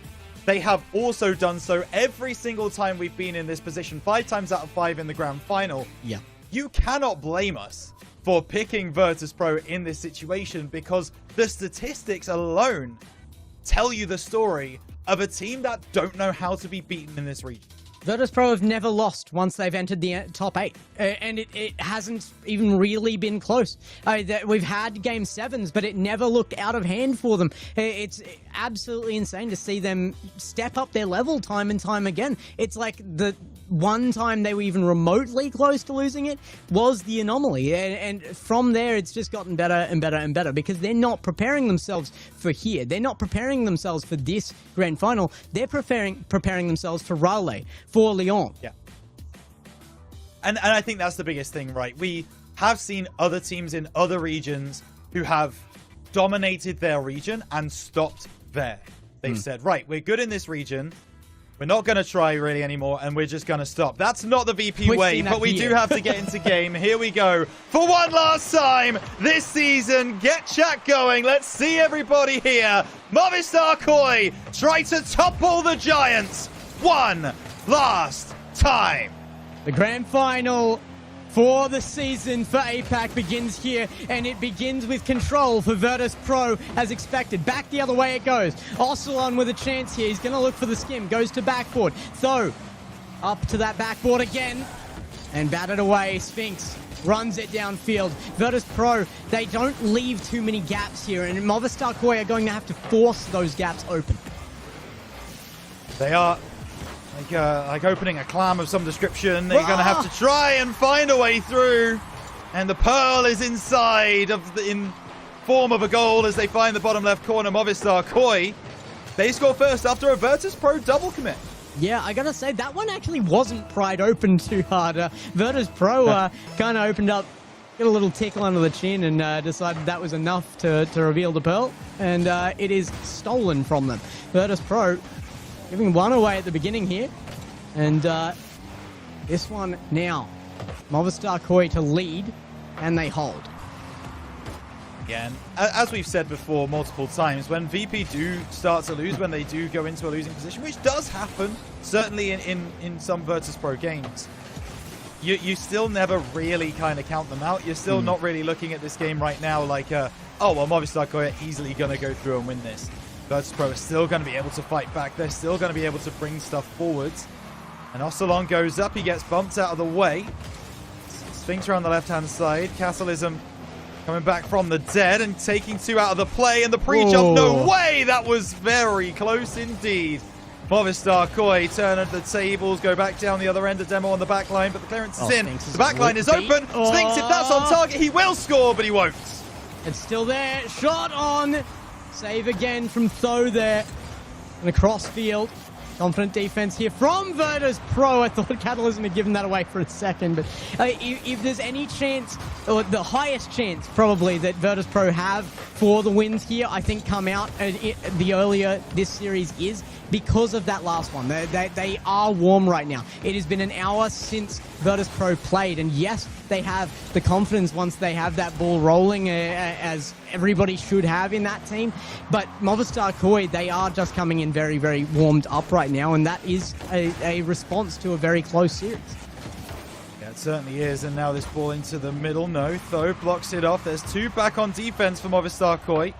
they have also done so every single time we've been in this position. 5 times out of 5 in the grand final. Yeah. You cannot blame us for picking Virtus Pro in this situation, because the statistics alone tell you the story of a team that don't know how to be beaten in this region. Virtus Pro have never lost once they've entered the top 8, and it hasn't even really been close. We've had game 7s, but it never looked out of hand for them. It's absolutely insane to see them step up their level time and time again. It's like the one time they were even remotely close to losing it was the anomaly, and from there it's just gotten better and better and better, because they're not preparing themselves for here. They're not preparing themselves for this grand final. They're preparing themselves for Raleigh, for Lyon. Yeah. And I think that's the biggest thing, right? We have seen other teams in other regions who have dominated their region and stopped there. They've said, right, we're good in this region. We're not going to try really anymore, and we're just going to stop. That's not the VP way, but we do have to get into game. Here we go. For one last time this season, get chat going. Let's see everybody here. Movistar Koi try to topple the Giants one last time. The grand final for the season for Apac begins here, and it begins with control for Virtus Pro as expected. Back the other way it goes. Ocelon with a chance here. He's going to look for the skim. Goes to backboard. Though, up to that backboard again, and batted away. Sphinx runs it downfield. Virtus Pro, they don't leave too many gaps here, and Movistar Koi are going to have to force those gaps open. They are like opening a clam of some description. They're going to have to try and find a way through. And the pearl is inside in form of a goal as they find the bottom left corner. Movistar Koi, they score first after a Virtus Pro double commit. Yeah, I gotta say, that one actually wasn't pried open too hard. Virtus Pro kind of opened up, got a little tickle under the chin, and decided that was enough to reveal the pearl. And it is stolen from them. Virtus Pro giving one away at the beginning here. And this one now. Movistar Koi to lead, and they hold. Again, as we've said before multiple times, when VP do start to lose, when they do go into a losing position, which does happen, certainly in some Virtus Pro games, you still never really kind of count them out. You're still not really looking at this game right now like, oh, well, Movistar Koi are easily going to go through and win this. Virtus.pro are still going to be able to fight back. They're still going to be able to bring stuff forwards. And Ocelon goes up. He gets bumped out of the way. Sphinx around the left-hand side. Castleism coming back from the dead and taking 2 out of the play. And the pre-jump, no way! That was very close indeed. Movistar Koi turn at the tables, go back down the other end of Demo on the back line, but the clearance is in. The back line is open. Sphinx, if that's on target, he will score, but he won't. It's still there. Shot on. Save again from Tho there. And across field. Confident defense here from Virtus.pro. I thought Catalysm had given that away for a second, but if there's any chance, or the highest chance probably, that Virtus.pro have for the wins here, I think come out the earlier this series is because of that last one. They are warm right now. It has been an hour since Virtus.pro played, and yes, they have the confidence once they have that ball rolling, as everybody should have in that team. But Movistar Koi, they are just coming in very, very warmed up right now, and that is a response to a very close series. Yeah, it certainly is. And now this ball into the middle. No, Tho blocks it off. There's 2 back on defense for Movistar Koi.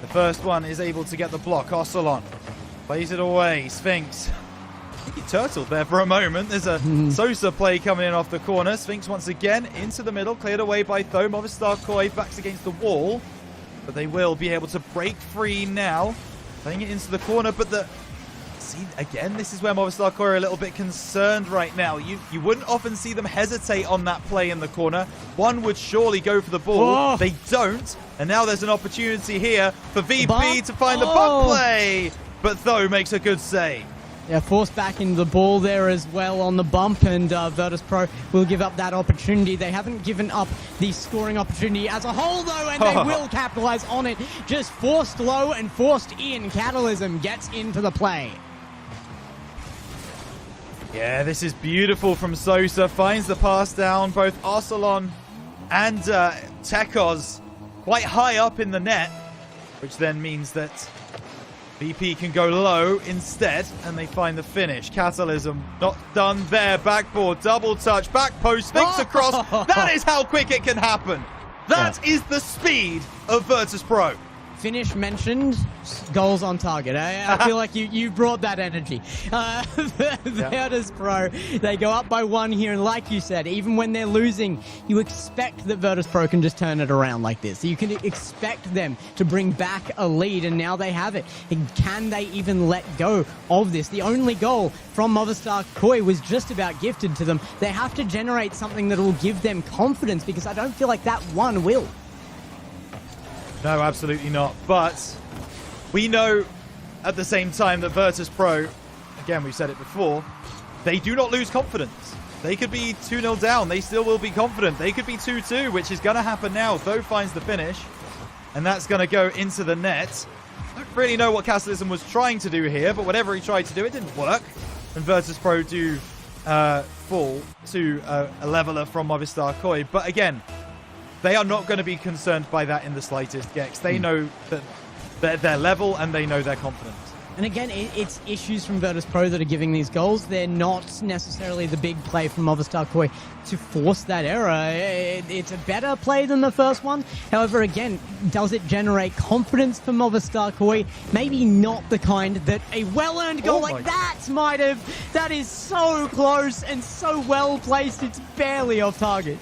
The first one is able to get the block. Ocelon plays it away. Sphinx. He turtled there for a moment. There's a Sosa play coming in off the corner. Sphinx once again into the middle. Cleared away by Tho. Movistar Koi backs against the wall. But they will be able to break free now. Playing it into the corner, but see, again, this is where Movistar Koi are a little bit concerned right now. You wouldn't often see them hesitate on that play in the corner. One would surely go for the ball. They don't. And now there's an opportunity here for VP to find the bump play. But Tho makes a good save. Yeah, forced back into the ball there as well on the bump, and Virtus.pro will give up that opportunity. They haven't given up the scoring opportunity as a whole, though, and they will capitalize on it. Just forced low and forced in. Catalysm gets into the play. Yeah, this is beautiful from Sosa. Finds the pass down. Both Ocelon and Tekos quite high up in the net, which then means that VP can go low instead, and they find the finish. Catalysm not done there. Backboard, double touch, back post, Sphinx across. That is how quick it can happen. That is the speed of Virtus.pro. Finish mentioned, goals on target. I feel like you brought that energy. Virtus.pro, they go up by 1 here, and like you said, even when they're losing, you expect that Virtus.pro can just turn it around like this. You can expect them to bring back a lead, and now they have it. And can they even let go of this? The only goal from Movistar Koi was just about gifted to them. They have to generate something that will give them confidence, because I don't feel like that one will. No, absolutely not. But we know at the same time that Virtus.pro, again, we've said it before, they do not lose confidence. They could be 2-0 down. They still will be confident. They could be 2-2, which is going to happen now. Tho finds the finish, and that's going to go into the net. I don't really know what Castleism was trying to do here, but whatever he tried to do, it didn't work. And Virtus.pro do fall to a leveler from Movistar Koi. But again, they are not going to be concerned by that in the slightest, Gex. They know that they're level, and they know they're confident. And again, it's issues from Virtus.pro that are giving these goals. They're not necessarily the big play from Movistar Koi to force that error. It's a better play than the first one. However, again, does it generate confidence for Movistar Koi? Maybe not the kind that a well-earned goal like that might have. That is so close and so well placed, it's barely off target.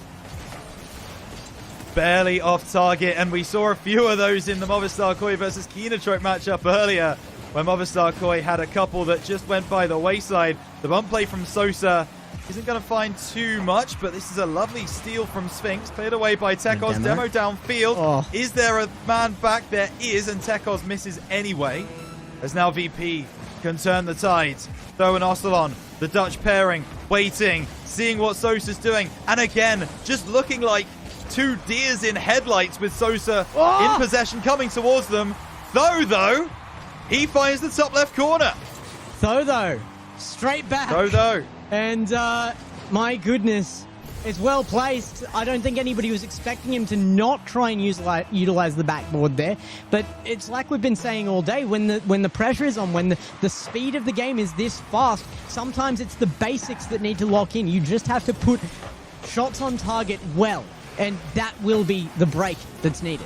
Barely off target, and we saw a few of those in the Movistar Koi versus Kenotrope matchup earlier, where Movistar Koi had a couple that just went by the wayside. The bump play from Sosa isn't going to find too much, but this is a lovely steal from Sphinx. Cleared away by Tekos. Demo downfield. Is there a man back? There is, and Tekos misses anyway. As now VP can turn the tides. Tho and Ocelon, the Dutch pairing, waiting, seeing what Sosa's doing, and again, just looking like two deers in headlights with Sosa in possession coming towards them. Though, he finds the top left corner. Though, straight back. Though. And my goodness, it's well placed. I don't think anybody was expecting him to not try and utilize the backboard there. But it's like we've been saying all day, when the pressure is on, when the speed of the game is this fast, sometimes it's the basics that need to lock in. You just have to put shots on target well. And that will be the break that's needed.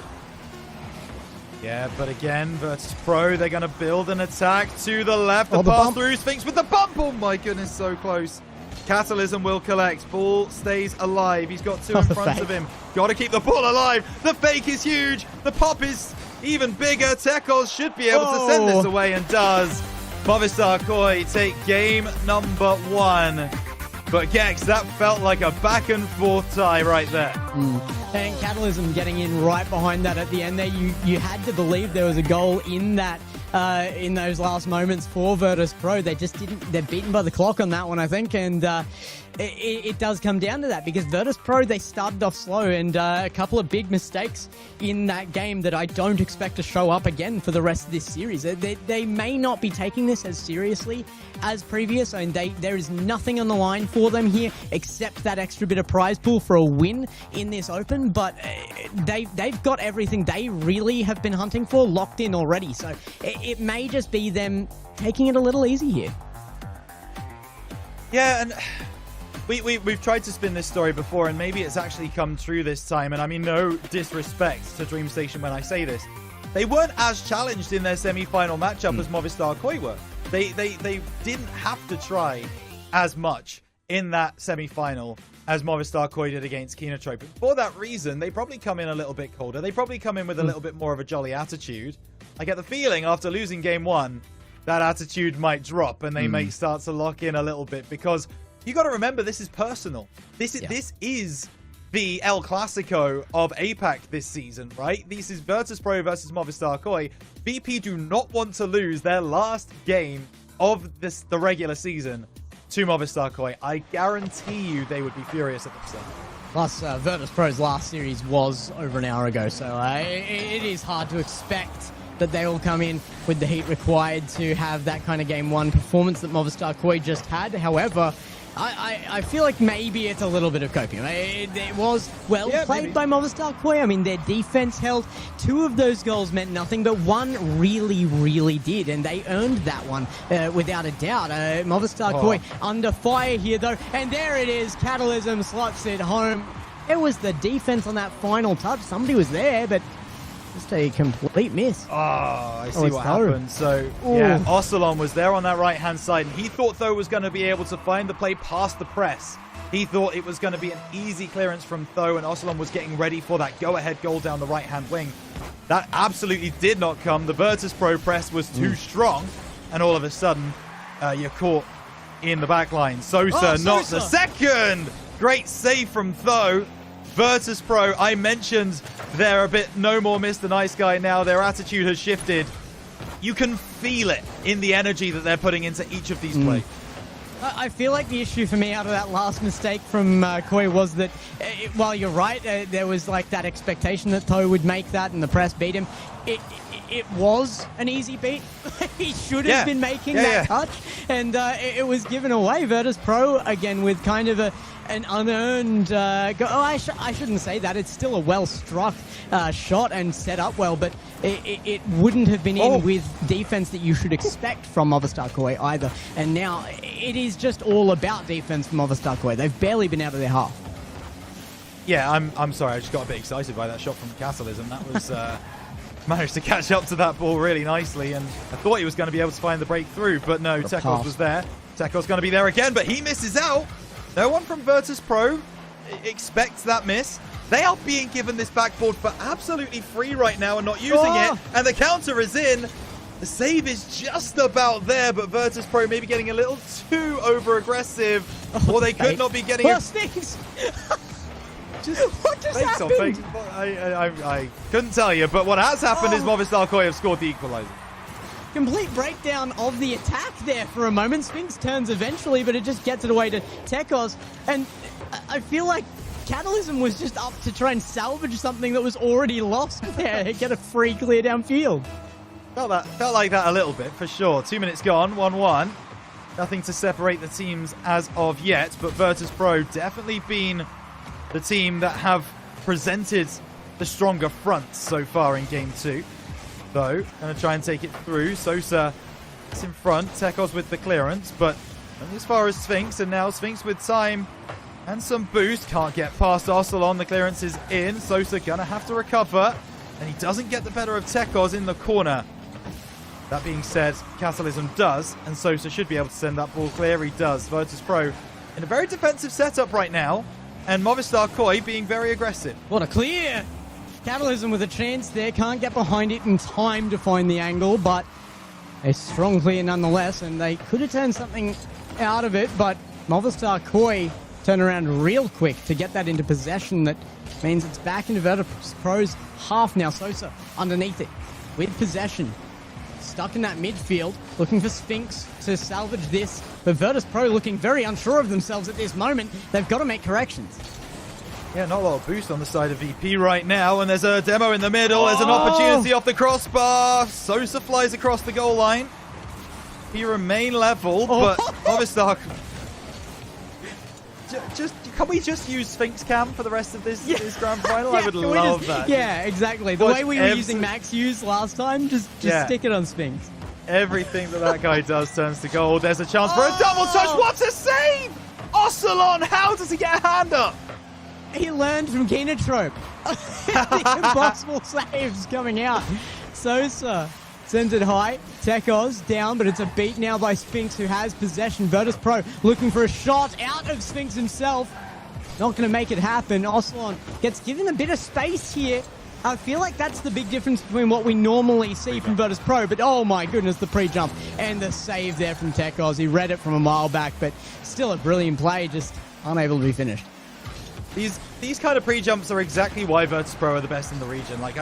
Yeah, but again, Virtus Pro, they're going to build an attack to the left. The the pass bump. through, Sphinx with the bump. Oh my goodness, so close. Catalysm will collect. Ball stays alive. He's got two in front of him. Got to keep the ball alive. The fake is huge. The pop is even bigger. Tekos should be able to send this away and does. Movistar Koi take game number 1. But Gex, that felt like a back and forth tie right there. And Catalysm getting in right behind that at the end there. You had to believe there was a goal in that in those last moments for Virtus Pro. They just didn't. They're beaten by the clock on that one, I think, and it does come down to that because Virtus Pro, they started off slow and a couple of big mistakes in that game that I don't expect to show up again for the rest of this series. They may not be taking this as seriously as previous, and there is nothing on the line for them here except that extra bit of prize pool for a win in this open, but they've got everything they really have been hunting for locked in already, so it may just be them taking it a little easy here. Yeah, and we've tried to spin this story before, and maybe it's actually come true this time, and I mean no disrespect to Dream Station when I say this. They weren't as challenged in their semi-final matchup as Movistar Koi were. They didn't have to try as much in that semi-final as Movistar Koi did against Kenotrope. For that reason, they probably come in a little bit colder. They probably come in with a little bit more of a jolly attitude. I get the feeling after losing game 1, that attitude might drop and they may start to lock in a little bit, because you got to remember, this is personal. This is the El Clasico of Apac this season, right? This is Virtus Pro versus Movistar Koi. VP do not want to lose their last game of the regular season to Movistar Koi. I guarantee you they would be furious at themselves. Plus, Virtus Pro's last series was over an hour ago, so it is hard to expect that they will come in with the heat required to have that kind of game 1 performance that Movistar Koi just had. However, I feel like maybe it's a little bit of coping. It was well played by Movistar Koi. I mean, their defense held. 2 of those goals meant nothing, but 1 really, really did, and they earned that one without a doubt. Movistar Koi under fire here, though, and there it is. Catalysm slots it home. It was the defense on that final touch. Somebody was there, but just a complete miss. Oh, I see what happened. So, yeah, Ocelon was there on that right-hand side, and he thought, though, was going to be able to find the play past the press. He thought it was going to be an easy clearance from Tho, and Ocelon was getting ready for that go-ahead goal down the right-hand wing. That absolutely did not come. The Virtus Pro press was too strong, and all of a sudden, you're caught in the back line. Sosa, not the second! Great save from Tho. Virtus Pro, I mentioned they're a bit no more Mr. Nice Guy now. Their attitude has shifted. You can feel it in the energy that they're putting into each of these plays. I feel like the issue for me out of that last mistake from Koi was that, while you're right, there was like that expectation that Tho would make that and the press beat him. It was an easy beat. He should have been making that touch, and it was given away. Virtus Pro, again, with kind of an unearned go. Oh, I shouldn't say that. It's still a well-struck shot and set up well, but it wouldn't have been in with defense that you should expect from Movistar Koi either. And now it is just all about defense from Movistar Koi. They've barely been out of their half. Yeah, I'm sorry. I just got a bit excited by that shot from Catalysm. That was managed to catch up to that ball really nicely, and I thought he was going to be able to find the breakthrough, but no, Tekos was there. Tekos going to be there again, but he misses out. No one from Virtus Pro expects that miss. They are being given this backboard for absolutely free right now and not using it, and the counter is in. The save is just about there, but Virtus Pro maybe getting a little too over-aggressive, or they could not be getting it. What just happened? I couldn't tell you, but what has happened is Movistar Koi have scored the equalizer. Complete breakdown of the attack there for a moment. Sphinx turns eventually, but it just gets it away to Tekos. And I feel like Catalysm was just up to try and salvage something that was already lost there. Get a free clear downfield. Felt like that a little bit, for sure. 2 minutes gone, 1-1. Nothing to separate the teams as of yet, but Virtus Pro definitely been the team that have presented the stronger front so far in Game 2. Though, going to try and take it through. Sosa is in front. Tekos with the clearance, but only as far as Sphinx, and now Sphinx with time and some boost. Can't get past Ocelon. The clearance is in. Sosa going to have to recover. And he doesn't get the better of Tekos in the corner. That being said, Catalysm does, and Sosa should be able to send that ball clear. He does. Virtus.pro in a very defensive setup right now, and Movistar Koi being very aggressive. What a clear! Catalysm with a chance there, can't get behind it in time to find the angle, but a strong clear nonetheless, and they could have turned something out of it, but Movistar Koi turn around real quick to get that into possession. That means it's back into Virtus.pro's half now. Sosa underneath it with possession. Stuck in that midfield, looking for Sphinx to salvage this. But Virtus.pro looking very unsure of themselves at this moment. They've got to make corrections. Yeah, not a lot of boost on the side of VP right now. And there's a demo in the middle. There's an opportunity off the crossbar. Sosa flies across the goal line. He remain level, but Movistar... Can we just use Sphinx Cam for the rest of this grand final? I would love that. Yeah, exactly. The way we were using Max Hughes last time, just stick it on Sphinx. Everything that guy does turns to gold. There's a chance for a double touch. What a save! Ocelon, how does he get a hand up? He learned from Kenotrope. The impossible saves coming out. Sosa sends it high. Tekos down, but it's a beat now by Sphinx, who has possession. Virtus.pro looking for a shot out of Sphinx himself. Not going to make it happen. Ocelon gets given a bit of space here. I feel like that's the big difference between what we normally see from Virtus.pro, but oh my goodness, the pre-jump and the save there from Tekos. He read it from a mile back, but still a brilliant play, just unable to be finished. These kind of pre-jumps are exactly why Virtus.pro are the best in the region. Like,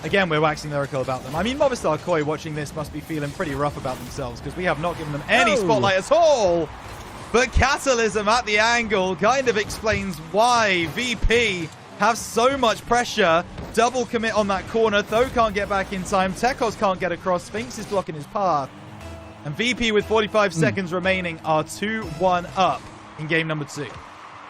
again, we're waxing lyrical about them. I mean, Movistar Koi watching this must be feeling pretty rough about themselves, because we have not given them any spotlight at all. But Catalysm at the angle kind of explains why VP have so much pressure. Double commit on that corner. Tho can't get back in time. Tekos can't get across. Sphinx is blocking his path. And VP with 45 seconds remaining are 2-1 up in game number 2.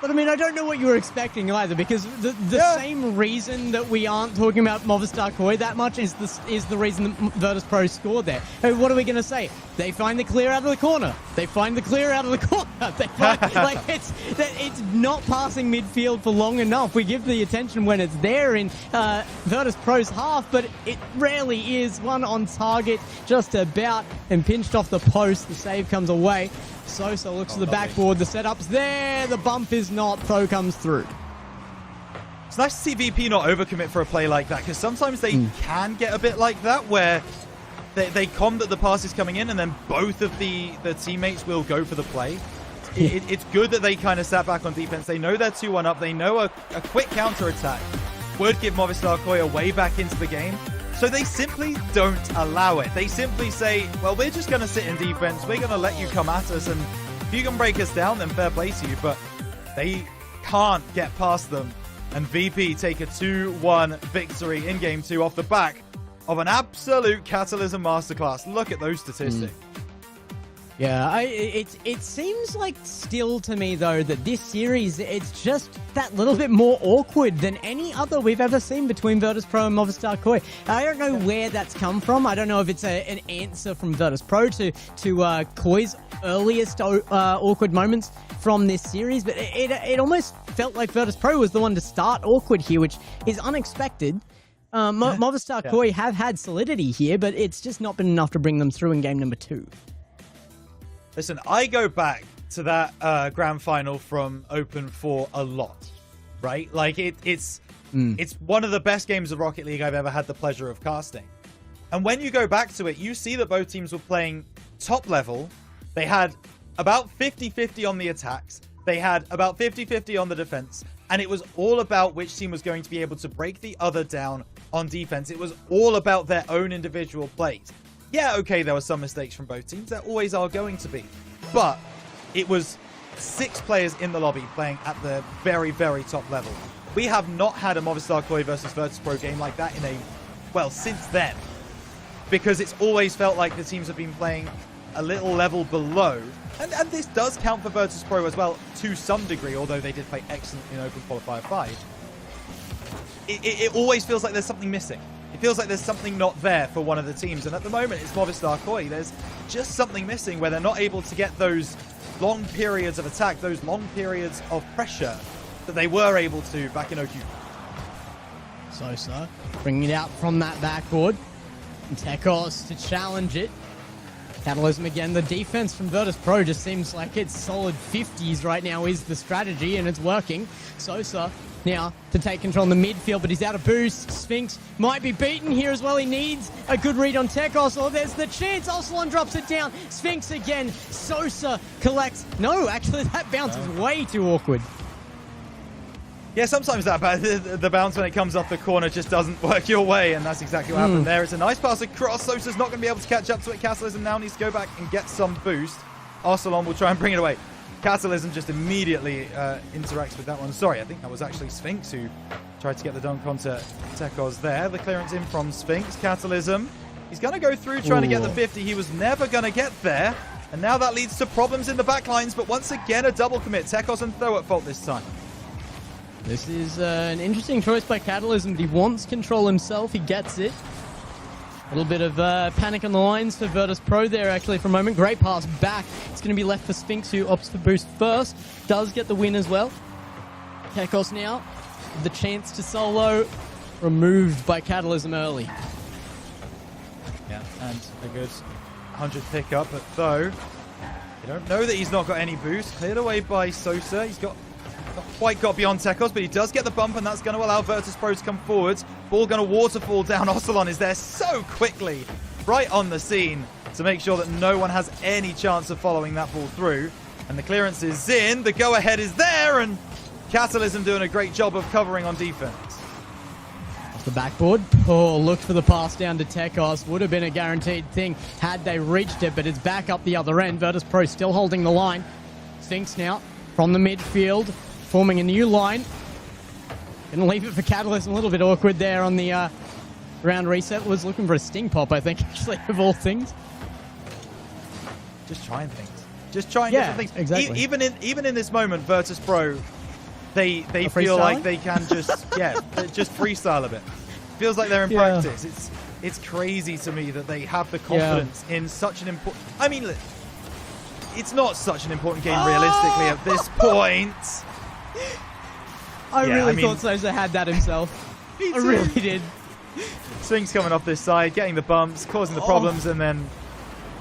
But I mean, I don't know what you were expecting either, because the same reason that we aren't talking about Movistar Koi that much is the reason that Virtus.pro scored there. Hey, what are we going to say? They find the clear out of the corner. They find the clear out of the corner. They find, like, it's not passing midfield for long enough. We give the attention when it's there in Virtus.pro's half, but it rarely is. One on target, just about, and pinched off the post. The save comes away. Sosa looks to the backboard. The setup's there. The bump is not. Pro comes through. It's nice to see VP not overcommit for a play like that, because sometimes they can get a bit like that, where they com that the pass is coming in, and then both of the teammates will go for the play. It's good that they kind of sat back on defense. They know they're 2-1 up. They know a quick counter-attack would give Movistar Koi a way back into the game. So they simply don't allow it. They simply say, well, we're just going to sit in defense. We're going to let you come at us. And if you can break us down, then fair play to you. But they can't get past them. And VP take a 2-1 victory in game 2 off the back of an absolute Catalysm masterclass. Look at those statistics. Yeah, it seems like still to me, though, that this series, it's just that little bit more awkward than any other we've ever seen between Virtus.pro and Movistar Koi. I don't know where that's come from. I don't know if it's an answer from Virtus.pro to Koi's earliest awkward moments from this series, but it almost felt like Virtus.pro was the one to start awkward here, which is unexpected. Movistar Koi have had solidity here, but it's just not been enough to bring them through in game number 2. Listen, I go back to that grand final from Open 4 a lot, right? Like, it's one of the best games of Rocket League I've ever had the pleasure of casting. And when you go back to it, you see that both teams were playing top level. They had about 50-50 on the attacks. They had about 50-50 on the defense. And it was all about which team was going to be able to break the other down on defense. It was all about their own individual plays. Yeah, okay, there were some mistakes from both teams. There always are going to be. But it was 6 players in the lobby playing at the very, very top level. We have not had a Movistar Koi versus Virtus.pro game like that since then. Because it's always felt like the teams have been playing a little level below. And this does count for Virtus.pro as well, to some degree, although they did play excellent in Open Qualifier 5. It always feels like there's something missing. It feels like there's something not there for one of the teams. And at the moment, it's Movistar Koi. There's just something missing where they're not able to get those long periods of attack, those long periods of pressure that they were able to back in OQ. Sosa bringing it out from that backboard. And Tekos to challenge it. Catalysm again. The defense from Virtus.pro just seems like it's solid 50s right now is the strategy, and it's working. Sosa now to take control in the midfield, but he's out of boost. Sphinx might be beaten here as well. He needs a good read on Tekos. Oh, there's the chance. Ocelon drops it down. Sphinx again. Sosa collects. No, actually, that bounce is way too awkward. Yeah, sometimes the bounce when it comes off the corner just doesn't work your way, and that's exactly what happened there. It's a nice pass across. Sosa's not going to be able to catch up to it. Catalysm now needs to go back and get some boost. Arcelon will try and bring it away. Catalysm just immediately interacts with that one. Sorry, I think that was actually Sphinx who tried to get the dunk onto Tekos there. The clearance in from Sphinx. Catalysm, he's going to go through trying to get the 50. He was never going to get there, and now that leads to problems in the backlines, but once again a double commit. Tekos and Tho at fault this time. This is an interesting choice by Catalysm. He wants control himself. He gets it. A little bit of panic on the lines for Virtus.pro there, actually, for a moment. Great pass back. It's going to be left for Sphinx, who opts for boost first. Does get the win as well. Tekos now, the chance to solo, removed by Catalysm early. Yeah, and a good 100 pickup, but Tho, you don't know that he's not got any boost. Cleared away by Sosa. He's not quite got beyond Tekos, but he does get the bump, and that's going to allow Virtus.pro to come forwards. Ball going to waterfall down. Ocelon is there so quickly, right on the scene, to make sure that no one has any chance of following that ball through. And the clearance is in, the go-ahead is there, and Catalysm doing a great job of covering on defense. Off the backboard. Oh, looked for the pass down to Tekos. Would have been a guaranteed thing had they reached it, but it's back up the other end. Virtus.pro still holding the line. Sphinx now from the midfield, forming a new line. Gonna leave it for Catalysm. A little bit awkward there on the round reset. Was looking for a sting pop, I think, actually, of all things. Just trying things. Just trying different things. Exactly. Even in this moment, Virtus.pro, they feel like they can just just freestyle a bit. Feels like they're in practice. It's crazy to me that they have the confidence in such an important. I mean, it's not such an important game realistically at this point. I really thought Sosa had that himself. I really did. Sphinx coming off this side, getting the bumps, causing the problems, and then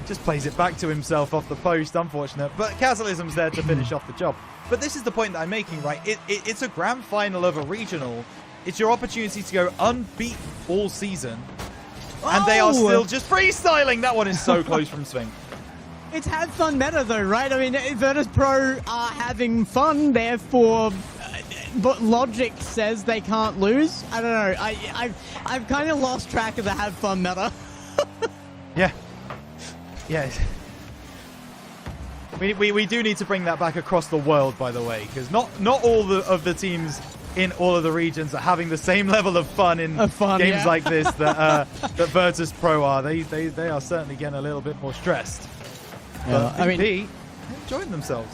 just plays it back to himself off the post. Unfortunate. But Catalysm's there to finish off the job. But this is the point that I'm making, right? It's a grand final of a regional. It's your opportunity to go unbeaten all season. And they are still just freestyling. That one is so close from Sphinx. It's have fun meta though, right? I mean, Virtus.pro are having fun, therefore, but logic says they can't lose. I don't know. I've kind of lost track of the have fun meta. Yeah. We do need to bring that back across the world, by the way, because not all of the teams in all of the regions are having the same level of fun in games like this that Virtus.pro are. They are certainly getting a little bit more stressed. But I mean, they're enjoying themselves.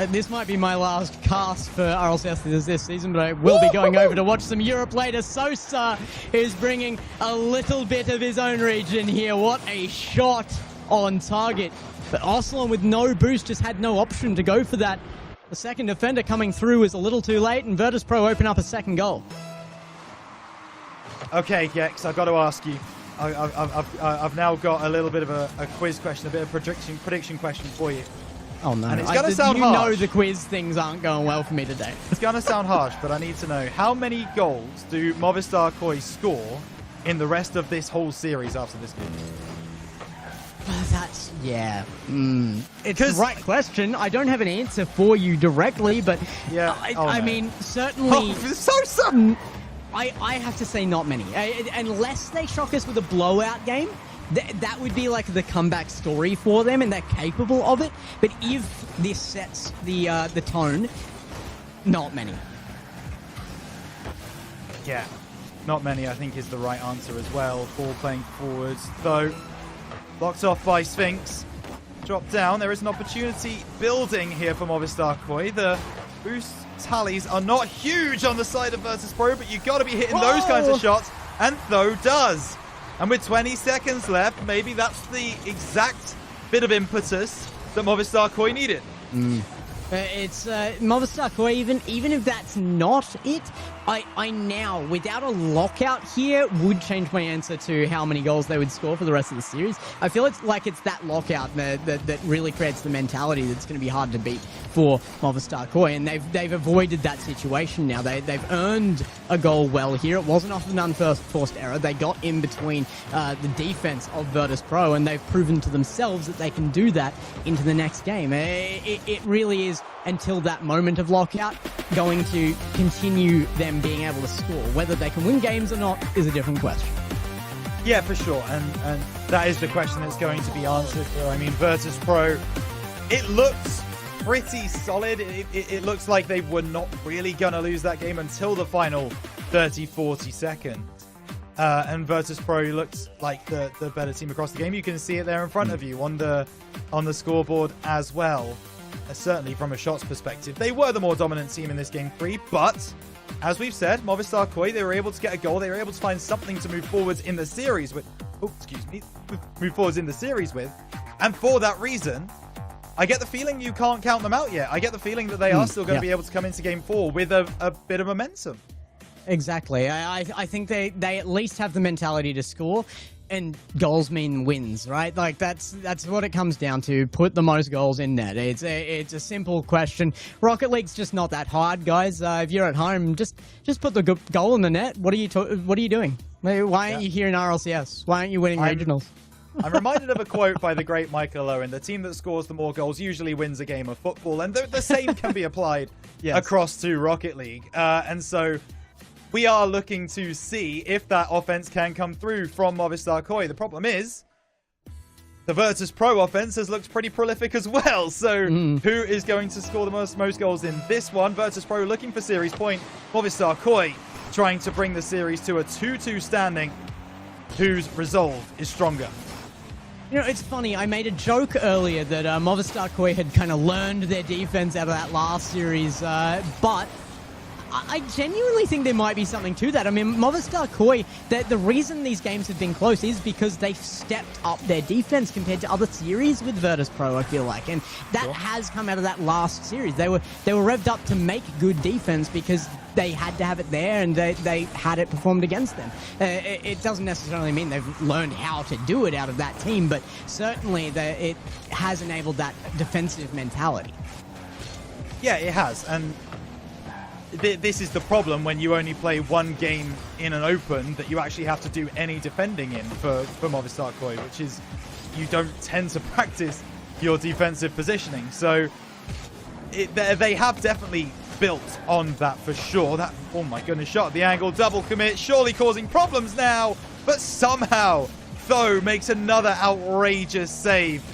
This might be my last cast for Rlcs this season, but I will be going over to watch some Europe later. Sosa is bringing a little bit of his own region here. What a shot on target. But Ocelon with no boost just had no option to go for that. The second defender coming through is a little too late, and Virtus.pro open up a second goal. Okay, Gex, I've got to ask you. I've now got a little bit of a quiz question, a bit of prediction question for you. Oh no! And it's going to sound harsh. You know the quiz things aren't going well for me today. It's going to sound harsh, but I need to know, how many goals do Movistar Koi score in the rest of this whole series after this game? It's the right question. I don't have an answer for you directly, but I mean, certainly. I have to say not many. Unless they shock us with a blowout game, that would be like the comeback story for them, and they're capable of it. But if this sets the tone, not many. Yeah, not many, I think, is the right answer as well. Ball playing forwards, though. Blocked off by Sphinx. Drop down. There is an opportunity building here for Movistar Koi. The boost tallies are not huge on the side of Virtus.pro, but you've got to be hitting those kinds of shots, and Tho does. And with 20 seconds left, maybe that's the exact bit of impetus that Movistar Koi needed. It's Movistar Koi, even if that's not it, I now, without a lockout here, would change my answer to how many goals they would score for the rest of the series. I feel it's that lockout that really creates the mentality that's going to be hard to beat for Movistar Koi, and they've avoided that situation now. They've earned a goal well here. It wasn't off an unforced error. They got in between the defense of Virtus Pro, and they've proven to themselves that they can do that into the next game. It really is, until that moment of lockout, going to continue them being able to score. Whether they can win games or not is a different question. Yeah, for sure. And that is the question that's going to be answered. I mean, Virtus Pro, it looks pretty solid. It looks like they were not really going to lose that game until the final 30-40 seconds. And Virtus Pro looks like the better team across the game. You can see it there in front of you on the scoreboard as well. Certainly from a shots perspective, they were the more dominant team in this game 3, but as we've said, Movistar Koi, they were able to get a goal. They were able to find something to move forwards in the series with. Move forwards in the series with. And for that reason, I get the feeling you can't count them out yet. I get the feeling that they are still going to be able to come into game 4 with a bit of momentum. Exactly. I think they at least have the mentality to score. And goals mean wins, right? Like that's what it comes down to. Put the most goals in net. It's a simple question. Rocket League's just not that hard, guys. If you're at home, just put the goal in the net. What are you doing? Why aren't you here in RLCS? Why aren't you winning regionals? I'm reminded of a quote by the great Michael Owen: "The team that scores the more goals usually wins a game of football," and the same can be applied across to Rocket League. And so we are looking to see if that offense can come through from Movistar Koi. The problem is, the Virtus Pro offense has looked pretty prolific as well. So who is going to score the most goals in this one? Virtus Pro looking for series point. Movistar Koi trying to bring the series to a 2-2 standing. Whose resolve is stronger? You know, it's funny. I made a joke earlier that Movistar Koi had kind of learned their defense out of that last series, but I genuinely think there might be something to that. I mean, Movistar Koi, the reason these games have been close is because they've stepped up their defense compared to other series with Virtus Pro, I feel like. And that has come out of that last series. They were revved up to make good defense because they had to have it there and they had it performed against them. It doesn't necessarily mean they've learned how to do it out of that team, but certainly it has enabled that defensive mentality. Yeah, it has. And this is the problem when you only play one game in an open that you actually have to do any defending in for Movistar Koi, which is you don't tend to practice your defensive positioning. So they have definitely built on that for sure. That, oh my goodness, shot at the angle, double commit, surely causing problems now, but somehow Tho makes another outrageous save.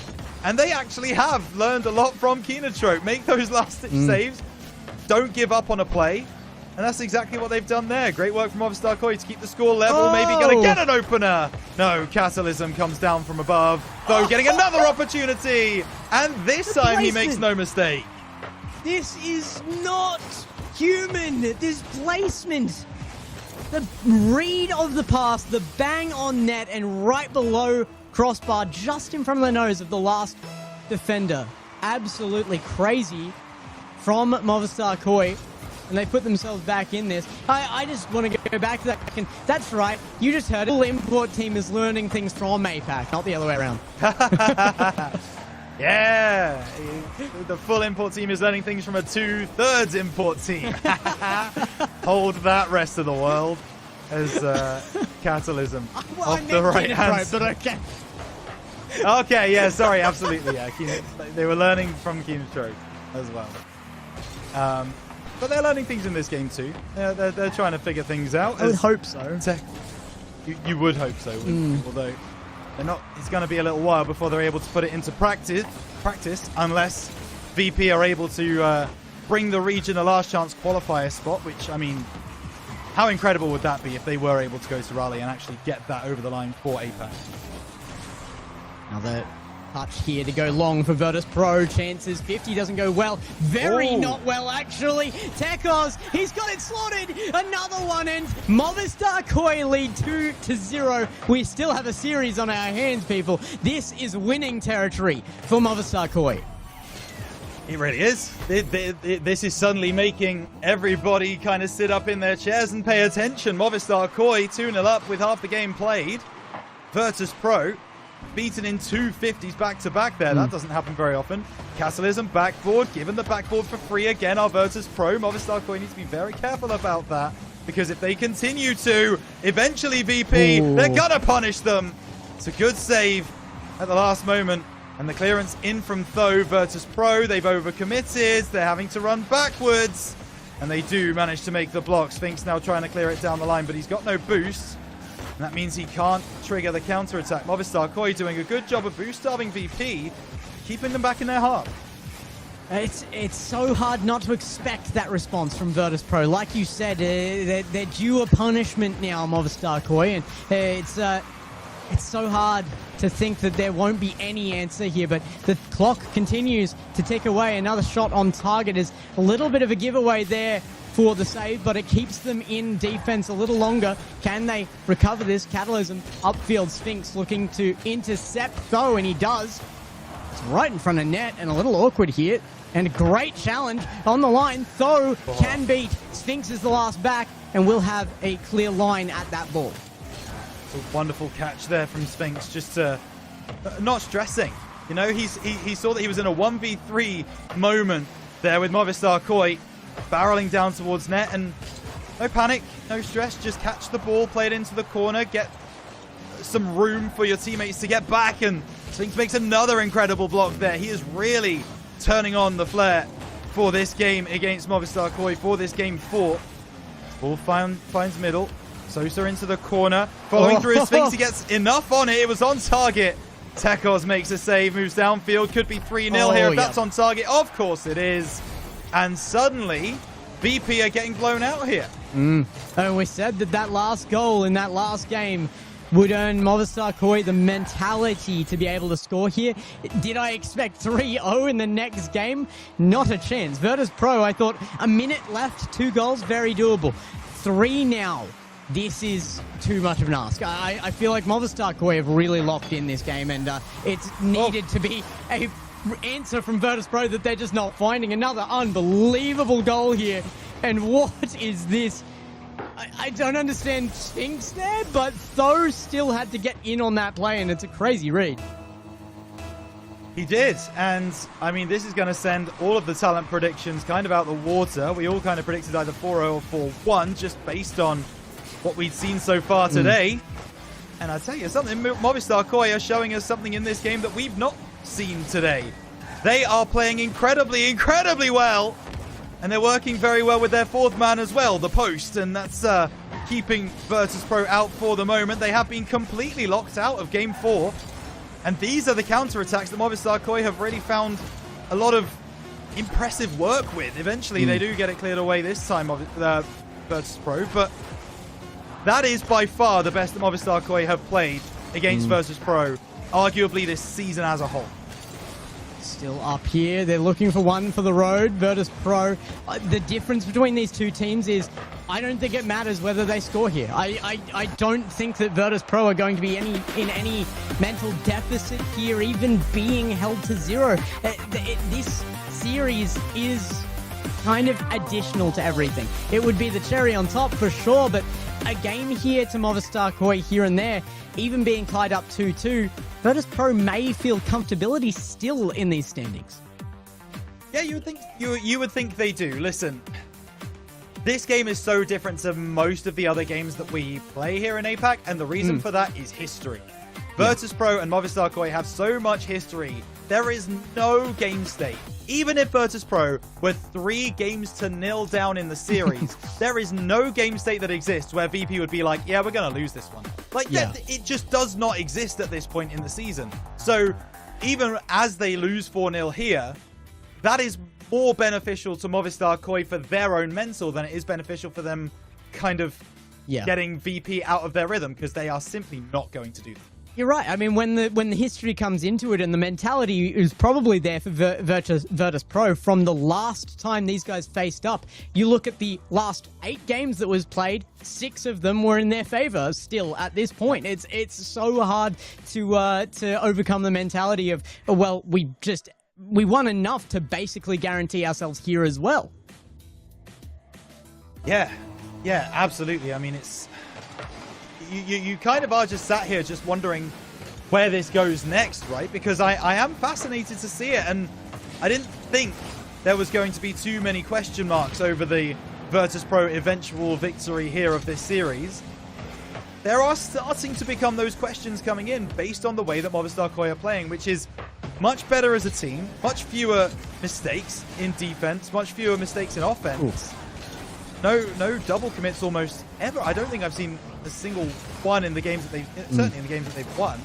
And they actually have learned a lot from Kenotrope. Make those last-ditch saves. Don't give up on a play. And that's exactly what they've done there. Great work from Movistar Koi to keep the score level. Maybe going to get an opener. No, Catalysm comes down from above. Though getting another opportunity. And this time he makes no mistake. This is not human. This placement. The read of the pass, the bang on net, and right below crossbar, just in front of the nose of the last defender. Absolutely crazy from Movistar Koi, and they put themselves back in this. I just want to go back to that. And that's right, you just heard it. The full import team is learning things from Apac, not the other way around. Yeah, the full import team is learning things from a 2/3 import team. Hold that, rest of the world, as Catalysm off the right hand. But okay. Okay, yeah, sorry, absolutely, yeah. They were learning from Kenotrope as well. But they're learning things in this game too. They're trying to figure things out. I would hope so. You would hope so, although they're not. It's going to be a little while before they're able to put it into practice unless VP are able to bring the region a last chance qualifier spot, which, I mean, how incredible would that be if they were able to go to Raleigh and actually get that over the line for Apac? Another touch here to go long for Virtus Pro. Chances 50 doesn't go well. Very not well, actually. Tekos, he's got it slotted. Another one, and Movistar Koi lead 2-0. We still have a series on our hands, people. This is winning territory for Movistar Koi. It really is. This is suddenly making everybody kind of sit up in their chairs and pay attention. Movistar Koi 2-0 up with half the game played. Virtus Pro beaten in 250s back-to-back there. That doesn't happen very often. Castleism backboard, given the backboard for free again. Our Virtus Pro. Movistar Koi needs to be very careful about that, because if they continue to, eventually VP, they're gonna punish them. It's a good save at the last moment. And the clearance in from Tho. Virtus Pro, they've overcommitted. They're having to run backwards. And they do manage to make the block. Sphinx now trying to clear it down the line, but he's got no boost. And that means he can't trigger the counter-attack. Movistar Koi doing a good job of boost-starving VP, keeping them back in their heart. It's so hard not to expect that response from Virtus Pro. Like you said, they're due a punishment now, Movistar Koi, and it's so hard to think that there won't be any answer here, but the clock continues to tick away. Another shot on target is a little bit of a giveaway there for the save, but it keeps them in defense a little longer. Can they recover this? Catalysm upfield. Sphinx looking to intercept Tho, and he does. It's right in front of net and a little awkward here. And a great challenge on the line. Tho can beat. Sphinx is the last back, and we'll have a clear line at that ball. A wonderful catch there from Sphinx, just not stressing. You know, he saw that he was in a 1v3 moment there with Movistar Koi barreling down towards net, and no panic, no stress, just catch the ball, play it into the corner, get some room for your teammates to get back, and Sphinx makes another incredible block there. He is really turning on the flare for this game against Movistar Koi, for this game 4. Ball finds middle. Sosa into the corner, following through his Sphinx. He gets enough on it. It was on target. Tekos makes a save, moves downfield. Could be 3-0 here if that's on target. Of course it is. And suddenly, VP are getting blown out here. And we said that last goal in that last game would earn Movistar Koi the mentality to be able to score here. Did I expect 3-0 in the next game? Not a chance. Virtus Pro, I thought a minute left, 2 goals, very doable. 3 now. This is too much of an ask. I feel like Movistar Koi have really locked in this game, and it's needed to be a answer from Virtus Pro that they're just not finding. Another unbelievable goal here. And what is this? I don't understand Sphinx there, but Tho still had to get in on that play, and it's a crazy read. He did, and I mean, this is going to send all of the talent predictions kind of out the water. We all kind of predicted either 4-0 or 4-1, just based on what we've seen so far today. And I tell you something, Movistar Koi are showing us something in this game that we've not seen today. They are playing incredibly, incredibly well. And they're working very well with their 4th man as well, the post. And that's keeping Virtus Pro out for the moment. They have been completely locked out of game 4. And these are the counter-attacks that Movistar Koi have really found a lot of impressive work with. Eventually, they do get it cleared away this time, Virtus Pro. But that is by far the best that Movistar Koi have played against Virtus Pro, arguably this season as a whole. Still up here. They're looking for one for the road. Virtus Pro. The difference between these two teams is I don't think it matters whether they score here. I don't think that Virtus Pro are going to be in any mental deficit here, even being held to 0. This series is kind of additional to everything. It would be the cherry on top for sure, but a game here to Movistar Koi here and there, even being tied up 2-2, Virtus Pro may feel comfortability still in these standings. Yeah, you would think they do. Listen, this game is so different to most of the other games that we play here in Apac, and the reason for that is history. Virtus Pro and Movistar Koi have so much history. There is no game state. Even if Virtus Pro were 3-0 down in the series, there is no game state that exists where VP would be like, yeah, we're going to lose this one. Like, it just does not exist at this point in the season. So even as they lose 4-0 here, that is more beneficial to Movistar Koi for their own mental than it is beneficial for them kind of getting VP out of their rhythm, because they are simply not going to do that. You're right. I mean, when the history comes into it, and the mentality is probably there for Virtus Pro from the last time these guys faced up. You look at the last 8 games that was played, 6 of them were in their favor still at this point. It's so hard to overcome the mentality of, well, we just we won enough to basically guarantee ourselves here as well. Yeah, absolutely. I mean, it's you kind of are just sat here just wondering where this goes next, right? Because I am fascinated to see it, and I didn't think there was going to be too many question marks over the Virtus.pro eventual victory here of this series. There are starting to become those questions coming in based on the way that Movistar KOI are playing, which is much better as a team, much fewer mistakes in defense, much fewer mistakes in offense. Oof. No double commits almost ever. I don't think I've seen a single one in the games that they've, certainly in the games that they've won.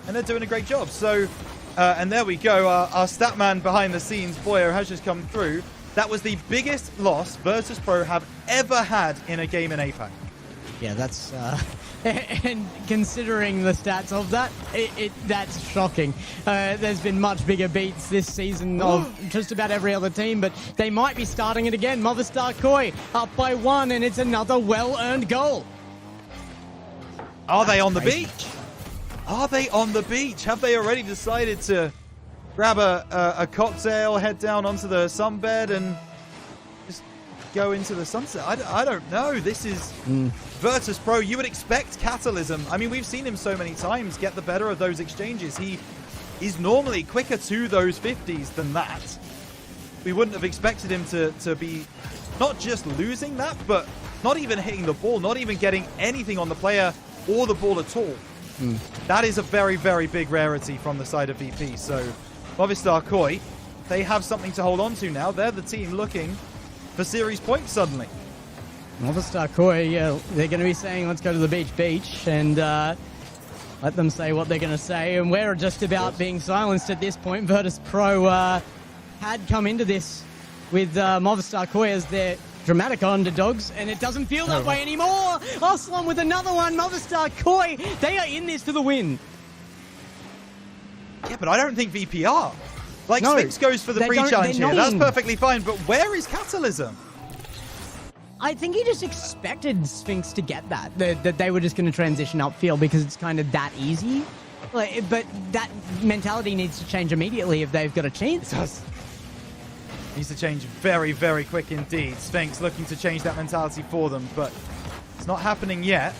And they're doing a great job. So, and there we go. Our stat man behind the scenes, Boyo, has just come through. That was the biggest loss Virtus.pro have ever had in a game in Apac. Yeah, that's and considering the stats of that, that's shocking. There's been much bigger beats this season of just about every other team, but they might be starting it again. Movistar KOI up by 1, and it's another well-earned goal. Are they on the beach? Are they on the beach? Have they already decided to grab a cocktail, head down onto the sunbed, and just go into the sunset? I don't know. This is Virtus.pro. You would expect Catalysm. I mean, we've seen him so many times get the better of those exchanges. He's normally quicker to those 50s than that. We wouldn't have expected him to be not just losing that, but not even hitting the ball, not even getting anything on the player or the ball at all. That is a very, very big rarity from the side of VP. So Movistar KOI, they have something to hold on to now. They're the team looking for series points suddenly. Movistar KOI, yeah, they're going to be saying, let's go to the beach, and let them say what they're going to say. And we're just about being silenced at this point. Virtus.pro had come into this with Movistar KOI as their dramatic underdogs, and it doesn't feel that way anymore. Aslan with another one. Movistar KOI, they are in this for the win. Yeah, but I don't think VP are. Like, no, Sphinx goes for the pre-challenge here. That's perfectly fine, but where is Catalysm? I think he just expected Sphinx to get that they were just going to transition upfield because it's kind of that easy. Like, but that mentality needs to change immediately if they've got a chance. It does. Needs to change very, very quick indeed. Sphinx looking to change that mentality for them, but it's not happening yet.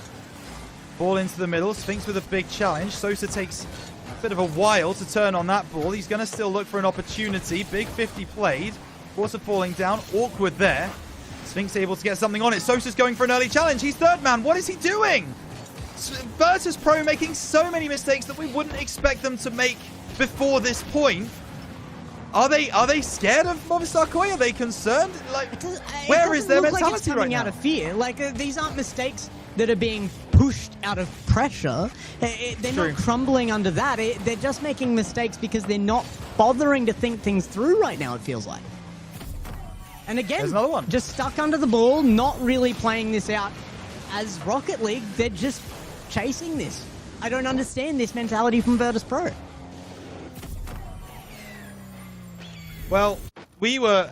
Ball into the middle. Sphinx with a big challenge. Sosa takes a bit of a while to turn on that ball. He's going to still look for an opportunity. Big 50 played. Water falling down. Awkward there. Sphinx able to get something on it. Sosa's going for an early challenge. He's third man. What is he doing? Virtus.pro making so many mistakes that we wouldn't expect them to make before this point. Are they scared of Movistar KOI? Are they concerned? Like, where is their mentality like it's coming right now? out of fear. Like, these aren't mistakes that are being pushed out of pressure. They're True. not crumbling under that. They're just making mistakes because they're not bothering to think things through right now, it feels like. And again, There's another one. Just stuck under the ball, not really playing this out as Rocket League. They're just chasing this. I don't understand this mentality from Virtus.pro. Well, we were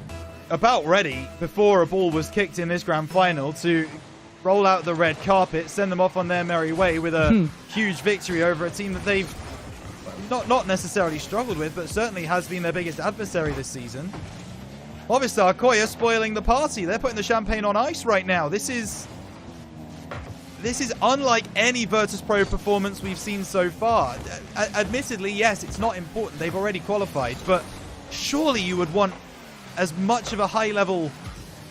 about ready before a ball was kicked in this grand final to roll out the red carpet, send them off on their merry way with a huge victory over a team that they've not necessarily struggled with, but certainly has been their biggest adversary this season. Movistar KOI are spoiling the party. They're putting the champagne on ice right now. This is unlike any Virtus.pro performance we've seen so far. Admittedly, yes, it's not important. They've already qualified, but surely you would want as much of a high-level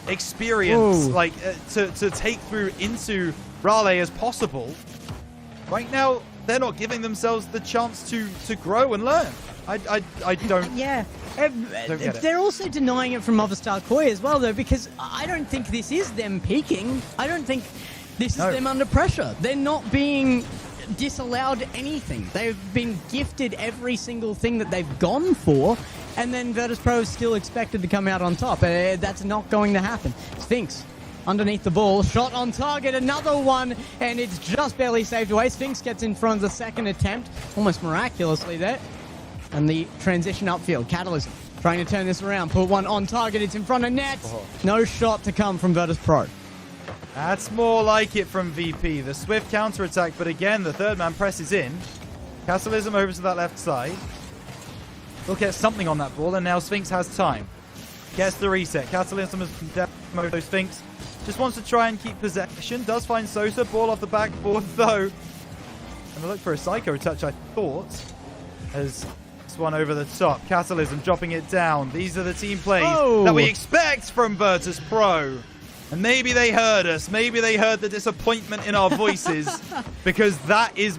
experience to take through into Raleigh as possible. Right now, they're not giving themselves the chance to grow and learn. I don't. Yeah. Don't get it. They're also denying it from Movistar KOI as well, though, because I don't think this is them peaking. I don't think this is them under pressure. They're not being disallowed anything. They've been gifted every single thing that they've gone for, and then Virtus.pro is still expected to come out on top. That's not going to happen. Sphinx underneath the ball, shot on target, another one, and it's just barely saved away. Sphinx gets in front of the second attempt, almost miraculously there. And the transition upfield. Catalysm trying to turn this around. Put one on target. It's in front of net. No shot to come from Virtus.pro. That's more like it from VP. The swift counter-attack, but again, the third man presses in. Catalysm over to that left side. He'll get something on that ball, and now Sphinx has time. Gets the reset. Catalysm has demoed Sphinx. Just wants to try and keep possession. Does find Sosa. Ball off the backboard, though. And look for a Psycho touch, I thought. As this one over the top. Catalysm dropping it down. These are the team plays that we expect from Virtus Pro. And maybe they heard us. Maybe they heard the disappointment in our voices. Because that is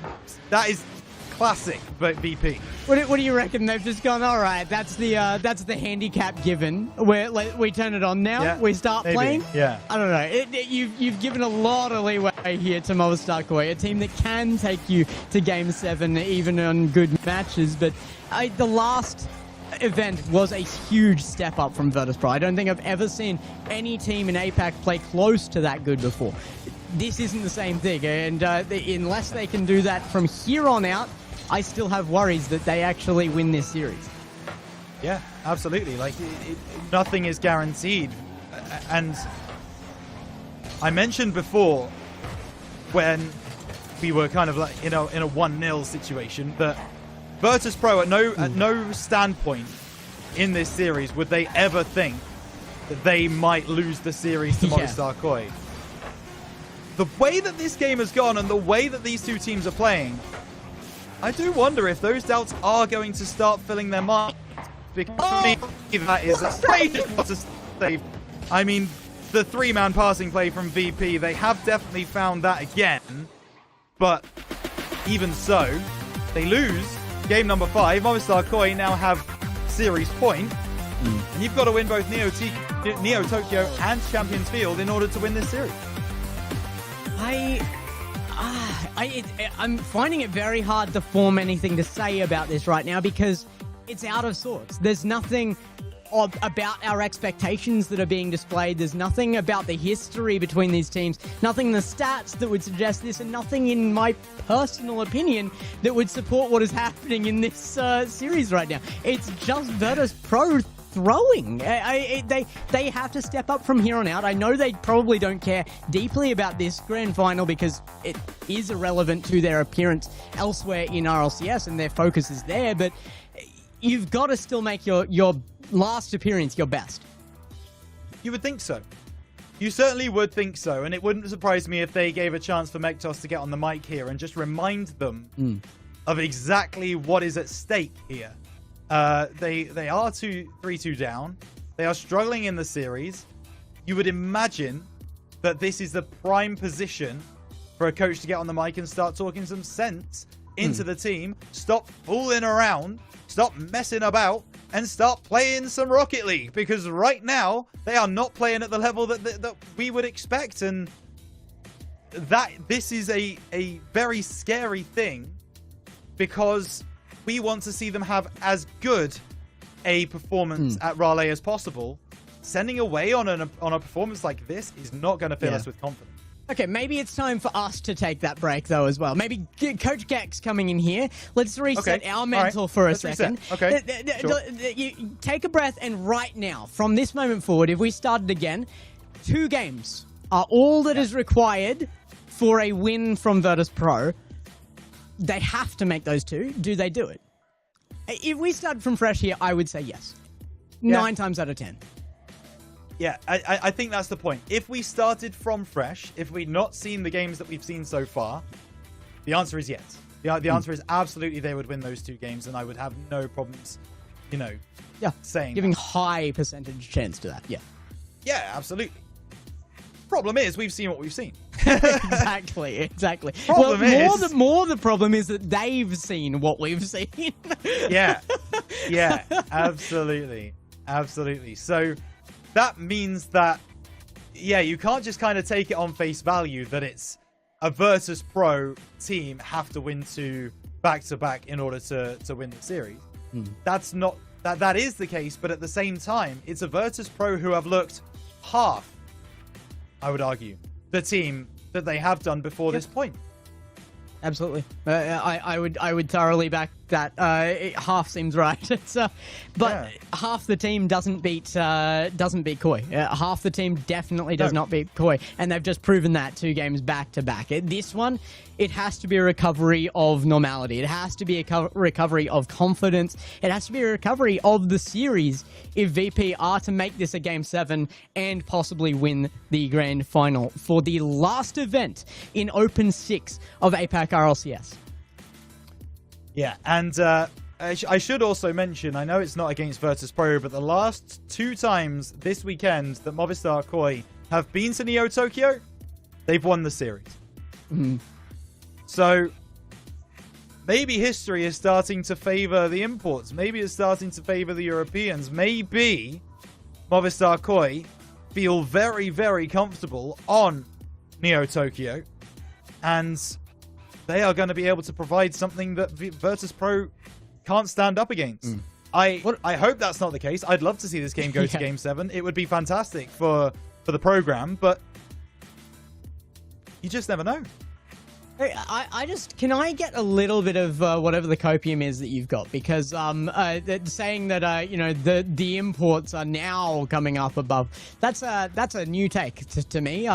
classic VP. What do you reckon? They've just gone, all right, that's the handicap given. We turn it on now. Yeah, we start playing. Yeah. I don't know. You've given a lot of leeway here to Movistar Koi, a team that can take you to Game 7 even on good matches. But the last event was a huge step up from Virtus Pro. I don't think I've ever seen any team in Apac play close to that good before. This isn't the same thing, and unless they can do that from here on out, I still have worries that they actually win this series. Yeah, absolutely. Like, nothing is guaranteed. And I mentioned before, when we were kind of like in a 1-0 situation, that Virtus Pro at no standpoint in this series would they ever think that they might lose the series to Movistar Koi. The way that this game has gone and the way that these two teams are playing, I do wonder if those doubts are going to start filling their minds. Because for me, that is a save. I mean, the 3-man passing play from VP, they have definitely found that again. But even so, they lose game number 5. Movistar Koi now have series point. And you've got to win both Neo Tokyo and Champions Field in order to win this series. I'm finding it very hard to form anything to say about this right now because it's out of sorts. There's nothing about our expectations that are being displayed. There's nothing about the history between these teams, nothing in the stats that would suggest this, and nothing in my personal opinion that would support what is happening in this series right now. It's just Virtus Pro throwing. They have to step up from here on out. I know they probably don't care deeply about this grand final because it is irrelevant to their appearance elsewhere in RLCS and their focus is there, but you've got to still make your last appearance your best. You would think so. You certainly would think so, and it wouldn't surprise me if they gave a chance for Mektos to get on the mic here and just remind them of exactly what is at stake here. They are 3-2 down. They are struggling in the series. You would imagine that this is the prime position for a coach to get on the mic and start talking some sense into the team. Stop fooling around. Stop messing about. And start playing some Rocket League. Because right now, they are not playing at the level that we would expect. And this is a very scary thing. Because we want to see them have as good a performance at Raleigh as possible. Sending away on a performance like this is not going to fill us with confidence. Okay, maybe it's time for us to take that break, though, as well. Maybe Coach Gex coming in here. Let's reset our mental for a second. Okay, sure. You take a breath, and right now, from this moment forward, if we started again, 2 games are all that is required for a win from Virtus Pro. They have to make those 2. Do they do it? If we started from fresh here, I would say yes. 9 times out of 10. Yeah, I think that's the point. If we started from fresh, if we'd not seen the games that we've seen so far, the answer is yes. The answer is absolutely they would win those 2 games, and I would have no problems, saying giving high percentage chance to that. Yeah, absolutely. Problem is, we've seen what we've seen. Exactly. More the problem is that they've seen what we've seen. Yeah, absolutely. So that means that, you can't just kind of take it on face value that it's a Virtus Pro team have to win 2 back-to-back in order to win the series. That's not, that is the case, but at the same time, it's a Virtus Pro who have looked half, I would argue, the team that they have done before this point. Absolutely. I would thoroughly back that half seems right. It's, but half the team doesn't beat Koi. Half the team definitely does not beat Koi, and they've just proven that 2 games back to back. This one, it has to be a recovery of normality. It has to be a recovery of confidence. It has to be a recovery of the series if VP are to make this a Game 7 and possibly win the grand final for the last event in Open 6 of Apac Rlcs. Yeah, and I should also mention, I know it's not against Virtus.pro, but the last 2 times this weekend that Movistar Koi have been to Neo Tokyo, they've won the series. Mm-hmm. So maybe history is starting to favor the imports. Maybe it's starting to favor the Europeans. Maybe Movistar Koi feel very, very comfortable on Neo Tokyo, and they are going to be able to provide something that Virtus.pro can't stand up against. I hope that's not the case. I'd love to see this game go to Game 7. It would be fantastic for the program, but you just never know. Can I get a little bit of whatever the copium is that you've got? Because saying that the imports are now coming up above, that's a new take to me.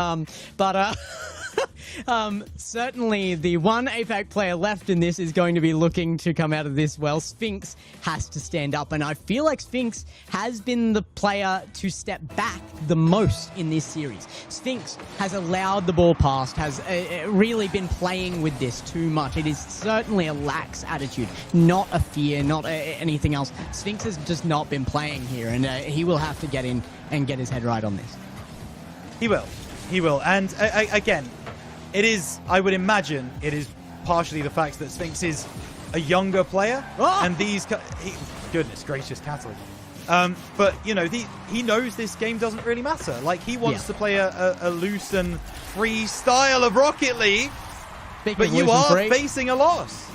Certainly the one Apac player left in this is going to be looking to come out of this well. Sphinx has to stand up, and I feel like Sphinx has been the player to step back the most in this series. Sphinx has allowed the ball past, has really been playing with this too much. It is certainly a lax attitude, not a fear, not anything else. Sphinx has just not been playing here, and he will have to get in and get his head right on this. He will. And again, it is, I would imagine, it is partially the fact that Sphinx is a younger player, and goodness gracious, Catalyst. But, you know, he knows this game doesn't really matter. Like, he wants to play a loose and free style of Rocket League, but you are facing a loss.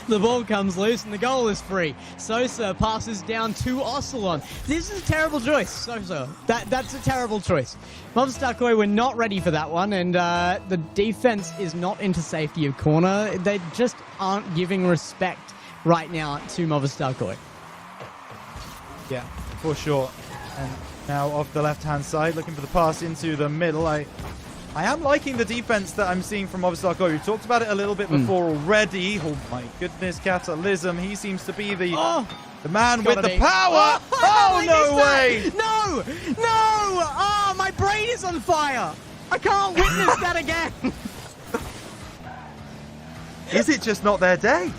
The ball comes loose and the goal is free. Sosa passes down to Ocelon. This is a terrible choice, Sosa. That's a terrible choice. Movistar Koi were not ready for that one, and the defense is not into safety of corner. They just aren't giving respect right now to Movistar Koi. Yeah, for sure. And now off the left-hand side, looking for the pass into the middle. I am liking the defense that I'm seeing from Movistar Koi. We talked about it a little bit before already. Oh my goodness, Catalysm. He seems to be the man with the power. Oh, no way. No. Oh, my brain is on fire. I can't witness that again. Is it just not their day?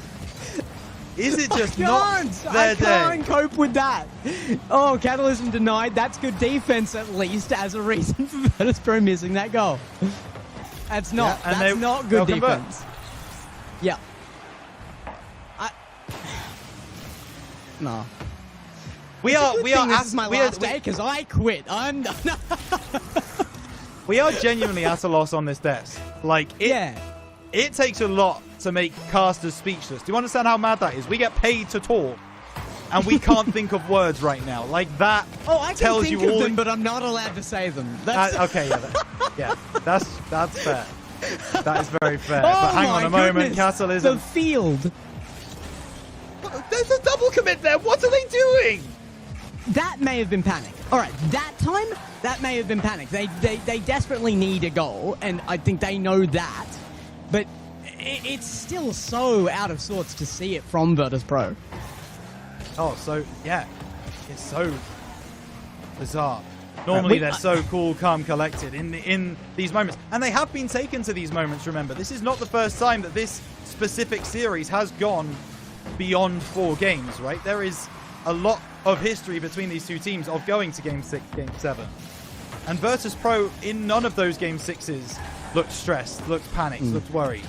Is it just not their day? I can't cope with that. Oh, Catalysm denied. That's good defense, at least, as a reason for Virtus.pro missing that goal. That's not. Yeah, that's not good defense. Yeah. No. We are. This is my last day because I quit. I'm done. We are genuinely at a loss on this desk. Like it takes a lot to make casters speechless. Do you understand how mad that is? We get paid to talk, and we can't think of words right now. Like that tells you all. I can think of them, but I'm not allowed to say them. Okay, that's fair. That is very fair. But hang on a moment, Catalysm. The field. There's a double commit there. What are they doing? That may have been panic. All right, that time, that may have been panic. They desperately need a goal, and I think they know that. But it's still so out of sorts to see it from Virtus.pro. Oh, so, yeah. It's so bizarre. Normally, they're so cool, calm, collected in these moments. And they have been taken to these moments, remember. This is not the first time that this specific series has gone beyond 4 games, right? There is a lot of history between these two teams of going to Game 6, Game 7. And Virtus.pro, in none of those Game 6s, looked stressed, looked panicked, looked worried.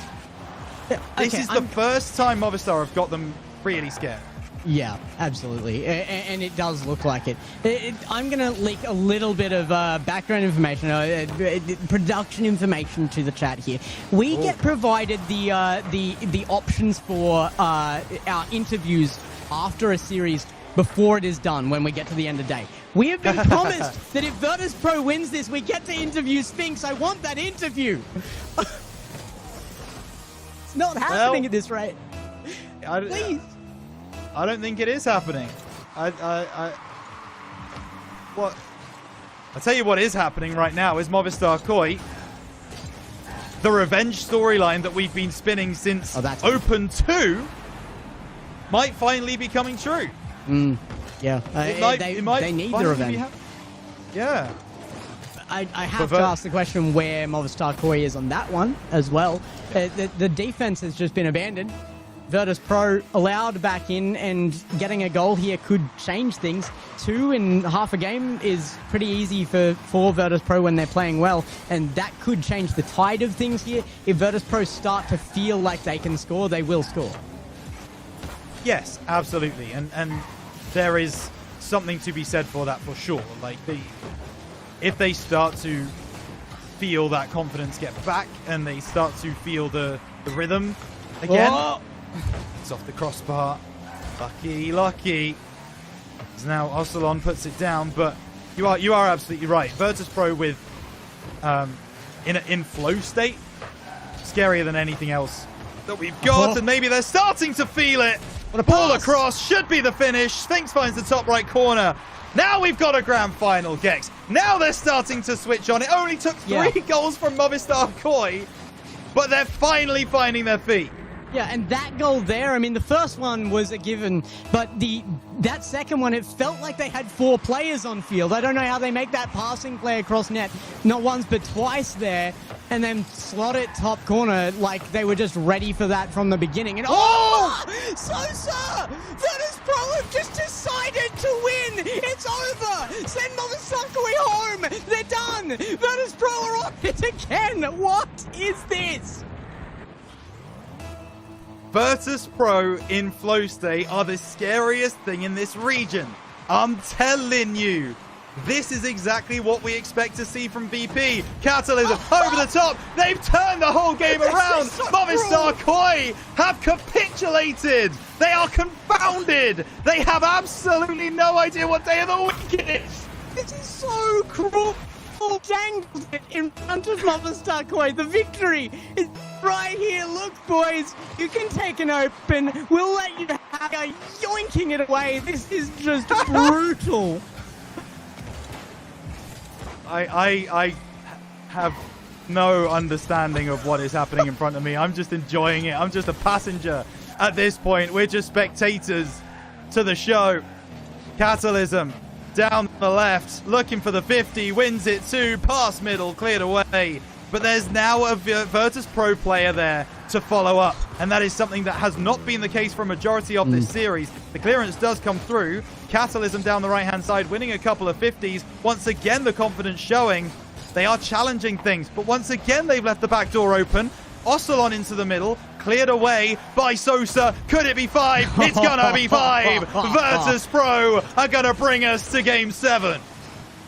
Yeah, this is the first time Movistar have got them really scared. Yeah, absolutely. And it does look like it. I'm going to leak a little bit of background information, production information to the chat here. We get provided the options for our interviews after a series before it is done when we get to the end of the day. We have been promised that if Virtus.pro wins this, we get to interview Sphinx. I want that interview. It's not happening at this rate. Please. I don't think it is happening. What? I'll tell you what is happening right now is Movistar Koi. The revenge storyline that we've been spinning since Open 2 might finally be coming true. Yeah. They need the revenge. Yeah. I have to ask the question where Movistar Koi is on that one as well. The defense has just been abandoned. Virtus Pro allowed back in, and getting a goal here could change things. 2 in half a game is pretty easy for Virtus Pro when they're playing well, and that could change the tide of things here. If Virtus Pro start to feel like they can score, they will score. Yes, absolutely, and there is something to be said for that for sure. Like, if they start to feel that confidence get back, and they start to feel the rhythm again. Oh! It's off the crossbar. Lucky. Now Ocelon puts it down, but you are absolutely right. Virtus Pro with in flow state, scarier than anything else that we've got, and maybe they're starting to feel it. What a ball pass. Across should be the finish. Sphinx finds the top right corner. Now we've got a grand final, Gex. Now they're starting to switch on. It only took 3 goals from Movistar Koi, but they're finally finding their feet. Yeah, and that goal there, I mean, the first one was a given, but that second one, it felt like they had 4 players on field. I don't know how they make that passing play across net, not once but twice there, and then slot it top corner like they were just ready for that from the beginning. And Sosa! Virtus Pro have just decided to win! It's over! Send Movistar Koi home! They're done! Virtus Pro are on it again! What is this? Virtus Pro in flow state are the scariest thing in this region. I'm telling you. This is exactly what we expect to see from VP. Catalysm over the top. They've turned the whole game around. Movistar Koi have capitulated. They are confounded. They have absolutely no idea what day of the week it is. This is so cruel. Dangled it in front of Movistar Koi. The victory is right here. Look, boys, you can take an open. We'll let you have it. Yoinking it away. This is just brutal. I have no understanding of what is happening in front of me. I'm just enjoying it. I'm just a passenger at this point. We're just spectators to the show. Catalysm down the left, looking for the 50, wins it too, pass middle, cleared away. But there's now a Virtus Pro player there to follow up, and that is something that has not been the case for a majority of this series. The clearance does come through. Catalysm down the right-hand side, winning a couple of 50s. Once again, the confidence showing. They are challenging things, but once again, they've left the back door open. Ocelon into the middle, cleared away by Sosa. Could it be 5? It's gonna be 5. Virtus Pro are gonna bring us to Game 7.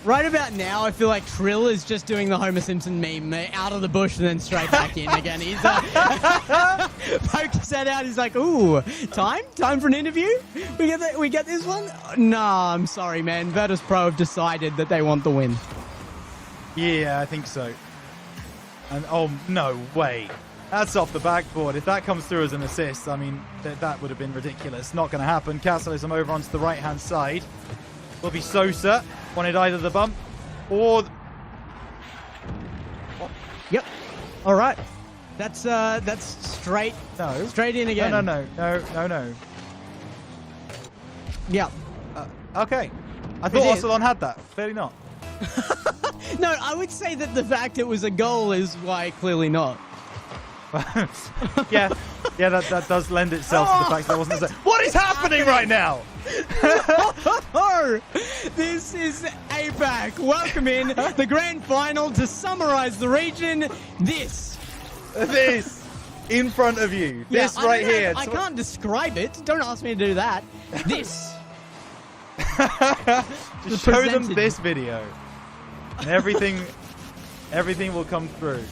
Right about now, I feel like Trill is just doing the Homer Simpson meme, out of the bush and then straight back in again. He's poked his head out. He's like, "Ooh, time for an interview. We get this one." Nah, I'm sorry, man. Virtus Pro have decided that they want the win. Yeah, I think so. And oh no way, that's off the backboard. If that comes through as an assist, I mean that would have been ridiculous. Not going to happen. Catalysm over onto the right-hand side. Will be Sosa. Wanted either the bump or... Yep. All right. That's straight. No. Straight in again. No. Yeah. Okay. I thought Ocelon had that. Clearly not. No, I would say that the fact it was a goal is why clearly not. yeah, that does lend itself to the fact that it wasn't. What is happening right now? This is Apac. Welcome in the grand final to summarize the region. This in front of you. Yeah, this right here. I can't describe it. Don't ask me to do that. This. Just show them this video, and everything will come through.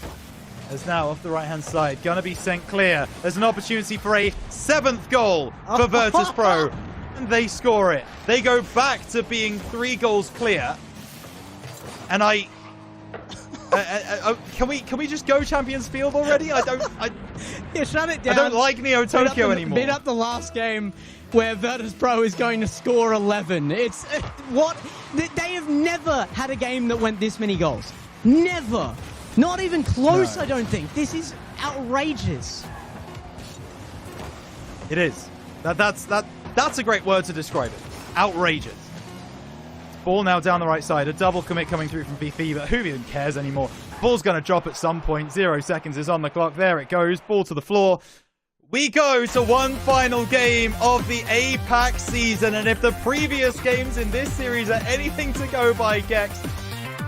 As now off the right-hand side, gonna be sent clear. There's an opportunity for a 7th goal for Virtus Pro, and they score it. They go back to being 3 goals clear. And can we just go Champions Field already? Yeah, shut it down. I don't like Neo Tokyo anymore. Beat up the last game where Virtus.pro is going to score 11. It's what they have never had a game that went this many goals. Never. Not even close, no. I don't think. This is outrageous. It is. That's a great word to describe it. Outrageous. Ball now down the right side. A double commit coming through from BP, but who even cares anymore? Ball's going to drop at some point. 0 seconds is on the clock. There it goes. Ball to the floor. We go to one final game of the Apac season, and if the previous games in this series are anything to go by, Gex,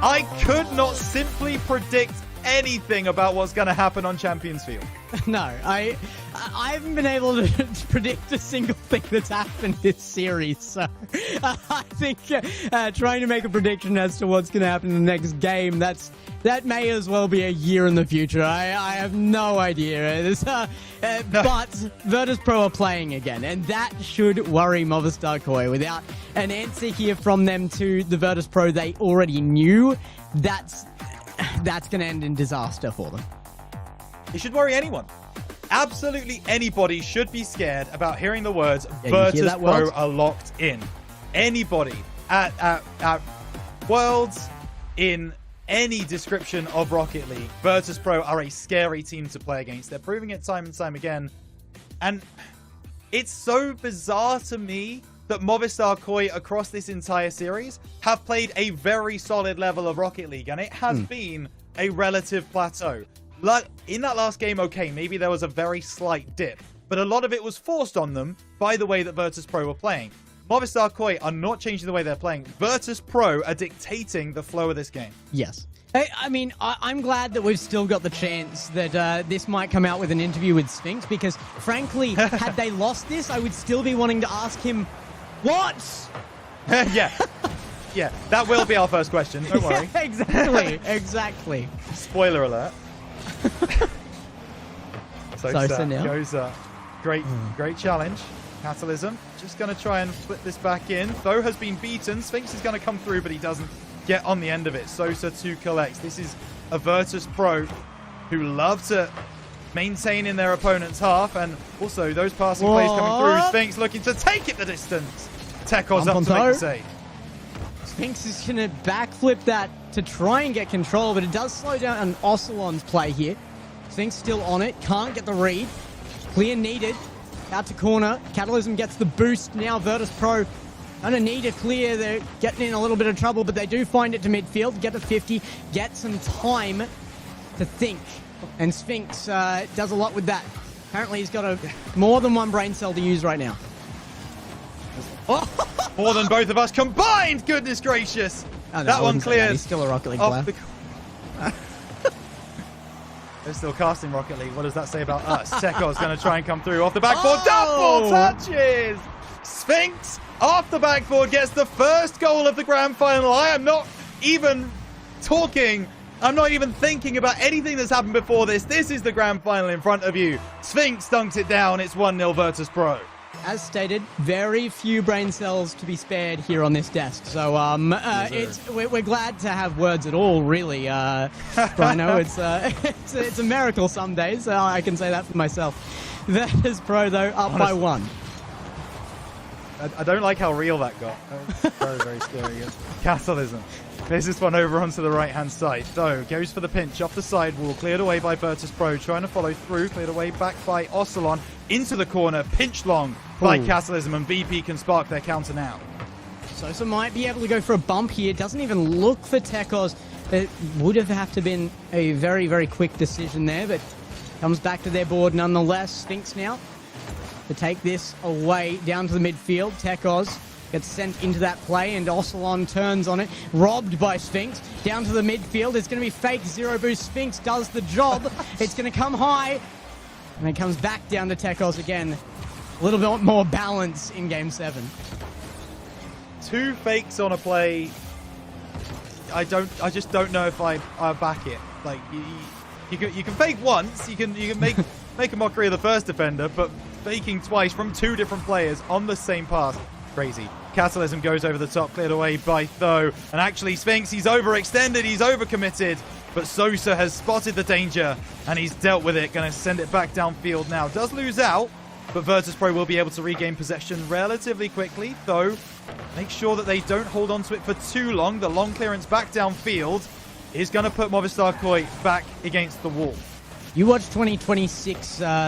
I could not simply predict anything about what's going to happen on Champions Field. No, I haven't been able to predict a single thing that's happened this series, so I think trying to make a prediction as to what's going to happen in the next game, that may as well be a year in the future. I have no idea. But Virtus.pro are playing again, and that should worry Movistar Koi. Without an answer here from them to the Virtus.pro they already knew, that's going to end in disaster for them. It should worry anyone. Absolutely anybody should be scared about hearing the words Virtus.pro are locked in. Anybody at Worlds, in any description of Rocket League, Virtus.pro are a scary team to play against. They're proving it time and time again. And it's so bizarre to me that Movistar Koi across this entire series have played a very solid level of Rocket League, and it has been a relative plateau. In that last game, okay, maybe there was a very slight dip, but a lot of it was forced on them by the way that Virtus.pro were playing. Movistar Koi are not changing the way they're playing. Virtus.pro are dictating the flow of this game. Yes. I mean, I'm glad that we've still got the chance that this might come out with an interview with Sphinx, because frankly, had they lost this, I would still be wanting to ask him, what? Yeah, that will be our first question. Don't worry. Yeah, exactly. Spoiler alert. So now goes great challenge. Catalysm just going to try and flip this back in. Though has been beaten. Sphinx is going to come through, but he doesn't get on the end of it. Sosa 2 collects. This is a Virtus.pro who love to maintain in their opponent's half, and also those passing plays coming through. Sphinx looking to take it the distance. Teko's up to make the save. Sphinx is going to backflip that to try and get control, but it does slow down Ocelon's play here. Sphinx still on it, can't get the read. Clear needed, out to corner. Catalysm gets the boost now. Virtus.pro gonna need a clear. They're getting in a little bit of trouble, but they do find it to midfield, get to 50, get some time to think. And Sphinx does a lot with that. Apparently he's got more than one brain cell to use right now. More than both of us combined! Goodness gracious! Oh, no, that one cleared. He's still a Rocket League player. They're still casting Rocket League. What does that say about us? Teko's going to try and come through off the backboard. Double touches! Sphinx off the backboard gets the first goal of the grand final. I am not even talking. I'm not even thinking about anything that's happened before this. This is the grand final in front of you. Sphinx dunks it down. It's 1-0 Virtus.pro. As stated, very few brain cells to be spared here on this desk. So we're glad to have words at all, really. Rhino, it's a miracle some days. I can say that for myself. Virtus.pro, though, up by 1. I don't like how real that got. That was very, very scary. Catalysm. There's this one over onto the right-hand side. Though goes for the pinch off the sidewall. Cleared away by Virtus.pro. Trying to follow through. Cleared away back by Ocelon. Into the corner. Pinched long by Catalysm. And BP can spark their counter now. Sosa might be able to go for a bump here. Doesn't even look for Tekos. It would have to been a very, very quick decision there. But comes back to their board nonetheless. Sphinx now to take this away down to the midfield. Tekos gets sent into that play, and Ocelon turns on it. Robbed by Sphinx. Down to the midfield. It's going to be fake zero boost. Sphinx does the job. It's going to come high. And it comes back down to Tekos again. A little bit more balance in Game 7. 2 fakes on a play. I just don't know if I back it. Like, you can fake once. You can make a mockery of the first defender, but faking twice from 2 different players on the same pass. Crazy. Catalysm goes over the top, cleared away by Tho. And actually, Sphinx, he's overextended, he's overcommitted. But Sosa has spotted the danger, and he's dealt with it. Going to send it back downfield now. Does lose out, but Virtus.pro will be able to regain possession relatively quickly, though make sure that they don't hold on to it for too long. The long clearance back downfield is going to put Movistar Koi back against the wall. You watch 2026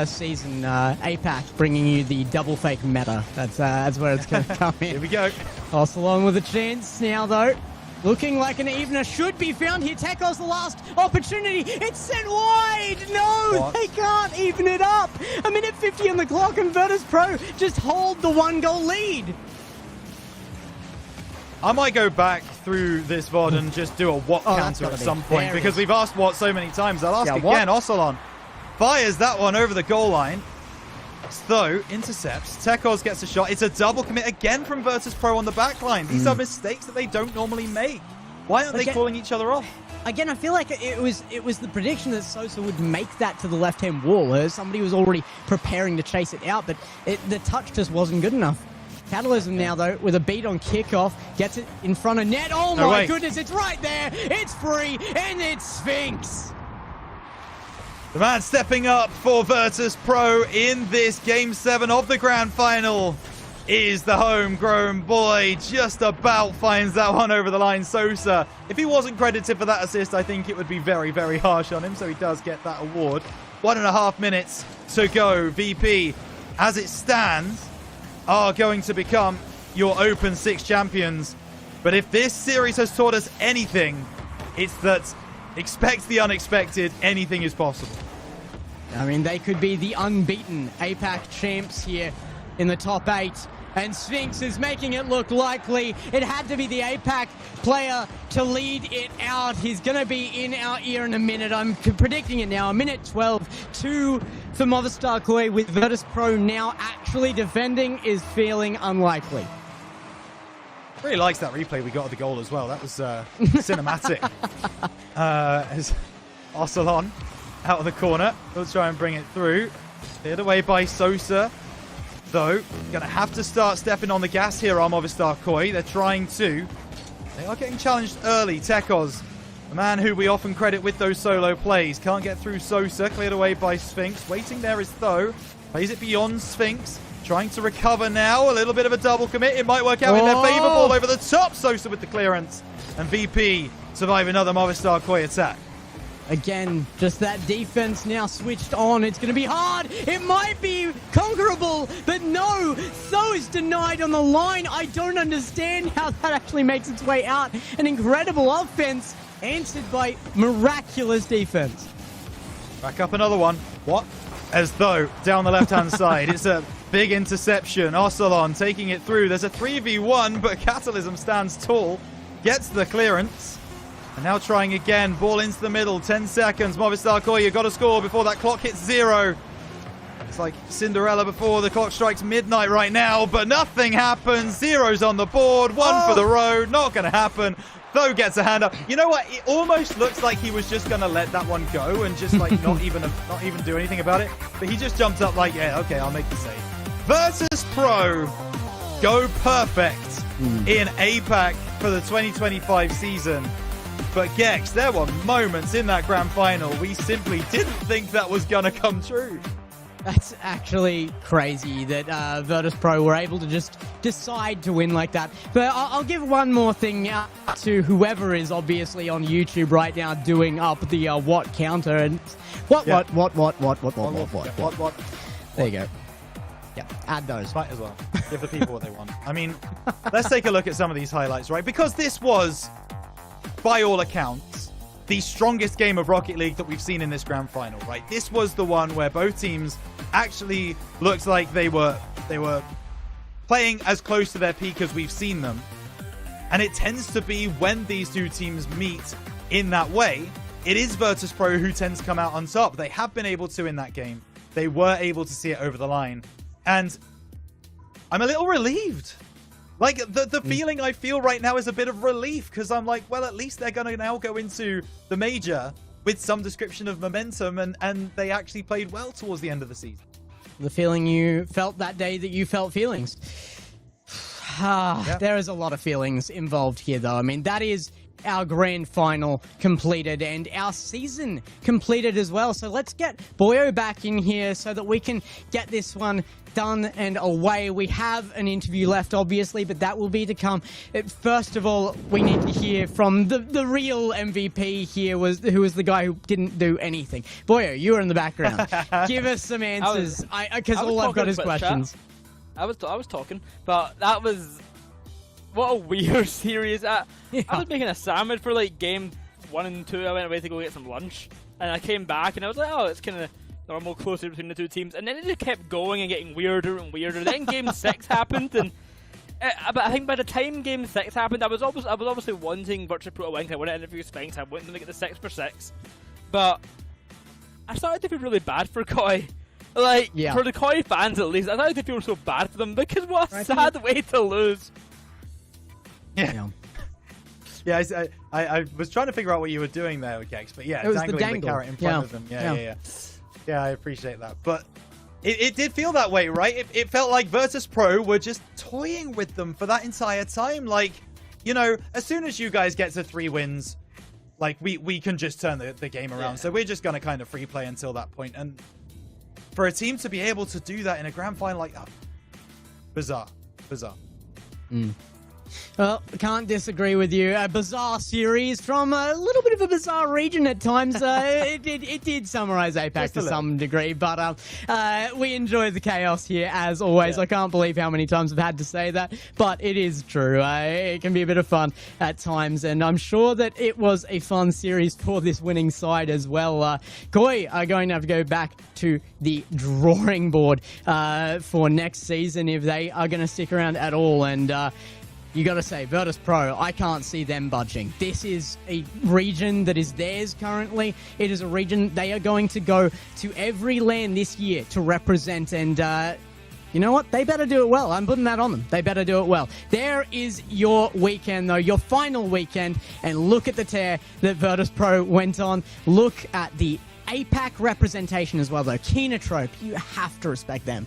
season, Apac bringing you the double fake meta. That's where it's going to come in. Here we go. Ocelon with a chance now, though. Looking like an evener should be found here. Tekos the last opportunity. It's sent wide. No, What? They can't even it up. A minute 50 on the clock, and Virtus.pro just hold the 1-goal lead. I might go back through this VOD and just do a Watt counter at some point, because we've asked Watt so many times. I'll ask again. Ocelon fires that one over the goal line. Though, intercepts. Tekos gets a shot. It's a double commit again from Virtus.pro on the back line. These are mistakes that they don't normally make. Why aren't they calling each other off? Again, I feel like it was the prediction that Sosa would make that to the left-hand wall. Somebody was already preparing to chase it out, but the touch just wasn't good enough. Catalysm now, though, with a beat on kickoff, gets it in front of net. Oh my goodness, it's right there. It's free, and it's Sphinx. The man stepping up for Virtus.pro in this Game 7 of the Grand Final is the homegrown boy. Just about finds that one over the line. Sosa, if he wasn't credited for that assist, I think it would be very, very harsh on him. So he does get that award. 1.5 minutes to go. VP, as it stands, are going to become your Open 6 champions. But if this series has taught us anything, it's that expect the unexpected. Anything is possible. I mean, they could be the unbeaten Apac champs here in the top 8. And Sphinx is making it look likely. It had to be the Apac player to lead it out. He's going to be in our ear in a minute. I'm predicting it now. A minute 12. 2 for Movistar Koi, with Virtus.pro now actually defending is feeling unlikely. Really likes that replay we got of the goal as well. That was cinematic. As Ocelon out of the corner. We'll try and bring it through. Cleared away by Sosa. Though, going to have to start stepping on the gas here on Movistar Koi. They're trying to. They are getting challenged early. Tekos, the man who we often credit with those solo plays. Can't get through Sosa. Cleared away by Sphinx. Waiting there is Though. Plays it beyond Sphinx. Trying to recover now. A little bit of a double commit. It might work out in their favor. Ball over the top. Sosa with the clearance. And VP survive another Movistar Koi attack. Again, just that defense now switched on. It's going to be hard. It might be conquerable, but no. So is denied on the line. I don't understand how that actually makes its way out. An incredible offense answered by miraculous defense. Back up another one. What? As Though down the left-hand side. It's a big interception. Ocelon taking it through. There's a 3v1, but Catalysm stands tall. Gets the clearance. And now trying again. Ball into the middle. 10 seconds. Movistar Koi, you've got to score before that clock hits 0. It's like Cinderella before the clock strikes midnight right now, but nothing happens. 0's on the board. 1 for the road. Not going to happen. Though gets a hand up. You know what? It almost looks like he was just going to let that one go and just like not even do anything about it. But he just jumped up like, yeah, okay, I'll make the save. Virtus.pro go perfect in Apac for the 2025 season. But Gex, there were moments in that grand final we simply didn't think that was going to come true. That's actually crazy that Virtus.pro were able to just decide to win like that. But I'll give one more thing to whoever is obviously on YouTube right now doing up the Watt counter. And what? There you go. Yeah, add those. Might as well. Give the people what they want. I mean, let's take a look at some of these highlights, right? Because this was, by all accounts, the strongest game of Rocket League that we've seen in this grand final, right? This was the one where both teams actually looked like they were playing as close to their peak as we've seen them. And it tends to be when these two teams meet in that way, it is Virtus.pro who tends to come out on top. They have been able to in that game. They were able to see it over the line. And I'm a little relieved. Like, the feeling I feel right now is a bit of relief, because I'm like, well, at least they're going to now go into the major with some description of momentum, and they actually played well towards the end of the season. The feeling you felt that day that you felt feelings. There is a lot of feelings involved here, though. I mean, that is our grand final completed and our season completed as well. So let's get Boyo back in here so that we can get this one done and away. We have an interview left, obviously, but that will be to come. First of all, we need to hear from the real MVP here, who was the guy who didn't do anything. Boyo, you were in the background. Give us some answers, because all I've got is questions. I was talking, but that was... What a weird series. I was making a sandwich for like game 1 and 2. I went away to go get some lunch, and I came back and I was like, oh, it's kind of normal, closer between the two teams. And then it just kept going and getting weirder and weirder. Then game 6 happened, and but I think by the time game 6 happened, I was obviously wanting Virtus Pro to win. I wanted to interview Sphinx. I wanted them to get the 6 for 6, but I started to feel really bad for Koi. Like for the Koi fans at least, I started to feel so bad for them because what a sad way to lose. Yeah. Yeah, I was trying to figure out what you were doing there, Gex, but yeah, dangling the carrot in front of them. Yeah, I appreciate that. But it did feel that way, right? It felt like Virtus Pro were just toying with them for that entire time. Like, you know, as soon as you guys get to 3 wins, like, we can just turn the game around. So we're just going to kind of free play until that point. And for a team to be able to do that in a grand final like that, bizarre. Well, can't disagree with you. A bizarre series from a little bit of a bizarre region at times. It did summarize Apac to some degree, but we enjoy the chaos here as always. I can't believe how many times I've had to say that, but it is true. It can be a bit of fun at times, and I'm sure that it was a fun series for this winning side as well. Koi are going to have to go back to the drawing board for next season if they are going to stick around at all, and you got to say, Virtus Pro, I can't see them budging. This is a region that is theirs currently. It is a region they are going to go to every LAN this year to represent, and you know what? They better do it well. I'm putting that on them. They better do it well. There is your weekend, though, your final weekend, and look at the tear that Virtus Pro went on. Look at the Apac representation as well, though. Kenotrope, you have to respect them.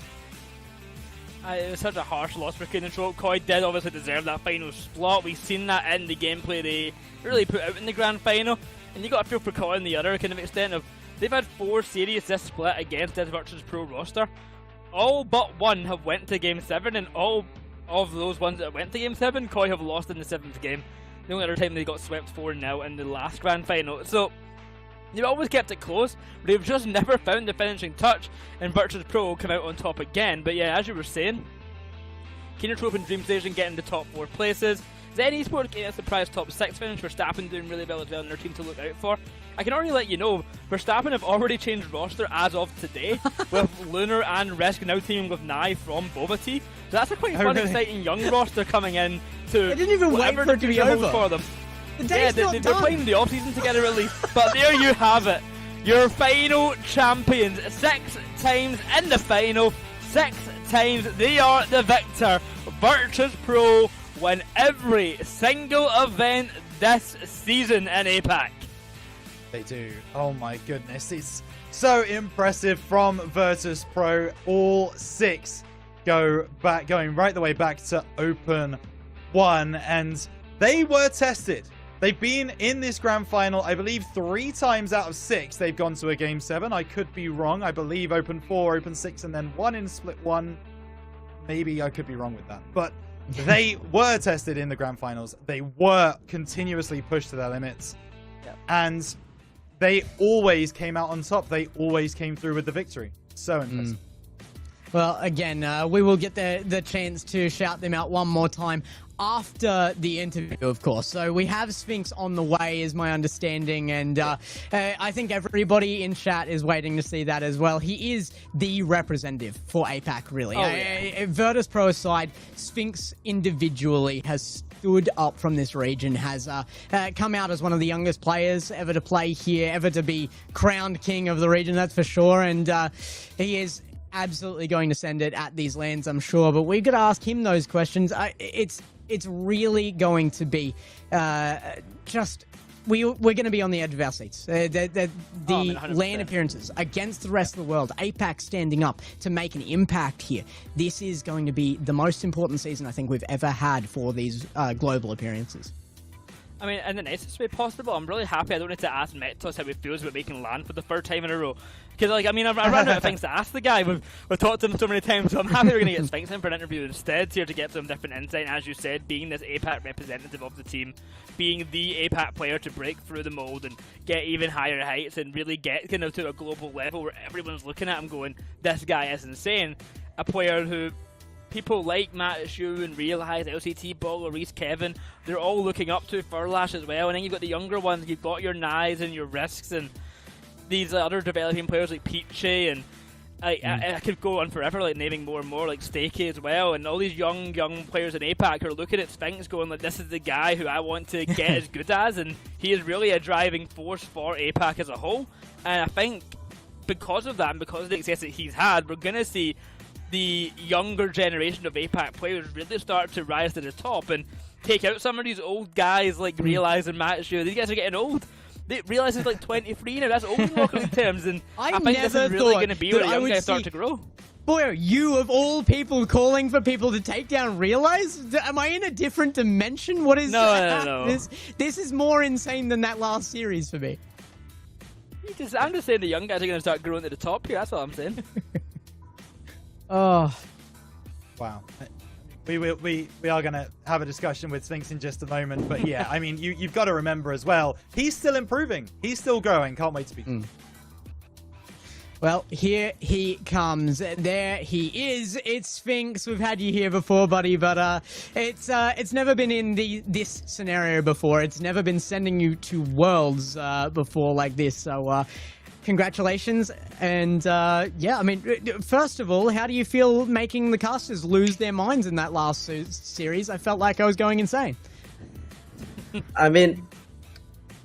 It was such a harsh loss for Kenotrope. Koi did obviously deserve that final slot. We've seen that in the gameplay they really put out in the grand final. And you got to feel for Koi on the other kind of extent of they've had 4 series this split against this Virtus Pro roster. All but 1 have went to game 7, and all of those ones that went to game 7, Koi have lost in the 7th game. The only other time they got swept 4-0 in the last grand final. So they've always kept it close, but they've just never found the finishing touch, and Virtus Pro come out on top again. But yeah, as you were saying, Kenotrope and Dream Station getting the top 4 places. Zen Esports getting a surprise top 6 finish. Verstappen doing really well as well in their team to look out for. I can already let you know, Verstappen have already changed roster as of today, with Lunar and Resk now teaming with Nye from Boba Tea. So that's a quite fun, exciting young roster coming in to I didn't even wait for it to be over for them. They're playing the off-season together at least. But there you have it. Your final champions. 6 times in the final. 6 times they are the victor. Virtus Pro win every single event this season in Apac. They do. Oh my goodness. It's so impressive from Virtus Pro. All 6 going right the way back to Open 1. And they were tested. They've been in this grand final, I believe, 3 times out of 6. They've gone to a game 7. I could be wrong. I believe Open 4, Open 6, and then 1 in Split 1. Maybe I could be wrong with that. But they were tested in the grand finals. They were continuously pushed to their limits. Yep. And they always came out on top. They always came through with the victory. So impressive. Well, again, we will get the chance to shout them out one more time after the interview, of course. So we have Sphinx on the way, is my understanding, and I think everybody in chat is waiting to see that as well. He is the representative for Apac, really. Virtus Pro aside, Sphinx individually has stood up from this region, has come out as one of the youngest players ever to play here, ever to be crowned king of the region, that's for sure, and he is absolutely going to send it at these lands, I'm sure, but we've got to ask him those questions. It's really going to be we're going to be on the edge of our seats. The LAN appearances against the rest of the world, Apac standing up to make an impact here. This is going to be the most important season I think we've ever had for these global appearances. I mean, in the nicest way possible. I'm really happy I don't need to ask Metos how he feels about making land for the third time in a row. Because, like, I mean, I've run out of things to ask the guy. We've talked to him so many times, so I'm happy we're going to get Sphinx in for an interview instead here to get some different insight. And as you said, being this APAC representative of the team, being the APAC player to break through the mold and get even higher heights and really get kind of to a global level where everyone's looking at him going, this guy is insane. A player who people like Matt Shu and Realize, LCT Ball, Reese Kevin, they're all looking up to Furlash as well. And then you've got the younger ones, you've got your Nyes and your Risks and these other developing players like Peachy and I could go on forever, like naming more and more, like Stakey as well, and all these young players in APAC who are looking at Sphinx going like, this is the guy who I want to get as good as, and he is really a driving force for APAC as a whole. And I think because of that and because of the success that he's had, we're going to see the younger generation of APAC players really start to rise to the top and take out some of these old guys like Realize and Matt Shu. These guys are getting old. They Realize is like 23 now. That's old in Rocket League terms, and I think this is really going to be where the young guys start to grow. Boy, are you of all people calling for people to take down Realize? Am I in a different dimension? What is no. This is more insane than that last series for me. I'm just saying the young guys are going to start growing to the top here. That's all I'm saying. Oh, wow. We are going to have a discussion with Sphinx in just a moment, but yeah, I mean, you've got to remember as well, he's still improving, he's still growing. Can't wait to be. Well, here he comes. There he is. It's Sphinx. We've had you here before, buddy, but it's never been in this scenario before. It's never been sending you to Worlds before like this. So congratulations. And yeah, I mean, first of all, how do you feel making the casters lose their minds in that last series? I felt like I was going insane. I mean,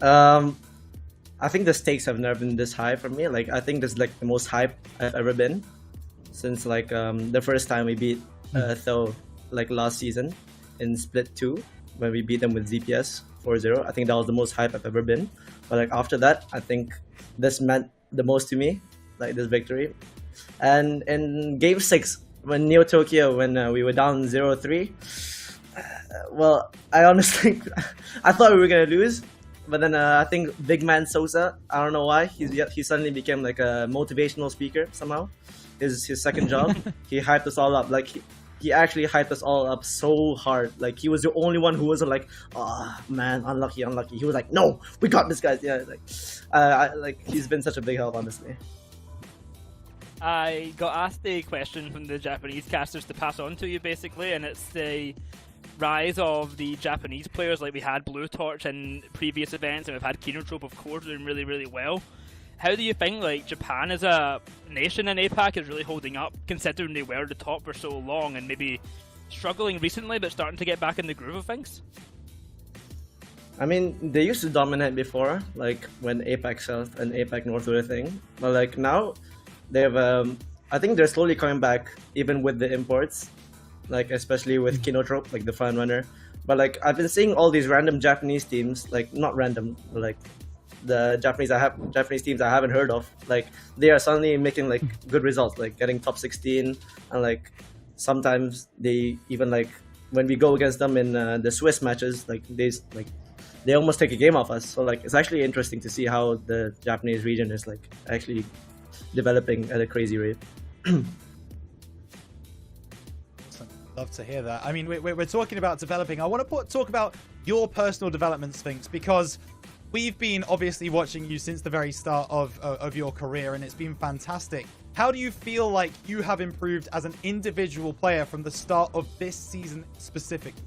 I think the stakes have never been this high for me. Like, I think this is like the most hype I've ever been since like the first time we beat Tho like last season in Split 2 when we beat them with ZPS 4-0. I think that was the most hype I've ever been. But like after that, I think this meant the most to me, like this victory. And in Game 6, when Neo Tokyo, when we were down 0-3, well, I honestly, I thought we were gonna lose. But then I think Big Man Sosa, I don't know why, he suddenly became like a motivational speaker somehow. His second job, he hyped us all up. Like he actually hyped us all up so hard. Like he was the only one who wasn't like, oh man, unlucky. He was like, no, we got this, guys. Yeah, like he's been such a big help, honestly. I got asked a question from the Japanese casters to pass on to you basically, and it's the rise of the Japanese players. Like we had Blue Torch in previous events, and we've had Kenotrope, of course, doing really, really well. How do you think like Japan as a nation in APAC is really holding up, considering they were the top for so long and maybe struggling recently, but starting to get back in the groove of things? I mean, they used to dominate before, like when APAC South and APAC North were a thing. But like now, they've, I think they're slowly coming back, even with the imports. Like especially with Kenotrope, like the front runner. But like I've been seeing all these random Japanese teams, like not random, but like the Japanese teams I haven't heard of. Like they are suddenly making like good results, like getting top 16, and like sometimes they even like when we go against them in the Swiss matches, like they almost take a game off us. So like it's actually interesting to see how the Japanese region is like actually developing at a crazy rate. Love to hear that. I mean, we're talking about developing. I want to talk about your personal development, Sphinx, because we've been obviously watching you since the very start of your career, and it's been fantastic. How do you feel like you have improved as an individual player from the start of this season specifically?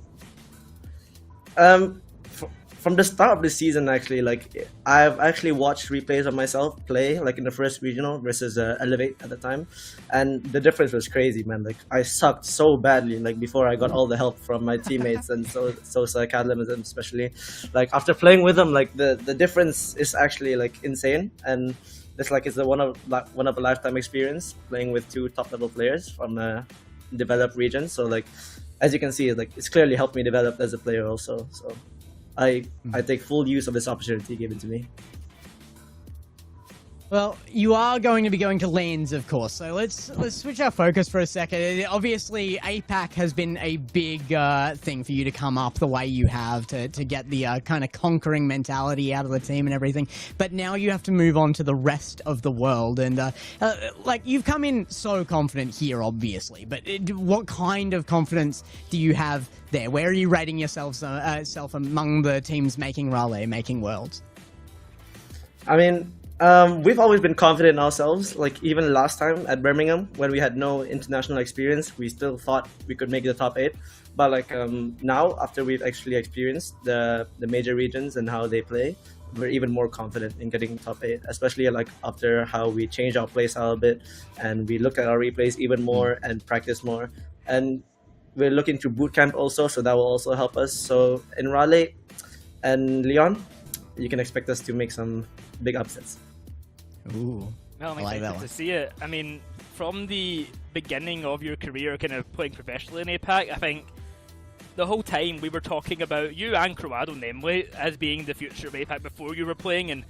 From the start of the season, actually, like I've actually watched replays of myself play, like in the first regional versus Elevate at the time, and the difference was crazy, man. Like I sucked so badly, like before I got all the help from my teammates and Sosa, Cadlemism especially. Like after playing with them, like the difference is actually like insane, and it's like it's one of a lifetime experience playing with two top level players from a developed region. So like as you can see, like it's clearly helped me develop as a player also. So I take full use of this opportunity given to me. Well, you are going to be going to LANs, of course, so let's switch our focus for a second. Obviously, Apac has been a big thing for you to come up the way you have to get the kind of conquering mentality out of the team and everything, but now you have to move on to the rest of the world, and like, you've come in so confident here, obviously, but what kind of confidence do you have there? Where are you rating yourself among the teams making Raleigh, making Worlds? I mean, we've always been confident in ourselves. Like, even last time at Birmingham, when we had no international experience, we still thought we could make the top 8. But like, now, after we've actually experienced the major regions and how they play, we're even more confident in getting top 8, especially like after how we changed our play style a bit and we looked at our replays even more and practice more. And we're looking to bootcamp also, so that will also help us. So in Raleigh and Leon, you can expect us to make some big upsets. Ooh, Well, I'm I like that excited one. to see it. I mean, from the beginning of your career, kind of playing professionally in APAC, I think the whole time we were talking about you and Croado, namely, as being the future of APAC before you were playing, and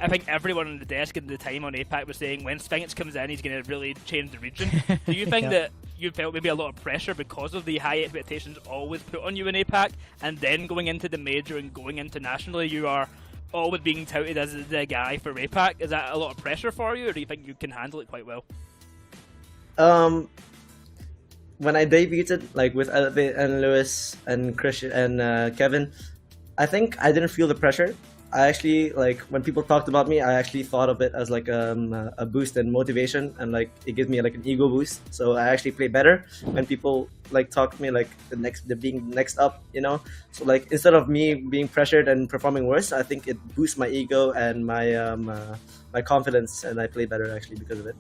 I think everyone on the desk at the time on APAC was saying when Sphinx comes in, he's going to really change the region. Do you think that you felt maybe a lot of pressure because of the high expectations always put on you in APAC, and then going into the major and going internationally, you are always being touted as the guy for APAC? Is that a lot of pressure for you, or do you think you can handle it quite well? When I debuted, like with Elevate and Lewis and Christian and Kevin, I think I didn't feel the pressure. I actually, like, when people talked about me, I actually thought of it as like a boost and motivation, and like it gives me like an ego boost. So I actually play better when people like talk to me like the being next up, you know. So like, instead of me being pressured and performing worse, I think it boosts my ego and my my confidence, and I play better actually because of it.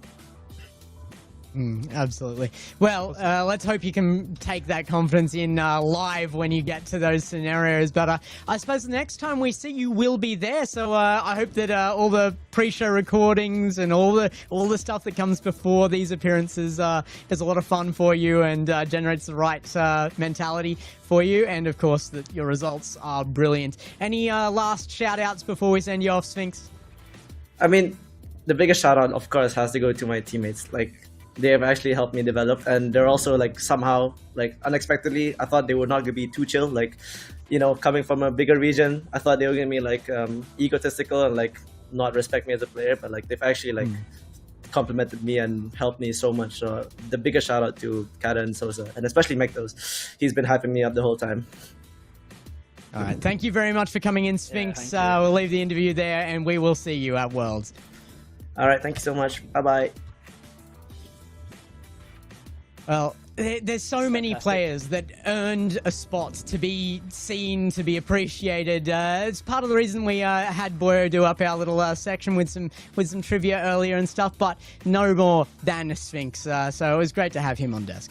Absolutely. Well, let's hope you can take that confidence in live when you get to those scenarios. But I suppose the next time we see you will be there. So I hope that all the pre-show recordings and all the stuff that comes before these appearances is a lot of fun for you and generates the right mentality for you. And of course, that your results are brilliant. Any last shout-outs before we send you off, Sphinx? I mean, the biggest shout out, of course, has to go to my teammates. Like, they have actually helped me develop, and they're also like somehow, like, unexpectedly, I thought they were not gonna be too chill. Like, you know, coming from a bigger region, I thought they were gonna be like egotistical and like not respect me as a player, but like they've actually like complimented me and helped me so much. So the biggest shout out to Kata and Sosa, and especially Mektos. He's been hyping me up the whole time. All right, thank you very much for coming in, Sphinx. Yeah, We'll leave the interview there, and we will see you at Worlds. All right, thank you so much. Bye bye. Well, there's so many players that earned a spot to be seen, to be appreciated. It's part of the reason we had Boyo do up our little section with some trivia earlier and stuff, but no more than Sphinx. So it was great to have him on desk.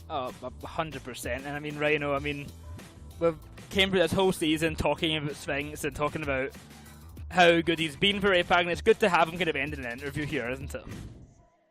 Oh, 100%. And I mean, Rhino, I mean, we've came through this whole season talking about Sphinx and talking about how good he's been for APAC, and it's good to have him kind of end an interview here, isn't it?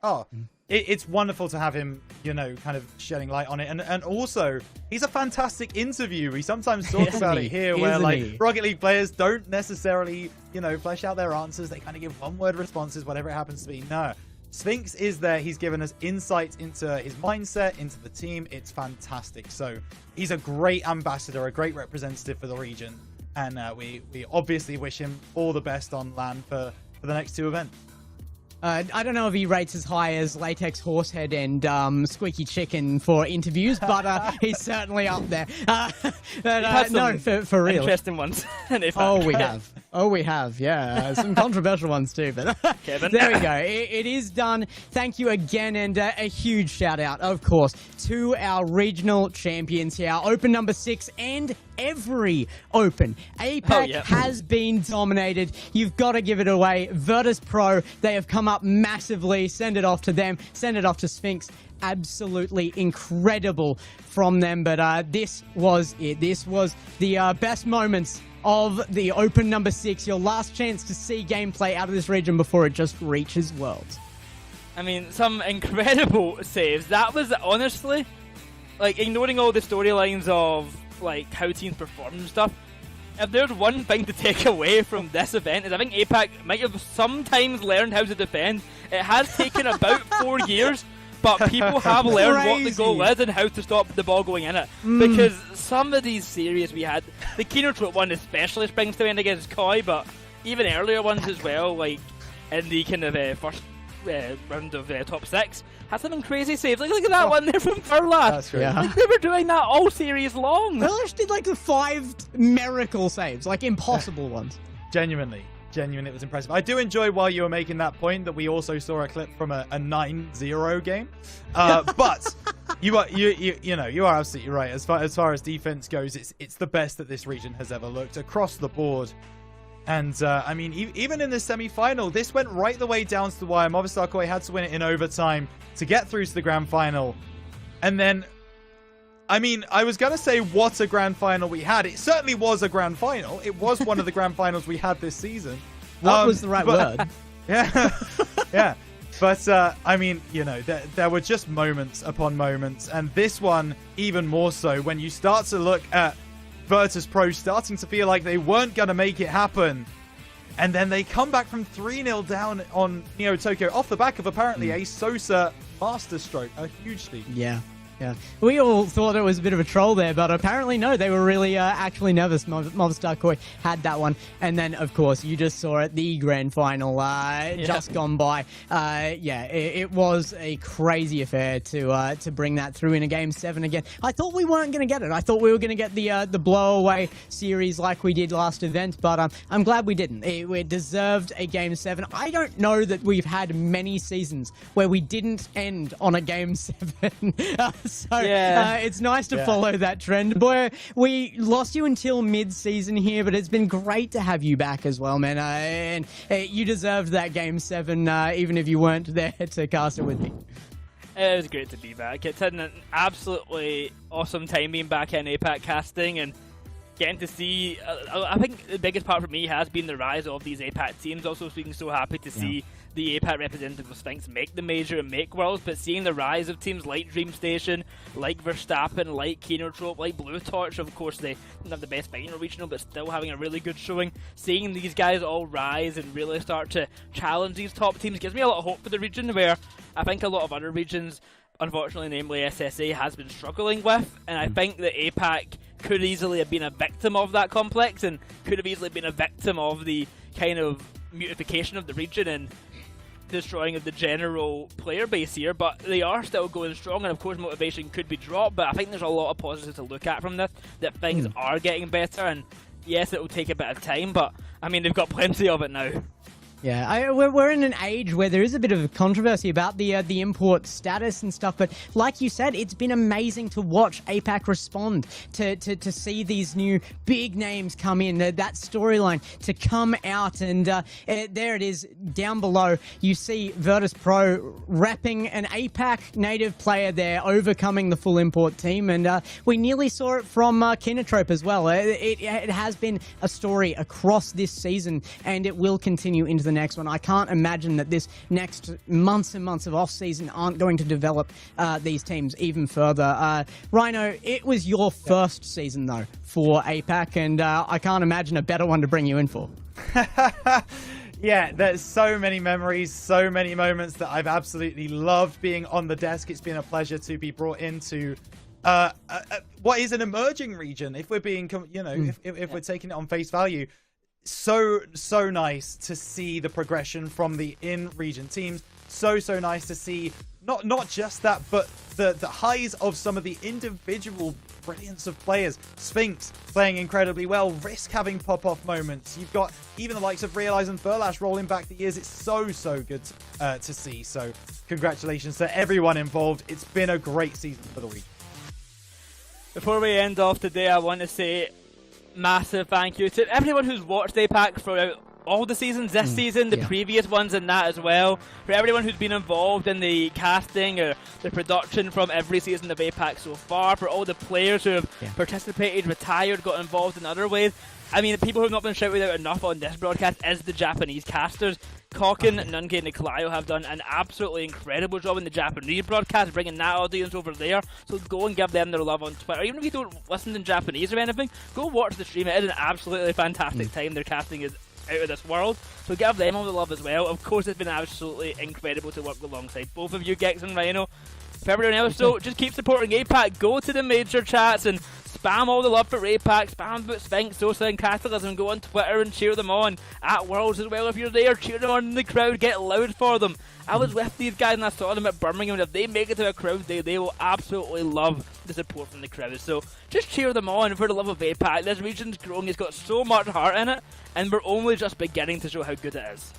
Oh, it's wonderful to have him, you know, kind of shedding light on it. And also, he's a fantastic interviewer. We sometimes talk about it here where, like, Rocket League players don't necessarily, you know, flesh out their answers. They kind of give one-word responses, whatever it happens to be. No. Sphinx is there. He's given us insight into his mindset, into the team. It's fantastic. So he's a great ambassador, a great representative for the region. And we obviously wish him all the best on LAN for the next 2 events. I don't know if he rates as high as Latex Horsehead and Squeaky Chicken for interviews, but he's certainly up there. But no, for real. Interesting ones. Oh, we have, yeah. Some controversial ones too, but Kevin. There we go. It is done. Thank you again, and a huge shout out, of course, to our regional champions here, our Open number 6 and every Open. Apac has been dominated. You've got to give it away. Virtus Pro, they have come up massively. Send it off to them. Send it off to Sphinx. Absolutely incredible from them. But this was it. This was the best moments of the Open number 6. Your last chance to see gameplay out of this region before it just reaches Worlds. I mean, some incredible saves. That was honestly, like, ignoring all the storylines of like how teams perform and stuff, if there's one thing to take away from this event, is I think Apac might have sometimes learned how to defend. It has taken about 4 years, but people have learned what the goal is and how to stop the ball going in it. Because some of these series we had, the Kenotrope one especially springs to mind against Koi, but even earlier ones as well, like in the kind of first round of top 6, had some crazy saves. Like, look at that one there from Furlad. That's great. Yeah. They were doing that all series long. Furlash did like the 5 miracle saves, like impossible ones. Genuinely, it was impressive. I do enjoy, while you were making that point, that we also saw a clip from a 9-0 game. But you are absolutely right. As far as defense goes, it's the best that this region has ever looked across the board. And I mean, even in the semi-final, this went right the way down to the wire. Movistar Koi had to win it in overtime to get through to the grand final. And then, I mean, I was going to say what a grand final we had. It certainly was a grand final. It was one of the grand finals we had this season. What was the right word? Yeah, yeah. But, I mean, you know, there were just moments upon moments. And this one, even more so, when you start to look at Virtus Pro starting to feel like they weren't going to make it happen. And then they come back from 3-0 down on Neo Tokyo off the back of apparently a Sosa masterstroke, a huge lead. Yeah. Yeah, we all thought it was a bit of a troll there, but apparently no, they were really actually nervous. Movistar Koi had that one, and then of course you just saw it, the grand final just gone by. It was a crazy affair to bring that through in a game 7 again. I thought we weren't going to get it. I thought we were going to get the blow-away series like we did last event, but I'm glad we didn't. We deserved a game 7. I don't know that we've had many seasons where we didn't end on a game 7. So it's nice to follow that trend. Boy, we lost you until mid-season here, but it's been great to have you back as well, man. And you deserved that game 7, even if you weren't there to cast it with me. It was great to be back. It's had an absolutely awesome time being back in Apac casting and getting to see. I think the biggest part for me has been the rise of these Apac teams. Also being so happy to see the Apac representative of Sphinx make the major and make Worlds, but seeing the rise of teams like DreamStation, like Verstappen, like Kenotrope, like Blue Torch, of course they didn't have the best final regional, but still having a really good showing. Seeing these guys all rise and really start to challenge these top teams gives me a lot of hope for the region, where I think a lot of other regions, unfortunately, namely SSA, has been struggling with, and I think that Apac could easily have been a victim of that complex and could have easily been a victim of the kind of mutification of the region and destroying of the general player base here, but they are still going strong, and of course motivation could be dropped, but I think there's a lot of positives to look at from this, that things are getting better, and yes, it will take a bit of time, but I mean, they've got plenty of it now. Yeah, we're in an age where there is a bit of controversy about the import status and stuff, but like you said, it's been amazing to watch Apac respond, to see these new big names come in, that storyline to come out, and there it is down below. You see Virtus Pro repping an Apac native player there, overcoming the full import team, and we nearly saw it from Kenotrope as well. It has been a story across this season, and it will continue into the next one. I can't imagine that this next months and months of off-season aren't going to develop these teams even further. Rhino, it was your first season, though, for Apac, and I can't imagine a better one to bring you in for. Yeah, there's so many memories, so many moments that I've absolutely loved being on the desk. It's been a pleasure to be brought into what is an emerging region, if we're being, if we're taking it on face value. So nice to see the progression from the in-region teams. So nice to see not just that, but the highs of some of the individual brilliance of players. Sphinx playing incredibly well, Risk having pop-off moments. You've got even the likes of Rlcs and Furlash rolling back the years. It's so good to see. So congratulations to everyone involved. It's been a great season for the region. Before we end off today, I want to say massive thank you to everyone who's watched Apac throughout all the seasons, this season, the previous ones and that as well, for everyone who's been involved in the casting or the production from every season of Apac so far, for all the players who have participated, retired, got involved in other ways. I mean, people who have not been shouted out enough on this broadcast is the Japanese casters. Kokken, Nunke, and Nicolayo have done an absolutely incredible job in the Japanese broadcast, bringing that audience over there. So go and give them their love on Twitter. Even if you don't listen in Japanese or anything, go watch the stream. It is an absolutely fantastic time. Their casting is out of this world. So give them all the love as well. Of course, it's been absolutely incredible to work alongside both of you, Gex and Rhino. For everyone else, though, just keep supporting Apac. Go to the major chats and spam all the love for Apac, spam about Sphinx, Sosa, and Catalysm, and go on Twitter and cheer them on. At Worlds as well, if you're there, cheer them on in the crowd, get loud for them. I was with these guys and I saw them at Birmingham, and if they make it to a crowd day, they will absolutely love the support from the crowd. So just cheer them on for the love of Apac. This region's growing, it's got so much heart in it, and we're only just beginning to show how good it is.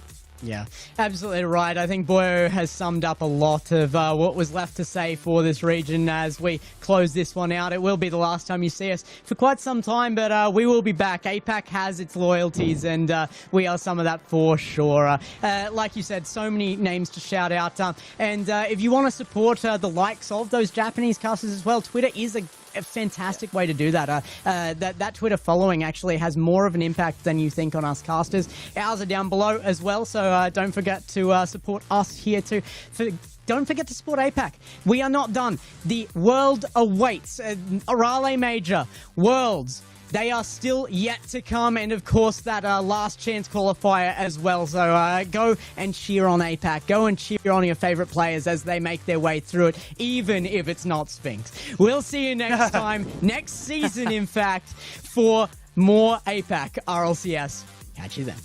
Yeah, absolutely right. I think Boyo has summed up a lot of what was left to say for this region as we close this one out. It will be the last time you see us for quite some time, but we will be back. Apac has its loyalties, and we are some of that for sure. Like you said, so many names to shout out. And if you want to support the likes of those Japanese casters as well, Twitter is a fantastic way to do that. That Twitter following actually has more of an impact than you think on us casters. Ours are down below as well, so don't forget to support us here too. Don't forget to support Apac. We are not done. The world awaits. Raleigh Major, Worlds. They are still yet to come, and of course that last chance qualifier as well. So go and cheer on Apac. Go and cheer on your favorite players as they make their way through it, even if it's not Sphinx. We'll see you next time, next season, in fact, for more Apac RLCS. Catch you then.